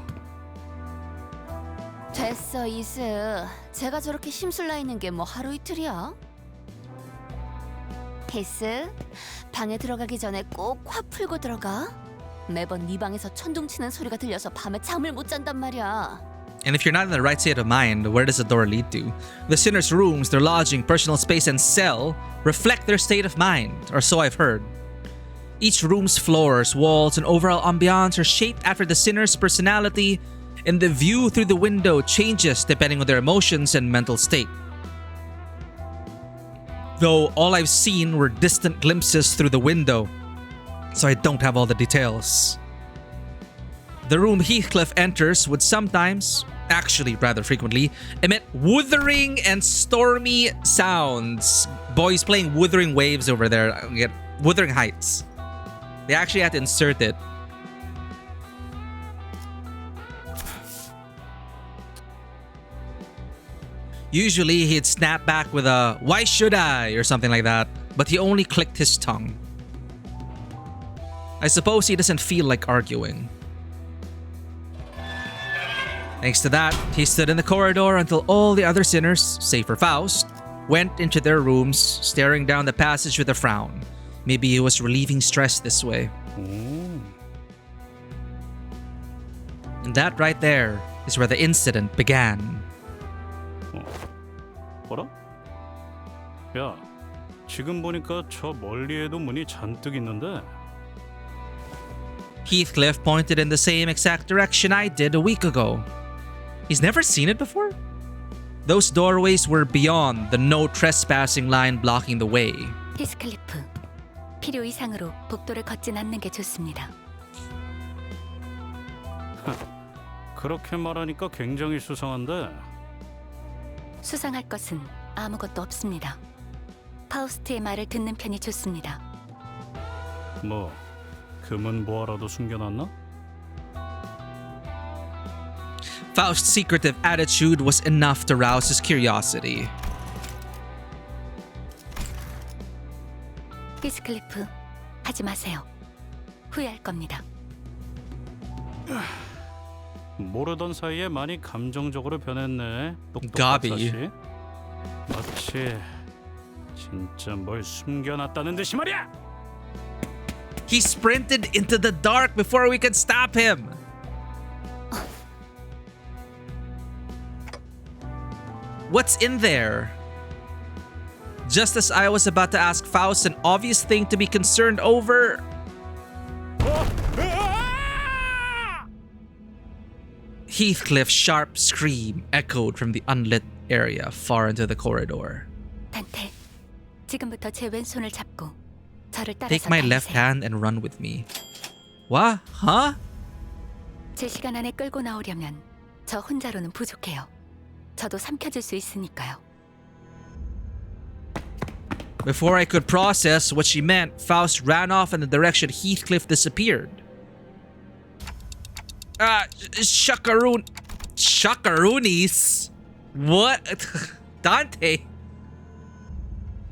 됐어, 이스. 제가 저렇게 심술나 있는 게 뭐 하루 이틀이야? 히스, 방에 들어가기 전에 꼭 화 풀고 들어가. 매번 네 방에서 천둥 치는 소리가 들려서 밤에 잠을 못 잔단 말이야. And if you're not in the right state of mind, where does the door lead to? The sinners' rooms, their lodging, personal space, and cell reflect their state of mind, or so I've heard. Each room's floors, walls, and overall ambiance are shaped after the sinner's personality, and the view through the window changes depending on their emotions and mental state. Though all I've seen were distant glimpses through the window, so I don't have all the details. The room Heathcliff enters would sometimes, actually rather frequently, emit wuthering and stormy sounds. Boys playing Wuthering Waves over there. Get Wuthering Heights. They actually had to insert it. Usually he'd snap back with a "Why should I?" or something like that, but he only clicked his tongue. I suppose he doesn't feel like arguing. Thanks to that, he stood in the corridor until all the other sinners, save for Faust, went into their rooms, staring down the passage with a frown. Maybe he was relieving stress this way. And that right there is where the incident began. 뭐라? 야, 지금 보니까 저 멀리에도 문이 잔뜩 있는데. Heathcliff pointed in the same exact direction I did a week ago. He's never seen it before? Those doorways were beyond the no trespassing line blocking the way. 히스클리프, 필요 이상으로 복도를 걷진 않는 게 좋습니다. 그렇게 말하니까 굉장히 수상한데. 수상할 것은 아무것도 없습니다. 파우스트의 말을 듣는 편이 좋습니다. 뭐, 금은 보아라도 숨겨놨나? Faust's secretive attitude was enough to rouse his curiosity. 히스클리프, 하지 마세요. 후회할 겁니다. 모르던 사이에 많이 감정적으로 변했네. 가비. 똑똑한 마치 진짜 뭘 숨겨놨다는 듯이 말이야. He sprinted into the dark before we could stop him. What's in there? Just as I was about to ask Faust an obvious thing to be concerned over, Heathcliff's sharp scream echoed from the unlit area far into the corridor. 단테, 지금부터 제 왼손을 잡고 저를 따라서 Take my left hand and run with me. What? Huh? 제 시간 안에 끌고 나오려면 저 혼자로는 부족해요. 저도 삼켜줄 수 있으니까요. Before I could process what she meant, Faust ran off in the direction Heathcliff disappeared. Shakaroonies? What? Dante?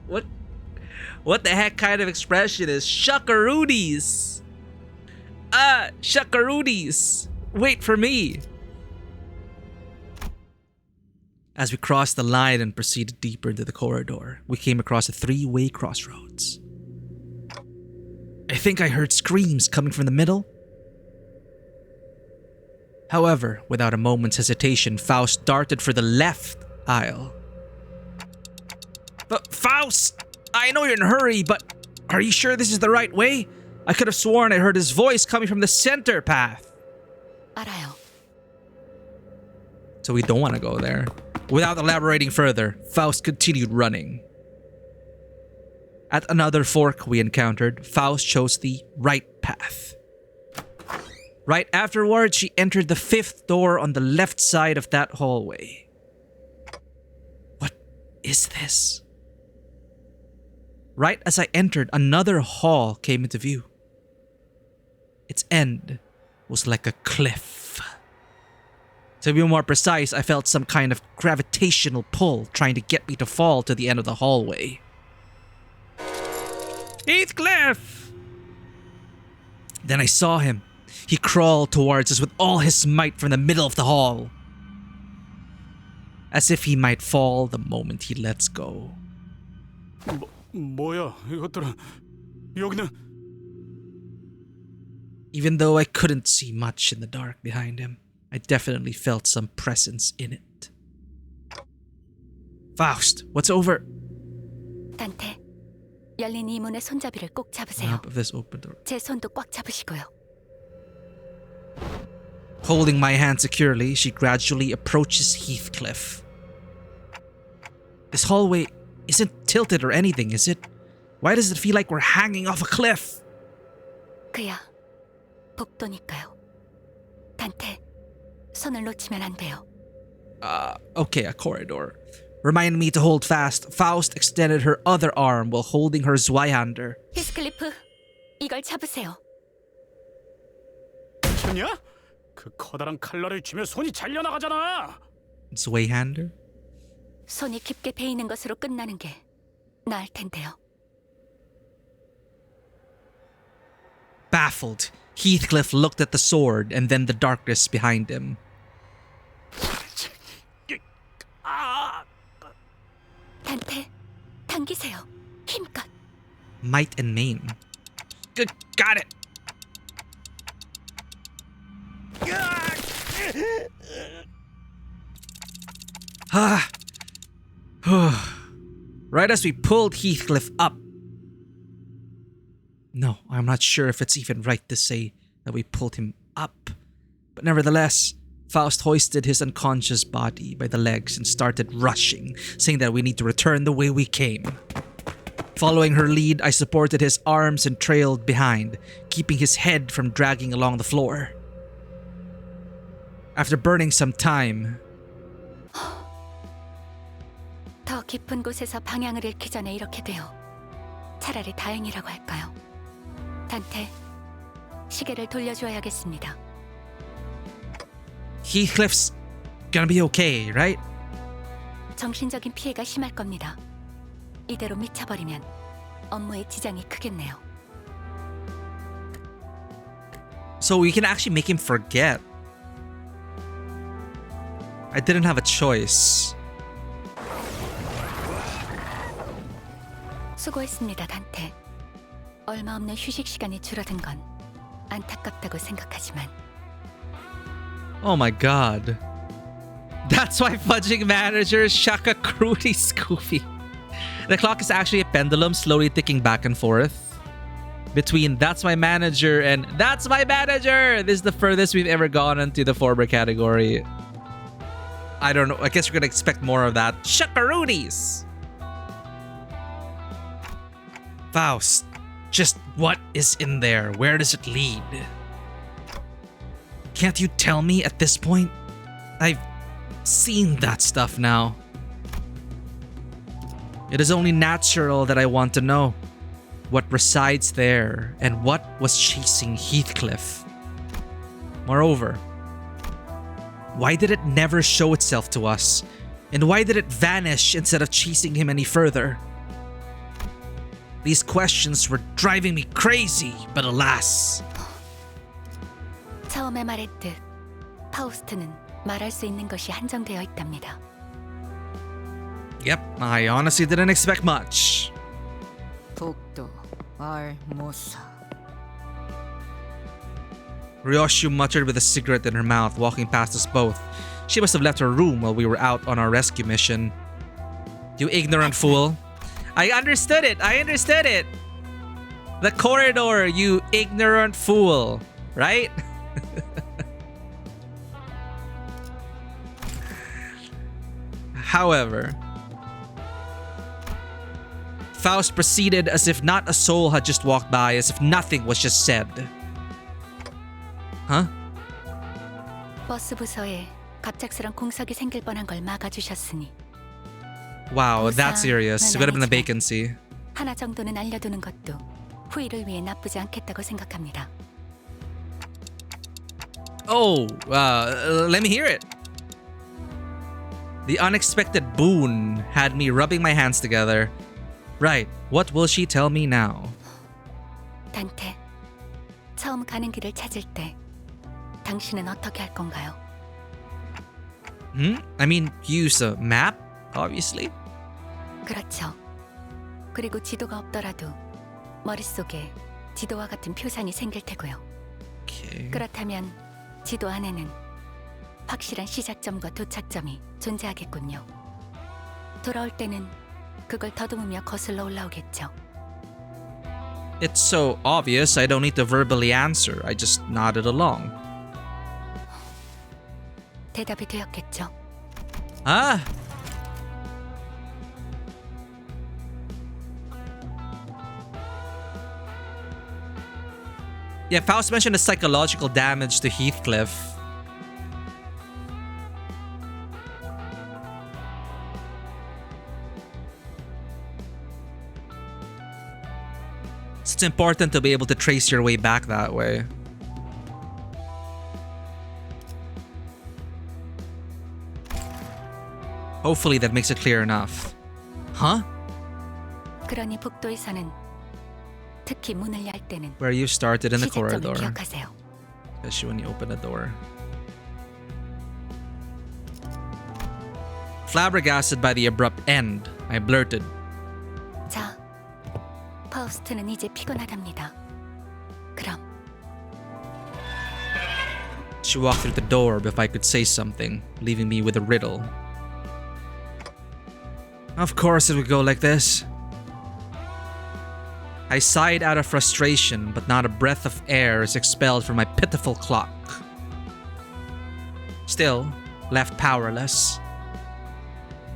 What the heck kind of expression is shuckaroonies? Shuckaroonies. Wait for me. As we crossed the line and proceeded deeper into the corridor, we came across a three-way crossroads. I think I heard screams coming from the middle. However, without a moment's hesitation, Faust darted for the left aisle. But Faust! I know you're in a hurry, but are you sure this is the right way? I could have sworn I heard his voice coming from the center path. 알아요. So we don't want to go there. Without elaborating further, Faust continued running. At another fork we encountered, Faust chose the right path. Right afterwards, she entered the fifth door on the left side of that hallway. What is this? Right as I entered, another hall came into view. Its end was like a cliff. To be more precise, I felt some kind of gravitational pull trying to get me to fall to the end of the hallway. Heathcliff! Then I saw him. He crawled towards us with all his might from the middle of the hall. As if he might fall the moment he lets go. 뭐야 이것들은 여기는. Even though I couldn't see much in the dark behind him, I definitely felt some presence in it. Faust, what's over? 단테, 열린 이 문의 손잡이를 꼭 잡으세요. Of this open door. 제 손도 꽉 잡으시고요. Holding my hand securely, she gradually approaches Heathcliff. This hallway isn't tilted or anything, is it? Why does it feel like we're hanging off a cliff? 그야, 복도니까요. 단테, 손을 놓치면 안 돼요. Okay, a corridor. Remind me to hold fast. Faust extended her other arm while holding her Zweihander. 히스클리프, 이걸 잡으세요. 미쳤냐? 그 커다란 칼날을 쥐면 손이 잘려나가잖아. Zweihander? 손이 깊게 베이는 것으로 끝나는 게 나을 텐데요. Baffled, Heathcliff looked at the sword and then the darkness behind him. 단테, 당기세요. 힘껏. Might and main. Good, got it. Right as we pulled Heathcliff up. No, I'm not sure if it's even right to say that we pulled him up. But nevertheless, Faust hoisted his unconscious body by the legs and started rushing, saying that we need to return the way we came. Following her lead, I supported his arms and trailed behind, keeping his head from dragging along the floor. After burning some time, 더 깊은 곳에서 방향을 잃기 전에 이렇게 돼요. 차라리 다행이라고 할까요? 단테, 시계를 돌려줘야겠습니다. Heathcliff's gonna be okay, right? 정신적인 피해가 심할 겁니다. 이대로 미쳐버리면 업무에 지장이 크겠네요. So we can actually make him forget. I didn't have a choice. 수고했습니다, 단테. 얼마 없는 휴식 시간이 줄어든 건 안타깝다고 생각하지만. Oh my god. That's why fudging manager Shaka Crudy Scoofy. The clock is actually a pendulum slowly ticking back and forth between that's my manager and that's my manager. This is the furthest we've ever gone into the former category. I don't know. I guess we're gonna expect more of that. Shakaroonies! Faust, just what is in there? Where does it lead? Can't you tell me at this point? I've seen that stuff now. It is only natural that I want to know what resides there and what was chasing Heathcliff. Moreover, why did it never show itself to us? And why did it vanish instead of chasing him any further? These questions were driving me crazy, but alas. 처음에 말했듯 파우스트는 말할 수 있는 것이 한정되어 있답니다. Yep, I honestly didn't expect much. 독도 알모사. Ryoshu muttered with a cigarette in her mouth, walking past us both. She must have left her room while we were out on our rescue mission. You ignorant fool. I understood it! The corridor, you ignorant fool. Right? However, Faust proceeded as if not a soul had just walked by, as if nothing was just said. Huh? 버스 부서에 갑작스런 공석이 생길 뻔한 걸 막아주셨으니 Wow, that's serious. It could have been a vacancy. 하나 정도는 알려두는 것도 후일을 위해 나쁘지 않겠다고 생각합니다. Oh, let me hear it. The unexpected boon had me rubbing my hands together. Right, what will she tell me now? 단테, 처음 가는 길을 찾을 때 당신은 어떻게 할 건가요? I mean, use a map, obviously. 그렇죠. 그리고 지도가 없더라도 머릿속에 지도와 같은 표상이 생길 테고요. Okay. 그렇다면 지도 안에는 확실한 시작점과 도착점이 존재하겠군요. 돌아올 때는 그걸 더듬으며 거슬러 올라오겠죠. It's so obvious I don't need to verbally answer. I just nodded along. 대답이 되었겠죠. Ah! Yeah, Faust mentioned the psychological damage to Heathcliff. It's important to be able to trace your way back that way. Hopefully that makes it clear enough. Huh? 그러니 북도에서는 특히 문을 열 때는 Where you started in the 시작점을 corridor. 기억하세요. Especially when you open the door. Flabbergasted by the abrupt end, I blurted. 자, 파우스트는 이제 피곤하답니다. 그럼 She walked through the door before I could say something, leaving me with a riddle. Of course it would go like this. I sighed out of frustration, but not a breath of air is expelled from my pitiful clock. Still, left powerless.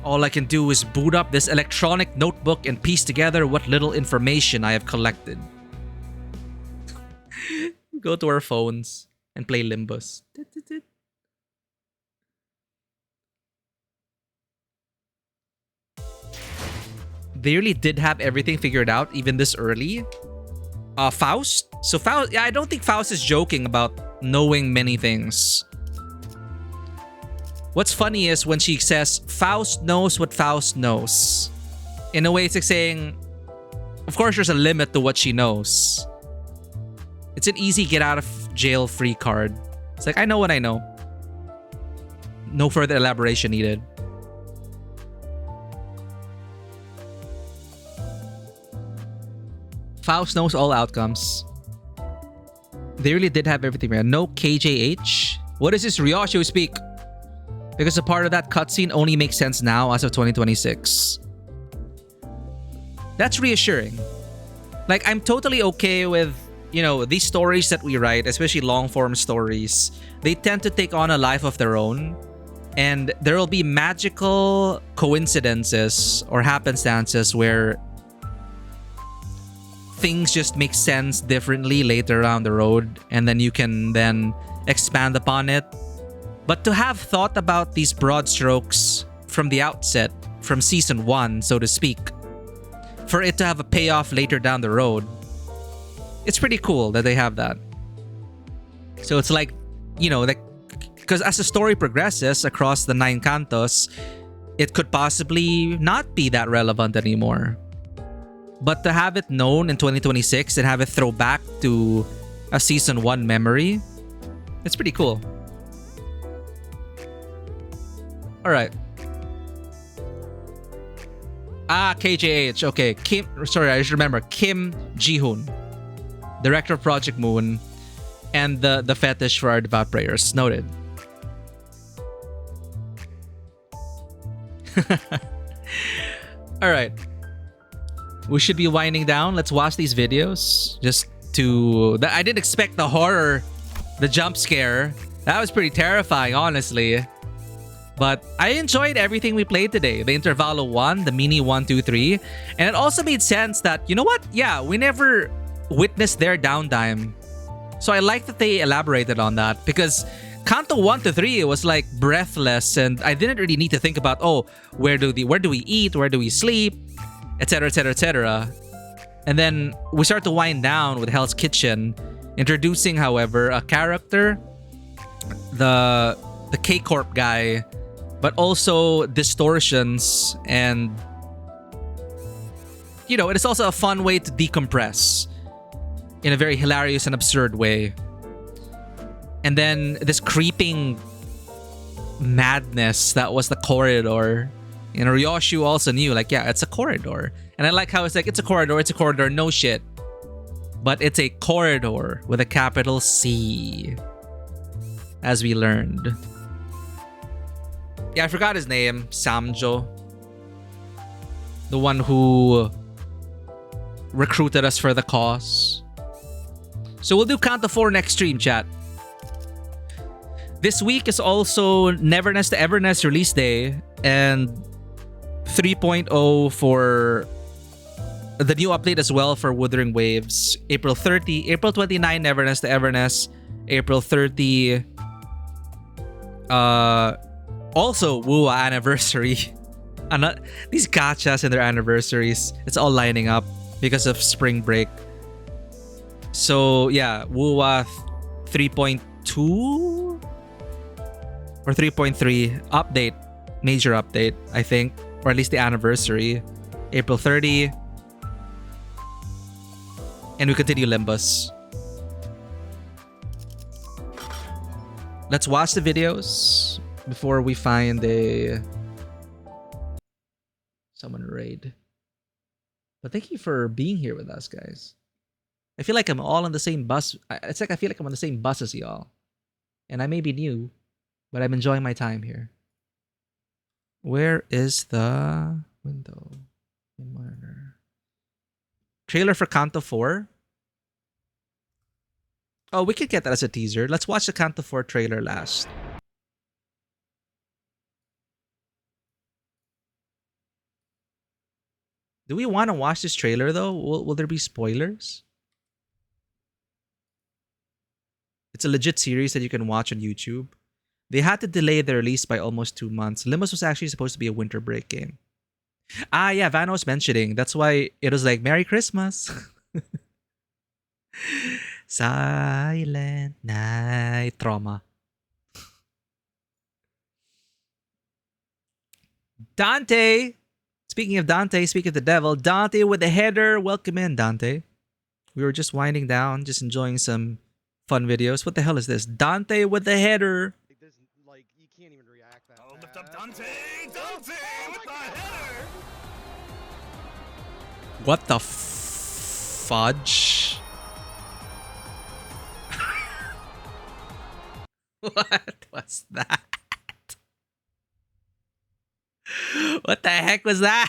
All I can do is boot up this electronic notebook and piece together what little information I have collected. Go to our phones and play Limbus. They really did have everything figured out even this early. Faust? So Faust, yeah, I don't think Faust is joking about knowing many things. What's funny is when she says, Faust knows what Faust knows. In a way, it's like saying, of course there's a limit to what she knows. It's an easy get out of jail free card. It's like, I know what I know. No further elaboration needed. Faust knows all outcomes. They really did have everything right. No KJH. What is this Ryosho speak? Because a part of that cutscene only makes sense now as of 2026. That's reassuring. Like, I'm totally okay with, you know, these stories that we write, especially long-form stories. They tend to take on a life of their own. And there will be magical coincidences or happenstances where things just make sense differently later down the road, and then you can then expand upon it. But to have thought about these broad strokes from the outset, from season 1, so to speak, for it to have a payoff later down the road, it's pretty cool that they have that. So it's like, you know, like, because as the story progresses across the 9 cantos, it could possibly not be that relevant anymore. But to have it known in 2026 and have it throw back to a season 1 memory, it's pretty cool. All right. KJH. Okay, sorry, I just remember Kim Ji-hoon, director of Project Moon, and the fetish for our devout prayers. Noted. All right. We should be winding down. Let's watch these videos. I didn't expect the horror, the jump scare. That was pretty terrifying, honestly. But I enjoyed everything we played today. The Intervallo 1, the Mini 1, 2, 3. And it also made sense that, you know what? Yeah, we never witnessed their downtime. So I like that they elaborated on that, because Kanto 1 to 3 was like breathless, and I didn't really need to think about, oh, where do we eat, where do we sleep, etc, etc, etc. And then we start to wind down with Hell's Kitchen, introducing, however, a character, the K-Corp guy, but also distortions, and you know, it is also a fun way to decompress in a very hilarious and absurd way. And then this creeping madness that was the corridor. You know, Ryoshu also knew, like, yeah, it's a corridor. And I like how it's like, it's a corridor, no shit. But it's a corridor with a capital C, as we learned. Yeah, I forgot his name. Samjo. The one who recruited us for the cause. So we'll do Count to 4 next stream, chat. This week is also Neverness to Everness release day, and 3.0 for the new update as well for Wuthering Waves. April 30, April 29, Neverness to Everness. April 30, also Wua anniversary. These gachas and their anniversaries, it's all lining up because of spring break. So yeah, Wua 3.2 or 3.3 update, major update, I think, or at least the anniversary, April 30. And we continue Limbus. Let's watch the videos before we find someone raid. But thank you for being here with us, guys. I feel like I'm all on the same bus. It's like I feel like I'm on the same bus as y'all. And I may be new, but I'm enjoying my time here. Where is the window? Monitor. Trailer for Kanto 4? Oh, we could get that as a teaser. Let's watch the Kanto 4 trailer last. Do we want to watch this trailer though? Will there be spoilers? It's a legit series that you can watch on YouTube. They had to delay the release by almost 2 months. Limbus was actually supposed to be a winter break game. Ah, yeah, Vano was mentioning. That's why it was like, Merry Christmas. Silent Night Trauma. Dante! Speaking of Dante, speaking of the devil, Dante with the header. Welcome in, Dante. We were just winding down, just enjoying some fun videos. What the hell is this? Dante with the header. Like, you can't even react that fast. Lift up Dante! Dante with the header! What the fudge? What was that? What the heck was that?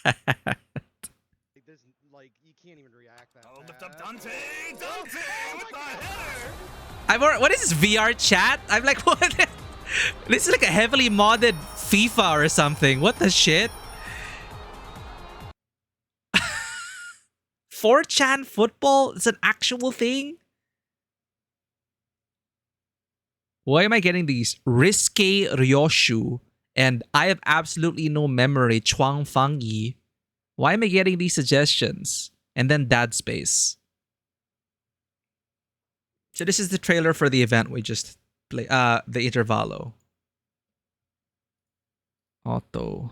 Like, you can't even react that fast. Lift up Dante! Dante with the header! What is this VR chat? I'm like, what? This is like a heavily modded FIFA or something. What the shit? 4chan football is an actual thing? Why am I getting these? Risque Ryoshu and I have absolutely no memory, Chuang Fang Yi. Why am I getting these suggestions? And then Dad Space. So this is the trailer for the event we just played, the Intervallo. Auto.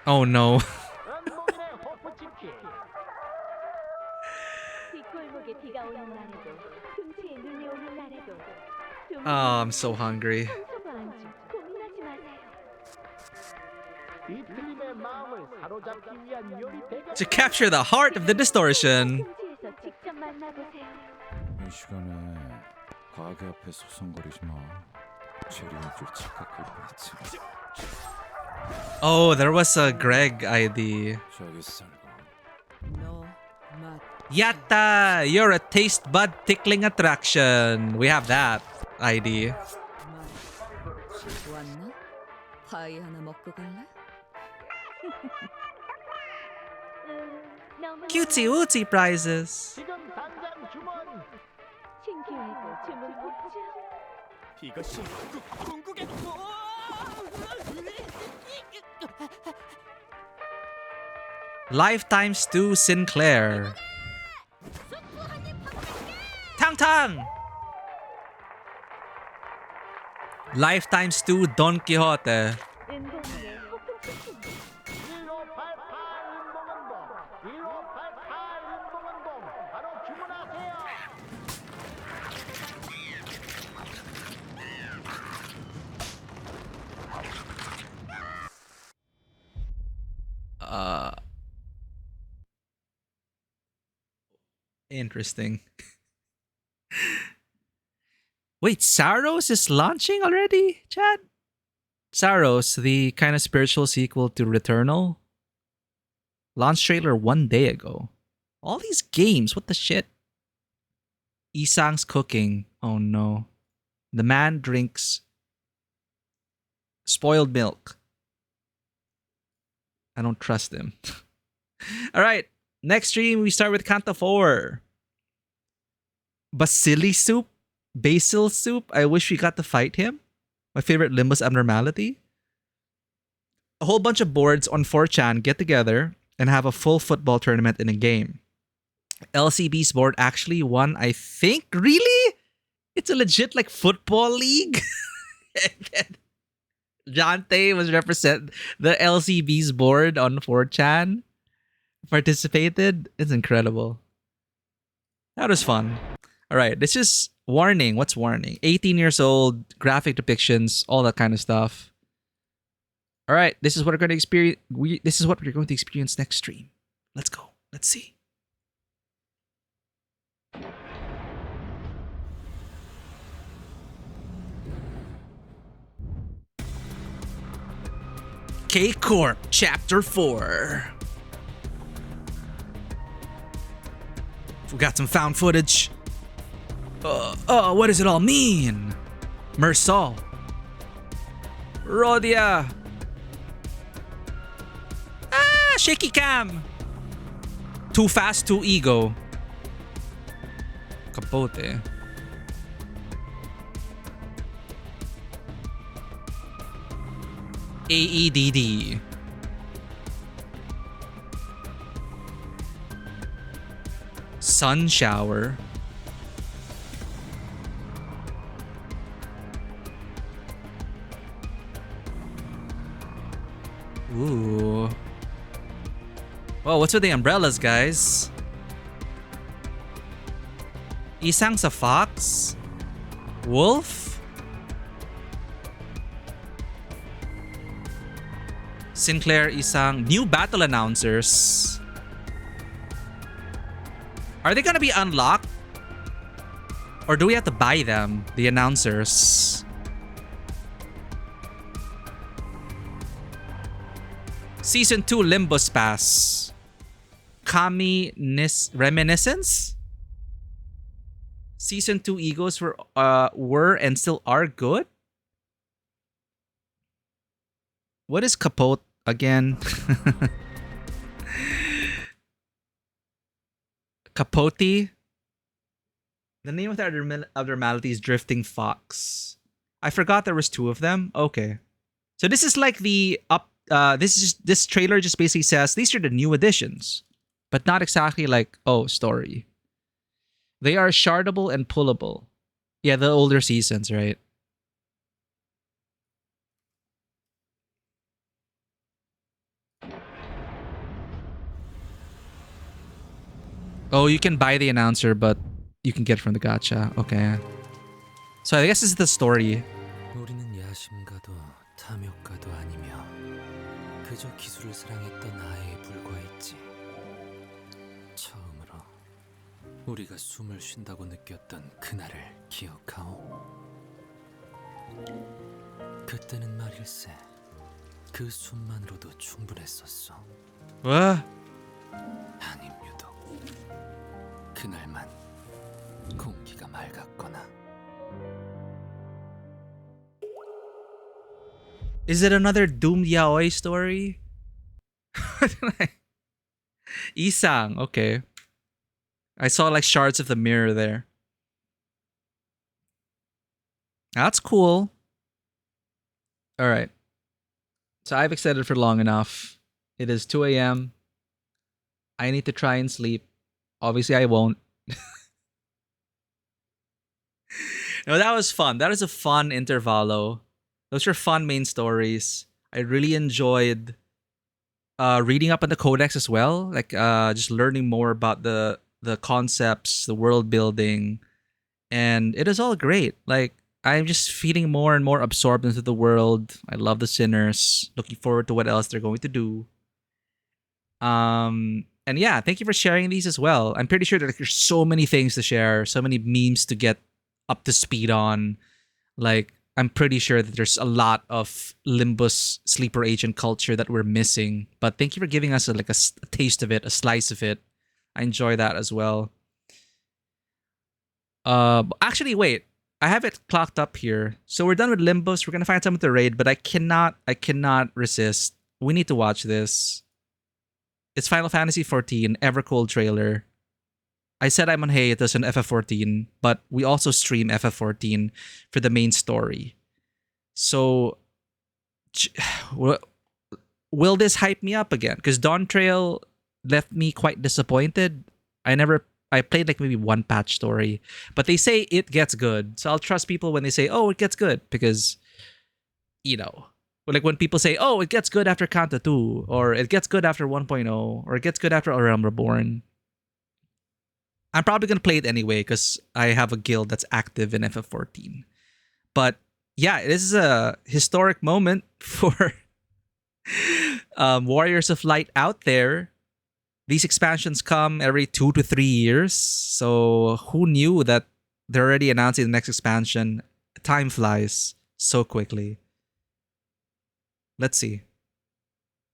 Oh no. Oh, I'm so hungry. To capture the heart of the distortion. 이 시간에 가게 앞에 소송거리지 마. 체리인 줄 착각할 뻔했지. Oh, there was a Greg ID. 저기 살고. Yatta! You're a taste bud tickling attraction. We have that ID. 왔나? 파이 하나 먹고 갈래? Cutesy wootsy prizes. 이것이 궁극의 Lifetime Stew Sinclair. Tang Tang! Lifetime Stew Don Quixote. Interesting. Wait, Saros is launching already, Chad? Saros, the kind of spiritual sequel to Returnal. Launch trailer 1 day ago. All these games, what the shit? Isang's cooking. Oh no. The man drinks spoiled milk. I don't trust him. Alright, next stream we start with Canto 4. Basili soup? Basil soup? I wish we got to fight him. My favorite Limbus abnormality. A whole bunch of boards on 4chan get together and have a full football tournament in a game. LCB's board actually won, I think. Really? It's a legit like football league? And then Jante was represent the LCB's board on 4chan. Participated. It's incredible. That was fun. Alright, this is warning. What's warning? 18 years old, graphic depictions, all that kind of stuff. Alright, this is what we're going to experience. This is what we're going to experience next stream. Let's go. Let's see. K-Corp Chapter 4. We got some found footage. What does it all mean? Mersal. Rodia. Ah, shaky cam. Too fast, too ego. Capote. AEDD. Sun shower. Ooh. Whoa, what's with the umbrellas, guys? Isang's a fox? Wolf? Sinclair, Isang. New battle announcers. Are they gonna be unlocked? Or do we have to buy them, the announcers? Season 2 Limbus Pass. Reminiscence? Season 2 egos were and still are good? What is Capote again? Capote? The name of the abnormality is Drifting Fox. I forgot there was 2 of them. Okay. So this is like the this trailer just basically says these are the new additions, but not exactly like, oh, story. They are shardable and pullable. Yeah, the older seasons, right? Oh, you can buy the announcer, but you can get it from the gacha. Okay. So I guess this is the story. 우리는 야심가도 탐욕가도 아니며 그저 기술을 사랑했던 아이에 불과했지. 처음으로 우리가 숨을 쉰다고 느꼈던 그날을 기억하오. 그때는 말일세 그 숨만으로도 충분했었어. What? 아님 유독 그날만 공기가 맑았거나. Is it another doomed yaoi story? Isang, okay. I saw like shards of the mirror there. That's cool. All right. So I've extended for long enough. It is 2 a.m. I need to try and sleep. Obviously, I won't. No, that was fun. That is a fun intervallo. Those are fun main stories. I really enjoyed reading up on the codex as well. Like just learning more about the concepts, the world building. And it is all great. Like, I'm just feeling more and more absorbed into the world. I love the sinners. Looking forward to what else they're going to do. And yeah, thank you for sharing these as well. I'm pretty sure that there's so many things to share, so many memes to get up to speed on. Like, I'm pretty sure that there's a lot of Limbus sleeper agent culture that we're missing. But thank you for giving us a taste of it, a slice of it. I enjoy that as well. Actually, wait. I have it clocked up here. So we're done with Limbus. We're gonna find something to raid, but I cannot resist. We need to watch this. It's Final Fantasy XIV Evercold trailer. I said I'm on hiatus on FF14, but we also stream FF14 for the main story. So will this hype me up again? Because Dawn Trail left me quite disappointed. I played like maybe one patch story, but they say it gets good. So I'll trust people when they say, oh, it gets good, because, you know, like when people say, oh, it gets good after Kanto 2, or it gets good after 1.0, or it gets good after A Realm Reborn. I'm probably going to play it anyway because I have a guild that's active in FF14. But yeah, this is a historic moment for Warriors of Light out there. These expansions come every 2 to 3 years. So who knew that they're already announcing the next expansion? Time flies so quickly. Let's see.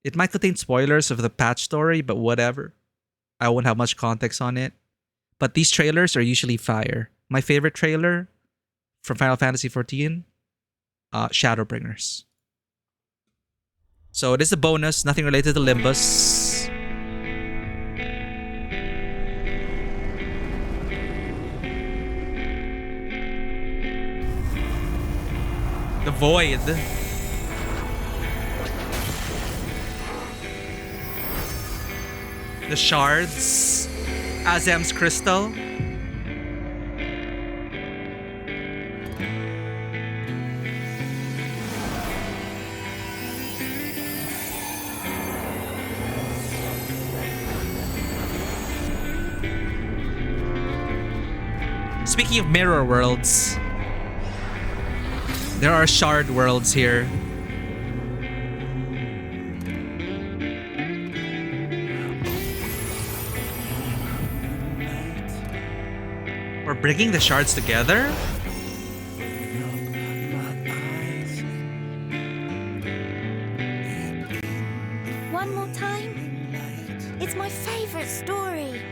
It might contain spoilers of the patch story, but whatever. I won't have much context on it. But these trailers are usually fire. My favorite trailer from Final Fantasy XIV, Shadowbringers. So it is a bonus, nothing related to Limbus. The Void. The Shards. Azem's Crystal. Speaking of mirror worlds, there are shard worlds here. We're bringing the shards together? One more time. It's my favorite story.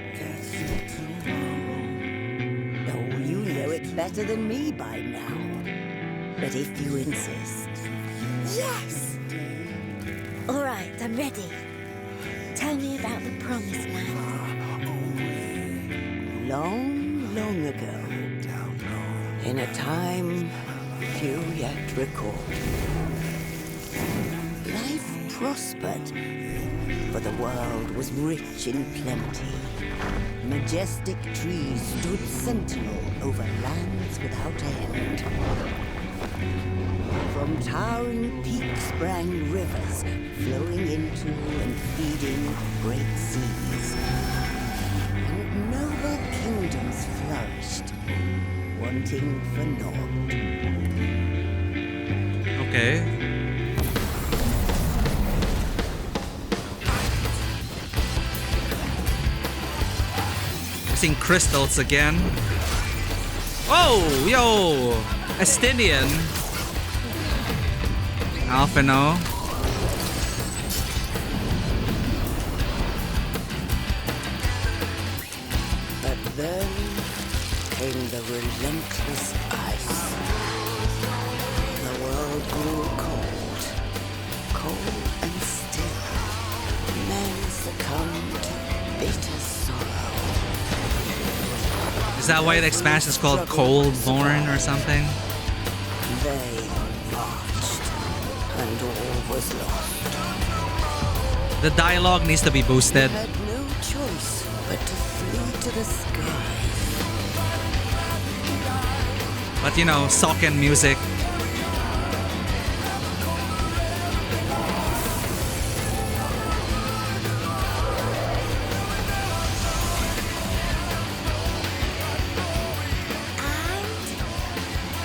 Oh, you know it better than me by now. But if you insist. Yes! All right, I'm ready. Tell me about the Promised Land. Long ago, in a time few yet recall, life prospered, for the world was rich in plenty. Majestic trees stood sentinel over lands without end. From towering peaks sprang rivers, flowing into and feeding great seas. And no humans flourished, wanting for naught. Okay. We're seeing crystals again. Oh, yo! Estinian. Alphino. But then came the relentless ice. The world grew cold, cold and still. Men succumbed to bitter sorrow. Is that why the expansion is called Cold Born or something? They marched, and all was lost. The dialogue needs to be boosted. They had no choice but to flee to the skies. But you know, Socken music.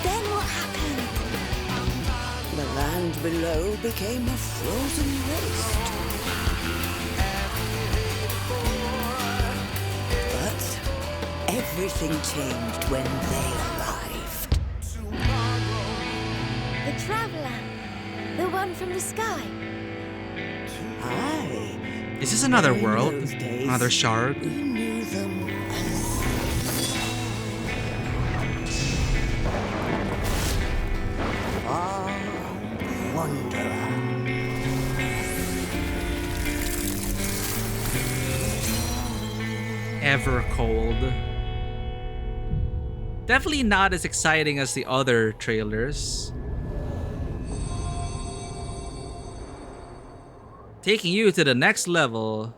Then what happened? The land below became a frozen waste. But everything changed when they arrived. The traveler. The one from the sky. Aye. Is this another In world? those days, Another shard? We knew them as far wanderer. Ever cold. Definitely not as exciting as the other trailers. Taking you to the next level.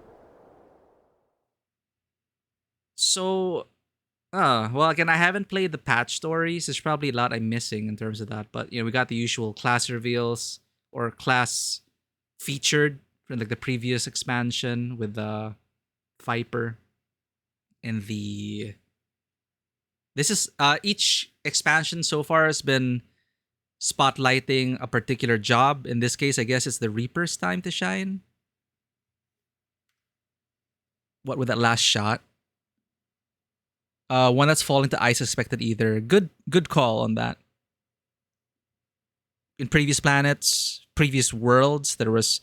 So, well, again, I haven't played the patch stories. There's probably a lot I'm missing in terms of that. But, you know, we got the usual class reveals or class featured from like the previous expansion with the Viper and the... This is, each expansion so far has been spotlighting a particular job. In this case, I guess it's the Reaper's time to shine. What with that last shot? One that's falling to ice suspected either. Good call on that. In previous planets, previous worlds, there was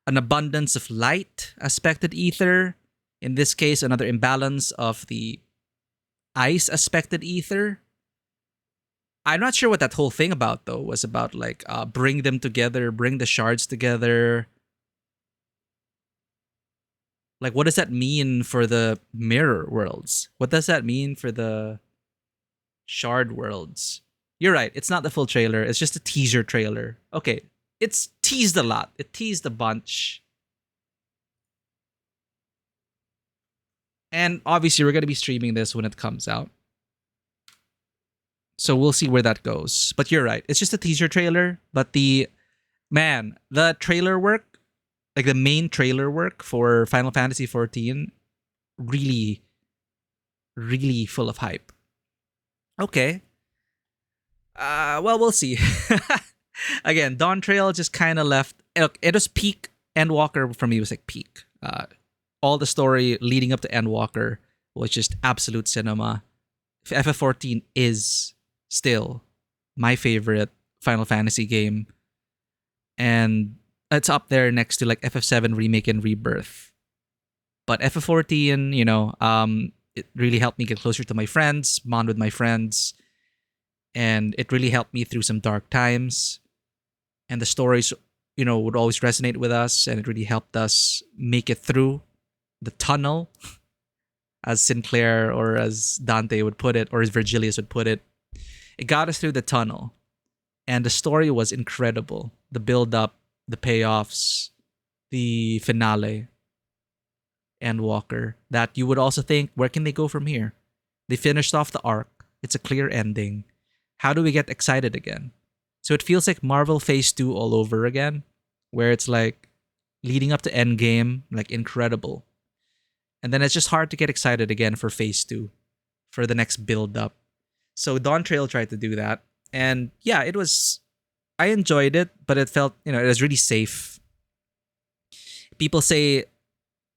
an abundance of light aspected ether. In this case, another imbalance of the ice aspected ether. I'm not sure what that whole thing about though was about, like bring them together, bring the shards together. Like, what does that mean for the mirror worlds? What does that mean for the shard worlds? You're right, it's not the full trailer, it's just a teaser trailer. Okay, it's teased a lot. It teased a bunch. And obviously we're going to be streaming this when it comes out. So we'll see where that goes. But you're right, it's just a teaser trailer. But the trailer work, like the main trailer work for Final Fantasy XIV, really, really full of hype. Okay. Well, we'll see. Again, Dawn Trail just kind of left. Look, it was peak. Endwalker for me was like peak. All the story leading up to Endwalker was just absolute cinema. FF14 is still my favorite Final Fantasy game. And it's up there next to like FF7 Remake and Rebirth. But FF14, you know, it really helped me get closer to my friends, bond with my friends. And it really helped me through some dark times. And the stories, you know, would always resonate with us. And it really helped us make it through the tunnel, as Sinclair or as Dante would put it, or as Virgilius would put it. It got us through the tunnel. And the story was incredible. The build-up, the payoffs, the finale, Endwalker. That you would also think, where can they go from here? They finished off the arc. It's a clear ending. How do we get excited again? So it feels like Marvel Phase 2 all over again, where it's like leading up to Endgame, like incredible. And then it's just hard to get excited again for Phase 2. for the next build up. So Dawn Trail tried to do that. And yeah, I enjoyed it, but it felt, it was really safe. People say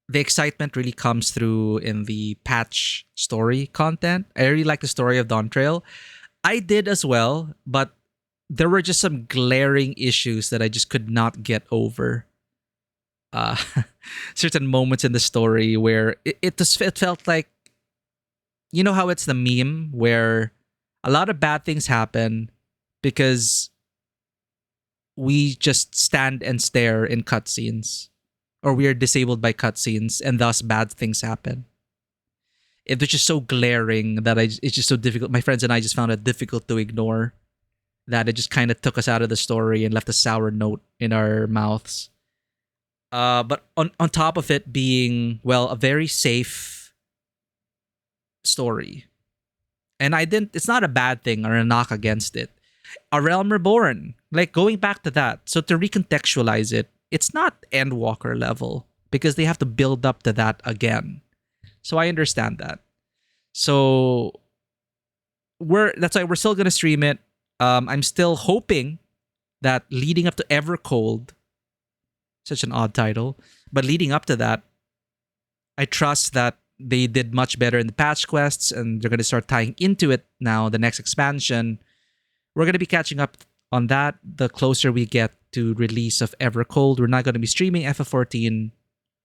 the excitement really comes through in the patch story content. I really like the story of Dawn Trail. I did as well, but there were just some glaring issues that I just could not get over. Certain moments in the story where it felt like, you know how it's the meme where a lot of bad things happen because we just stand and stare in cutscenes, or we are disabled by cutscenes, and thus bad things happen. It was just so glaring that it's just so difficult. My friends and I just found it difficult to ignore, that it just kind of took us out of the story and left a sour note in our mouths. But on top of it being, well, a very safe story. And it's not a bad thing or a knock against it. A Realm Reborn, like going back to that. So to recontextualize it, it's not Endwalker level because they have to build up to that again. So I understand that. So that's why we're still going to stream it. I'm still hoping that leading up to Evercold, such an odd title, but leading up to that, I trust that they did much better in the patch quests and they're going to start tying into it now, the next expansion. We're going to be catching up on that the closer we get to release of Evercold. We're not going to be streaming FF14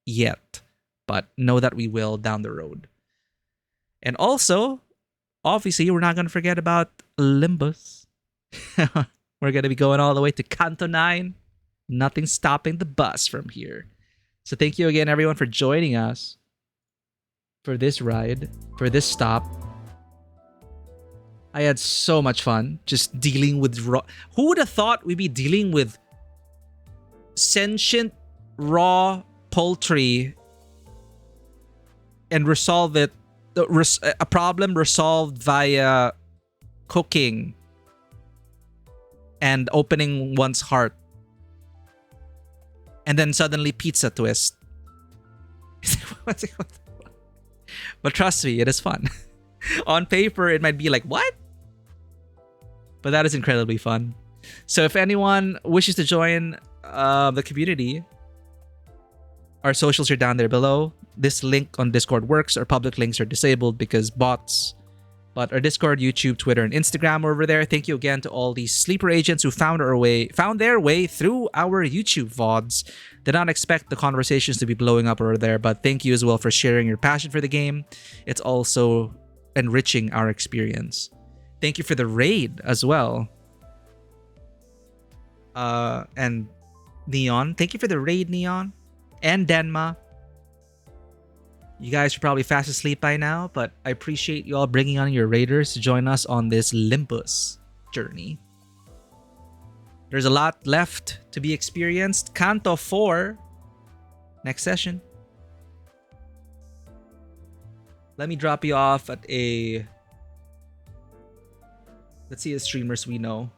yet, but know that we will down the road. And also, obviously, we're not going to forget about Limbus. We're going to be going all the way to Kanto 9. Nothing's stopping the bus from here. So thank you again, everyone, for joining us for this ride, for this stop. I had so much fun just dealing with raw. Who would have thought we'd be dealing with sentient raw poultry and resolve it, a problem resolved via cooking and opening one's heart, and then suddenly pizza twist. But trust me, it is fun. On paper, it might be like, what? But that is incredibly fun. So if anyone wishes to join the community, our socials are down there below. This link on Discord works. Our public links are disabled because bots. But our Discord, YouTube, Twitter, and Instagram are over there. Thank you again to all these sleeper agents who found their way through our YouTube VODs. Did not expect the conversations to be blowing up over there, but thank you as well for sharing your passion for the game. It's also enriching our experience. Thank you for the raid as well. And Neon. Thank you for the raid, Neon. And Denma. You guys are probably fast asleep by now, but I appreciate you all bringing on your raiders to join us on this Limbus journey. There's a lot left to be experienced. Kanto 4, next session. Let me drop you off at a... Let's see the streamers we know.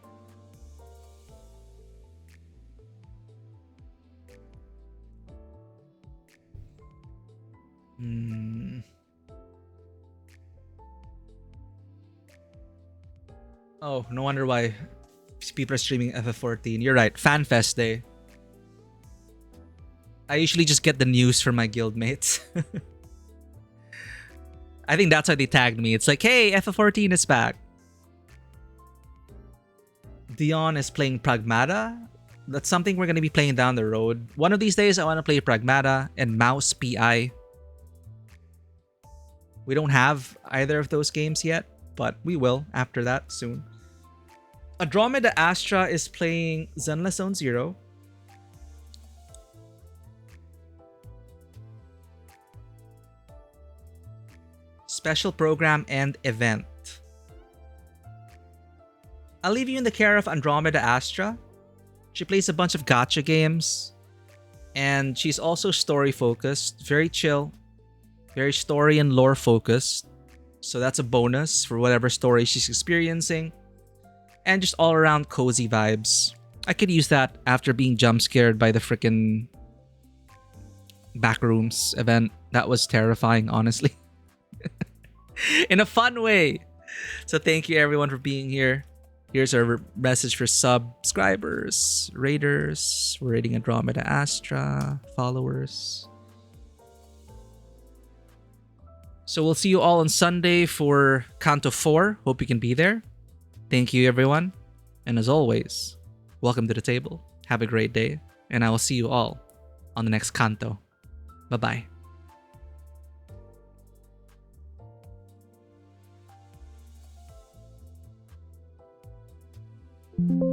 Oh, no wonder why people are streaming FF14. You're right, FanFest Day. I usually just get the news from my guildmates. I think that's why they tagged me. It's like, hey, FF14 is back. Dion is playing Pragmata. That's something we're going to be playing down the road. One of these days, I want to play Pragmata and Mouse PI. We don't have either of those games yet, but we will after that soon. Andromeda Astra is playing Zenless Zone Zero. Special program and event. I'll leave you in the care of Andromeda Astra. She plays a bunch of gacha games. And she's also story focused. Very chill. Very story and lore focused. So that's a bonus for whatever story she's experiencing. And just all around cozy vibes. I could use that after being jump scared by the freaking Backrooms event. That was terrifying, honestly. in a fun way. So thank you everyone for being here. Here's our message for subscribers, raiders, we're rating Andromeda Astra, followers. So we'll see you all on Sunday for Canto 4. Hope you can be there. Thank you everyone. And as always, welcome to the table. Have a great day. And I will see you all on the next Canto. Bye-bye. Thank you.